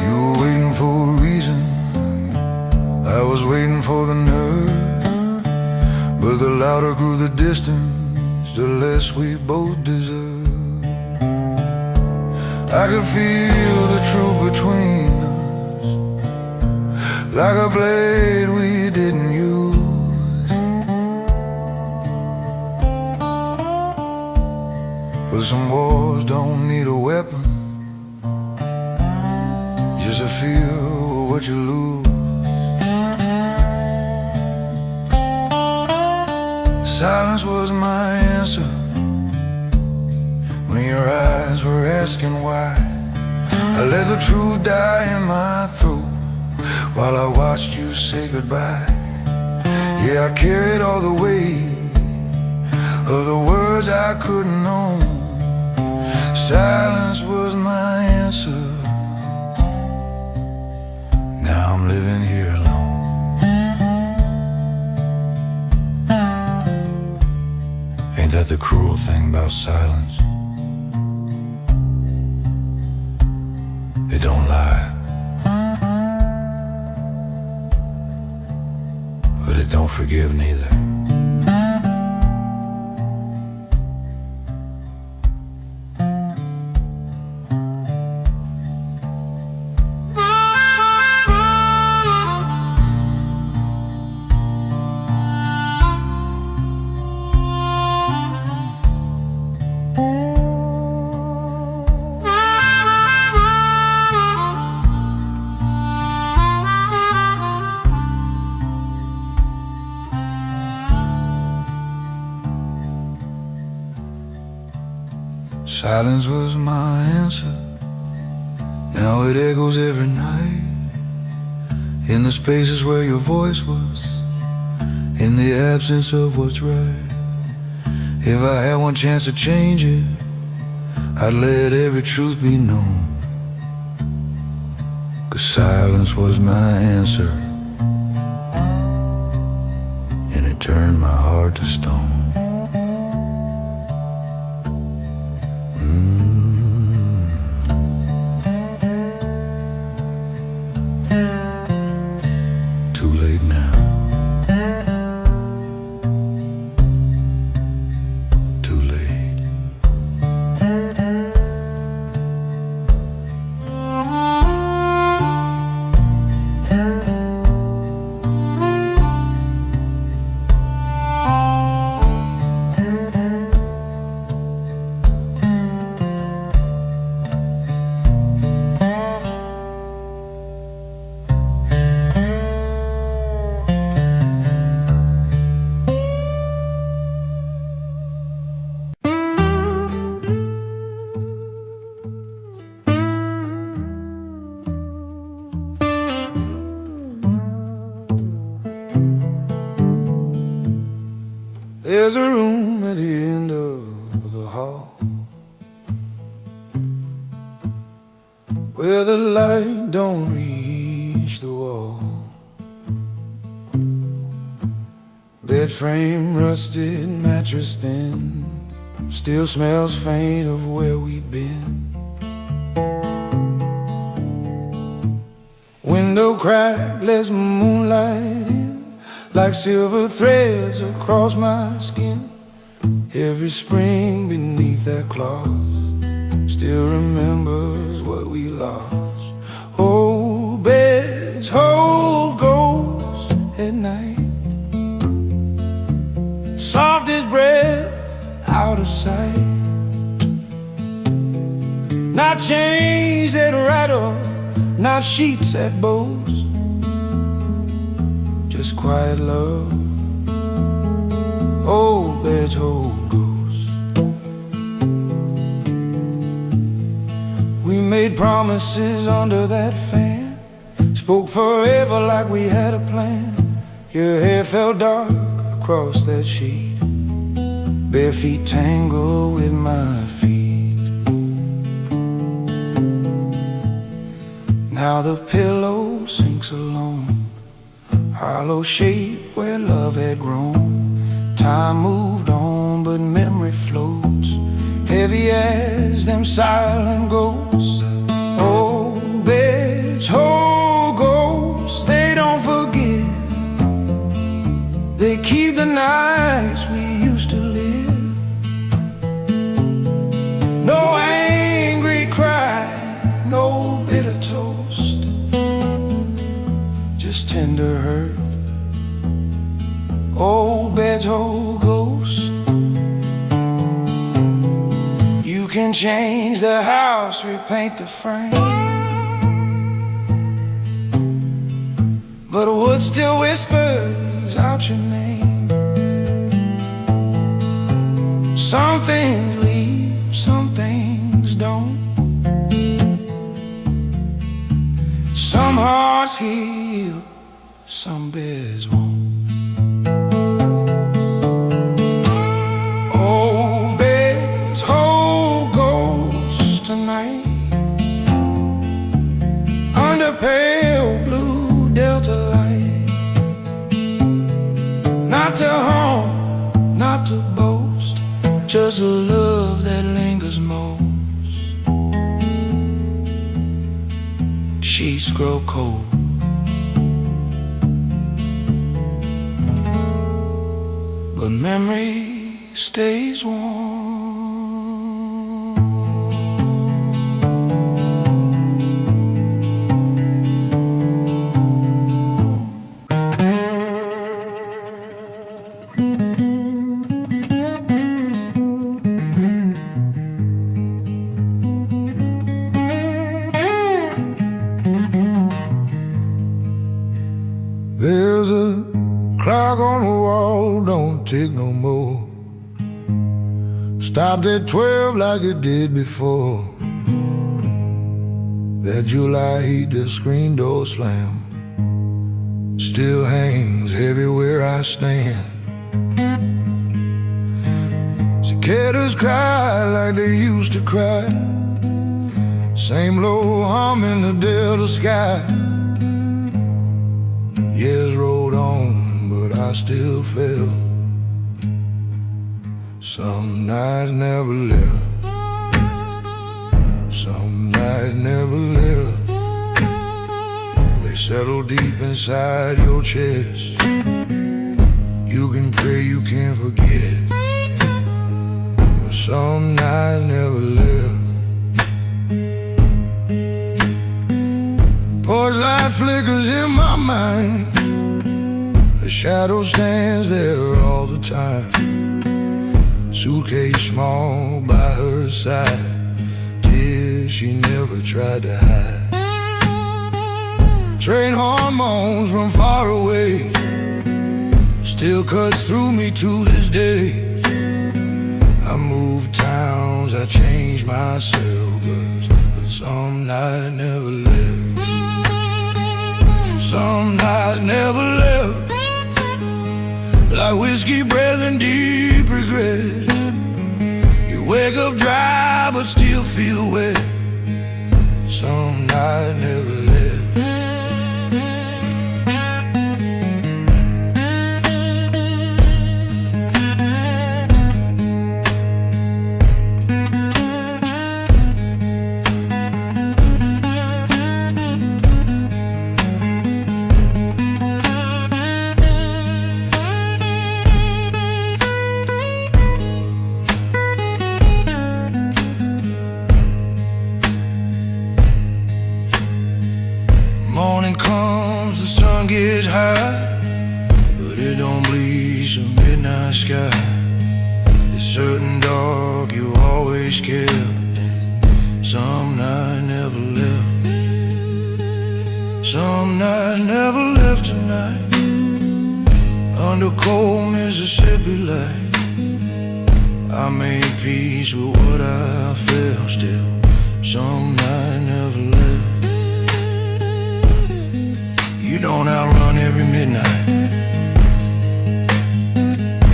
Speaker 3: You were waiting for a reason, I was waiting for the nerve. But the louder grew the distance, the less we both deserve. I could feel the truth between us, like a blade we didn't use. But some wars don't need a weapon, just a feel of what you lose. Silence was my answer when your eyes were asking why. I let the truth die in my throat while I watched you say goodbye. Yeah, I carried all the weight of the words I couldn't know. Silence was my answer. Now I'm living here alone. thing about silence. It don't lie, but it don't forgive neither. Silence was my answer. Now it echoes every night, in the spaces where your voice was, in the absence of what's right. If I had one chance to change it, I'd let every truth be known. 'Cause silence was my answer, and it turned my heart to stone. Too late now. Too late. There's a room at the end of the hall where the light don't reach the wall. Bed frame rusted, mattress thin, still smells faint of where we've been. Window crack lets moonlight in, like silver threads across my skin. Every spring beneath that cloth still remembers what we lost. Old beds hold ghosts at night, soft as breath out of sight. Not chains that rattle, not sheets that boast, just quiet love. Old beds hold ghosts. We made promises under that fan, spoke forever like we had a plan. Your hair fell dark across that sheet, bare feet tangle with my feet. Now the pillow sinks alone, hollow shape where love had grown. Time moved on, but memory floats, heavy as them silent ghosts. Old beds hold ghosts, they don't forget. They keep the nights we used to live. No angry cry, no bitter toast, just tender hurt. Old beds hold ghosts. You can change the house, repaint the frame, but wood still whispers out your name. Some things leave, some things don't. Some hearts heal, some beds won't. Pale blue delta light, not to haunt, not to boast,
Speaker 1: just a love that lingers most. Sheets grow cold, but memory stays warm.
Speaker 3: There's a clock on the wall, don't tick no more. Stopped at 12 like it did before. That July heat, the screen door slam, still hangs heavy where I stand. Cicadas cry like they used to cry. Same low hum in the Delta sky. Years rolled on, but I still felt some nights never left. Some nights never left. They settle deep inside your chest. You can pray, you can forget, but some nights never left. Porch light flickers in my mind. The shadow stands there all the time. Suitcase small by her side. Tears she never tried to hide. Train hormones from far away still cuts through me to this day. I moved towns, I changed myself, but some night never left. Some nights never left, like whiskey breath and deep regret. You wake up dry but still feel wet. Some nights never left. Morning comes, the sun gets high, but it don't bleach the midnight sky. It's certain dark you always kept, and some night never left. Some night never left tonight, under cold Mississippi light. I made peace with what I felt still. Some night never left. You don't outrun every midnight.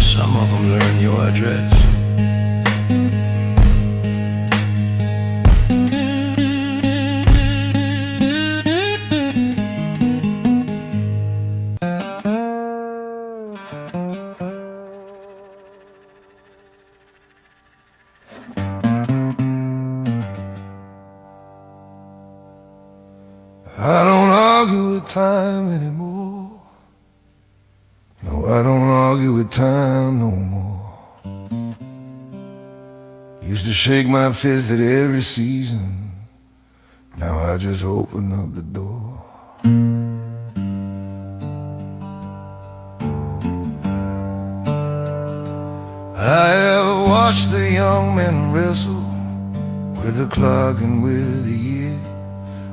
Speaker 3: Some of them learn your address. I don't argue with time anymore. No, I don't argue with time no more. Used to shake my fist at every season. Now I just open up the door. I have watched the young men wrestle with the clock and with the year.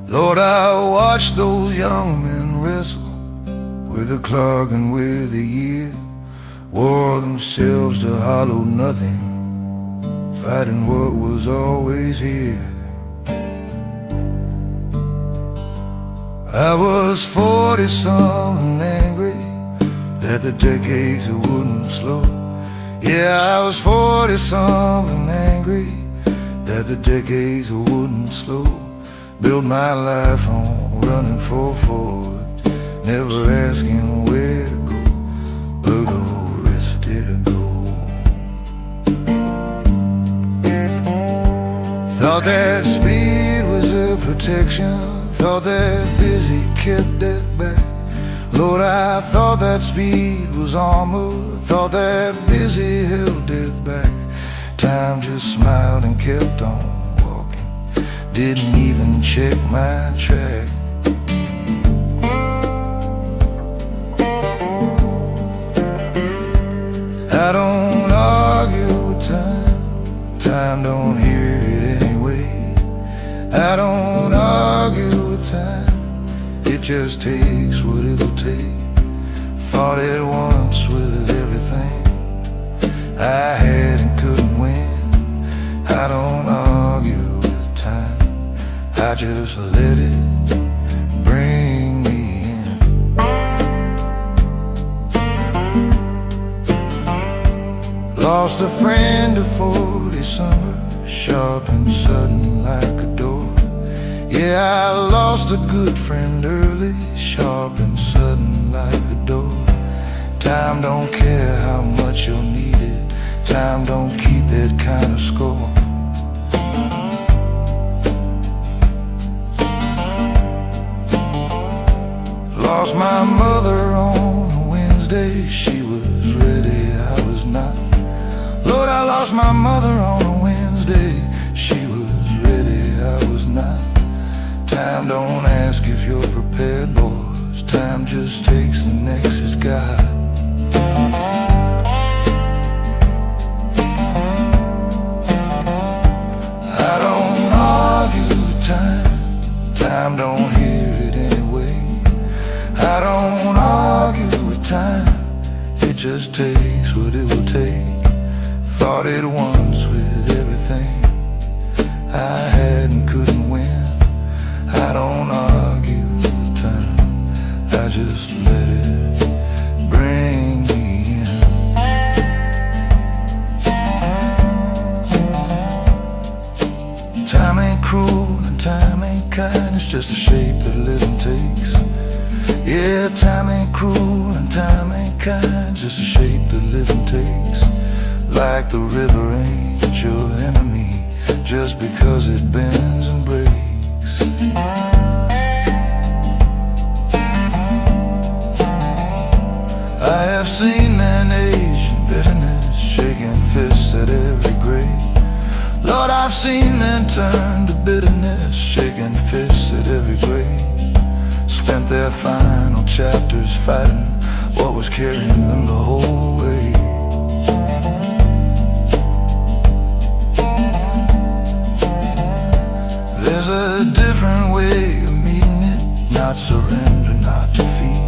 Speaker 3: Lord, I watched those young men wrestle with the clock and with the year. Wore themselves to hollow nothing, fighting what was always here. I was 40-some and angry that the decades wouldn't slow. Yeah, I was 40-some and angry that the decades wouldn't slow. Built my life on running forward, never asking where to go, but rested to go.
Speaker 1: Thought that speed was a protection, thought that busy kept death back. Lord, I thought that speed was armor, thought that busy held death back. Time just smiled and kept on walking, didn't even check my track. I don't argue with time, time don't hear it anyway. I don't argue with time, it just takes what it'll take. Fought it once with everything I had and couldn't win. I don't argue with time, I just let it bring me in. Lost a friend to 40 summers, sharp and sudden like a door. Yeah, I lost a good friend early, sharp and sudden like a door. Time don't care how much you'll need it, time don't keep that kind of score. Lost my mother on a Wednesday, she was ready, I was not. Lord, I lost my mother on a Wednesday, she was ready, I was not. Time don't ask if you're prepared, boys, time just takes the next it's got. I don't argue with time, time don't hear it anyway. I don't argue with time, it just takes what it will take. Fought it once with everything I had and couldn't win. I don't argue with time, I just let it bring me in. Time ain't cruel and time ain't kind, it's just a shape that living takes. Yeah, time ain't cruel and time ain't kind, just a shape that living takes. Like the river ain't your enemy, just because it bends and breaks. I have seen men age in bitterness, shaking fists at every grave. Lord, I've seen men turn to bitterness, shaking fists at every grave. Spent their final chapters fighting what was carrying them the whole way. There's a different way of meeting it, not surrender, not defeat.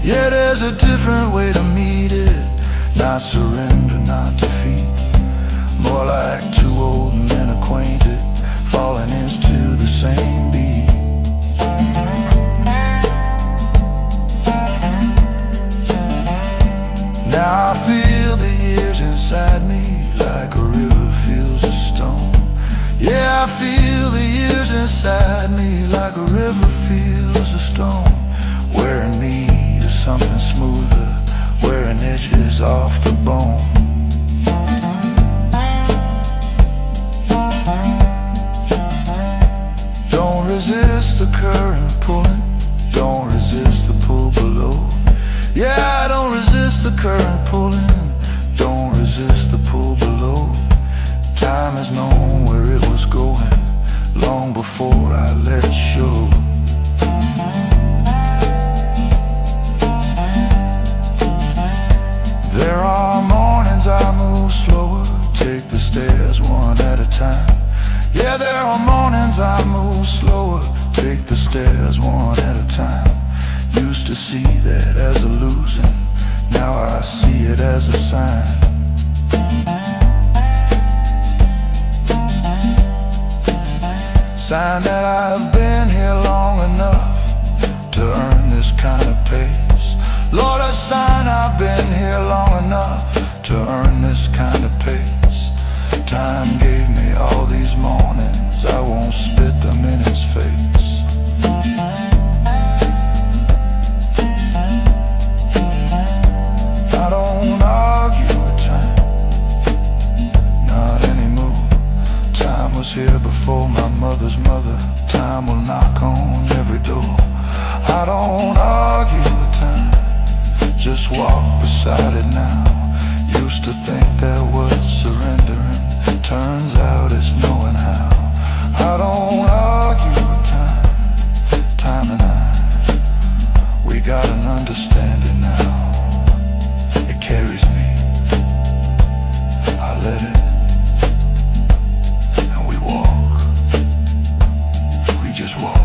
Speaker 1: Yeah, there's a different way to meet it, not surrender, not defeat. More like two old men acquainted, falling into the same beat. Now I feel the years inside me like a river feels a stone. Yeah, I feel the years inside me like a river feels a stone, wearing me to something smoother, wearing edges off the bone. Don't resist the current pulling, don't resist the pull below. Yeah, don't resist the current pulling, don't resist the pull below. Time has known where it was going long before I let it show. There are mornings I move slower, take the stairs one at a time. Yeah, there are mornings I move slower, take the stairs one at a time. Used to see that as a losing, now I see it as a sign. Sign that I've been here long enough to earn this kind of pace. Lord, a sign I've been here long enough to earn this kind of pace. Time gave me all these mornings, I won't spit them in his face. I don't argue with time, not anymore. Time was here before
Speaker 4: walk beside it now. Used to think that was surrendering. Turns out it's knowing how. I don't argue with time. Time and we got an understanding now. It carries me. I let it. And we walk. We just walk.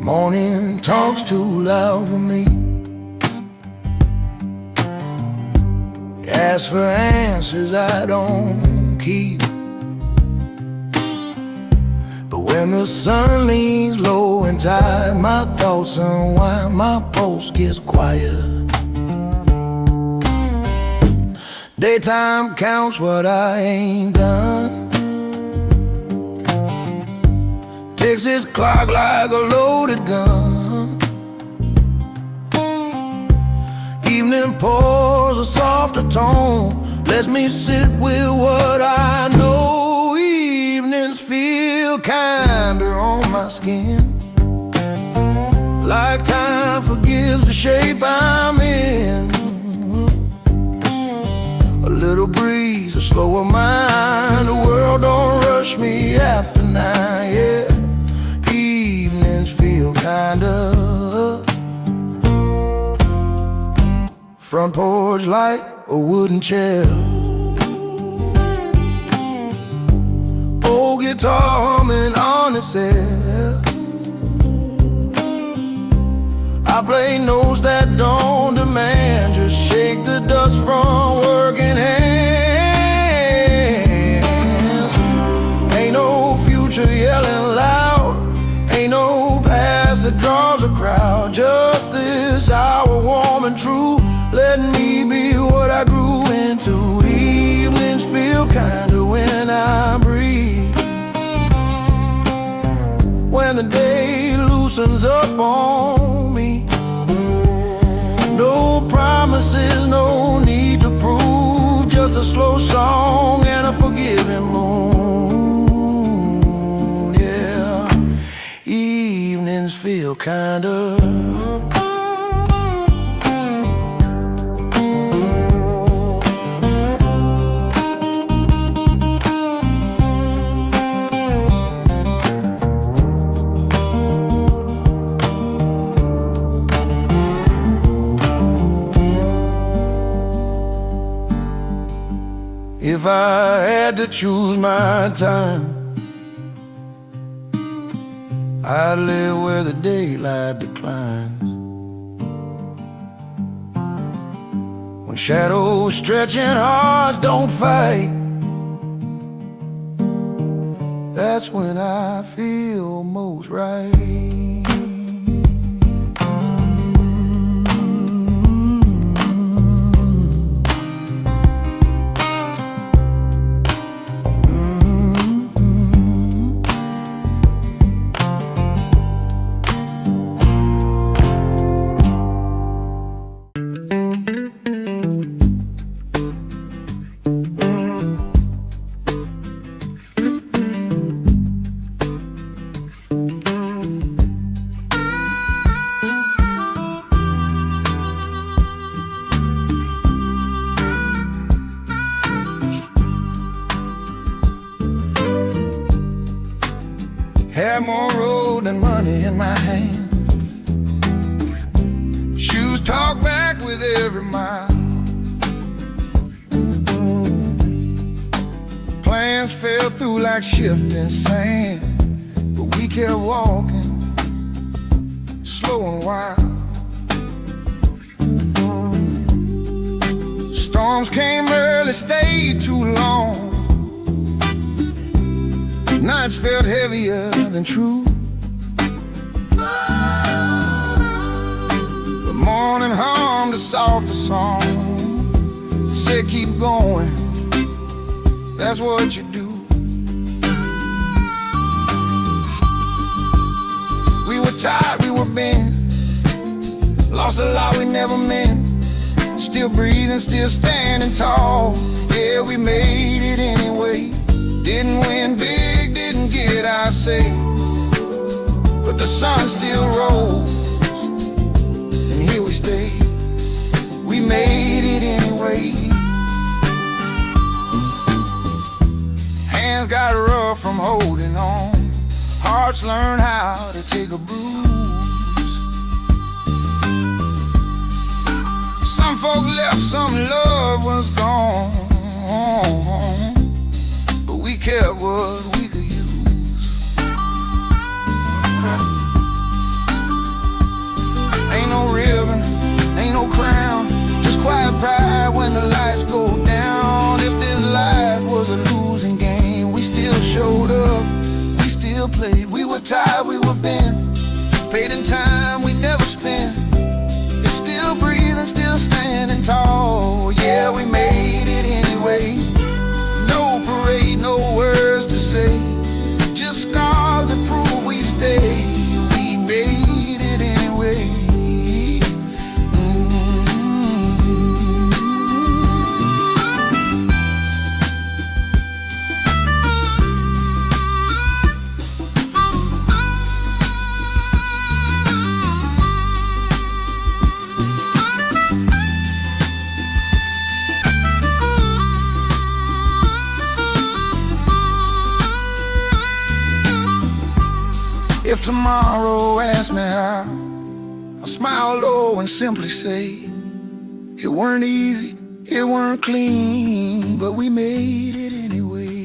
Speaker 3: Morning talks too loud for me. Ask for answers I don't keep. But when the sun leans low and tired, my thoughts unwind, my pulse gets quiet. Daytime counts what I ain't done. Ticks its clock like a loaded gun. Evening pours a softer tone, lets me sit with what I know. Evenings feel kinder on my skin, like time forgives the shape I'm in. A little breeze, a slower mind, the world don't rush me after 9, yeah. Evenings feel kinda. Front porch light, a wooden chair, old guitar humming on itself. I play notes that don't demand, just shake the dust from working hands. Ain't no future yelling loud, ain't no past that draws a crowd. Just this hour warm and true, letting me be what I grew into. Evenings feel kinder when I breathe, when the day loosens up on me. No promises, no need to prove, just a slow song and a forgiving moon, yeah. Evenings feel kinda. If I had to choose my time, I'd live where the daylight declines, when shadows stretch and hearts don't fight. That's when I feel most right. Had more road than money in my hand. Shoes talk back with every mile. Plans fell through like shifting sand, but we kept walking, slow and wild. Storms came early, stayed too long. Nights felt heavier than true. morning hummed a softer song. Said keep going, that's what you do. We were tired, we were bent, lost a lot we never meant. Still breathing, still standing tall. Yeah, we made it anyway. Didn't win big, didn't get our say, but the sun still rose, and here we stay. We made it anyway. Hands got rough from holding on. Hearts learn how to take a bruise. Some folk left, some love was gone, but we kept what we could use. Ain't no ribbon, ain't no crown, just quiet pride when the lights go down. If this life was a losing game, we still showed up, we still played. We were tired, we were bent, paid in time we never spent. It's still breathing, still standing tall. Yeah, we made it anyway. No parade, no words to say, just scars that prove we stay. We made it anyway. If tomorrow asks me how, I'll smile low and simply say, it weren't easy, it weren't clean, but we made it anyway.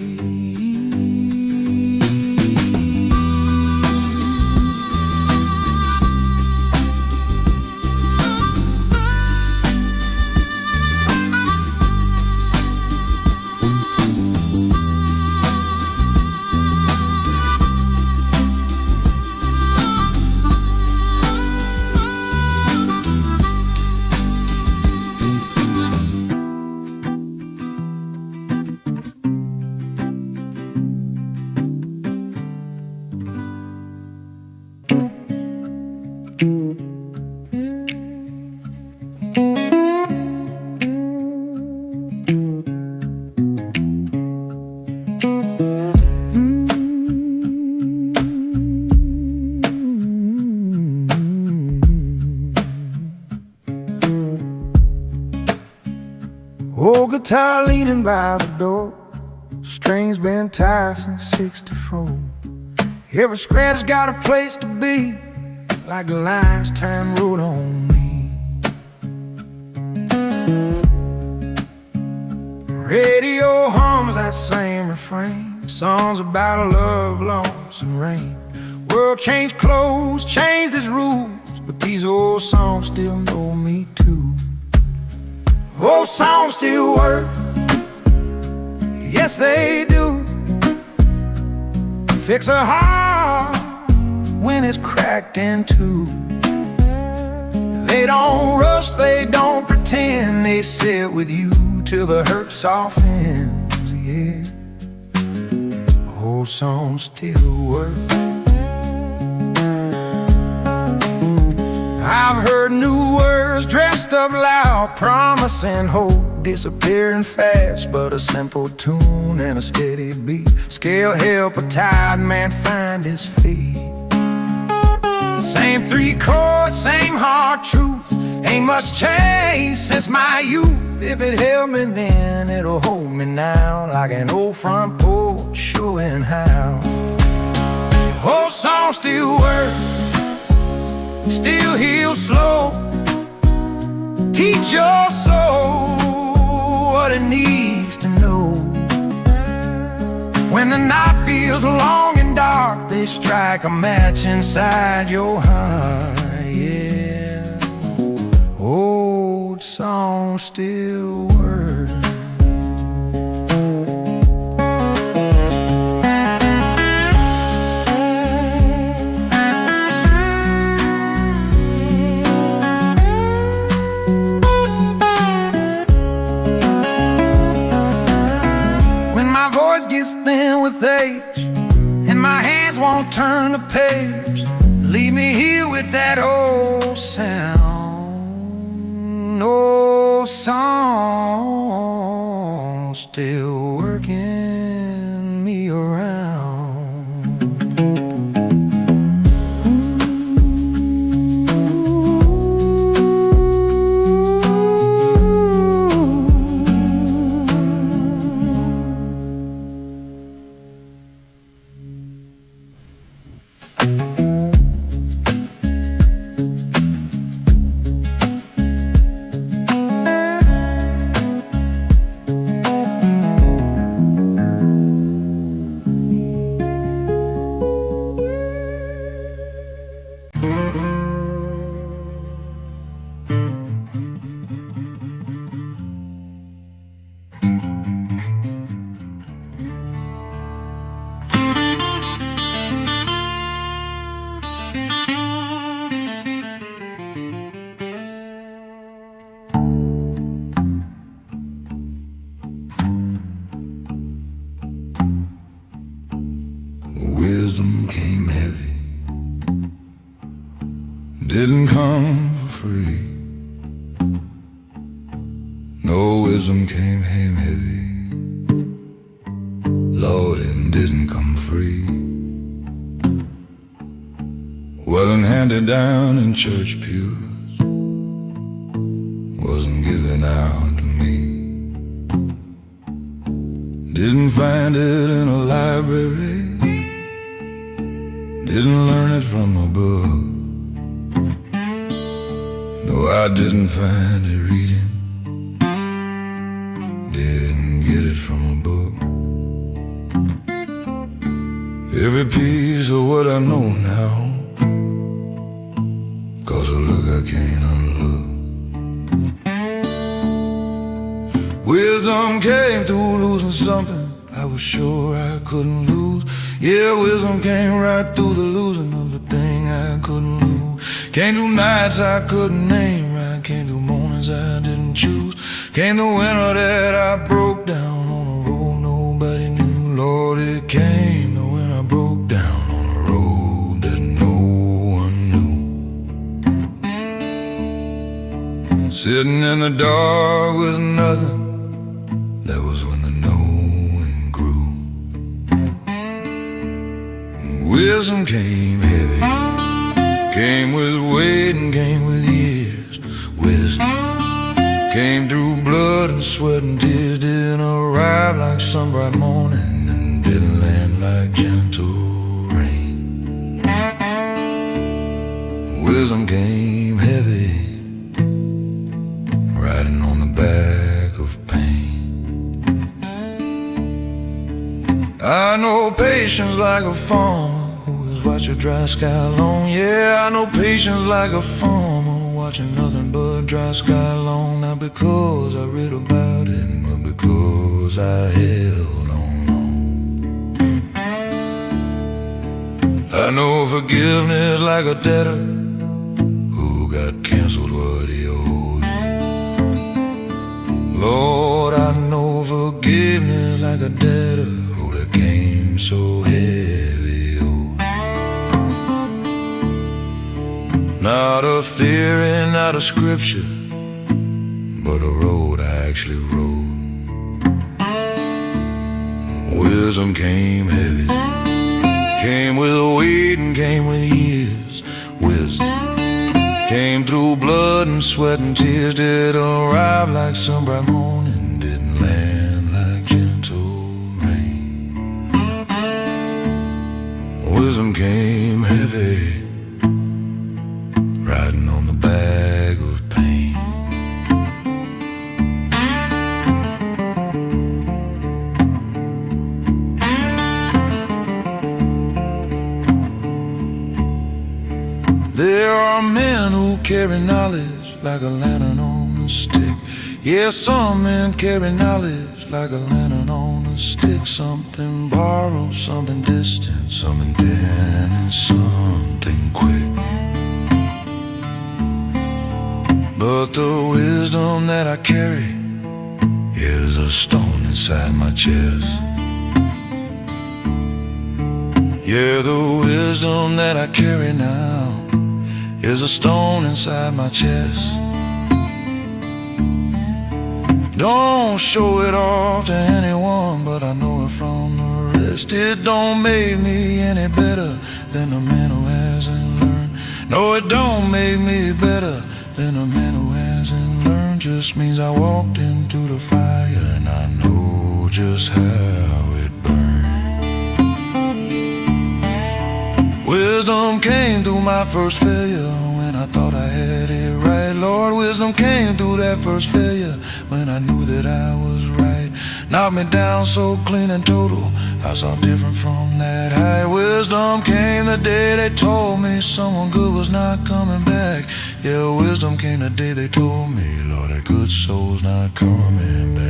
Speaker 3: Old guitar leaning by the door, strings been tied since '64. Every scratch got a place to be, like the lines time wrote on me. Radio hums that same refrain, songs about love, loss, and rain. World changed clothes, changed its rules, but these old songs still know me too. Old songs still work, yes they do. Fix a heart when it's cracked in two. They don't rush, they don't pretend, they sit with you till the hurt softens, yeah. Old songs still work. I've heard new words dressed up loud, promise and hope disappearing fast, but a simple tune and a steady beat scale help a tired man find his feet. Same three chords, same hard truth, ain't much change since my youth. If it held me then, it'll hold me now, like an old front porch showing how. Old songs still work, still heal slow, teach your soul what it needs to know. When the night feels long and dark, they strike a match inside your heart, yeah. Old songs still work.
Speaker 1: voice gets thin with age, and my hands won't turn the page. Leave me here with that old sound, old song, still working me around.
Speaker 3: Wisdom came heavy, didn't come for free. No, wisdom came heavy, Lord, and didn't come free. Wasn't handed down in church pews, wasn't given out to me. Didn't find it in a library, didn't learn it from a book. No, I didn't find it reading, didn't get it from a book. Every piece of what I know now, 'cause a look I can't unlook. Wisdom came through losing something I was sure I couldn't lose. Yeah, wisdom came right through the losing of the thing I couldn't lose. Came through nights I couldn't name right, came through mornings I didn't choose. Came the winter that I broke down on a road nobody knew. Lord, it came the when I broke down on a road that no one knew. Sitting in the dark with nothing, that was when the knowing grew. Wisdom came heavy, came with weight and came with years. Wisdom came through blood and sweat and tears, didn't arrive like some bright morning and didn't land like gentle rain. Wisdom came heavy, riding on the back of pain. I know patience like a farmer who has watched a dry sky long. Yeah, I know patience like a farmer watching nothing but dry sky long. Not because I read about it, but because I held on long. I know forgiveness like a debtor who got canceled what he owed. Lord, I know forgiveness like a debtor who that came so heavy. Oh, not a theory, not a scripture, but a road I actually rode. Wisdom came heavy, came with weight and came with years. Wisdom came through blood and sweat and tears, did arrive like some bright morning, didn't land like gentle rain. Wisdom came heavy, riding on the back of pain. There are men who carry knowledge like a lantern on a stick. Yeah, some men carry knowledge like a lantern on a stick. Something borrowed, something distant, something thin and something quick. But the wisdom that I carry is a stone inside my chest.
Speaker 4: Yeah, the wisdom that I carry now is a stone inside my chest. Don't show it off to anyone, but I know it from the rest. It don't make me any better than a man who hasn't learned. No, it don't make me better than a man who hasn't learned. Just means I walked into the fire and I know just how it burned. Wisdom came through my first failure when I thought I had it right. Lord, wisdom came through that first failure when I knew that I was right. Knocked me down so clean and total, I saw different from that high. Wisdom came the day they told me someone good was not coming back. Yeah, wisdom came the day they told me, Lord, that good soul's not coming back.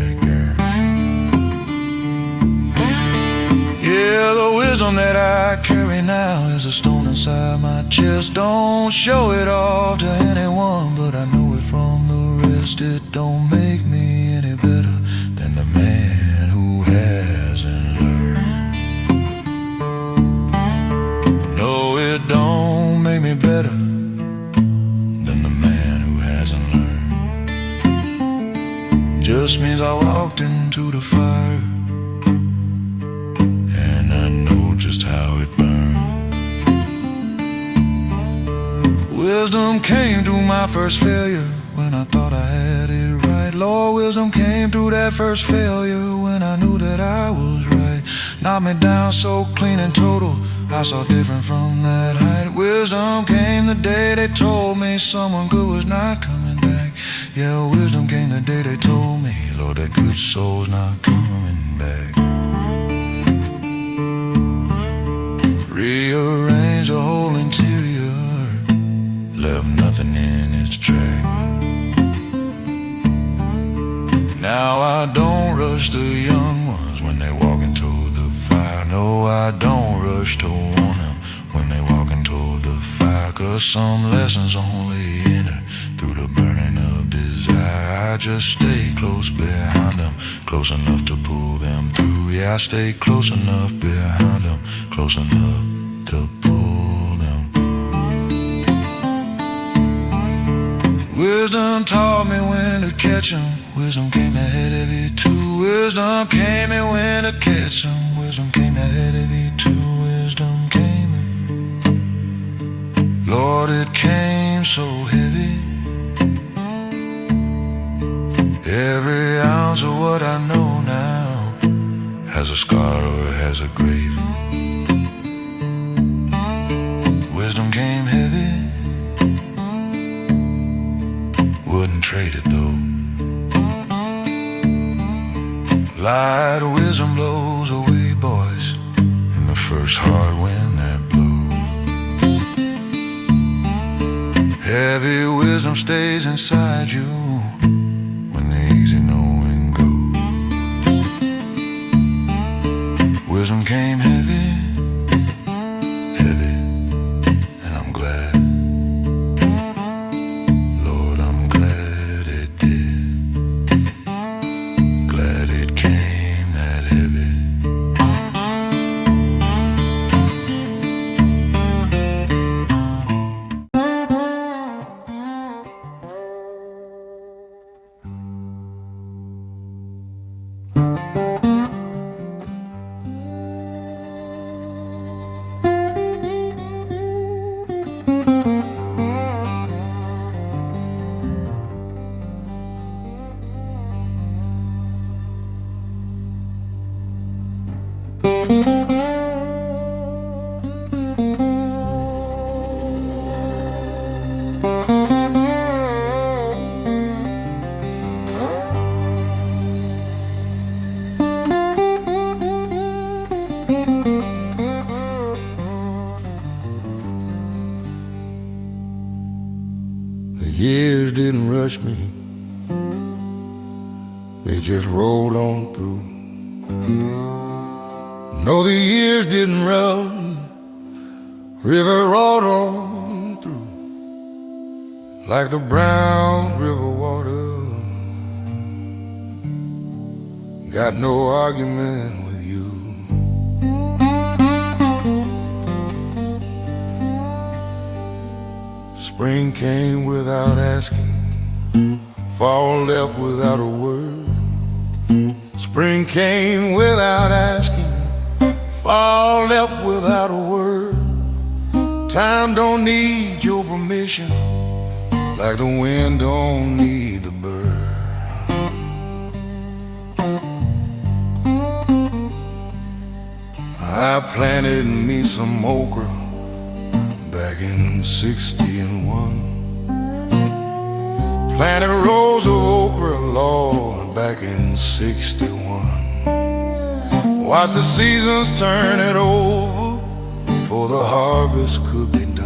Speaker 4: Yeah, the wisdom that I carry now is a stone inside my chest. Don't show it off to anyone, but I know it from the rest. It don't make me any better than the man who hasn't learned. No, it don't make me better than the man who hasn't learned. Just means I walked into the fire and I know just how it burned. Wisdom came through my first failure when I thought I had it right. Lord, wisdom came through that first failure when I knew that I was right. Knocked me down so clean and total, I saw different from that height. Wisdom came the day they told me someone good was not coming back. Yeah, wisdom came the day they told me, Lord, that good soul's not coming back. Rearrange the whole interior, left nothing in its track. Now I don't rush the young ones when they walk into the fire. No, I don't rush to warn them when they walk into the fire. 'Cause some lessons only enter through the burning of desire. I just stay close behind them, close enough to pull them through. Yeah, I stay close enough behind them, close enough to pull them. Wisdom taught me when to catch 'em. Wisdom came ahead of it too. Wisdom came me when to catch 'em. Wisdom came ahead of it too. Wisdom came in. Lord, it came so heavy. Every ounce of what I know now has a scar or has a grave. Wisdom came heavy, wouldn't trade it though. Light wisdom blows away, boys, in the first hard wind that blows. Heavy wisdom stays inside you when the easy knowing goes. Wisdom came heavy, heavy, and I'm glad. Lord, I'm glad it did. Glad it came that heavy. The years didn't rush me, they just rolled on through. No, the years didn't run, river rolled on through. Like the brown river water, got no argument with you.
Speaker 3: Spring came without asking, fall left without a word. Spring came without asking, fall left without a word. Time don't need your permission, like the wind don't need the bird. I planted me some okra back in '61. Planted rows of okra, Lord, back in '61. Watched the seasons turn it over before the harvest could be done.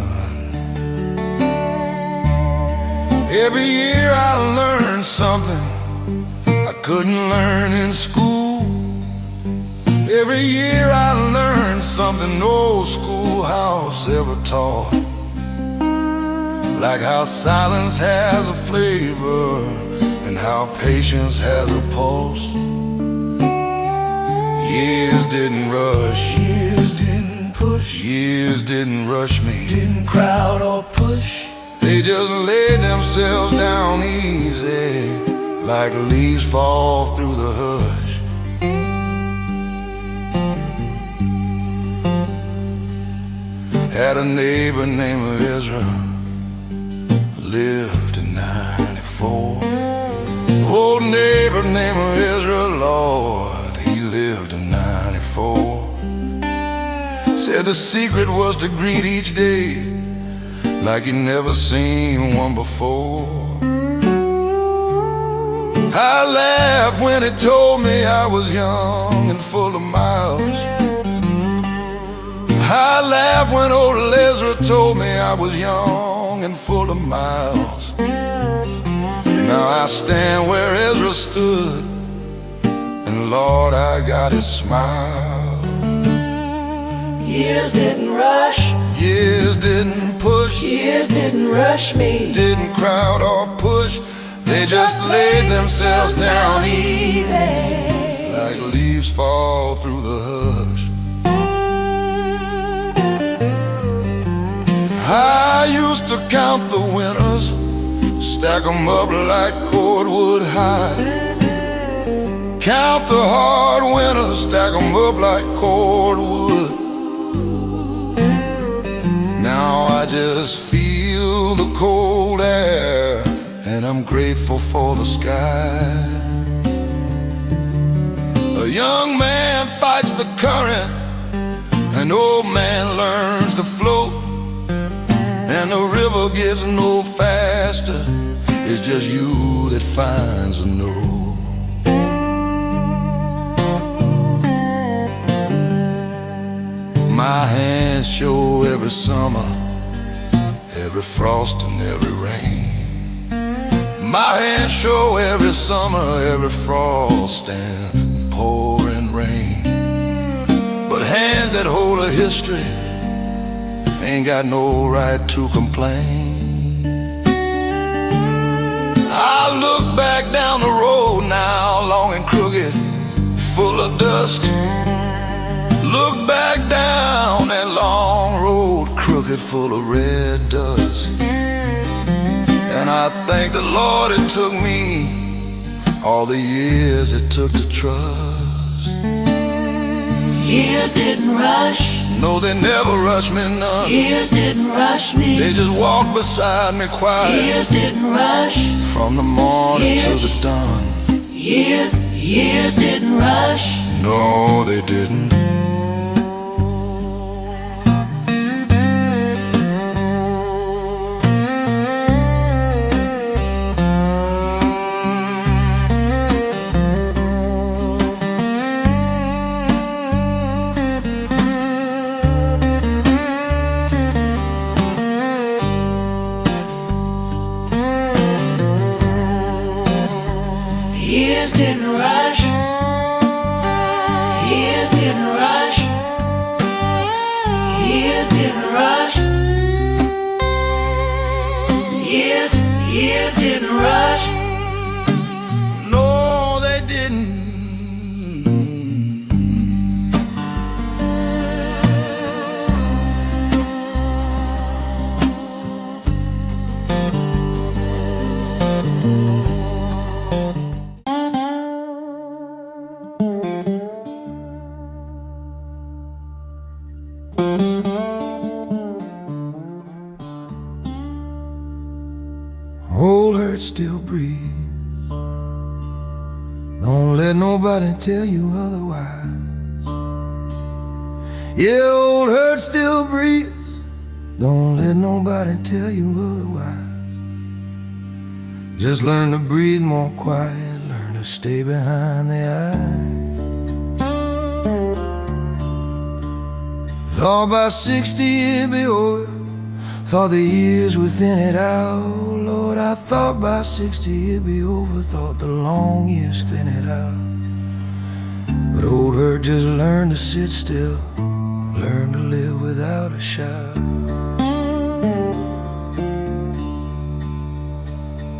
Speaker 3: Every year I learned something I couldn't learn in school. Every year I learned something no schoolhouse ever taught. Like how silence has a flavor and how patience has a pulse. Years didn't rush, years didn't push, years didn't rush me, didn't crowd or push. They just laid themselves down easy, like leaves fall through the hush. Had a neighbor named Israel, lived to 94. Old neighbor named Israel, Lord, he lived to 94. Said the secret was to greet each day like he'd never seen one before. I laughed when he told me I was young and full of miles. I laughed when old Ezra told me I was young and full of miles. Now I stand where Ezra stood, and Lord, I got his smile.
Speaker 2: Years didn't rush,
Speaker 3: Years didn't push,
Speaker 2: years didn't rush me.
Speaker 3: didn't crowd or push. They just laid themselves down
Speaker 2: Easy,
Speaker 3: like leaves fall through the hush. I used to count the winners, stack 'em up like cordwood high. Count the hard winners, stack 'em up like cordwood. Now I just feel the cold air, and I'm grateful for the sky. A young man fights the current, an old man learns to float. And the river gets no faster, it's just you that finds a note. My hands show every summer, every frost and every rain. My hands show every summer, every frost and pouring rain. But hands that hold a history ain't got no right to complain. I look back down the road now, long and crooked, full of dust. Look back down that long road, crooked, full of red dust. And I thank the Lord it took me all the years it took to trust.
Speaker 2: years didn't rush,
Speaker 3: No, they never rushed me none.
Speaker 2: years didn't rush me.
Speaker 3: They just walked beside me quiet,
Speaker 2: Years didn't rush,
Speaker 3: from the morning to the dawn.
Speaker 2: years didn't rush.
Speaker 3: No, they didn't.
Speaker 2: Years didn't rush, years didn't rush, years didn't rush, years didn't rush.
Speaker 3: No, they didn't.
Speaker 1: hurt still breathes. Don't let nobody tell you otherwise. Yeah, old hurt still breathes. Don't let nobody tell you otherwise. Just learn to breathe more quiet, learn to stay behind the eyes. Thought by 60 it'd be over, thought the years would thin it out. Lord, I thought by 60 it'd be over, thought the long years thin it out. But old hurt just learned to sit still, learn to live without a shout.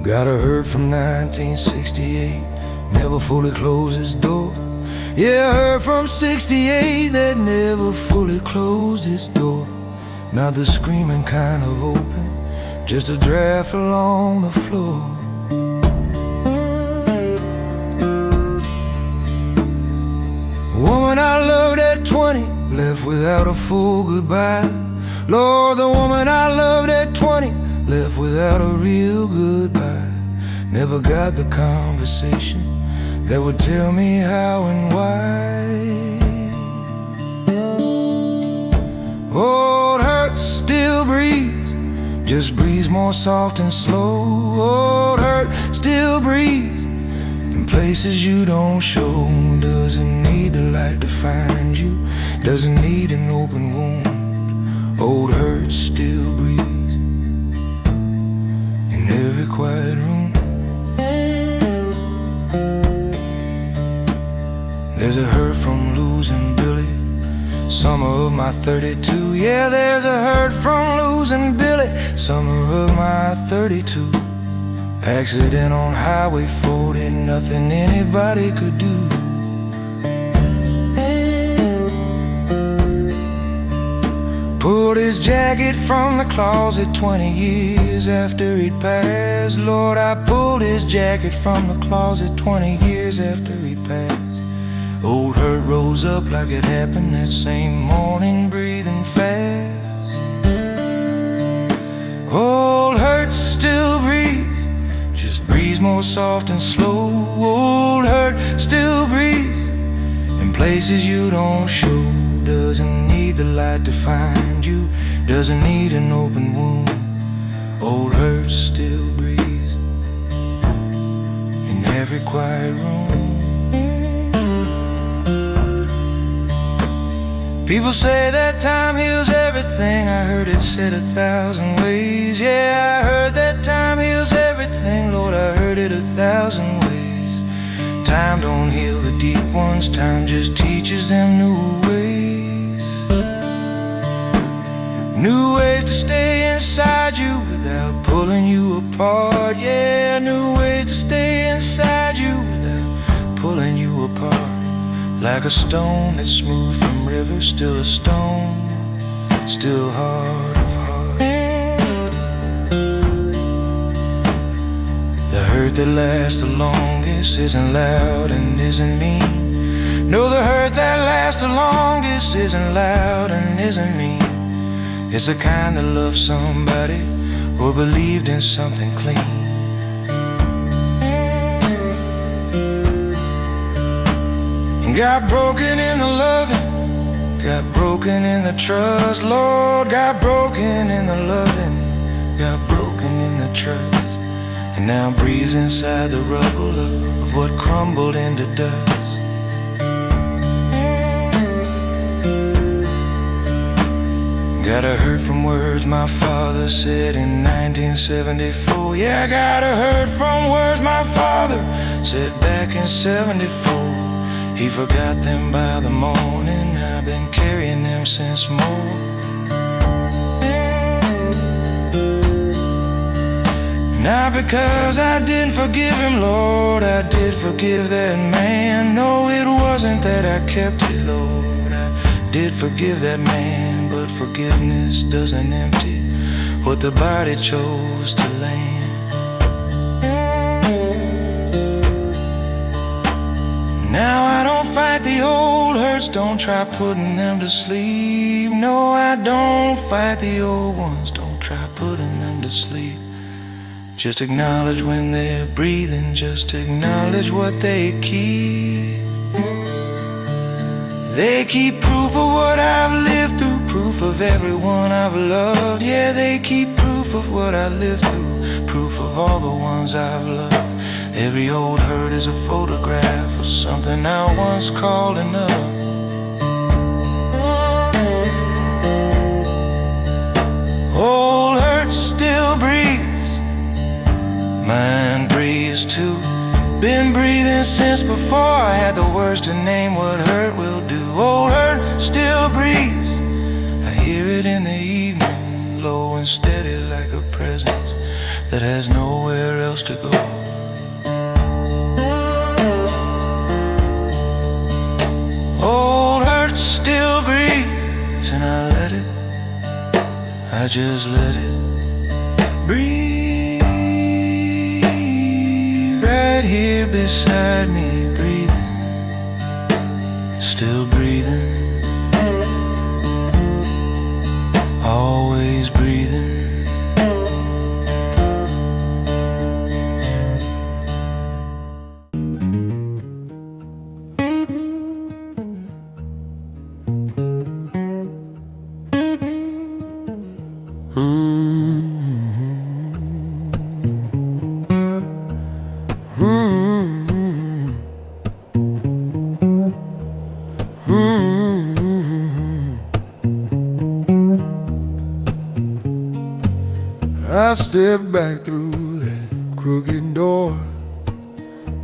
Speaker 1: Got a hurt from 1968, never fully closed his door. Yeah, I heard from 68 that never fully closed its door. Not the screaming kind of open, just a draft along the floor. Woman I loved at 20, left without a full goodbye. Lord, the woman I loved at 20, left without a real goodbye. Never got the conversation that would tell me how and why. Old hurt still breathes, just breathes more soft and slow. Old hurt still breathes in places you don't show. Doesn't need the light to find you, doesn't need an open wound. Old hurt still breathes in every quiet room. There's a hurt from losing Billy, summer of my 32. Yeah, there's a hurt from losing Billy, summer of my 32. Accident on Highway 40, nothing anybody could do. Pulled his jacket from the closet 20 years after he'd passed. Lord, I pulled his jacket from the closet 20 years after he passed. Old hurt rose up like it happened that same morning, breathing fast. Old hurt still breathes, just breathes more soft and slow. Old hurt still breathes in places you don't show. Doesn't need the light to find you, doesn't need an open wound. Old hurt still breathes in every quiet room. People say that time heals everything. I heard it said 1,000 ways. Yeah, I heard that time heals everything. Lord, I heard it 1,000 ways. Time don't heal the deep ones, time just teaches them new ways. New ways to stay inside you without pulling you apart. Yeah, new ways to stay inside you without pulling you apart. Like a stone that's smooth from river, still a stone, still heart of heart. The hurt that lasts the longest isn't loud and isn't mean. No, the hurt that lasts the longest isn't loud and isn't mean. It's the kind that loved somebody or believed in something clean. Got broken in the loving, got broken in the trust. Lord, got broken in the loving, got broken in the trust. And now breathes inside the rubble of what crumbled into dust. Got a hurt from words my father said in 1974. Yeah, I got a hurt from words my father said back in 74. He forgot them by the morning, I've been carrying them since more. Not because I didn't forgive him, Lord, I did forgive that man. No, it wasn't that I kept it, Lord, I did forgive that man. But forgiveness doesn't empty what the body chose to land. Now I don't fight the old hurts, don't try putting them to sleep. No, I don't fight the old ones, don't try putting them to sleep. Just acknowledge when they're breathing, just acknowledge what they keep. They keep proof of what I've lived through, proof of everyone I've loved. Yeah, they keep proof of what I lived through, proof of all the ones I've loved. Every old hurt is a photograph of something I once called enough. Old hurt still breathes, mine breathes too. Been breathing since before I had the words to name what hurt will do. Old hurt still breathes, I hear it in the evening, low and steady like a presence that has nowhere else to go. Old hurt still breathes, and I let it, I just let it breathe. Right here beside me, breathing, still breathing, always breathing.
Speaker 3: I stepped back through that crooked door.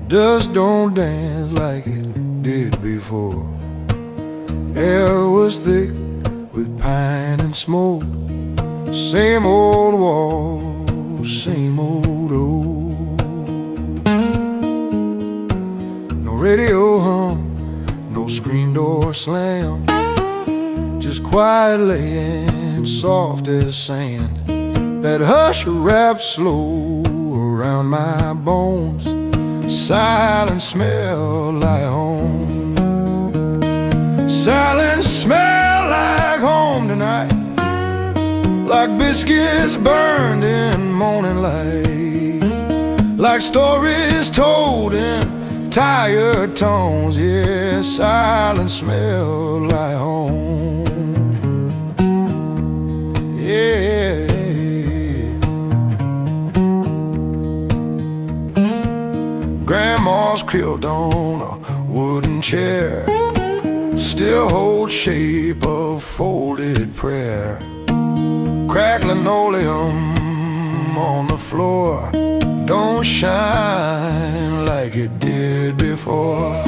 Speaker 3: Dust don't dance like it did before. Air was thick with pine and smoke. Same old walls, same old old. No radio hum, no screen door slam. Just quiet laying soft as sand. That hush wraps slow around my bones. Silence smell like home. Silence smell like home tonight. Like biscuits burned in morning light. Like stories told in tired tones. Yeah, silence smell like home. Yeah. Grandma's quilt on a wooden chair still holds shape of folded prayer. Cracked linoleum on the floor don't shine like it did before.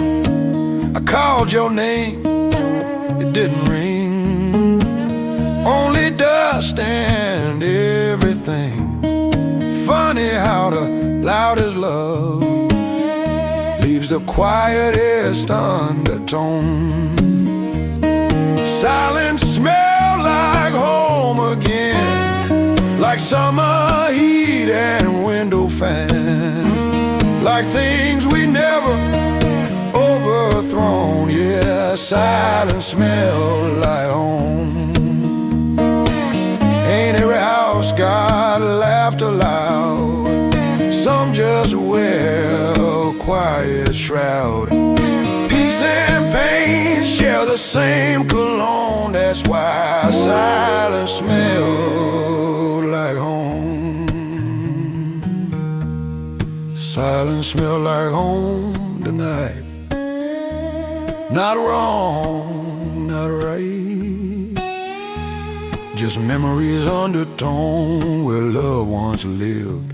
Speaker 3: I called your name, it didn't ring. Only dust and everything. Funny how the loudest love leaves the quietest undertone. Silence smell like home again. Like summer heat and window fan. Like things we never overthrown. Yeah, silence smell like home. Ain't every house got laughter loud. Some just wear a quiet shroud. Peace and pain share the same cologne. That's why silence smells like home. Silence smells like home tonight. Not wrong, not right. Just memories undertone where loved ones lived.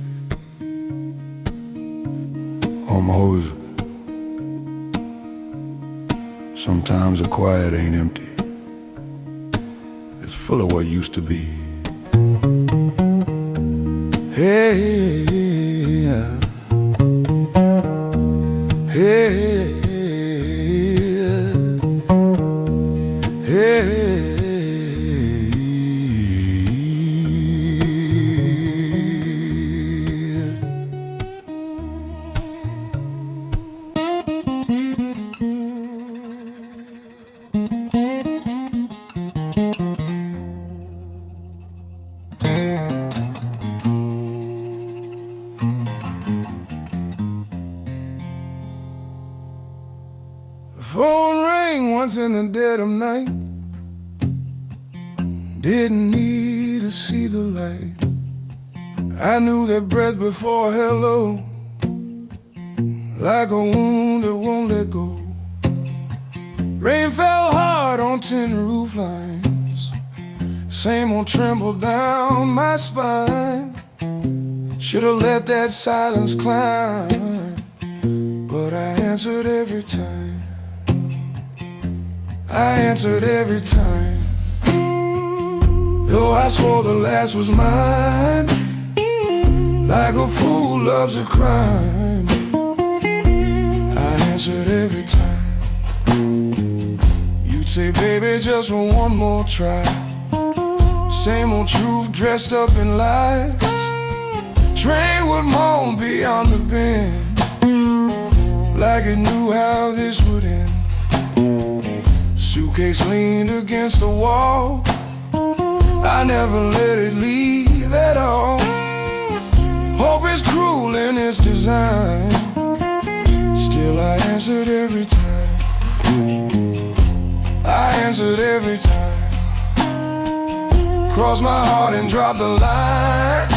Speaker 3: Almost. Sometimes the quiet ain't empty. It's full of what used to be. Hey, hey, hey. in the dead of night. Didn't need to see the light. I knew that breath before hello, like a wound that won't let go. Rain fell hard on tin roof lines. Same old tremble down my spine. Should've let that silence climb, but I answered every time. I answered every time. Though I swore the last was mine, like a fool loves a crime, I answered every time. You'd say, baby, just one more try. Same old truth dressed up in lies. Train would moan beyond the bend, like it knew how this would end. Suitcase leaned against the wall. I never let it leave at all. Hope is cruel in its design. Still I answered every time. I answered every time. Crossed my heart and dropped the line.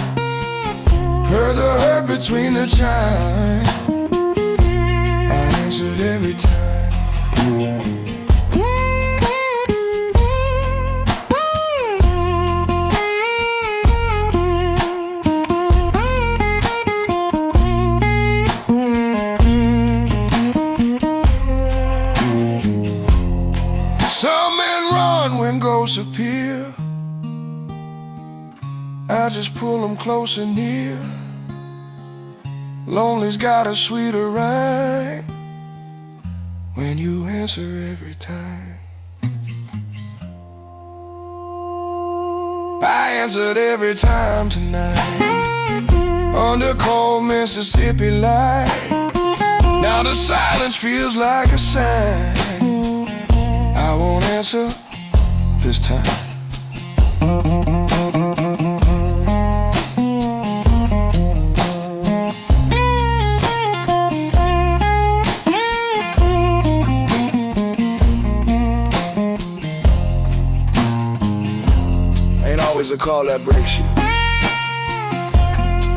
Speaker 3: Heard the hurt between the chime. I answered every time. Some men run when ghosts appear. I just pull them close and near. Lonely's got a sweeter rhyme when you answer every time. I answered every time tonight, under cold Mississippi light. Now the silence feels like a sign. I won't answer this time. Ain't always a call that breaks you.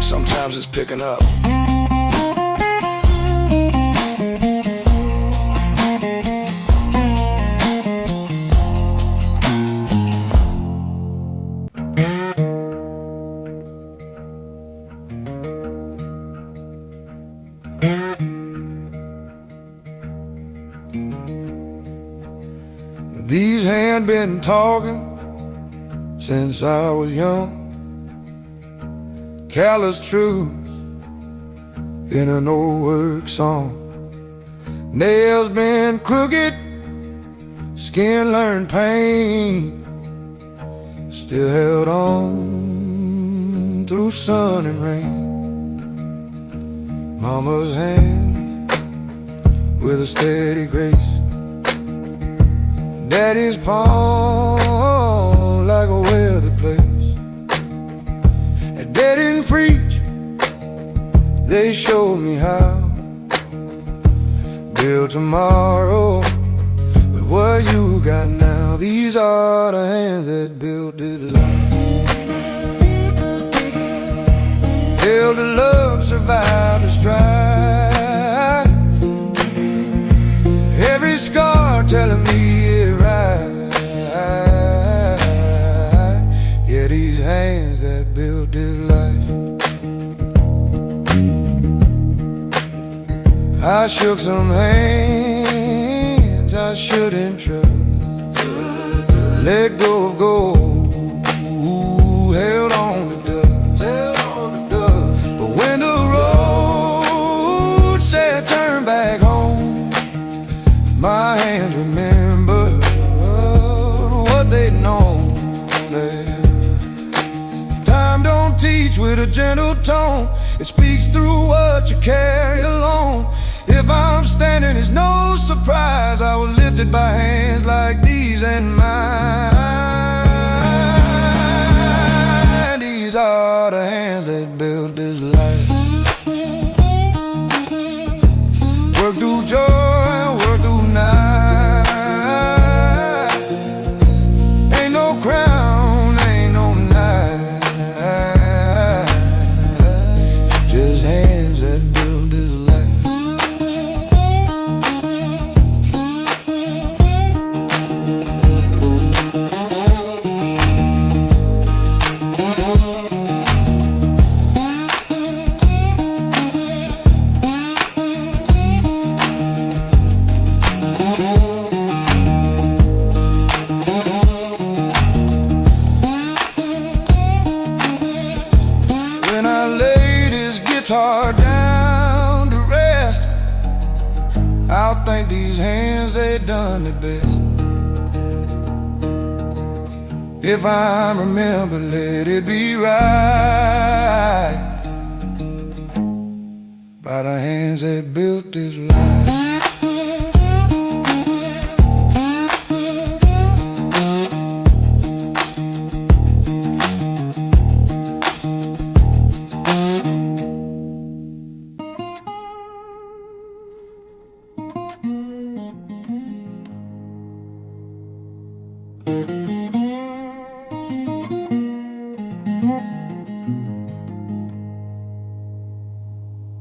Speaker 3: Sometimes it's picking up. These hands been talking since I was young. Callous truth in an old work song. Nails been crooked, skin learned pain. Still held on through sun and rain. Mama's hand with a steady grace. Daddy's paw like a weather place. And they didn't preach, they showed me how. Build tomorrow with what you got now. These are the hands that built this life. Build the love, survive the strife. Every scar telling me it right. Yeah, these hands that built this life. I shook some hands I shouldn't trust. Let go of gold, held on to dust. But when the road said turn back home, my hands remembered what they'd known. Time don't teach with a gentle tone. It speaks through what you carry alone. If I'm standing, it's no surprise I was lifted by hands like these and mine. These are the hands that built this life. Work through joy, work through night.
Speaker 1: like these hands, they done the best. If I remember, let it be right by the hands that built this life.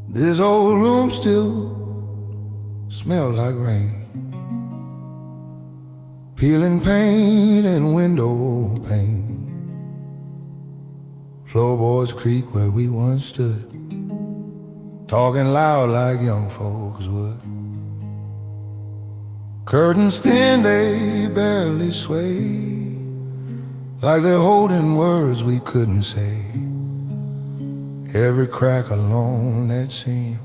Speaker 1: This old room still smells like rain, peeling paint and window pane. Floorboards creak where we once stood, talking loud like young folks would. Curtains thin, they barely sway, like they're holding words we couldn't say. Every crack along that seam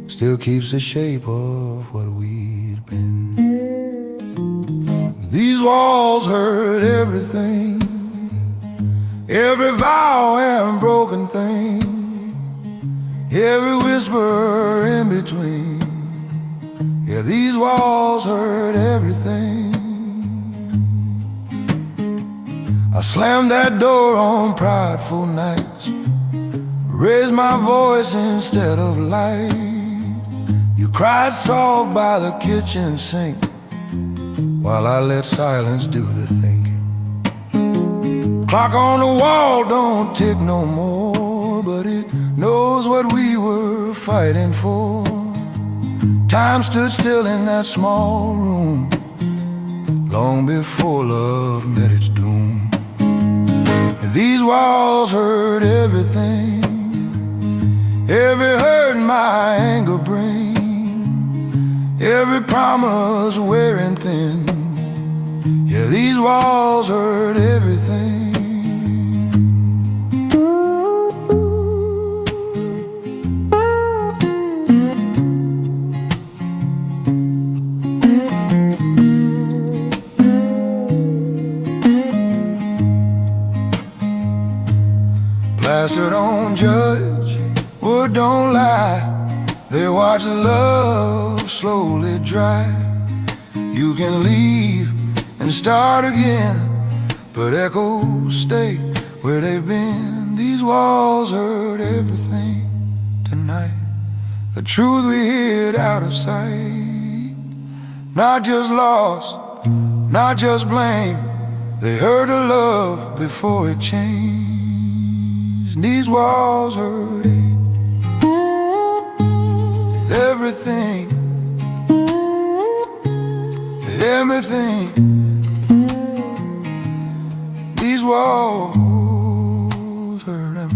Speaker 1: still keeps the shape of what we'd been. These walls hurt everything, every vow and broken thing, every whisper in between. Yeah, these walls hurt everything. I slammed that door on prideful nights, raised my voice instead of light. You cried soft by the kitchen sink, while I let silence do the thinking. Clock on the wall don't tick no more, but it knows what we were fighting for. Time stood still in that small room, long before love met its doom. And these walls hurt everything, every hurt my anger brings, every promise wearing thin. Yeah, these walls hurt everything. Plastered on judge, wood don't lie. They watch love slowly dry. You can leave and start again, but echoes stay where they've been. These walls hurt everything tonight. The truth we hid out of sight. Not just loss, not just blame. They hurt a love before it changed. These walls hurt everything, everything. These walls hurt ever.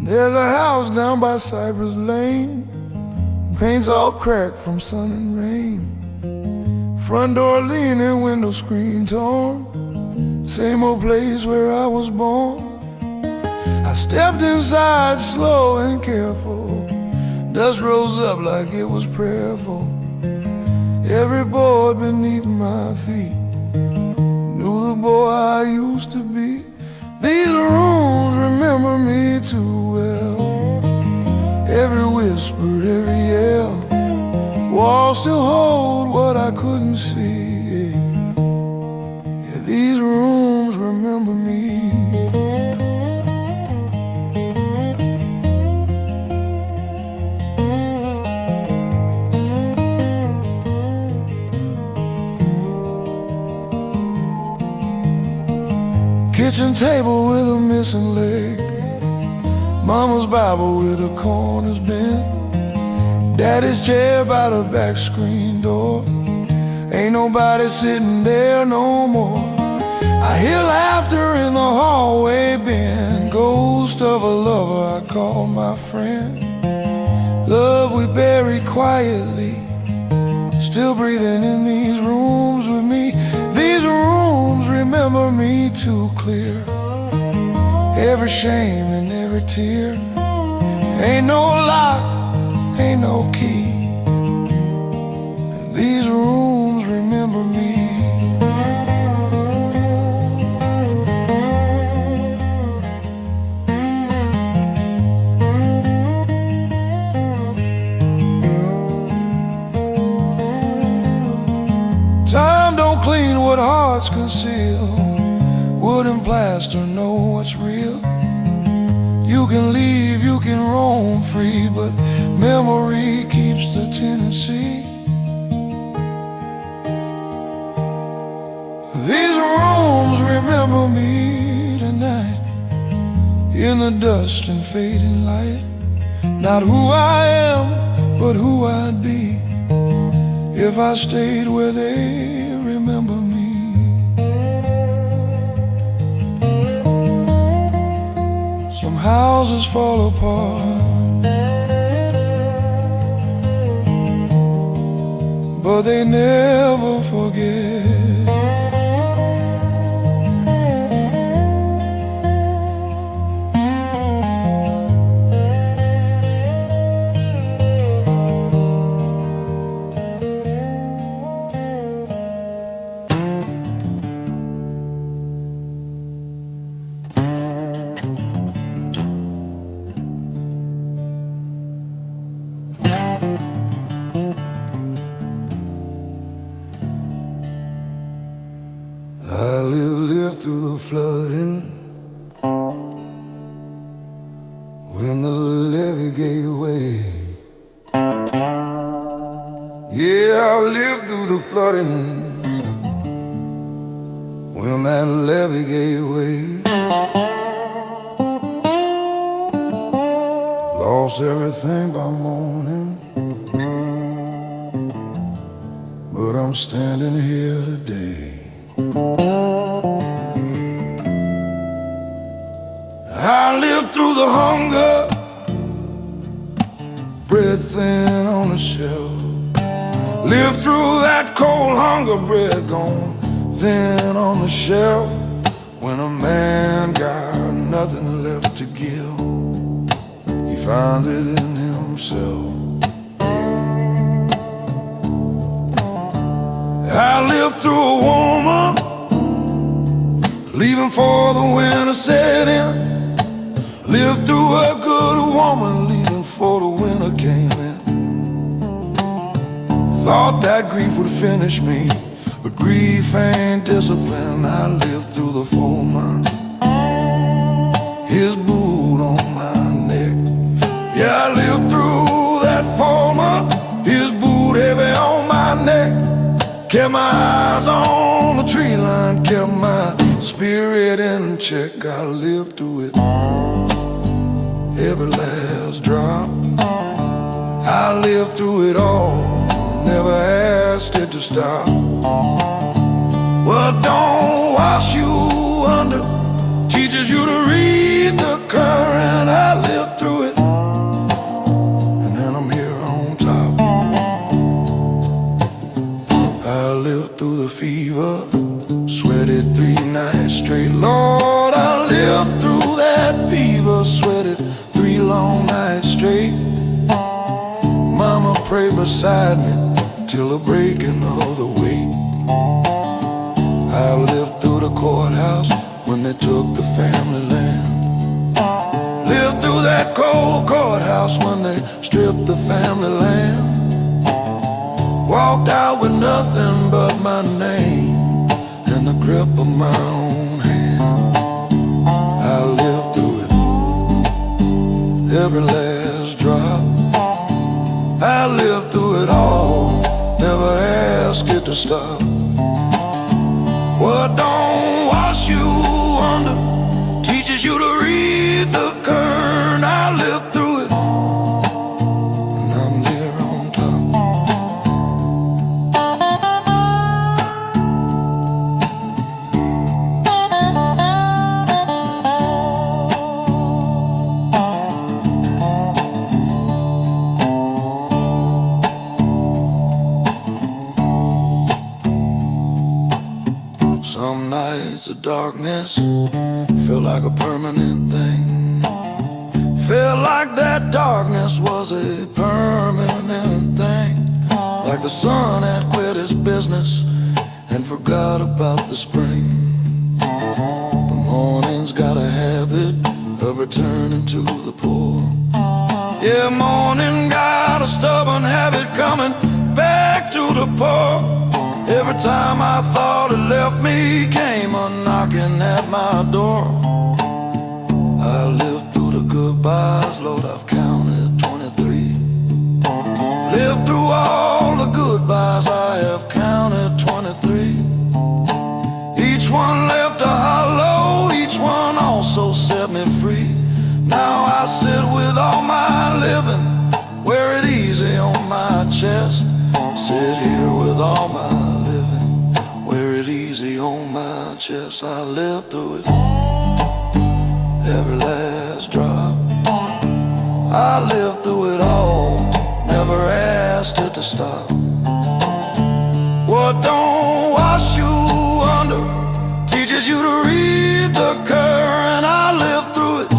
Speaker 1: There's a house down by Cypress Lane, paint's all cracked from sun and rain. Front door leaning, window screen torn, same old place where I was born. I stepped inside slow and careful, dust rose up like it was prayerful. Every board beneath my feet knew the boy I used to be. These rooms remember me too well, every whisper, every yell. Walls still hold what I couldn't see. Yeah, these rooms remember me. Kitchen table with a missing leg, Mama's Bible with the corners bent,
Speaker 3: Daddy's chair by the back screen door. Ain't nobody sitting there no more. I hear laughter in the hallway bin, ghost of a lover I call my friend. Love we bury quietly, still breathing in these rooms with me. These rooms remember me too clear, every shame and every tear. Ain't no lock, ain't no key, these rooms remember me. Time don't clean what hearts conceal. Wood and plaster know what's real. You can leave, you can roam free, but memory keeps the tendency. These rooms remember me tonight, in the dust and fading light. Not who I am, but who I'd be if I stayed where they remember me. Some houses fall apart, but they never forget. I lived through the flooding, when the levee gave way. Yeah, I lived through the flooding, when that levee gave way. Lost everything by morning, but I'm standing here today. I lived through the hunger, bread thin on the shelf. Lived through that cold hunger, bread gone thin on the shelf. When a man got nothing left to give, he finds it in himself. I lived through a woman, leaving for the winter set in. Lived through a good woman, leaving for the winter came in. Thought that grief would finish me, but grief ain't discipline. I lived through the foreman, his boot on my neck. Yeah, I lived through that foreman, his boot heavy on my neck. Kept my eyes on the tree line, kept my spirit in check. I lived through it, every last drop. I lived through it all, never asked it to stop. Well, don't wash you under, teaches you to read the current. I lived through it, and then I'm here on top. I lived through the fever, sweated 3 nights straight. Lord, I lived through that fever, sweated 3 long nights straight. Mama prayed beside me till the breaking of the weight. I lived through the courthouse when they took the family land. Lived through that cold courthouse when they stripped the family land. Walked out with nothing but my name and the grip of my own hand. I lived through it, every last drop. I lived through it all, never asked it to stop. Well, don't wash you under, teaches you to read the current. I lived through it, and I'm there on
Speaker 4: nights of darkness felt like a permanent thing. Felt like that darkness was a permanent thing. Like the sun had quit his business and forgot about the spring. The morning's got a habit of returning to the poor. Yeah, morning got a stubborn habit coming back to the poor. Every time I thought it left me, came a knocking at my door. I lived through the goodbyes, Lord, I've counted 23. Lived through all the goodbyes, I have counted 23. Each one left a hollow, each one also set me free. Now I sit with all my living, wear it easy on my chest. Sit here with all my living, wear it easy on my chest. I lived through it, every last drop. I lived through it all, never asked it to stop. What don't wash you under teaches you to read the current. I lived through it,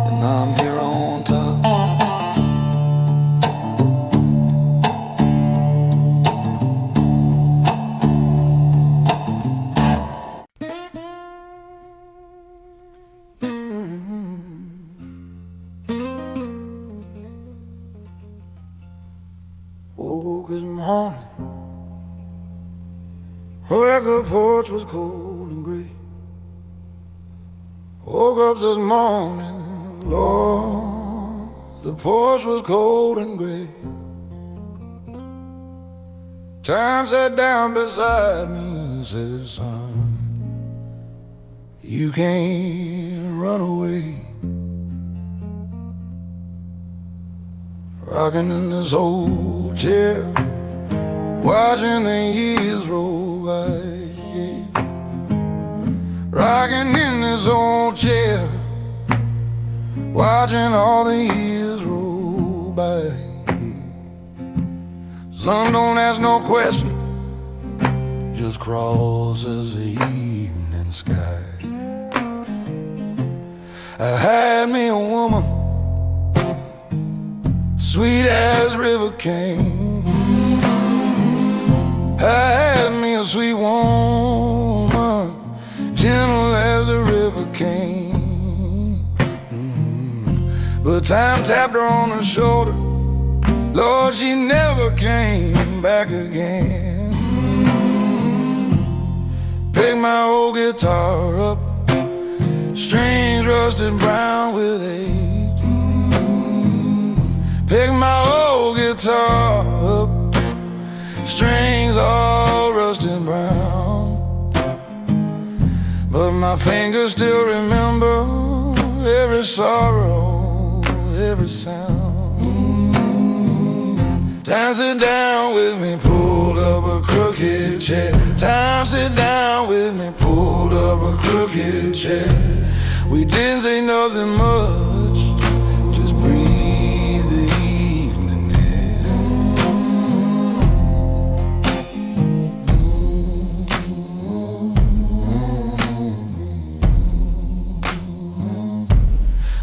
Speaker 4: and I'm here on top.
Speaker 3: Woke this morning, record porch was cold and gray. Woke up this morning, Lord, the porch was cold and gray. Time sat down beside me and said, son, you can't run away. Rocking in this old chair, watching the years roll by. Rocking in this old chair, watching all the years roll by. Sun don't ask no question, just crosses the evening sky. I had me a woman, sweet as river cane. I had me a sweet woman, gentle as the river cane. But time tapped her on the shoulder, Lord, she never came back again. Picked my old guitar up, strings rusted brown with age. Pick my old guitar up, strings all rusted brown. But my fingers still remember every sorrow, every sound. Time sit down with me, pulled up a crooked chair. Time sit down with me, pulled up a crooked chair. We didn't say nothing much, just breathe the evening air.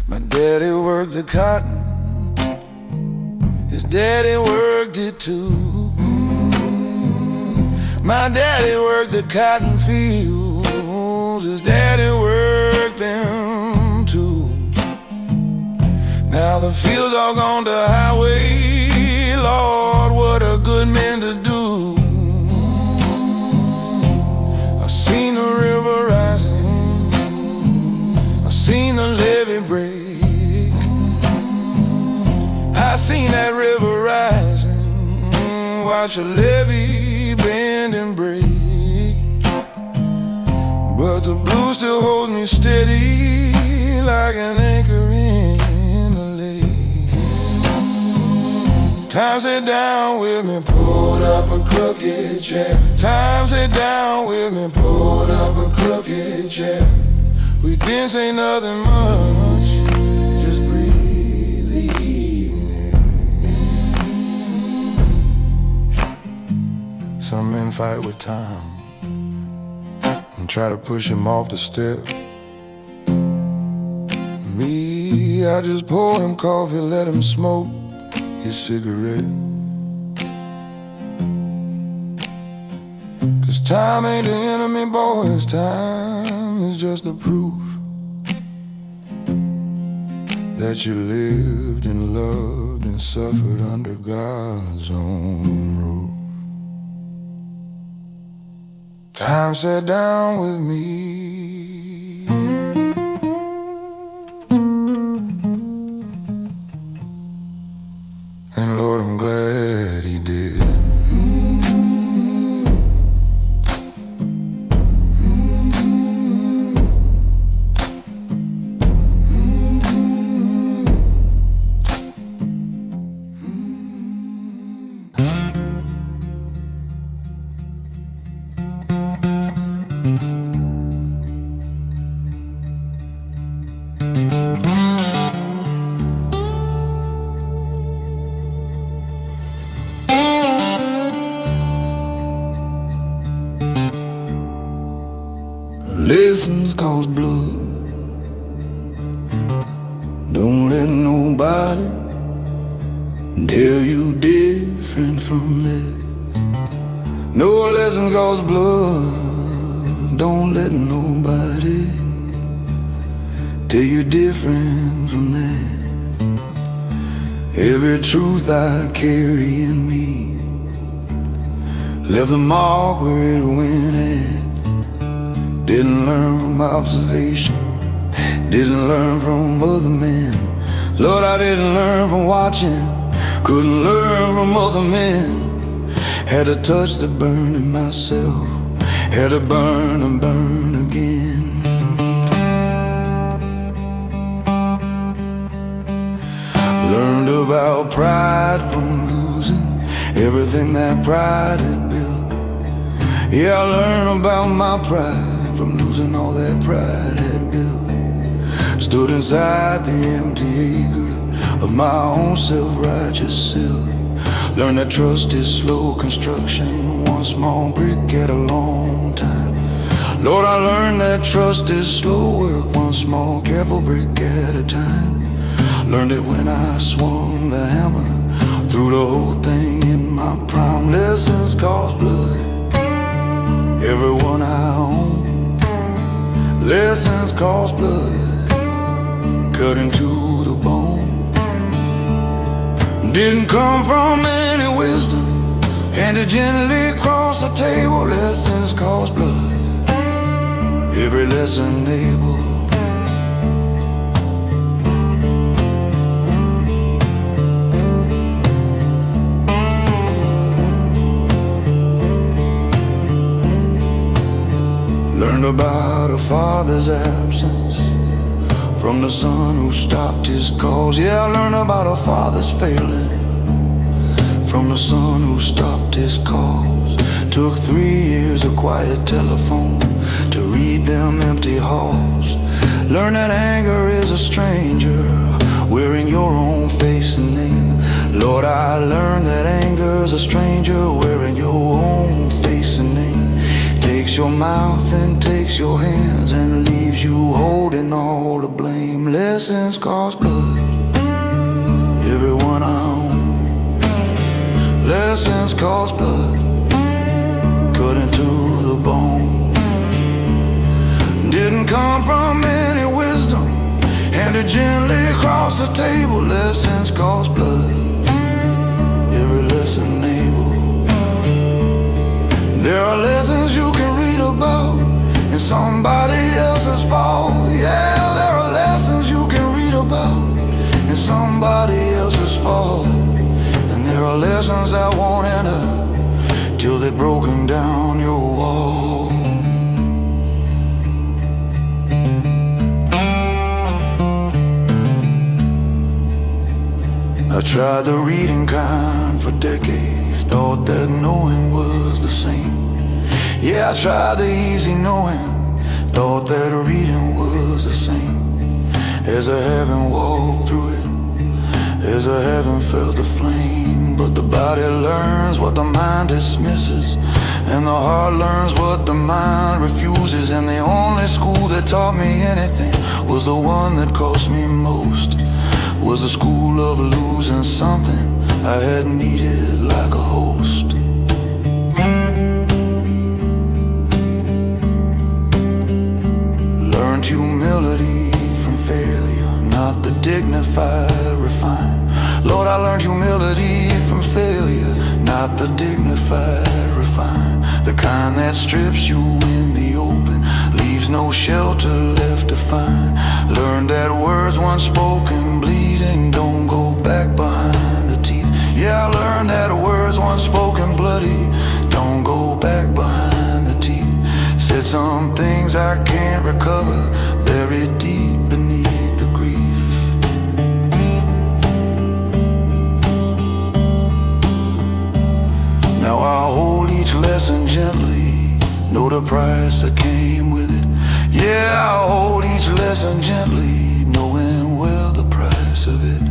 Speaker 3: My daddy worked the cotton, his daddy worked it too. My daddy worked the cotton fields, his daddy worked them too. Now the fields all gone to highway, Lord, what a good man to do. I seen the river rising, I seen the levee break. I seen that river rising, watch a levee bend and break. But the blue still holds me steady like an anchor in the lake. Time sit down with me, pulled up a crooked chair. Time sit down with me, pulled up a crooked chair. We didn't say nothing much, just breathe the evening. Some men fight with time, and try to push him off the step. Me, I just pour him coffee, let him smoke his cigarette. 'Cause time ain't the enemy, boys, time is just the proof that you lived and loved and suffered under God's own roof. Time sat down with me, and Lord, I'm glad he did. Lessons cause blood. Don't let nobody tell you different from that. No lessons cause blood. Don't let nobody tell you different from that. Every truth I carry in me left a mark where it went at. Didn't learn from observation, didn't learn from other men. Lord, I didn't learn from watching, couldn't learn from other men. Had to touch the burn in myself, had to burn and burn again. Learned about pride from losing everything that pride had built. Yeah, I learned about my pride from losing all that pride had built. Stood inside the empty acre of my own self-righteous self. Learned that trust is slow construction, one small brick at a long time. Lord, I learned that trust is slow work, one small careful brick at a time. Learned it when I swung the hammer through the whole thing in my prime. Lessons cost blood, everyone I own. Lessons cost blood, cutting to the bone. Didn't come from any wisdom, handed gently across the table. Lessons cost blood, every lesson able. Learned about a father's absence from the son who stopped his calls. Yeah, I learned about a father's failing from the son who stopped his calls. Took 3 years of quiet telephone to read them empty halls. Learned that anger is a stranger wearing your own face and name. Lord, I learned that anger's a stranger wearing your own face and name. Takes your mouth and takes your hands and leaves you holding all the blame. Lessons cost blood, everyone I own. Lessons cost blood, cutting to the bone. Didn't come from any wisdom, handed gently across the table. Lessons cost blood, every lesson able. There are lessons you can read about in somebody else's fall. Yeah, there are lessons you can read about in somebody else's fall. And there are lessons that won't enter till they've broken down your wall. I tried the reading kind for decades, thought that knowing was the same. Yeah, I tried the easy knowing, thought that reading was the same. As I haven't walked through it,
Speaker 4: There's a heaven filled the flame, but the body learns what the mind dismisses, and the heart learns what the mind refuses. And the only school that taught me anything was the one that cost me most, was the school of losing something I had needed like a host. Learned humility from failure, not the dignified refined. Lord, I learned humility from failure, not the dignified refined. The kind that strips you in the open, leaves no shelter left to find. Learned that words once spoken bleeding don't go back behind the teeth. Yeah, I learned that words once spoken bloody don't go back behind the teeth. Said some things I can't recover, buried deep beneath the grief. Now I hold each lesson gently, know the price that came with it. Yeah, I hold each lesson gently, knowing well the price of it.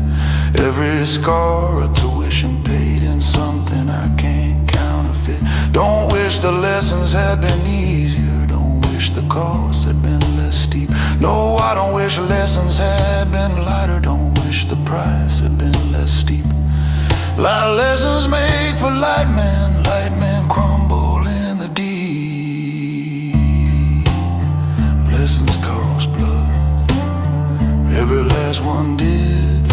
Speaker 4: Every scar a tuition paid in something I can't counterfeit. Don't wish the lessons had been easier, don't wish the cost had been less steep. No, I don't wish lessons had been lighter, don't wish the price had been less steep. Light lessons make for light men crumble in the deep. Lessons cost blood, every last one did.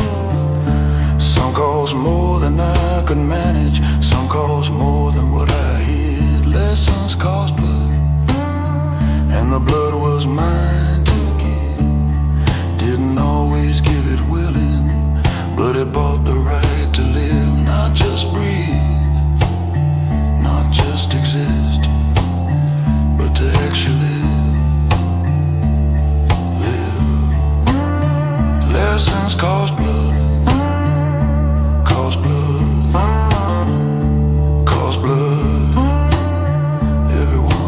Speaker 4: Some cost more than I could manage, some cost more than what I hid. Lessons cost blood, and the blood was mine to give. Didn't always give it willing, but it bought the right to live. Not just breathe, not just exist, but to actually live. Lessons cost blood, cost blood, cost blood, everyone.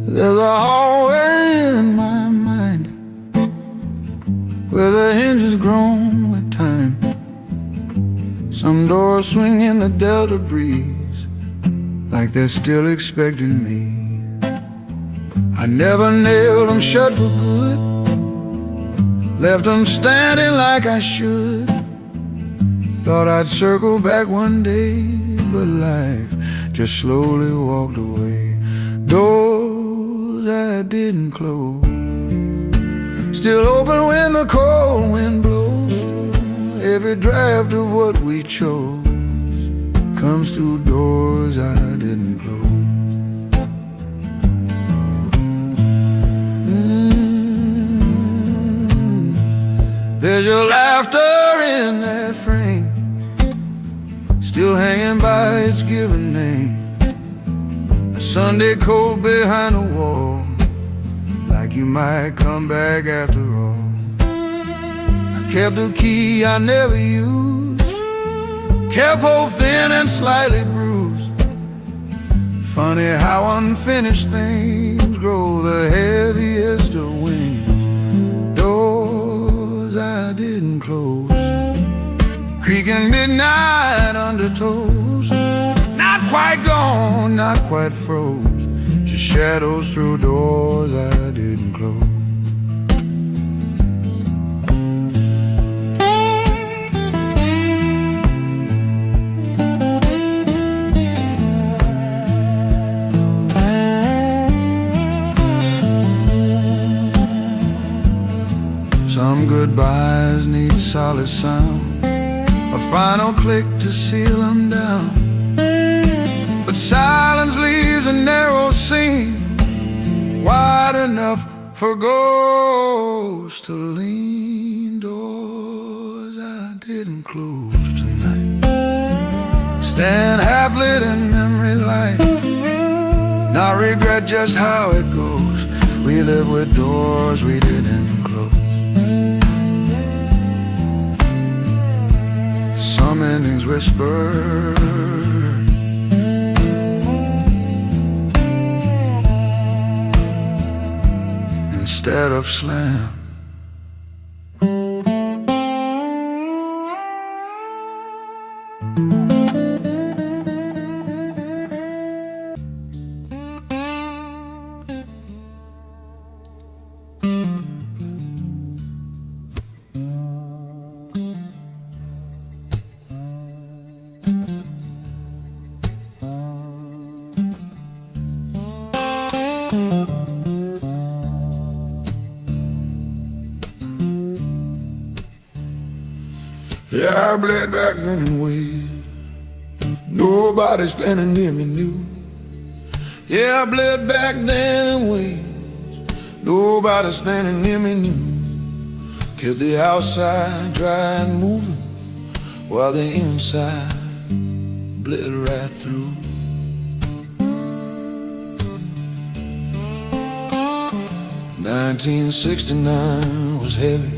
Speaker 1: There's a hallway in my mind where the hinges grown with time. Some doors swing in the delta breeze like they're still expecting me. I never nailed them shut for good, left them standing like I should. Thought I'd circle back one day, but life just slowly walked away. Doors I didn't close, still open when the cold wind blows. Every draft of what we chose comes through doors I didn't close. There's your laughter in that frame, still hanging by its given name. A Sunday coat behind a wall, like you might come back after all. I kept a key I never used, kept hope thin and slightly bruised. Funny how unfinished things grow the heaviest of wings. Doors I didn't close, creaking midnight undertows. Not quite gone, not quite froze, just shadows through doors I didn't close. Some goodbyes need solid sound, a final click to seal them down. But silence leaves a narrow seam, wide enough
Speaker 4: for ghosts to lean, doors I didn't close tonight. Stand half lit in memory light, not regret just how it goes. We live with doors we didn't close. Some endings whispered, instead of slam. Yeah, I bled back then and waited. Nobody standing near me knew. Yeah, I bled back then and waited. Nobody standing near me knew. Kept the outside dry and moving, while the inside bled right through. "1969 was heavy.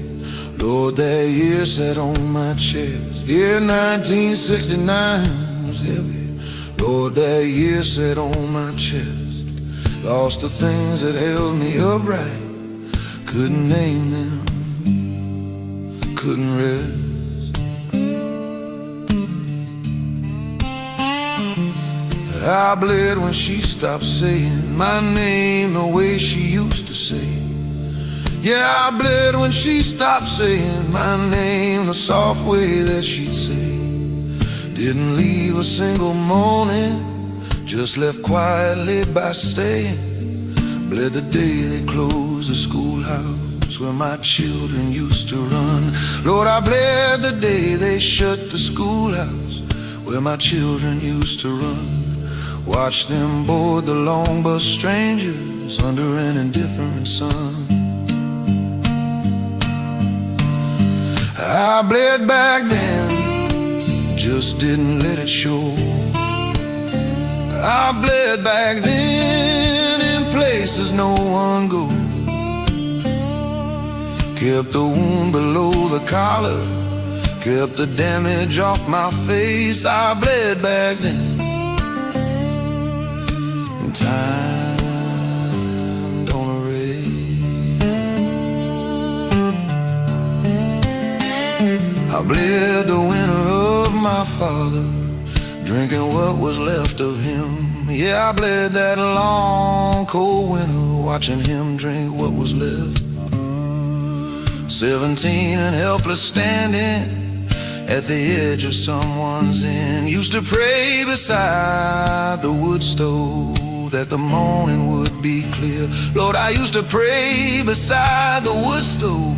Speaker 4: Lord, that year sat on my chest." Yeah, 1969 was heavy. Lord, that year sat on my chest. Lost the things that held me upright. Couldn't name them, couldn't rest. I bled when she stopped saying my name the way she used to say it. Yeah, I bled when she stopped saying my name the soft way that she'd say it. Didn't leave a single morning, just left quietly by staying. Bled the day they closed the schoolhouse where my children used to run. Lord, I bled the day they shut the schoolhouse where my children used to run. Watch them board the long bus, strangers under an indifferent sun. I bled back then, just didn't let it show. I bled back then in places no one goes. Kept the wound below the collar, kept the damage off my face. I bled back then, and time don't erase. I bled the winter of my father, drinking what was left of him. Yeah, I bled that long cold winter, watching him drink what was left. 17 and helpless, standing at the edge of someone's inn. Used to pray beside the wood stove that the morning would be clear. Lord, I used to pray beside the wood stove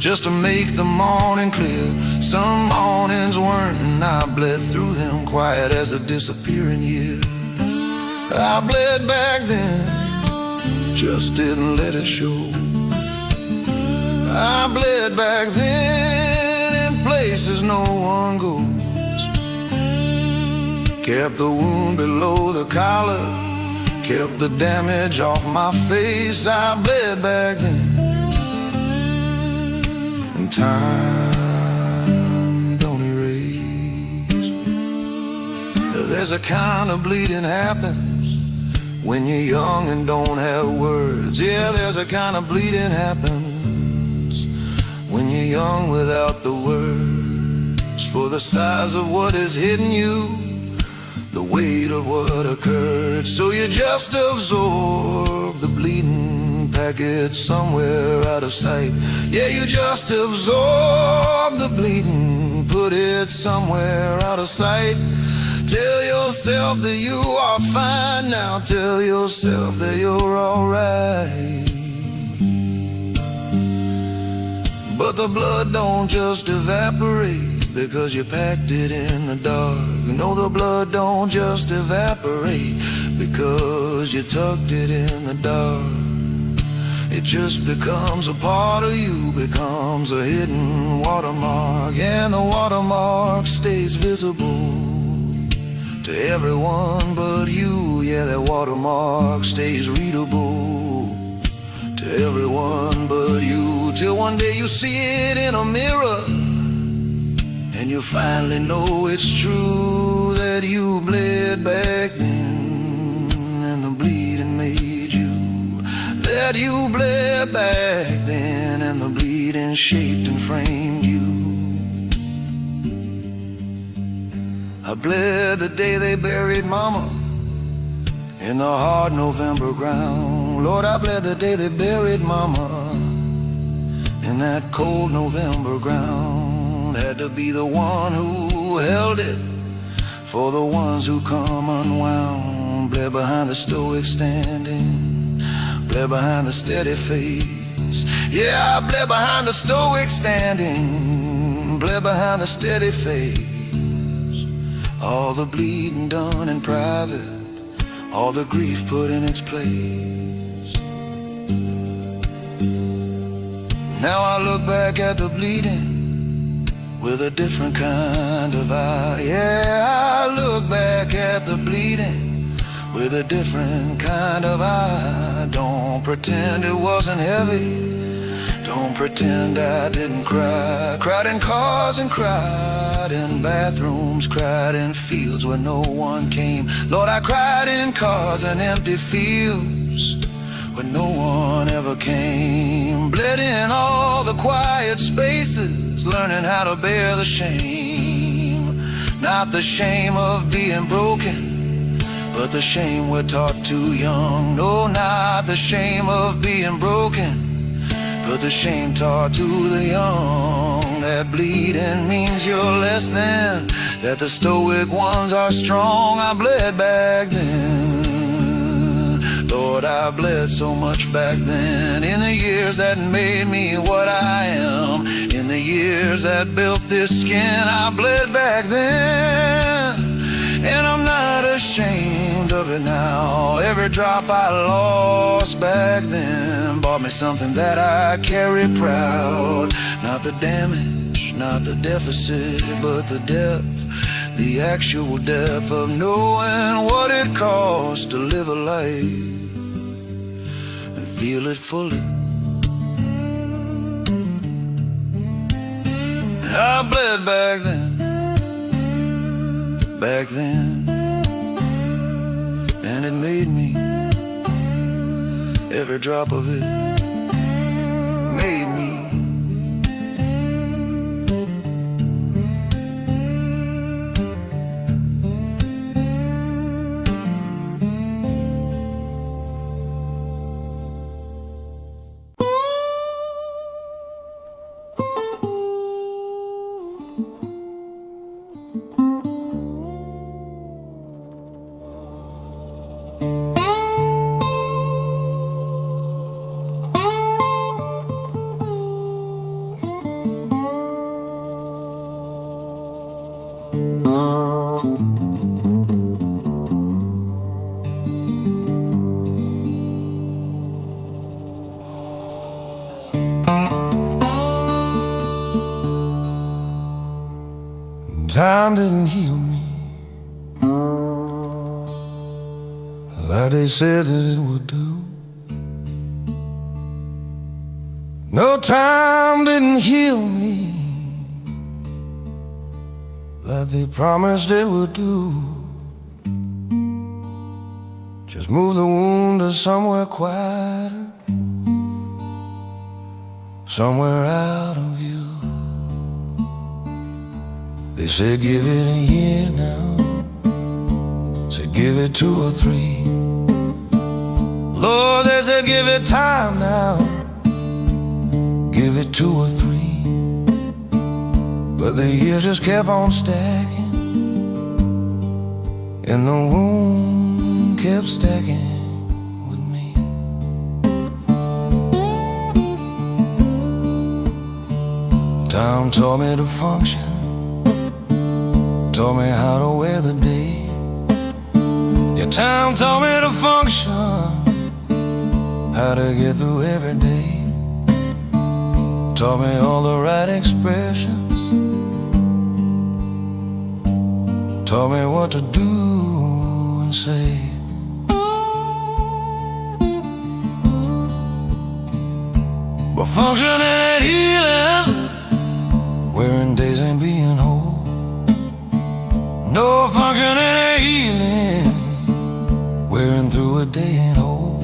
Speaker 4: just to make the morning clear. Some mornings weren't, and I bled through them quiet as the disappearing year. I bled back then, just didn't let it show. I bled back then in places no one goes. Kept the wound below the collar, kept the damage off my face. I bled back then, and time don't erase. There's a kind of bleeding happens when you're young and don't have words. Yeah, there's a kind of bleeding happens when you're young without the words. For the size of what is hitting you, the weight of what occurred. So you just absorb the bleeding packet somewhere out of sight. Yeah, you just absorb the bleeding, put it somewhere out of sight. Tell yourself that you are fine now. Tell yourself that you're alright. But the blood don't just evaporate because you packed it in the dark. No, the blood don't just evaporate because you tucked it in the dark.
Speaker 1: It just becomes a part of you, becomes a hidden watermark, and the watermark stays visible to everyone but you. Yeah, that watermark stays readable to everyone but you, till one day you see it in a mirror and you finally know it's true, that you bled back then and the bleeding made you. That you bled back then and the bleeding shaped and framed you. I bled the day they buried Mama in the hard November ground. Lord, I bled the day they buried Mama in that cold November ground. Had to be the one who held it for the ones who come unwound. Bled behind the stoic standing, bled behind the steady face. Yeah, I bled behind the stoic standing, bled behind the steady face. All the bleeding done in private, all the grief put in its place. Now I look back at the bleeding with a different kind of eye. Yeah, I look back at the bleeding with a different kind of eye. Don't pretend it wasn't heavy, don't pretend I didn't cry. Cried in cars and cried in bathrooms, cried in fields where no one came. Lord, I cried in cars and empty fields where no one ever came. Bled in all the quiet spaces, learning how to bear the shame. Not the shame of being broken, but the shame we're taught too young. No, not the shame of being broken, but the shame taught to the young. That bleeding means you're less than, that the stoic ones are strong. I bled back then, Lord, I bled so much back then. In the years that made me what I am, in the years that built this skin, I bled back then. And I'm not ashamed of it now. Every drop I lost back then bought me something that I carry proud. Not the damage, not the deficit, but the depth, the actual depth of knowing what it costs to live a life and feel it fully. I bled back then, and it made me, every drop of it made me.
Speaker 3: Time didn't heal me like they said that it would do. No, time didn't heal me like they promised it would do. Just move the wound to somewhere quieter, somewhere out of view. They said give it a year now, said give it 2 or 3. Lord, they said give it time now, give it 2 or 3. But the years just kept on stacking, and the wound kept stacking with me. Time taught me to function, taught me how to wear the day. Your time taught me to function,
Speaker 1: how to get through every day. Taught me all the right expressions, taught me what to do and say. But functioning and healing, wearing days ain't being whole. No functioning and healing, wearing through a day ain't whole.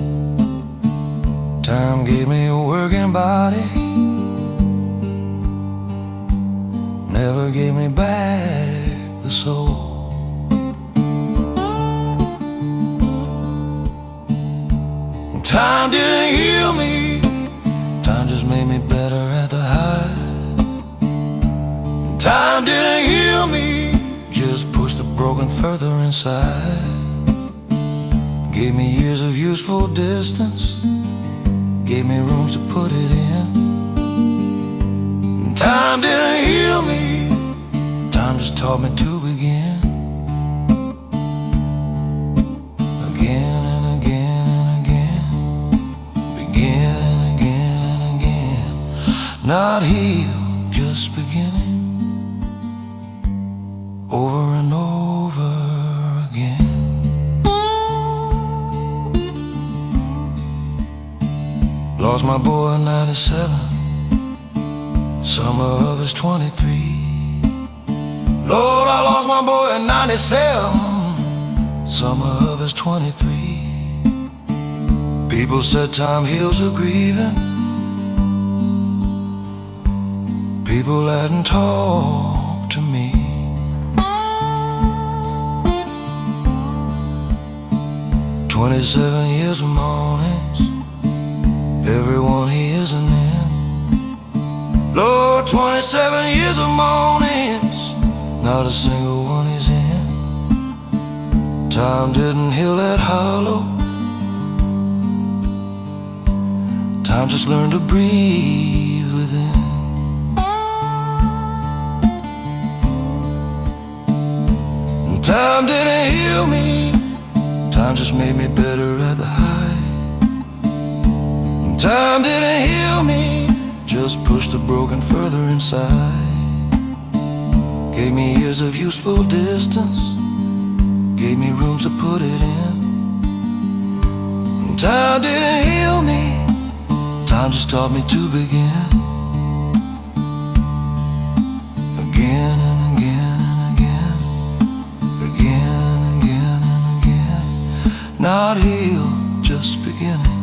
Speaker 1: Time gave me a working body, never gave me back the soul. Time didn't heal me, time just made me better at the high. Time didn't heal me, just pushed the broken further inside. Gave me years of useful distance, gave me rooms to put it in. Time didn't heal me, time just taught me to begin. Again and again and again, begin and again and again. Not healed, just beginning, over and over again. Lost my boy in '97, summer of his 23. Lord, I lost my boy in '97, summer of his 23. People said time heals a grieving, people hadn't talked to me. 27 years of mornings, everyone he isn't in. Lord, 27 years of mornings, not a single one is in. Time didn't heal that hollow, time just learned to breathe within. And time didn't heal me, time just made me better at the high. And time didn't heal me, just pushed the broken further inside. Gave me years of useful distance, gave me rooms to put it in. And time didn't heal me, time just taught me to begin. Again and again and again, again and again and again. Not healed, just beginning,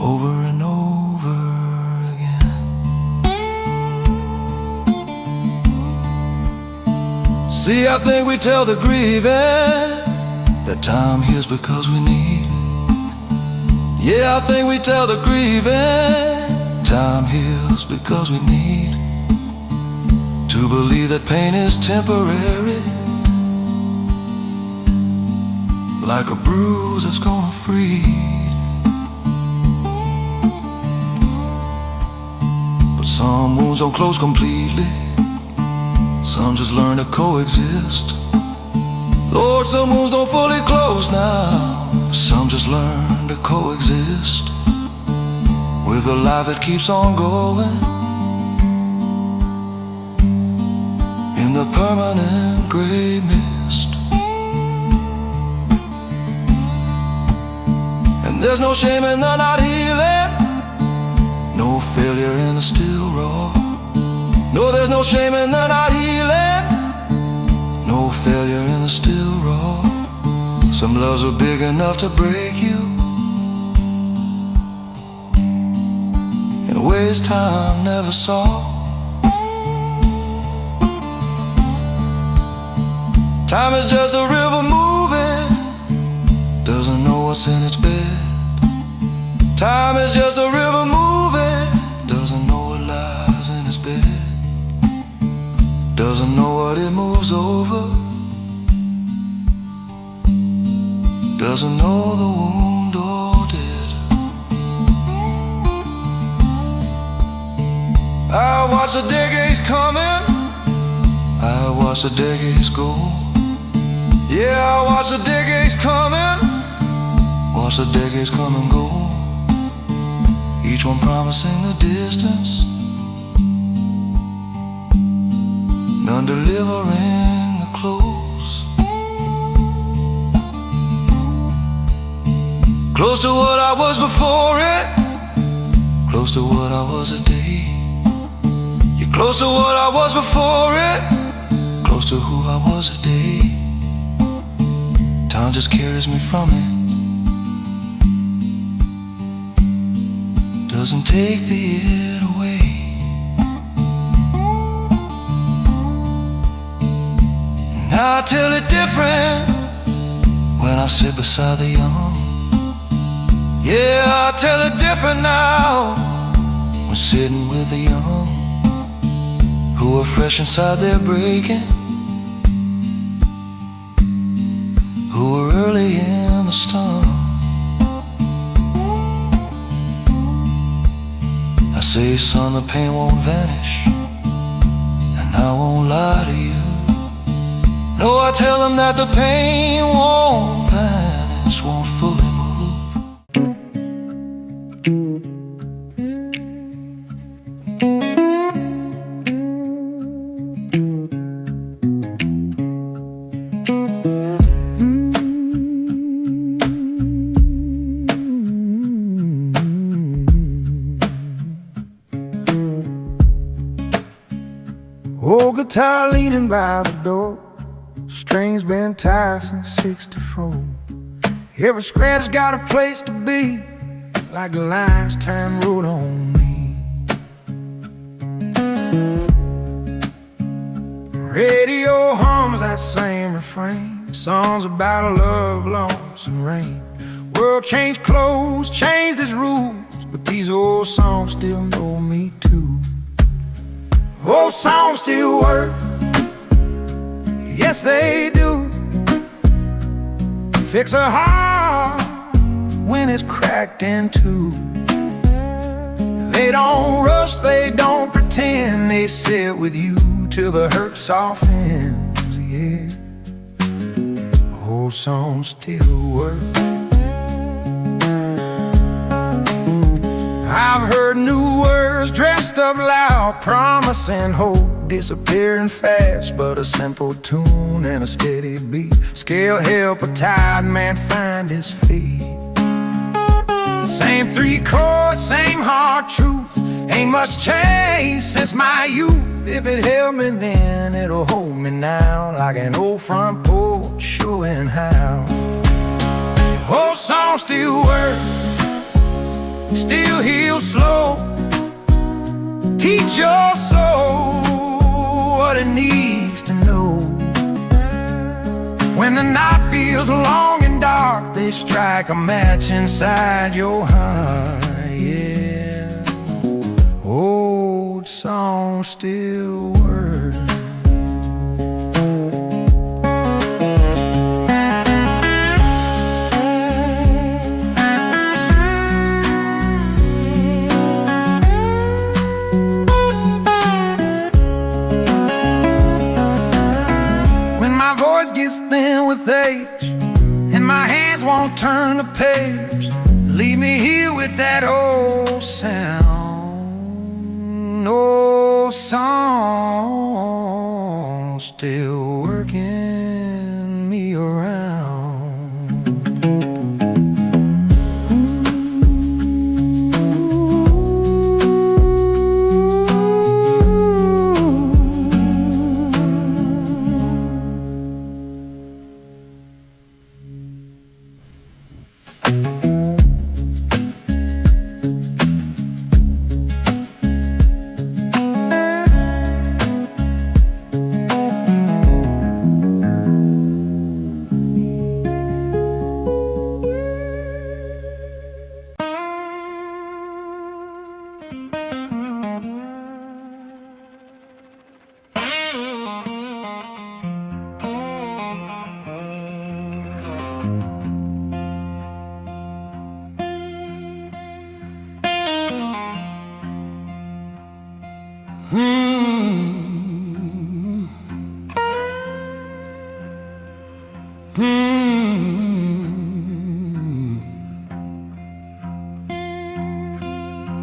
Speaker 1: over and over again. See, I think we tell the grieving that time heals because we need. Yeah, I think we tell the grieving time heals because we need to believe that pain is temporary, like a bruise that's gonna freeze. But some wounds don't close completely, some just learn to coexist. Lord, some wounds don't fully close now, some just learn to coexist with a life that keeps on going in the permanent gray mist. And there's no shame in the not healing, no failure in the still raw. No, there's no shame in the not healing, no failure in the still raw. Some loves are big enough to break you in ways time never saw. Time is just a river moving, doesn't know what's in its bed. Time is just a river moving, doesn't know what lies in its bed. Doesn't know what it moves over, doesn't know the wound or dead. I watch the decades coming, I watch the decades go. Yeah, I watch the decades coming,
Speaker 4: Watch the decades come and go, each one promising the distance, none delivering the close. Close to what I was before it, close to what I was a day. You're close to what I was before it, close to who I was a day. Time just carries me from it, doesn't take the it away. And I tell it different when I sit beside the young. Yeah, I tell it different now when sitting with the young, who are fresh inside their breaking, who are early in the storm. I say, son, the pain won't vanish, and I won't lie to you. No, I tell them that the pain won't vanish, won't fully move.
Speaker 3: Old guitar leaning by the door, strings been tied since '64. Every scratch got a place to be, like the lines time wrote on me. Radio hums that same refrain, songs about love, loss, and rain. World changed clothes, changed its rules, but these old songs still know me too. Old songs still work, yes they do. Fix a heart when it's cracked in two. They don't rush, they don't pretend, they sit with you till the hurt softens, yeah. Old songs still work. I've heard new words dressed up loud, promise and hope disappearing fast, but a simple tune and a steady beat, scale help a tired man find his feet. Same three chords, same hard truth, ain't much change since my youth. If it held me then, it'll hold me now, like an old front porch showing how. Old songs still work, still heal slow, teach your soul what it needs to know. When the night feels long and dark, they strike a match inside your heart, yeah. Old songs still work. Gets thin with age, and my hands won't turn the page. Leave me here with that old sound. Old song still working me around.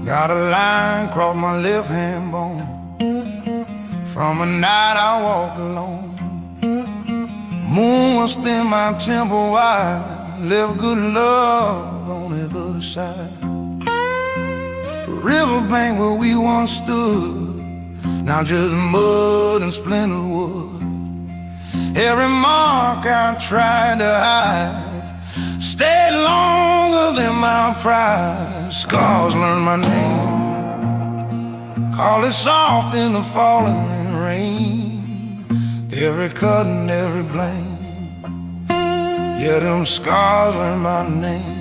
Speaker 3: Got a line across my left hand bone from a night I walked alone. Moon was thin, my temple wide, left good love on the other side. Riverbank where we once stood, now just mud and splintered wood. Every mark I tried to hide stayed longer than my pride. Scars learned my name, call it soft in the falling rain. Every cut and every blame, yeah, them scars learned my name.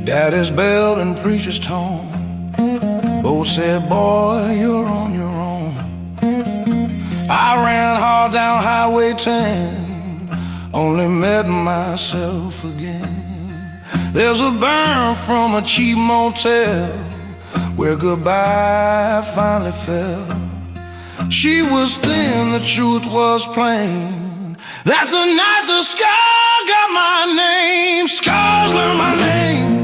Speaker 3: Daddy's bell and preacher's tone both said, boy, you're on your own. I ran hard down Highway 10, only met myself again. There's a burn from a cheap motel where goodbye finally fell. She was thin, the truth was plain. That's the night the scar got my name. Scars learn my name,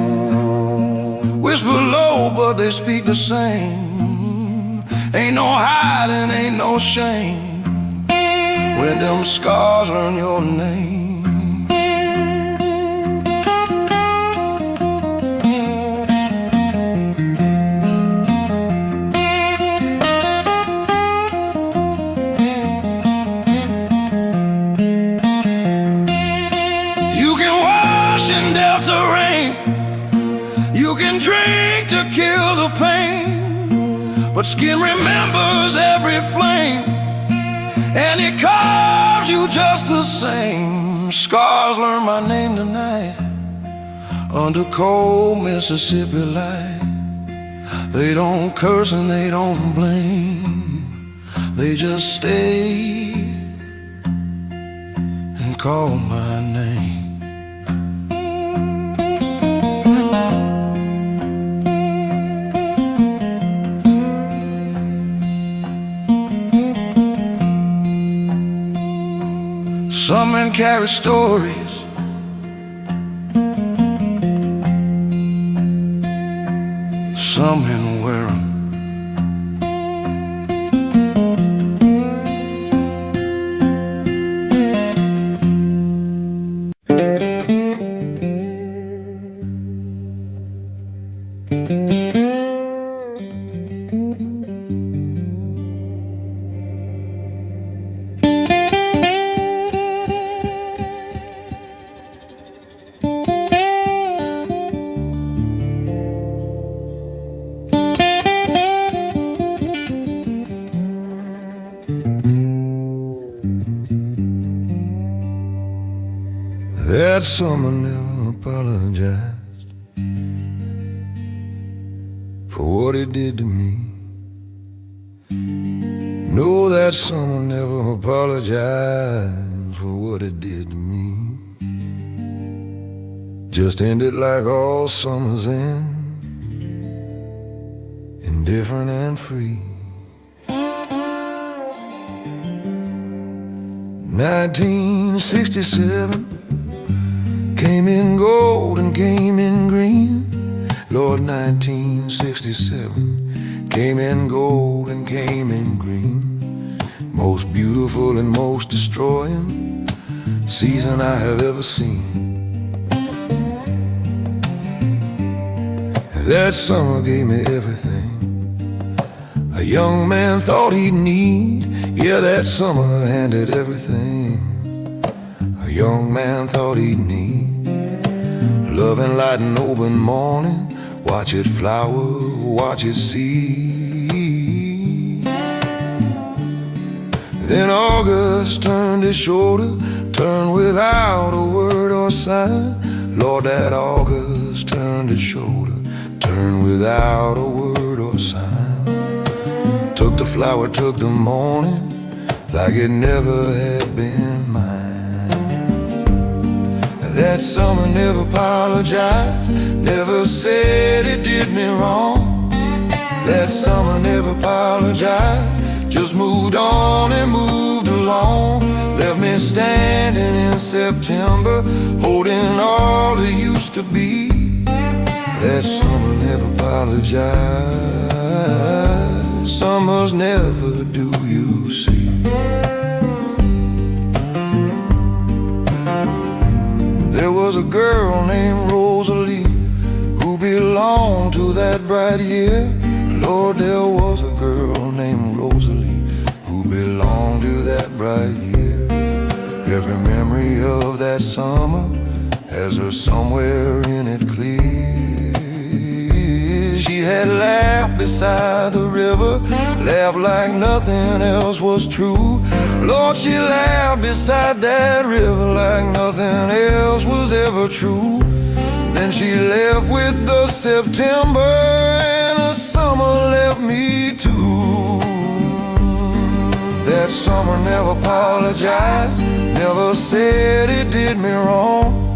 Speaker 3: whisper low, but they speak the same. Ain't no hiding, ain't no shame when them scars learn your name. You can wash in Delta rain, you can drink to kill the pain, but skin remembers every flame, and it carves you just the same. Scars learn my name tonight under cold Mississippi light. They don't curse and they don't blame, they just stay and call my name. Some men carry stories, some men wear 'em. That summer never apologized for what it did to me. No, that summer never apologized for what it did to me. Just ended like all summers end, indifferent and free. 1967 came in gold and came in green. Lord, 1967 came in gold and came in green. Most beautiful and most destroying season I have ever seen. That summer gave me everything a young man thought he'd need. Yeah, that summer handed everything a young man thought he'd need. Love and light and open morning, watch it flower, watch it seed. Then August turned his shoulder, turned without a word or sign. Lord, that August turned his shoulder, turned without a word or sign. Took the flower, took the morning, like it never had been mine. That summer never apologized, never said it did me wrong. That summer never apologized, just moved on and moved along. Left me standing in September, holding all it used to be. That summer never apologized, summers never do, you see. There was a girl named Rosalie who belonged to that bright year. Lord, there was a girl named Rosalie who belonged to that bright year. Every memory of that summer has her somewhere in it clear. She had laughed beside the river, laughed like nothing else was true. Lord, she laughed beside that river like nothing else was ever true. Then she left with the September, and the summer left me too. That summer never apologized, never said it did me wrong.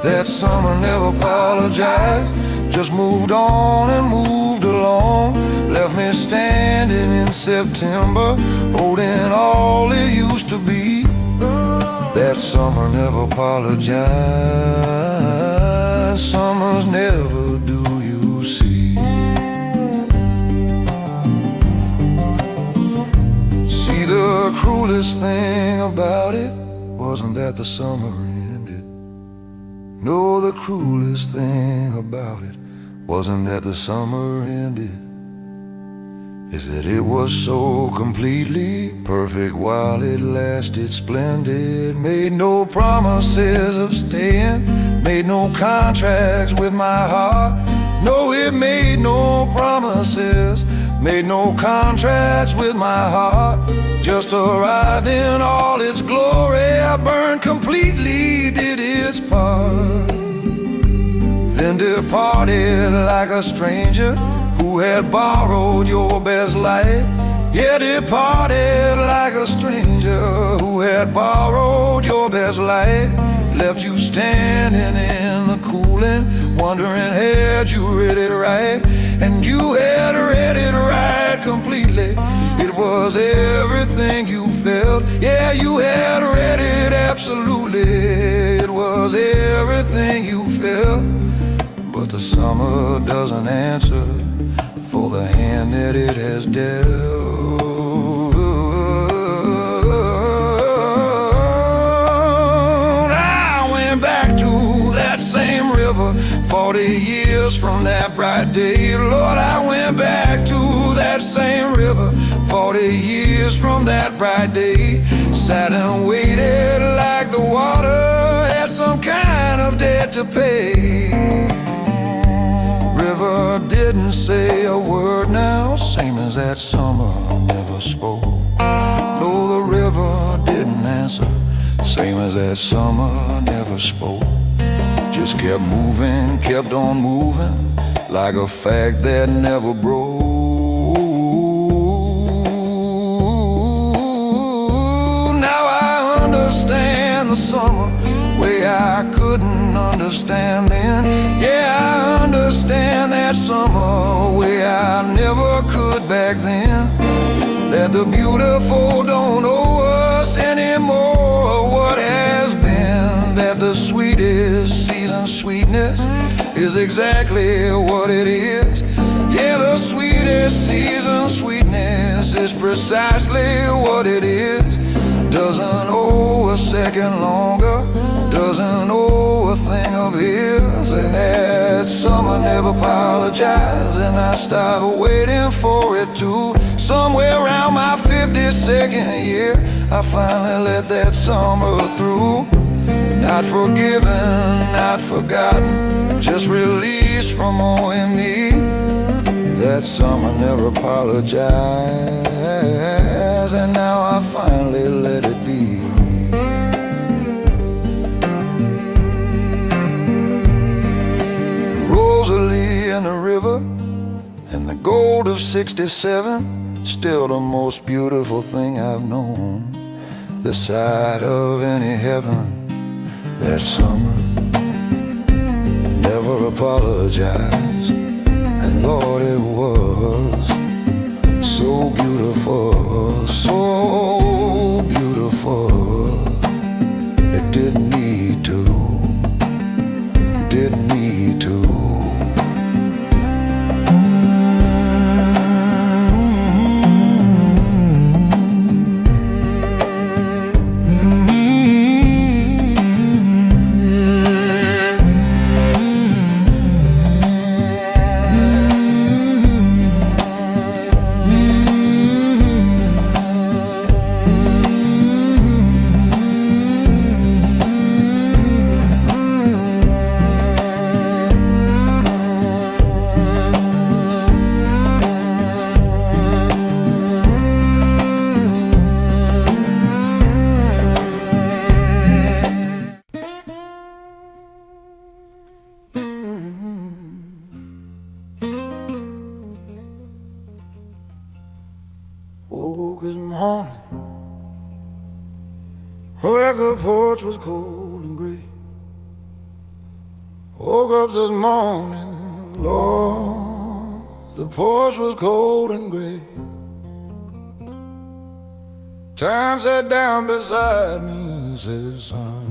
Speaker 3: That summer never apologized, just moved on and moved along. Left me standing in September, holding all it used to be. That summer never apologized, summers never do, you see. See, the cruelest thing about it wasn't that the summer ended. No, the cruelest thing about it wasn't that the summer ended. Is that it was so completely perfect while it lasted splendid. Made no promises of staying, made no contracts with my heart. No, it made no promises, made no contracts with my heart. Just arrived in all its glory, I burned completely, did its part. Then departed like a stranger who had borrowed your best life. Yeah, departed like a stranger who had borrowed your best life. Left you standing in the cooling, wondering had you read it right. And you had read it right completely. It was everything you felt. Yeah, you had read it absolutely. It was everything you felt. But the summer doesn't answer for the hand that it has dealt. I went back to that same river 40 years from that bright day. Lord, I went back to that same river 40 years from that bright day. Sat and waited like the water had some kind of debt to pay. River didn't say a word now, same as that summer never spoke. No, the river didn't answer, same as that summer never spoke. Just kept moving, kept on moving, like a fact that never broke. Now I understand the summer way I couldn't understand then. Yeah, I understand that summer way I never could back then. That the beautiful don't owe us anymore what has been. That the sweetest season sweetness is exactly what it is. Yeah, the sweetest season sweetness is precisely what it is. Doesn't owe a second longer, doesn't owe a thing of his. And that summer never apologized, and I stopped waiting for it to. Somewhere around my 52nd year, I finally let that summer through. Not forgiven, not forgotten, just released from owing me. That summer never apologized, and now I finally let it be. Rosalie in the river and the gold of '67, still the most beautiful thing I've known. This side of any heaven, that summer. Never apologize, and Lord, it was so beautiful, so beautiful. It didn't need to, didn't need to.
Speaker 1: Woke this morning, where the porch was cold and gray. Woke up this morning, Lord, the porch was cold and gray. Time sat down beside me and said, son,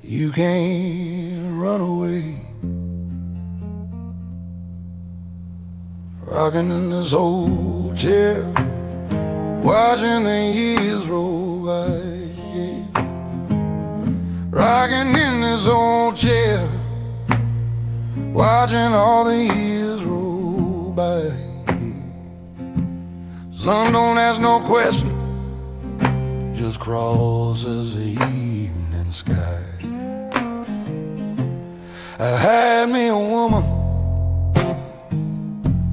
Speaker 1: you can't run away. Rocking in this old chair, watching the years roll by. Rocking in this old chair, watching all the years roll by. Sun don't ask no question, just crosses the evening sky. I had me a woman,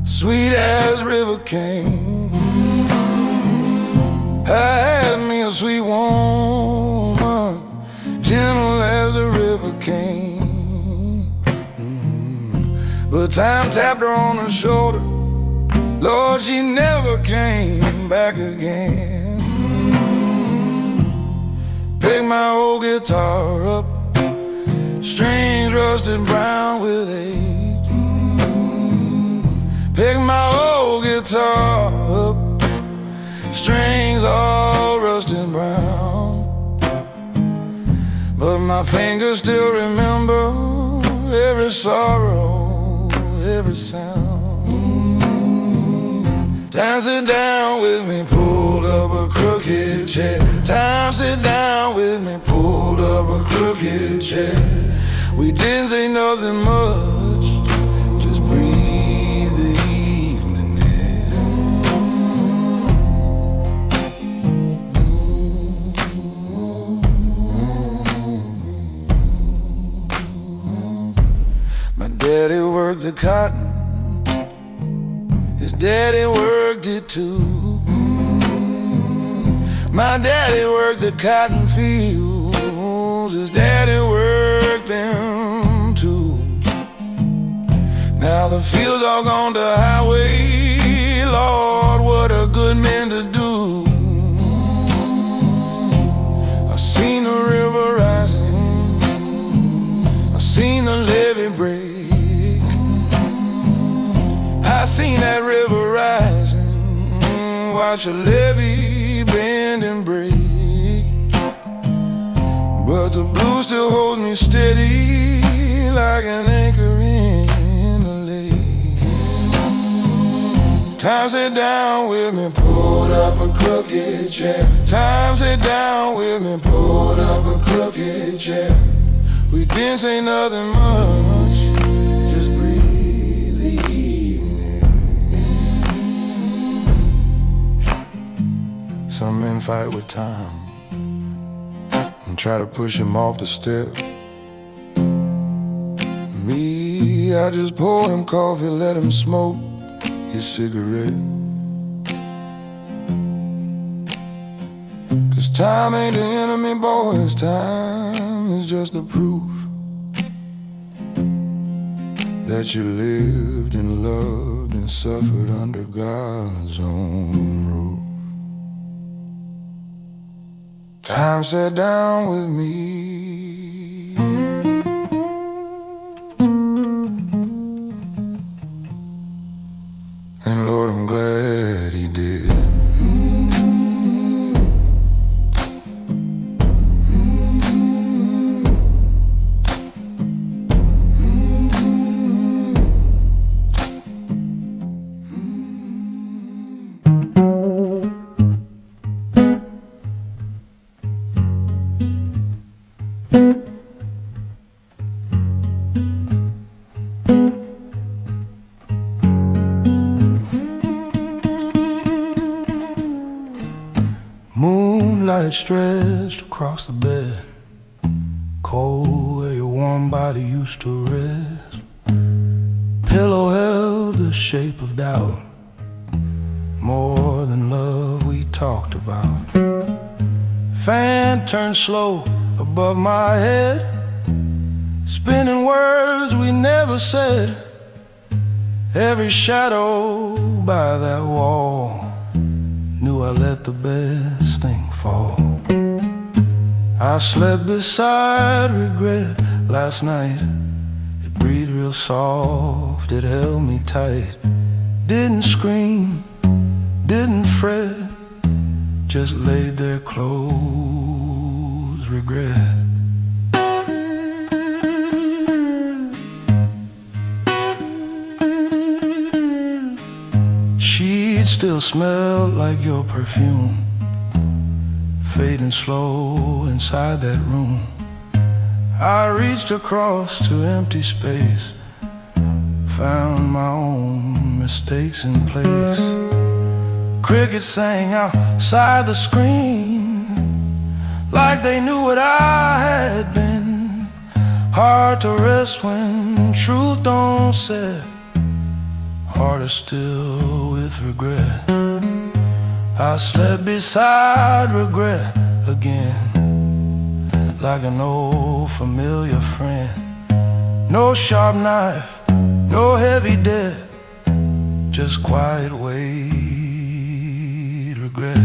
Speaker 1: sweet as river cane. I had me a sweet woman, gentle as the river came. But time tapped her on the shoulder, Lord, she never came back again. Picked my old guitar up, strings rusted brown with age. Pick my old guitar up, strings all rusted brown. But my fingers still remember every sorrow, every sound. Time sit down with me, pulled up a crooked chair. Time sit down with me, pulled up a crooked chair. We didn't say nothing much, just breathe the evening air. My daddy worked the cotton, his daddy worked it too. My daddy worked the cotton fields, his daddy worked them too. Now the fields all gone to highway, Lord, what a good man to do. I seen the river rising, I seen the levee break. I seen that river rising, watch the levee bend and break. But the blue still holds me steady like an anchor in the lake. Time sit down with me, pulled up a crooked chair. Time sit down with me, pulled up a crooked chair. We didn't say nothing much, just breathe the evening. Some men fight with time and try to push him off the step. Me, I just pour him coffee, let him smoke his cigarette. 'Cause time ain't the enemy, boys, time is just the proof that you lived and loved and suffered under God's own roof.
Speaker 3: Time sat down with me. And Lord, I'm glad he did. Moonlight stretched across the bed, cold where your warm body used to rest. Pillow held the shape of doubt, more than love we talked about. Fan turned slow above my head, spinning words we never said. Every shadow by that wall knew I let the best thing fall. I slept beside regret last night. It breathed real soft, it held me tight. Didn't scream, didn't fret, just laid there closed regret. She'd still smell like your perfume, fading slow inside that room. I reached across to empty space, found my own mistakes in place. Crickets sang outside the screen, like they knew what I had been. Hard to rest when truth don't set, harder still with regret. I slept beside regret again, like an old familiar friend. No sharp knife, no heavy debt, just quiet weight, regret.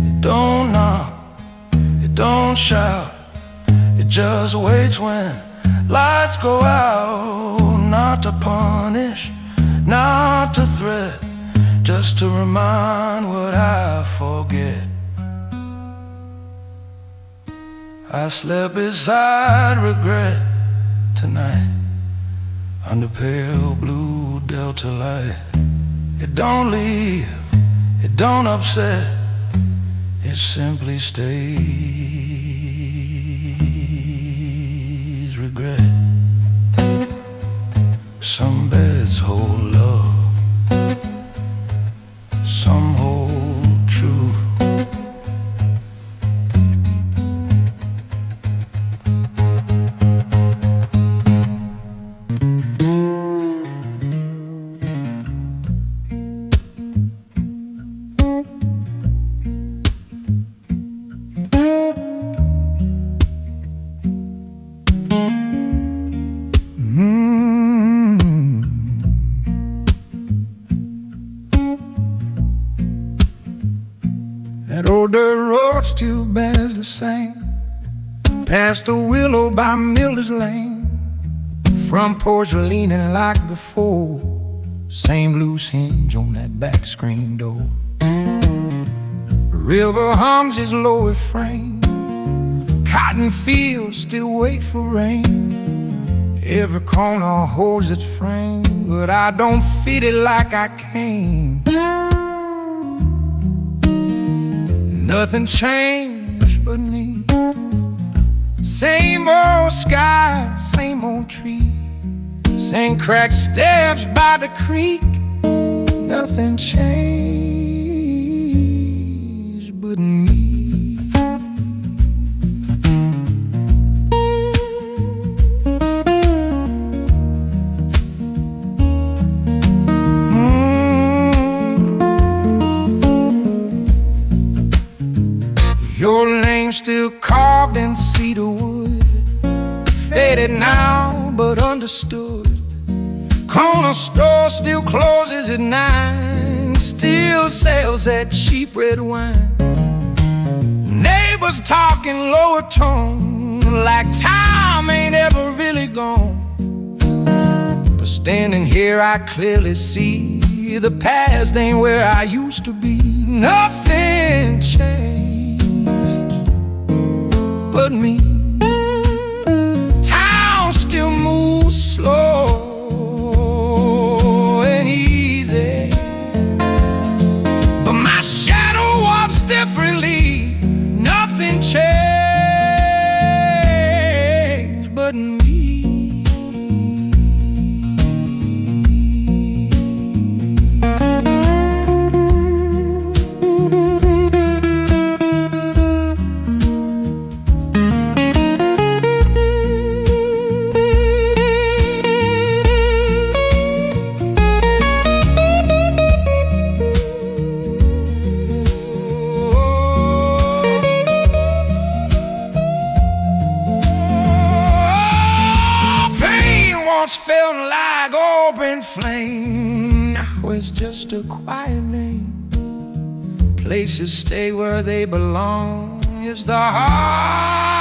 Speaker 3: It don't knock, it don't shout, it just waits when lights go out. Not to punish, not to threat, just to remind what I forget. I slept beside regret tonight, under pale blue delta light. It don't leave, it don't upset, it simply stays regret. Some beds hold love, some hold truth. That old dirt road still bears the same, past the willow by Miller's Lane. Front porch leaning like before, same loose hinge on that back screen door. River hums his low refrain, cotton fields still wait for rain. Every corner holds its frame, but I don't feed it like I came. Nothing changed but me, same old sky, same old tree, same cracked steps by the creek. Nothing changed but me. Your name still carved in cedar wood, faded now but understood.
Speaker 1: Corner store still closes at 9, still sells that cheap red wine. Neighbors talking lower tones, like time ain't ever really gone. But standing here I clearly see the past ain't where I used to be. Nothing changed but me. Town still moves slow and easy, but my shadow walks differently. Nothing changed but me. Felt like open flame, now it's just a quiet name. Places stay where they belong. It's the heart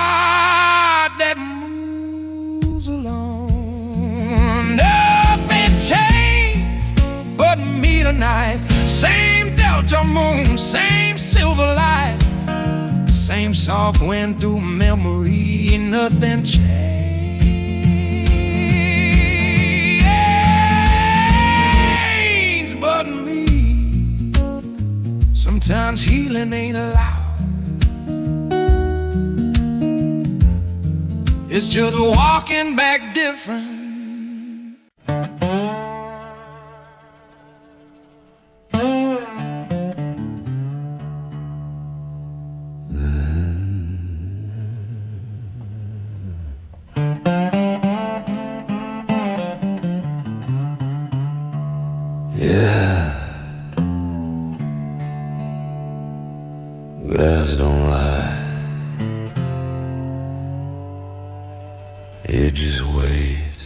Speaker 1: that moves along. Nothing changed but me tonight. Same delta moon, same silver light, same soft wind through memory. Nothing changed but me. Sometimes healing ain't allowed, it's just walking back different.
Speaker 4: Yeah, grass don't lie, it just waits.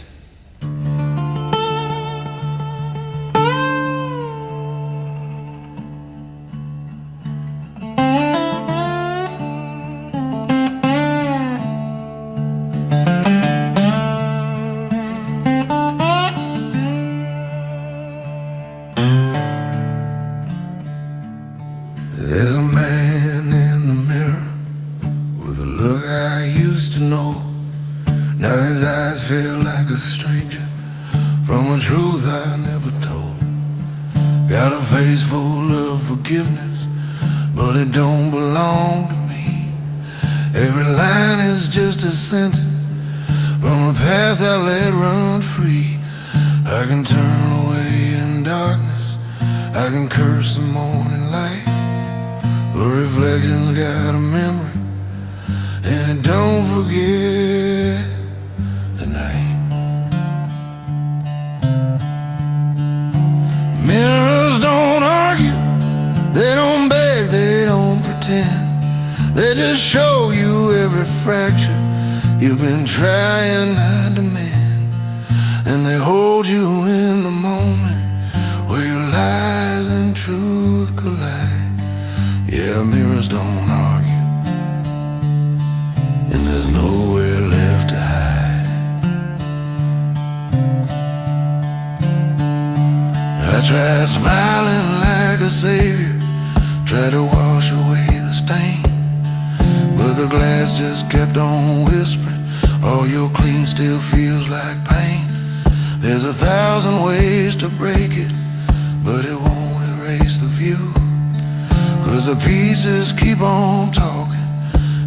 Speaker 4: There's a man in the mirror with a look I used to know. Now his eyes feel like a stranger from a truth I never told. Got a face full of forgiveness, but it don't belong to me. Every line is just a sentence from a past I let run free. I can turn away in darkness, I can curse the morning light. The reflection's got a memory, and it don't forget the night. Mirrors don't argue, they don't beg, they don't pretend. They just show you every fracture you've been trying not to mend. And they hold you in the moment where your lies and truth collide. Yeah, mirrors don't argue, and there's nowhere left to hide. I tried smiling like a savior, tried to wash away the stain, but the glass just kept on whispering, all your clean still feels like pain. There's 1,000 ways to break it, but it won't erase the view. 'Cause the pieces keep on talking,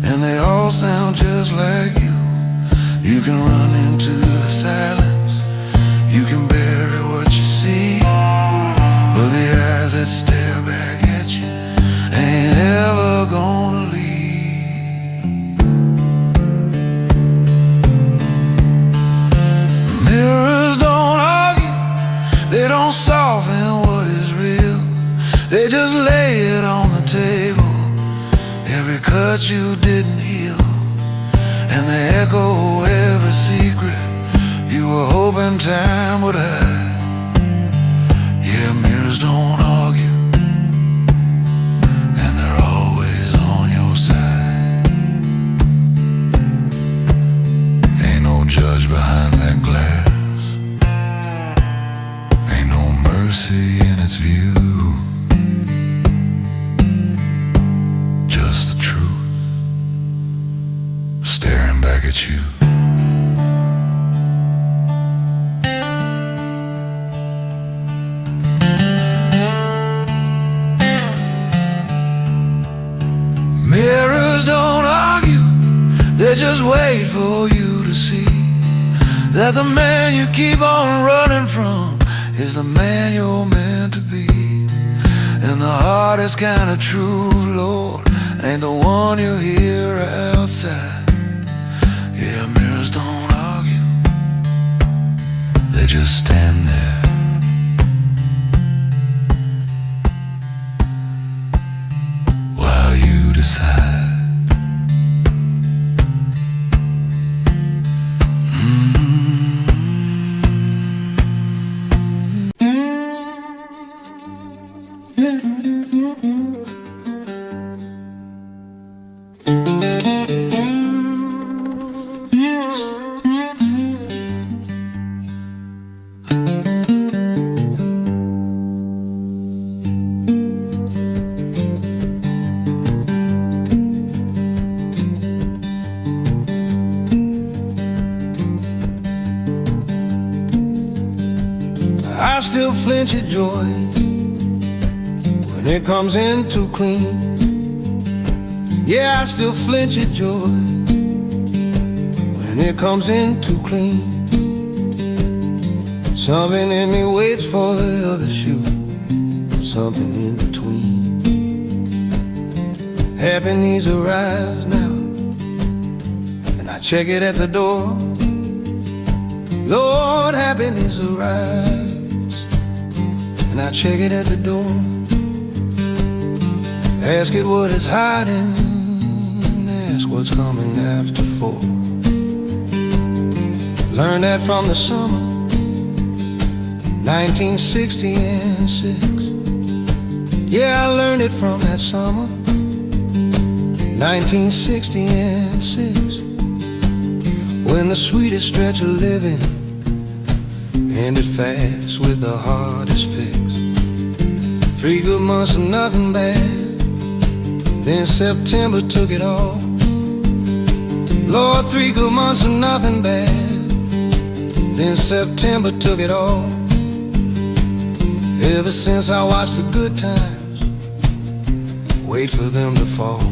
Speaker 4: and they all sound just like you. You can run into the silence, you can bury what you see, but the eyes that stare back at you ain't ever gonna leave. Mirrors don't argue, they don't soften what is real, they just lay it on the table, every cut you didn't heal, and they echo every secret you were hoping time would hide. mercy in its view, just the truth staring back at you. Mirrors don't argue, they just wait for you to see that the man you keep on running from is the man you're meant to be. And the hardest kind of true, Lord, ain't the one you hear outside. Yeah, mirrors don't argue, they just stand there. While you decide.
Speaker 1: I still flinch at joy when it comes in too clean. Yeah, I still flinch at joy when it comes in too clean. Something in me waits for the other shoe, something in between. Happiness arrives now, and I check it at the door. Lord, happiness arrives, and I check it at the door. Ask it what it's hiding, ask what's coming after 4. Learned that from the summer 1960 and 6. Yeah, I learned it from that summer 1960 and 6. When the sweetest stretch of living ended fast with the hardest fix. 3 good months of nothing bad, then September took it all. Lord, 3 good months of nothing bad, then September took it all. Ever since I watched the good times wait for them to fall,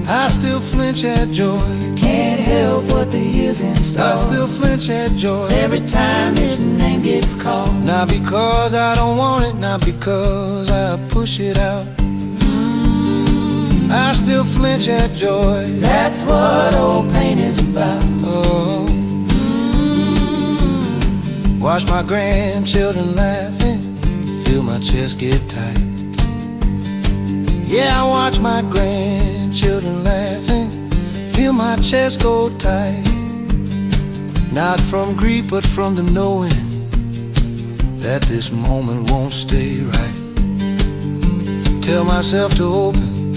Speaker 1: I still flinch at joy.
Speaker 2: Can't help what the years install.
Speaker 1: I still flinch at joy
Speaker 2: Every time his name gets called.
Speaker 1: Not because I don't want it, not because I push it out. I still flinch at joy.
Speaker 2: That's what old pain is about.
Speaker 1: Oh, watch my grandchildren laughing, feel my chest get tight. Yeah, I watch my grandchildren laughing, feel my chest go tight. Not from grief, but from the knowing that this moment won't stay right. Tell myself to open,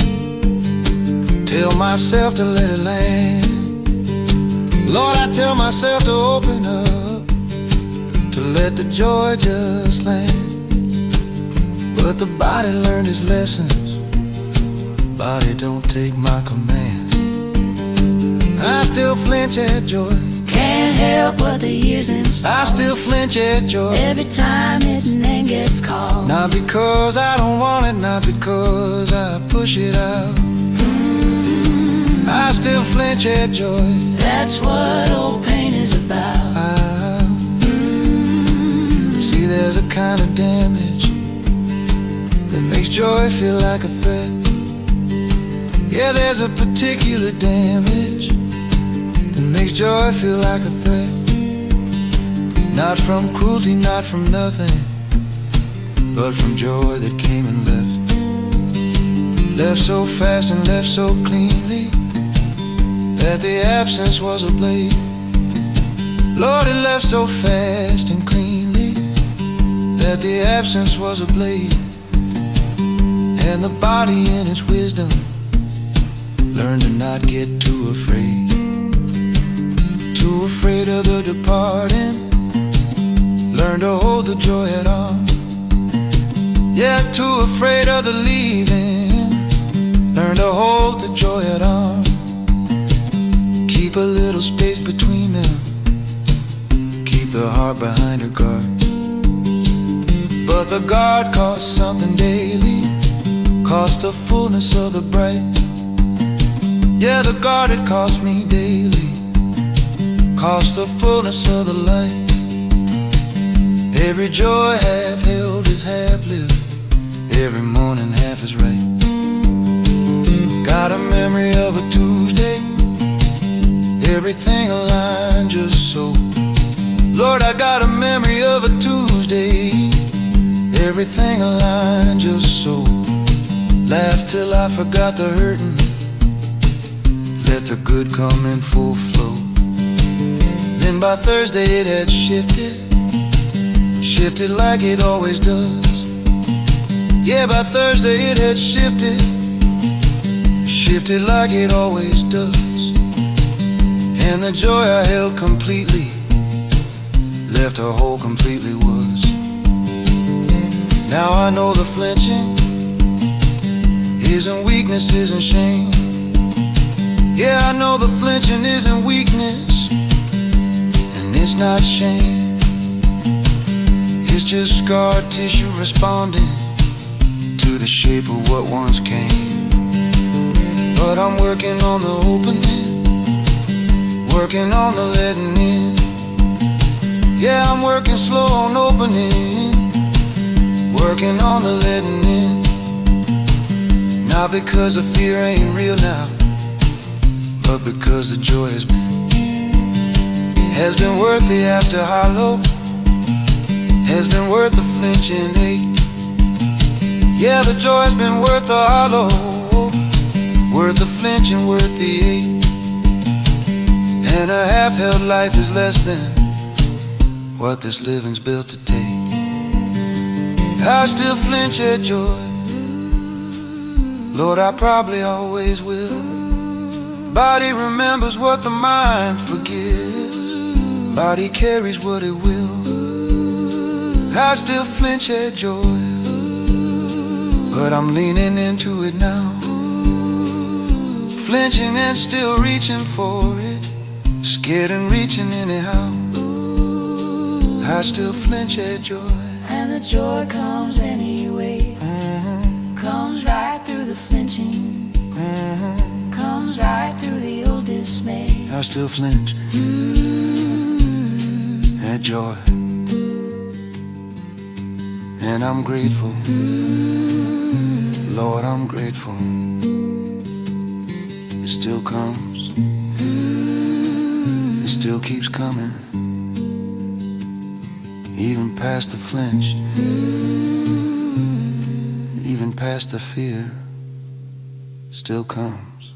Speaker 1: tell myself to let it land. Lord, I tell myself to open up, to let the joy just land. But the body learned its lessons, body don't take my command. I still flinch at joy.
Speaker 2: Can't help what the years install.
Speaker 1: I still flinch at joy.
Speaker 2: Every time his name gets called.
Speaker 1: Not because I don't want it, not because I push it out. I still flinch at joy.
Speaker 2: That's what old pain is about.
Speaker 1: See, there's a kind of damage that makes joy feel like a threat. Yeah, there's a particular damage that makes joy feel like a threat. Not from cruelty, not from nothing, but from joy that came and left. Left so fast and left so cleanly that the absence was a blade. Lord, it left so fast and cleanly that the absence was a blade. And the body in its wisdom learned to not get too afraid. Too afraid of the departing. Learn to hold the the joy at all. Yeah, too afraid of the leaving. Learn to hold the joy at all. Keep a little space between them. Keep the heart behind her guard. But the guard costs something daily. Cost the fullness of the bright. Yeah, the guard it cost me daily. Cost the fullness of the light. Every joy half held is half lived. Every morning half is right. Got a memory of a Tuesday. Everything aligned just so. Lord, I got a memory of a Tuesday. Everything aligned just so. Laughed till I forgot the hurting. Let the good come in full flow. Then by Thursday it had shifted. Shifted like it always does. Yeah, by Thursday it had shifted. Shifted like it always does. And the joy I held completely left a hole completely was. Now I know the flinching isn't weakness, isn't shame. Yeah, I know the flinching isn't weakness, and it's not shame. It's just scar tissue responding to the shape of what once came. But I'm working on the opening, working on the letting in. Yeah, I'm working slow on opening, working on the letting in. Not because the fear ain't real now, but because the joy has been worth the after hollow, has been worth the flinching ache. Yeah, the joy has been worth the hollow, worth the flinching, worth the ache. And a half-held life is less than what this living's built to take. I still flinch at joy, Lord, I probably always will. Body remembers what the mind forgives. Body carries what it will. I still flinch at joy, but I'm leaning into it now. Flinching and still reaching for it. Scared and reaching anyhow. I still flinch at joy.
Speaker 2: And the joy comes anyway. Comes right through the flinching. Comes right through the old dismay.
Speaker 1: I still flinch at joy. And I'm grateful, Lord, I'm grateful. It still comes, it still keeps coming. Even past the flinch, even past the fear, still comes.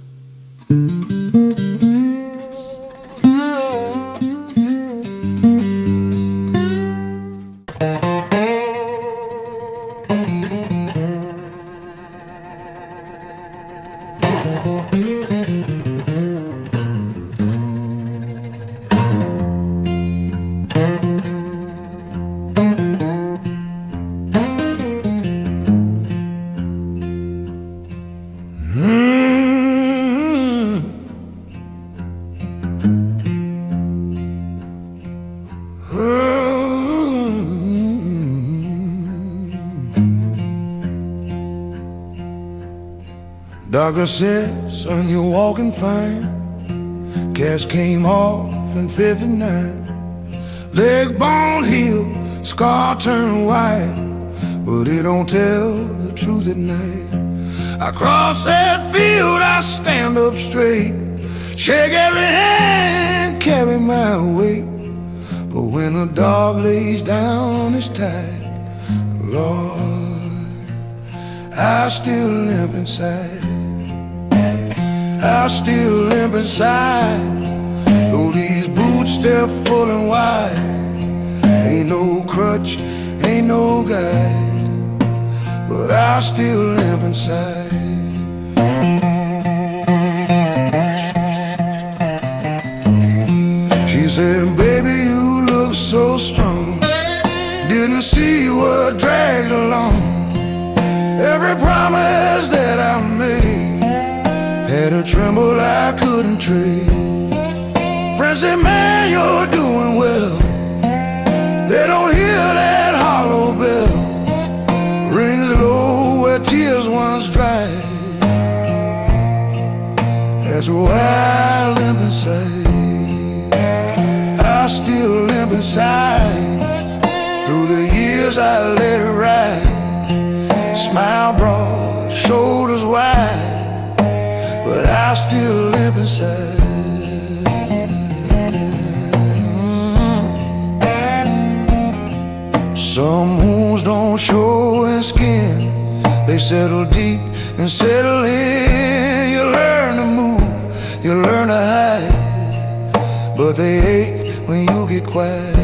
Speaker 3: Doctor said, son, you're walking fine. Cast came off in 59. Leg bone healed, scar turned white, but it don't tell the truth at night. I cross that field, I stand up straight, shake every hand, carry my weight. But when a dog lays down his tight, Lord, I still limp inside. I still limp inside. Though these boots step full and wide, ain't no crutch, ain't no guide, but I still limp inside. She said, baby, you look so strong. didn't see what dragged along. Every promise that I made had a tremble I couldn't trade. Friends say, man, you're doing well. They don't hear that hollow bell, rings low where tears once dried. That's why I limp inside. I still limp inside. Through the years I let it ride. Smile broad, shoulders wide, but I still limp inside. Some wounds don't show in skin, they settle deep and settle in. You learn to move, you learn to hide, but they ache when you get quiet.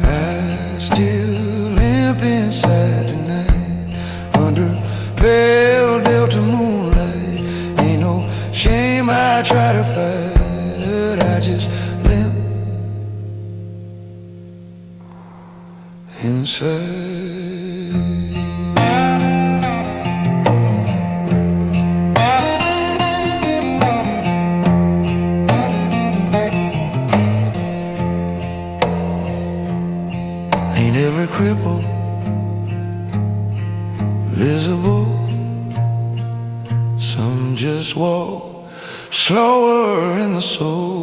Speaker 3: I still limp inside tonight, under pale delta moonlight. Ain't no shame I try to fight, I just limp inside. Ain't every cripple visible? Some just walk slower in the soul.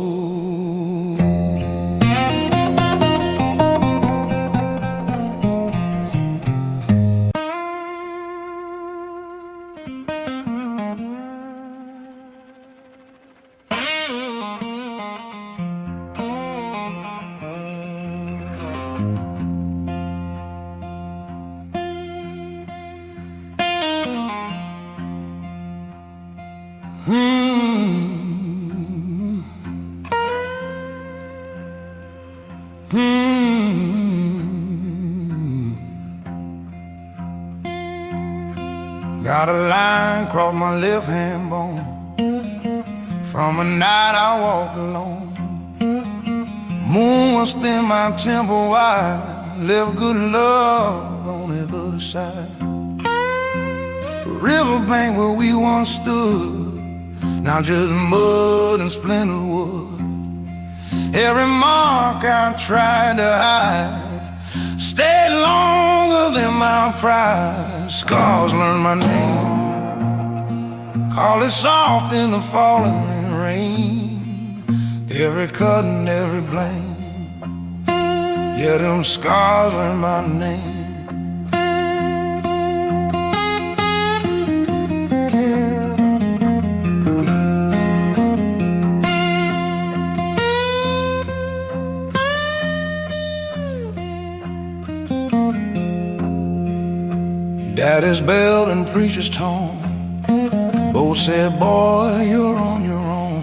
Speaker 3: Got a line across my left hand bone from a night I walked alone. Moon was thin, my temple wide, left good love on the other side. Riverbank where we once stood, now just mud and splintered wood. Every mark I tried to hide stayed longer than my pride. Scars learned my name, call it soft in the falling rain. Every cut and every blame, yeah, them scars learned my name. Daddy's bell and preacher's tone both said, boy, you're on your own.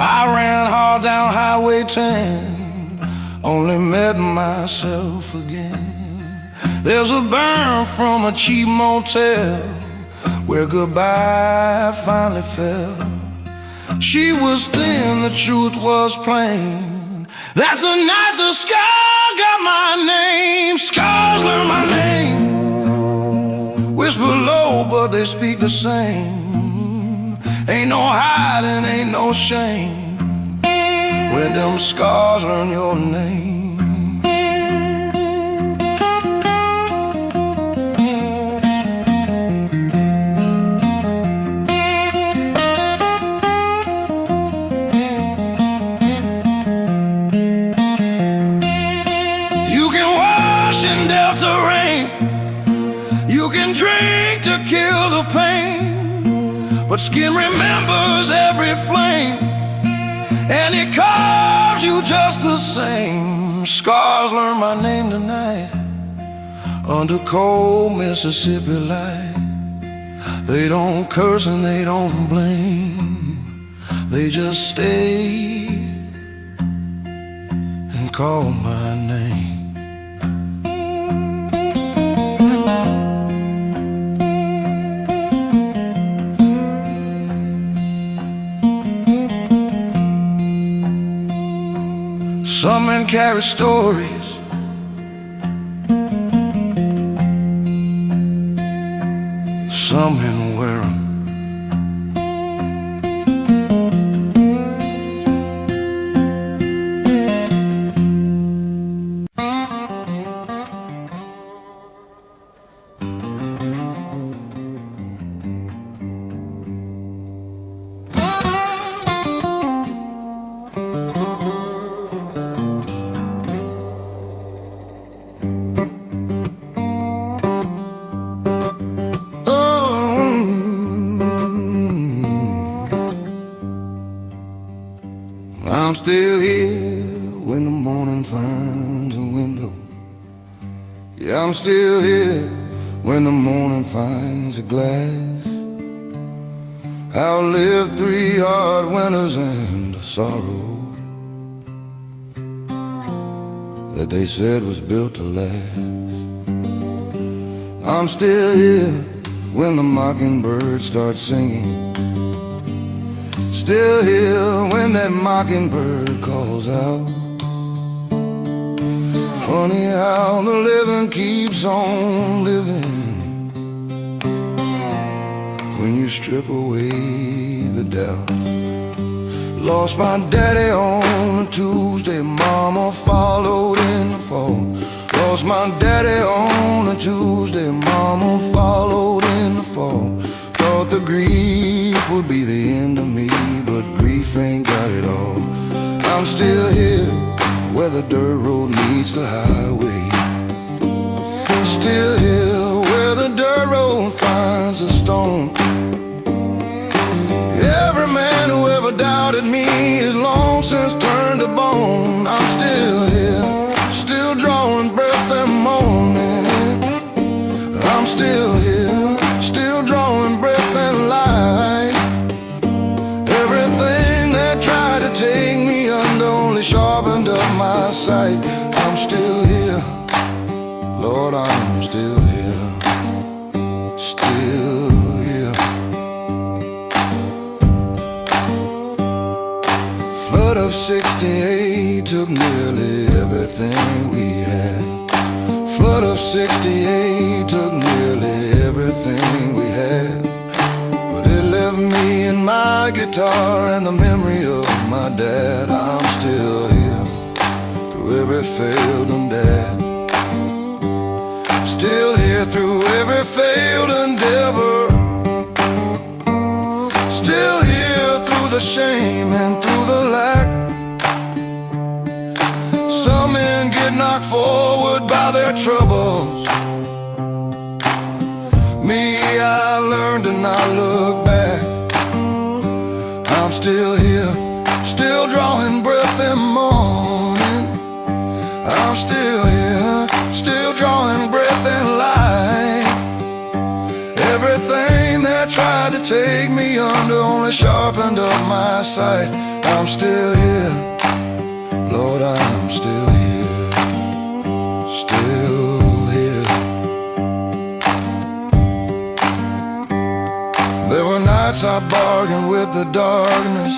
Speaker 3: I ran hard down Highway 10, only met myself again. There's a burn from a cheap motel where goodbye finally fell. She was thin, the truth was plain. That's the night the sky got my name. Scars learn my name, whisper low, but they speak the same. Ain't no hiding, ain't no shame when them scars learn your name. You can wash in Delta rain, you can drink to kill the pain, but skin remembers every flame, and it calls you just the same. Scars learn my name tonight, under cold Mississippi light. They don't curse and they don't blame, they just stay and call my name.
Speaker 4: Some men carry stories, some men wear 'em.
Speaker 3: I'm still here when the morning finds a window. Yeah, I'm still here when the morning finds a glass. I'll live 3 hard winters and a sorrow that they said was built to last. I'm still here when the mockingbird starts singing. Still here when that mockingbird calls out. Funny how the living keeps on living when you strip away the doubt. Lost my daddy on a Tuesday, mama followed in the fall. Lost my daddy on a Tuesday, mama followed in the fall. Thought the grief would be the end of me, but grief ain't got it all. I'm still here where the dirt road meets the highway. Still here where the dirt road finds a stone. Every man who ever doubted me is long since turned to bone. I'm still here, still drawing breath and moaning. I'm still here, still drawing breath and light. Everything that tried to take me under only sharpened up my sight. I'm still here, Lord, I'm still here, still here. Flood of '68 took nearly everything we had. Flood of '68 took nearly everything we had. But it left me and my guitar and the memory of my dad. I'm still here through every failed endeavor. Still here through every failed endeavor. Still here through the shame and through the lack. Some men get knocked forward by their troubles. Me, I learned to not look back. I'm still here, still drawing breath in morning. I'm still here, still drawing breath in light. Everything that tried to take me under only sharpened up my sight. I'm still here, Lord, I'm still here, still here. There were nights I bargained with the darkness,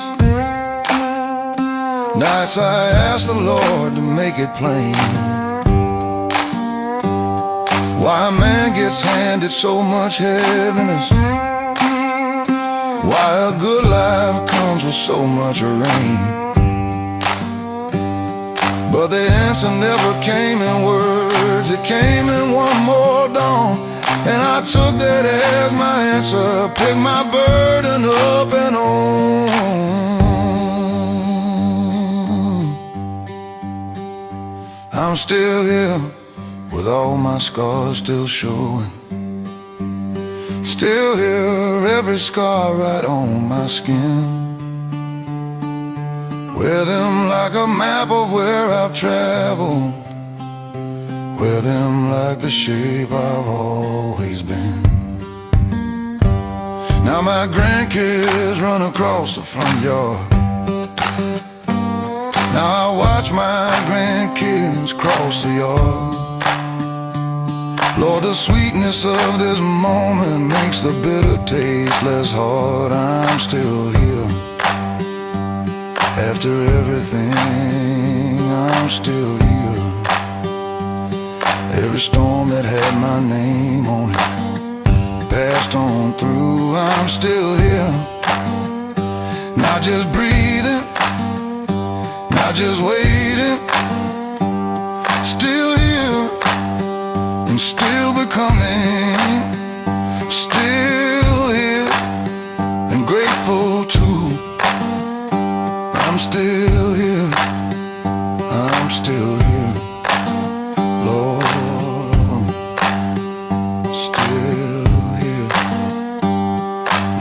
Speaker 3: nights I asked the Lord to make it plain. Why a man gets handed so much heaviness, why a good life comes with so much rain. But the answer never came in words, it came in one more dawn. And I took that as my answer, picked my burden up and on. I'm still here with all my scars still showing. Still here, every scar right on my skin. Wear them like a map of where I've traveled. Wear them like the shape I've always been. Now my grandkids run across the front yard. Now I watch my grandkids cross the yard. Lord, the sweetness of this moment makes the bitter taste less hard. I'm still here after everything.
Speaker 4: still here. Every storm that had my name on it passed on through, I'm still here. Not just breathing, not just waiting, still here and still becoming, still here and grateful too. I'm still here, I'm still here, Lord, still here,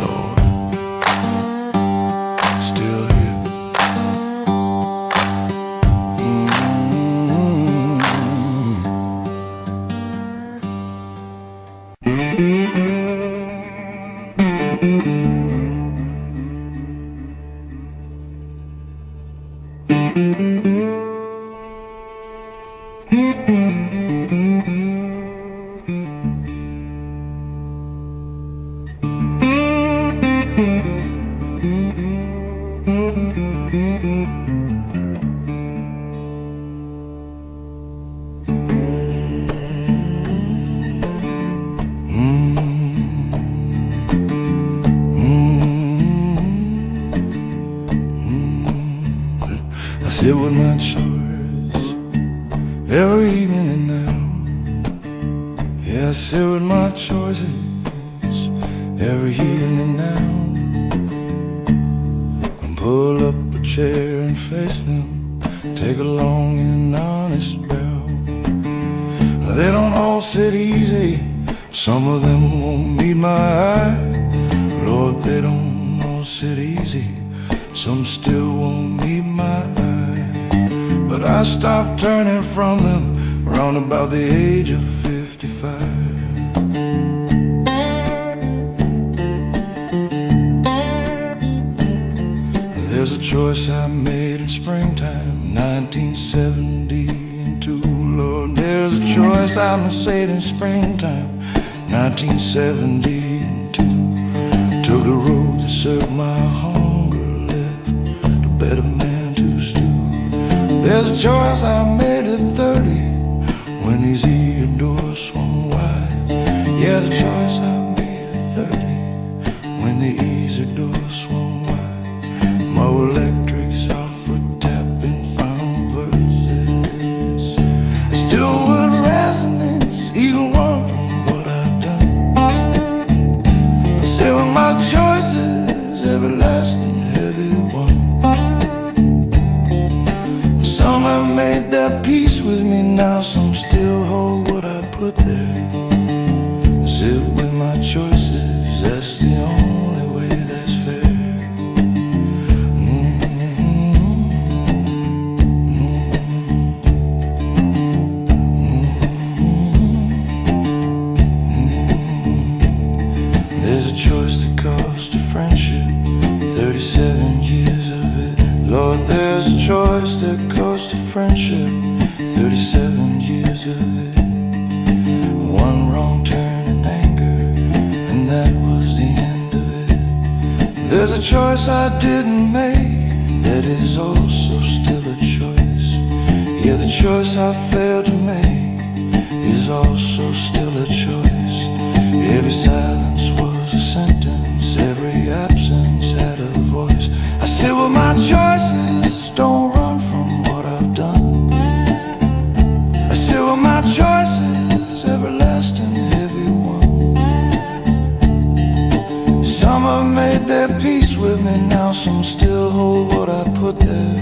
Speaker 4: Lord, still here. I sit with my chores every evening and now. Yeah, I sit with my choices every evening now. And pull up a chair and face them, take a long and honest bow. They don't all sit easy, some of them won't meet my eye. Lord, they don't all sit easy, some still won't meet my eye. But I stopped turning from them around about the age of 55. There's a choice I made in springtime, 1972. Lord, there's a choice I made in springtime, 1972. Took the road that served my hunger, left a better man to stew. There's a choice I made at 30, when these ear doors swung wide. Yeah, the choice I made at 30, when the easy doors swung wide. My electric software tapping final verses still would resonance, even one from what I've done. I say with my choices, everlasting heavy one. Some have made their peace with me now, some still hold what I put there. Sit with my choices, that's the only way that's fair. There's a choice that cost a friendship, 37 years of it. Lord, there's a choice that cost a friendship, 37 years of it. One wrong turn in anger, and that was the end of it. There's a choice I didn't make, that is also still a choice. Yeah, the choice I failed to make is also still a choice. Every silence was a sentence, every absence had a voice. I sit with my choices, don't run from what I've done. I sit with my choices, everlasting heavy one. Some have made their peace with me now, some still hold what I put there.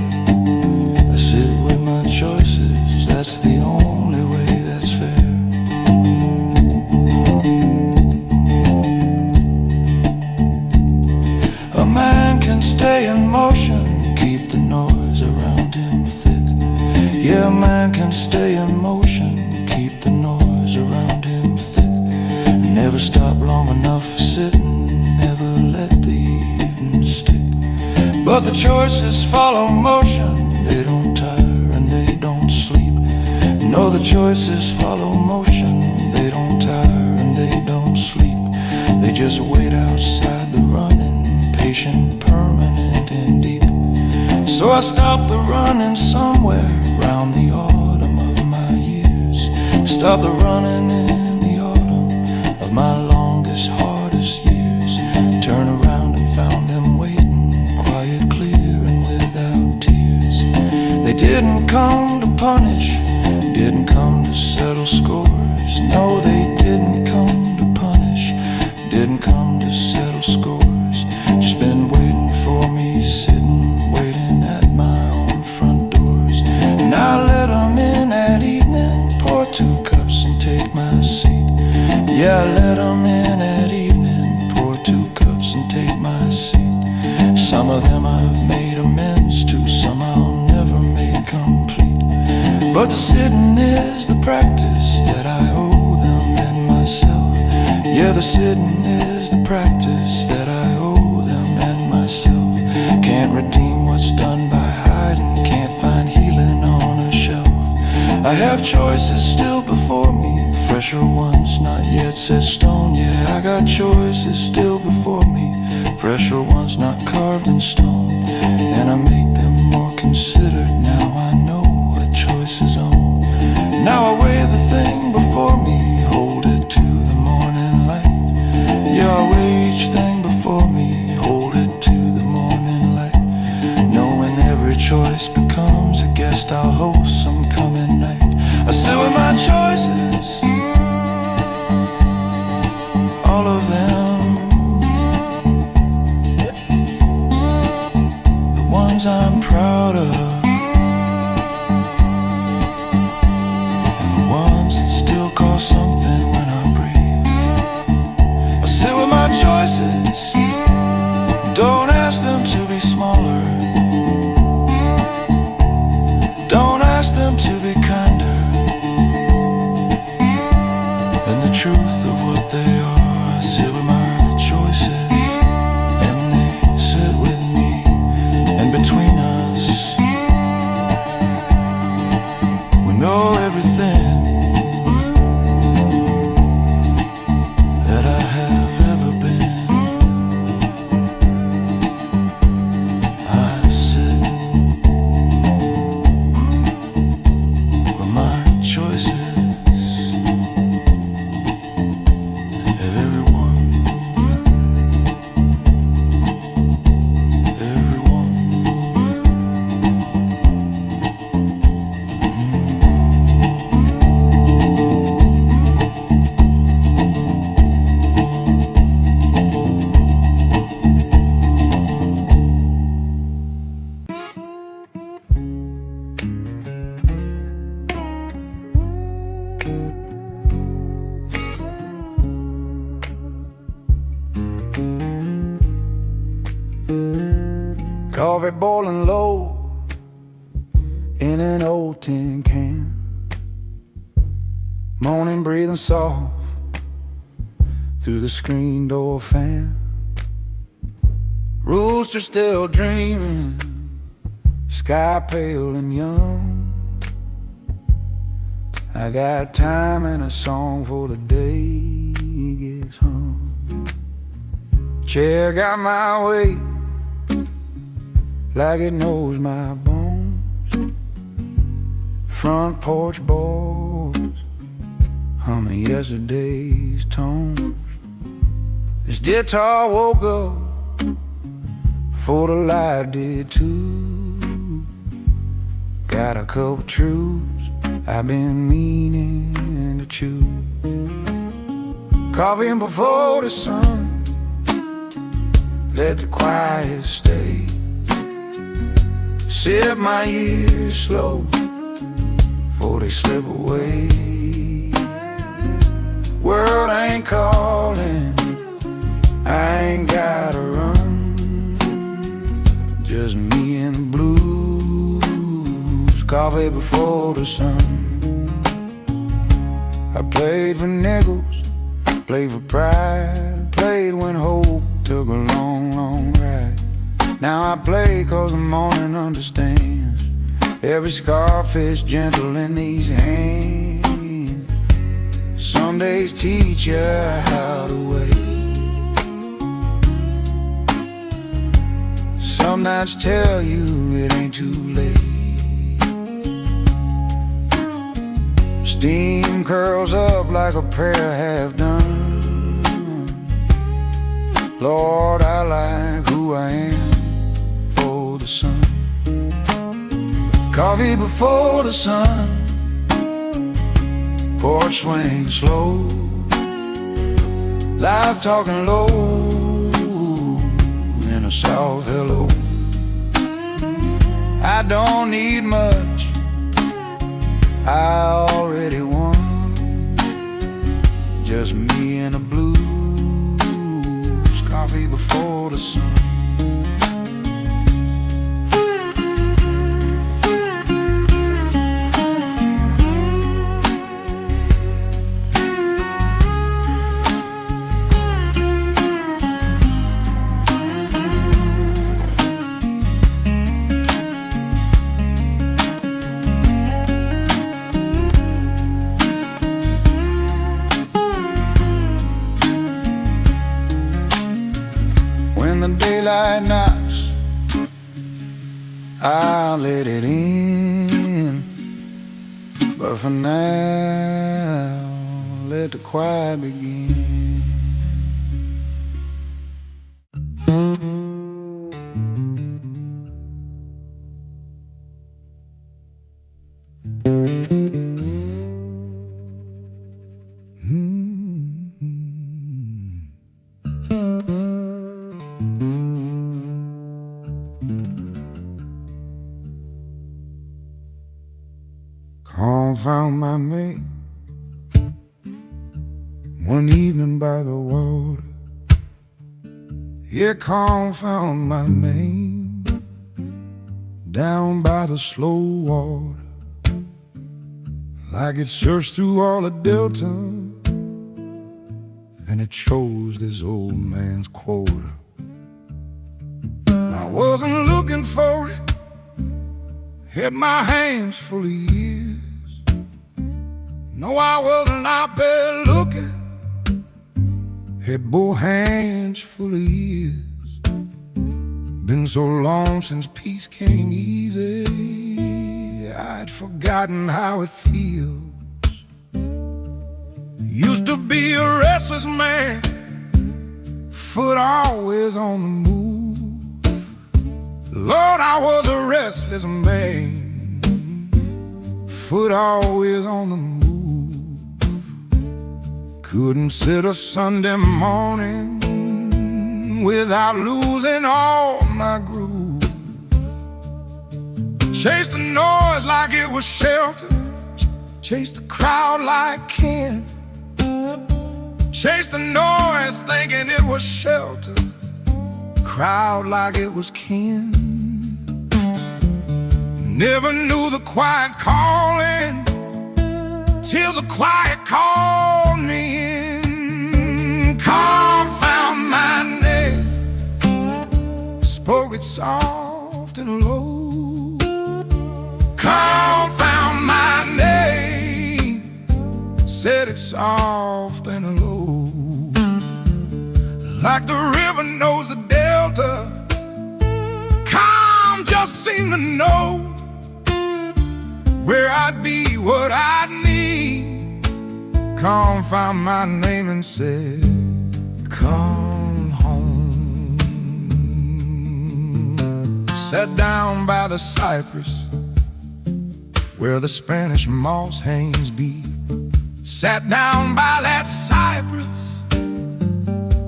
Speaker 4: I sit with my choices, that's the only way that's fair. A man can stay in motion, keep the noise around him thick. Yeah, a man can stay in motion, keep the noise around him thick. Never stop long enough for sitting, never let the evening stick. But the choices follow motion, they don't tire and they don't sleep. No, the choices follow motion, they don't tire and they don't sleep. They just wait outside the running, patient, permanent and deep.
Speaker 1: So I stopped the running somewhere round the autumn of my years. Stopped the running in the autumn of my longest, hardest years. Turned around and found them waiting, quiet, clear, and without tears. They didn't come to punish, didn't come to settle scores. No, they didn't come to punish, didn't come to settle scores. Just been waiting for me, sitting, waiting at my own front doors. And I let them in that evening, pour 2 cups and take my seat. Yeah, I let them in that evening, pour 2 cups and take my seat. Some of them I've made amends to, some I'll never make complete. But the sitting is the practice that I owe them and myself. Yeah, the sitting is the practice that I owe them and myself. Can't redeem what's done by hiding, can't find healing on a shelf. I have choices still before me, fresher ones not yet set stone. Yeah, I got choices still before me, fresher ones not carved in stone. And I make them more considered, now I know what choices own. Now I weigh the thing before me, hold it to the morning light. Yeah, I weigh each thing before me, hold it to the morning light. Knowing every choice becomes a guest I'll host some coming night. I sit with my choices, all of them, the ones I'm proud of, and the ones that still cause something when I breathe. I sit with my choices, don't ask them to be smaller, don't ask them to be kinder than the truth of what they are. I sit with my choices, and they sit with me. And between us, we know everything that I have ever been. I sit with my choices. Coffee boiling low in an old tin can, morning breathing soft through the screen door fan. Rooster still dreaming, sky pale and young. I got time and a song for the day gets hung. Chair got my weight like it knows my bones. Front porch boys humming yesterday's tones. This guitar woke up before the light did too. Got a couple truths I've been meaning to chew. Coffee before the sun, let the quiet stay. Sip my years slow before they slip away. World ain't calling, I ain't gotta run. Just me and the blues. Coffee before the sun. I played for nickels, played for pride, played when hope took a long, long ride. Now I play 'cause the morning understands. Every scarfish gentle in these hands. Some days teach you how to wait. Some nights tell you it ain't too late. Steam curls up like a prayer half done. Lord, I like who I am for the sun. Coffee before the sun, porch swing slow, live talking low in a soft hello. I don't need much, I already won. Just me and the blues, coffee before the sun. When the daylight knocks, I'll let it in. But for now, let the quiet begin.
Speaker 3: Confound my mate one evening by the water. Yeah, confound my mate down by the slow water. Like it searched through all the delta, and it chose this old man's quota. I wasn't looking for it, had my hands full of years. No, I wasn't out there looking, had both hands full of years. Been so long since peace came easy, I'd forgotten how it feels. Used to be a restless man, foot always on the move. Lord, I was a restless man, foot always on the move. Couldn't sit a Sunday morning without losing all my groove. Chased the noise like it was shelter, chased the crowd like kin. Chased the noise thinking it was shelter, crowd like it was kin. Never knew the quiet calling till the quiet called me in. Confound my name, spoke it soft and low. Confound my name, said it soft and low. Like the river knows the delta, calm just seemed to know where I'd be, what I'd need. Confound my name and said, come home. Sat down by the cypress where the Spanish moss hangs be. Sat down by that cypress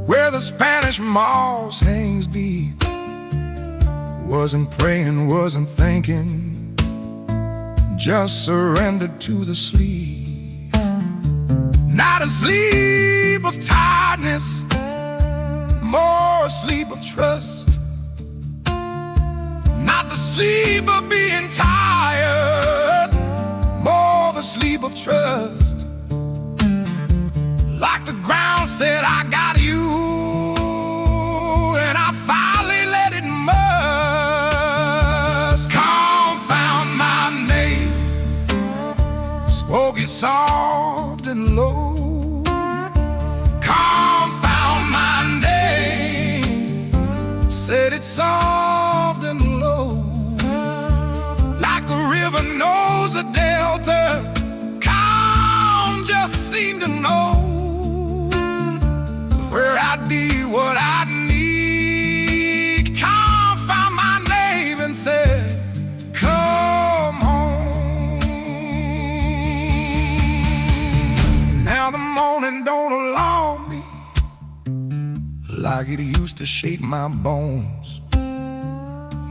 Speaker 3: where the Spanish moss hangs be. Wasn't praying, wasn't thinking, just surrendered to the sleep. Not a sleep of tiredness, more a sleep of trust. Not the sleep of being tired, more the sleep of trust. Like the ground said, I got you, and I finally let it must. Confound my name, spoke it soft and low. Confound my name, said it soft what I need. Tom found my name and said, come home. Now the morning don't alarm me like it used to shake my bones.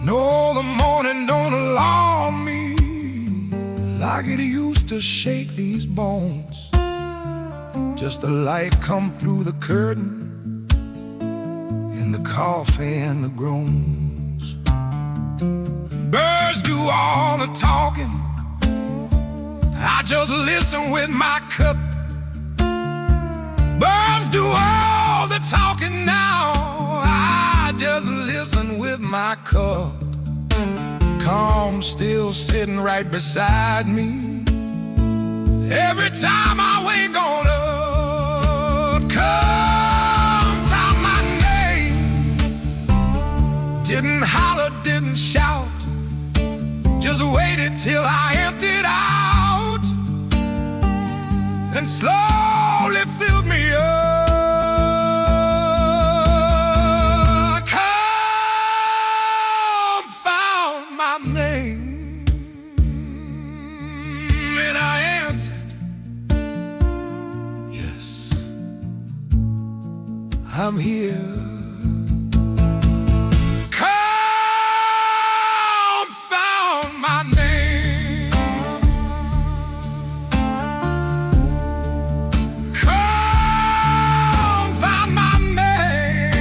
Speaker 3: No, the morning don't alarm me like it used to shake these bones. Just the light come through the curtain and the coffee and the groans. Birds do all the talking, I just listen with my cup. Birds do all the talking now, I just listen with my cup. Calm still sitting right beside me. Every time I wake on up, comes out my name. Didn't holler, didn't shout, just waited till I emptied out and slowly filled me up. Come found my name and I answered, yes, I'm here. Come found my name. Come found my name.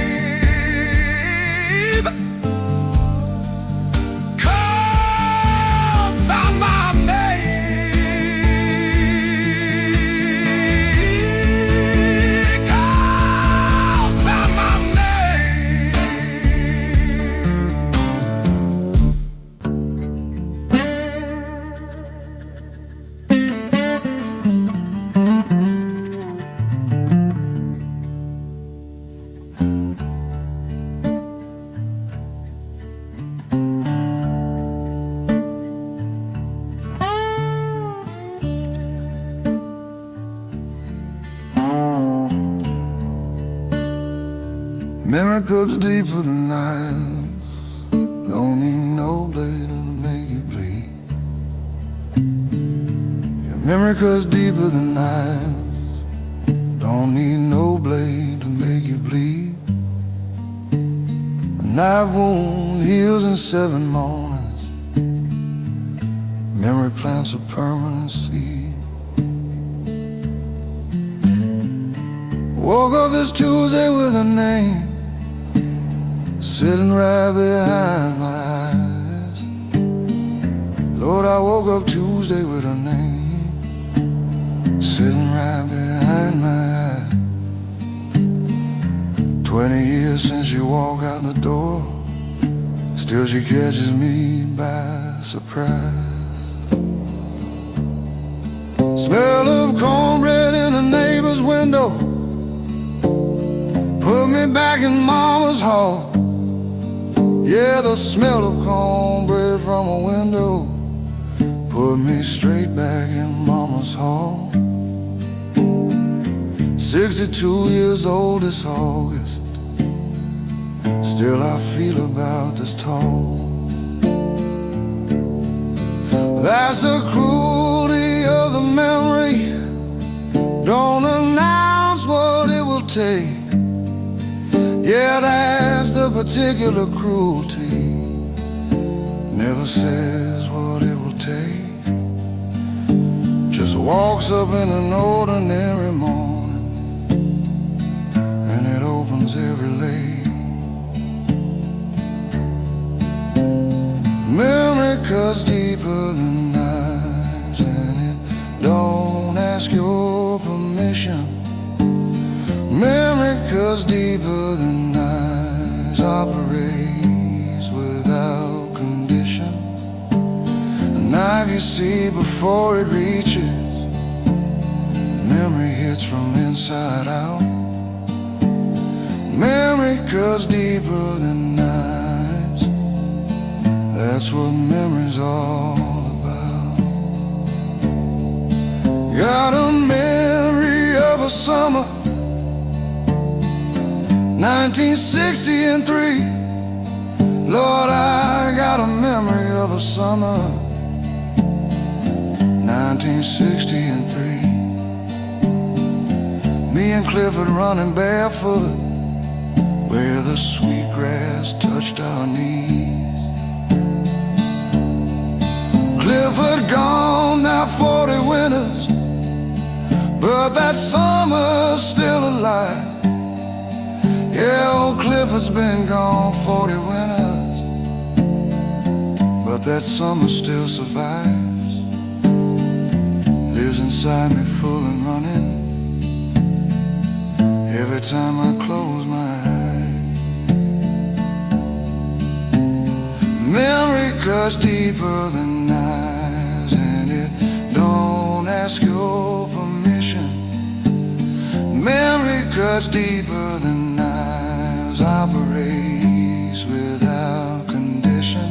Speaker 3: Come found my name. Come found my name.
Speaker 4: Miracles deeper than knives, don't need no blade to make you bleed. Yeah, miracles deeper than knives, don't need no blade to make you bleed. A knife wound heals in 7 mornings, memory plants a permanent seed. Woke up this Tuesday with a name sitting right behind my eyes. Lord, I woke up Tuesday with a name sitting right behind my eyes. 20 years since she walked out the door, still she catches me by surprise. Smell of cornbread in the neighbor's window put me back in mama's hall. Yeah, the smell of cornbread from a window put me straight back in mama's hall. 62 years old this August, still I feel about this tall. That's the cruelty of the memory, don't announce what it will take. Yeah, that's the particular cruelty, never says what it will take. Just walks up in an ordinary morning and it opens every lane. Memory cuts deeper than knives and it don't ask your permission. Memory cuts deeper than knives, operates without condition. The knife you see before it reaches, memory hits from inside out. Memory cuts deeper than knives, that's what memory's all about. Got a memory of a summer 1963. Lord, I got a memory of a summer. 1963. Me and Clifford running barefoot where the sweet grass touched our knees. Clifford gone now 40 winters, but that summer's still alive. Yeah, old Clifford's been gone 40 winters, but that summer still survives. Lives inside me full and running every time I close my eyes. Memory cuts deeper than knives, and it don't ask your permission. Memory cuts deeper than knives, operates without condition.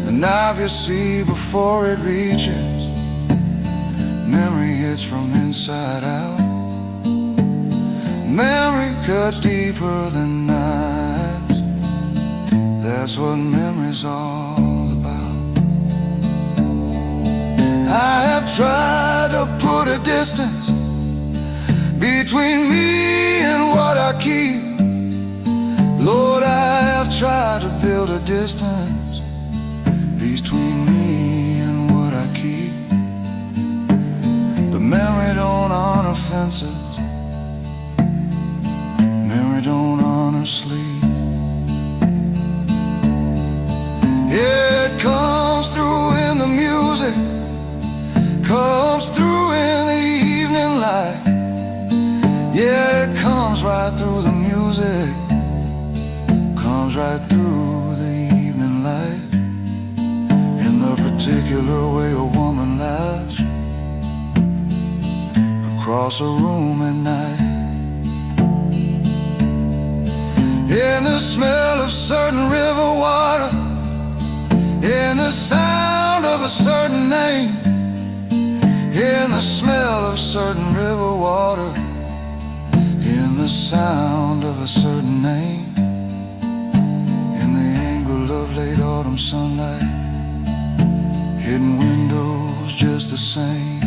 Speaker 4: A knife you see before it reaches. Memory hits from inside out. Memory cuts deeper than knives. That's what memory's all about. I have tried to put a distance between me and what I keep. Lord, I have tried to build a distance between me and what I keep. But memory don't honor fences. Memory don't honor sleep. It comes through in the music, comes through in the evening light. Yeah, it comes right through the music, comes right through the evening light. In the particular way a woman laughs across a room at night. In the smell of certain river water, in the sound of a certain name, in the smell of certain river water, in the sound of a certain name, in the angle of late autumn sunlight, hidden windows just the same.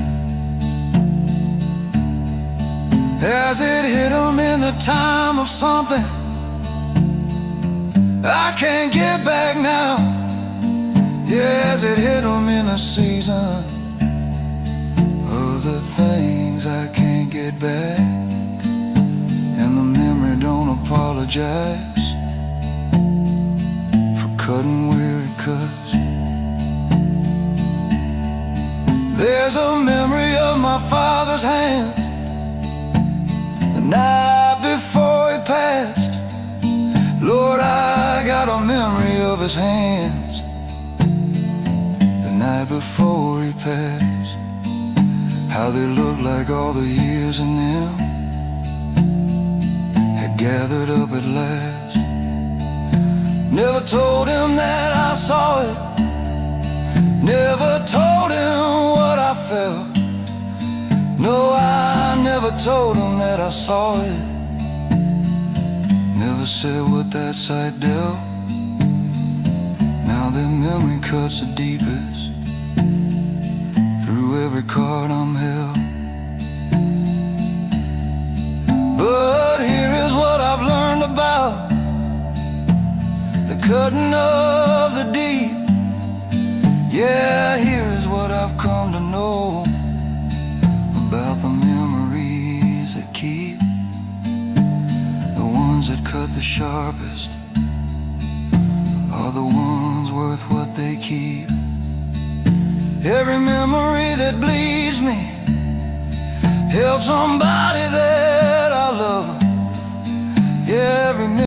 Speaker 4: As it hit 'em in the time of something I can't get back now. Yes, it hit 'em in the season of the things I can't get back. And the memory don't apologize for cutting where it cuts. There's a memory of my father's hands the night before he passed. Lord, I got a memory of his hands the night before he passed. How they looked like all the years in them had gathered up at last. Never told him that I saw it, never told him what I felt. No, I never told him that I saw it, never said what that sight dealt. Now that memory cuts the deepest through every card I'm held. But here is what I've learned about the cutting of the deep. Yeah, here is what I've come to know about the memories that keep. The ones that cut the sharpest are the ones worth what they keep. Every memory that bleeds me helps somebody there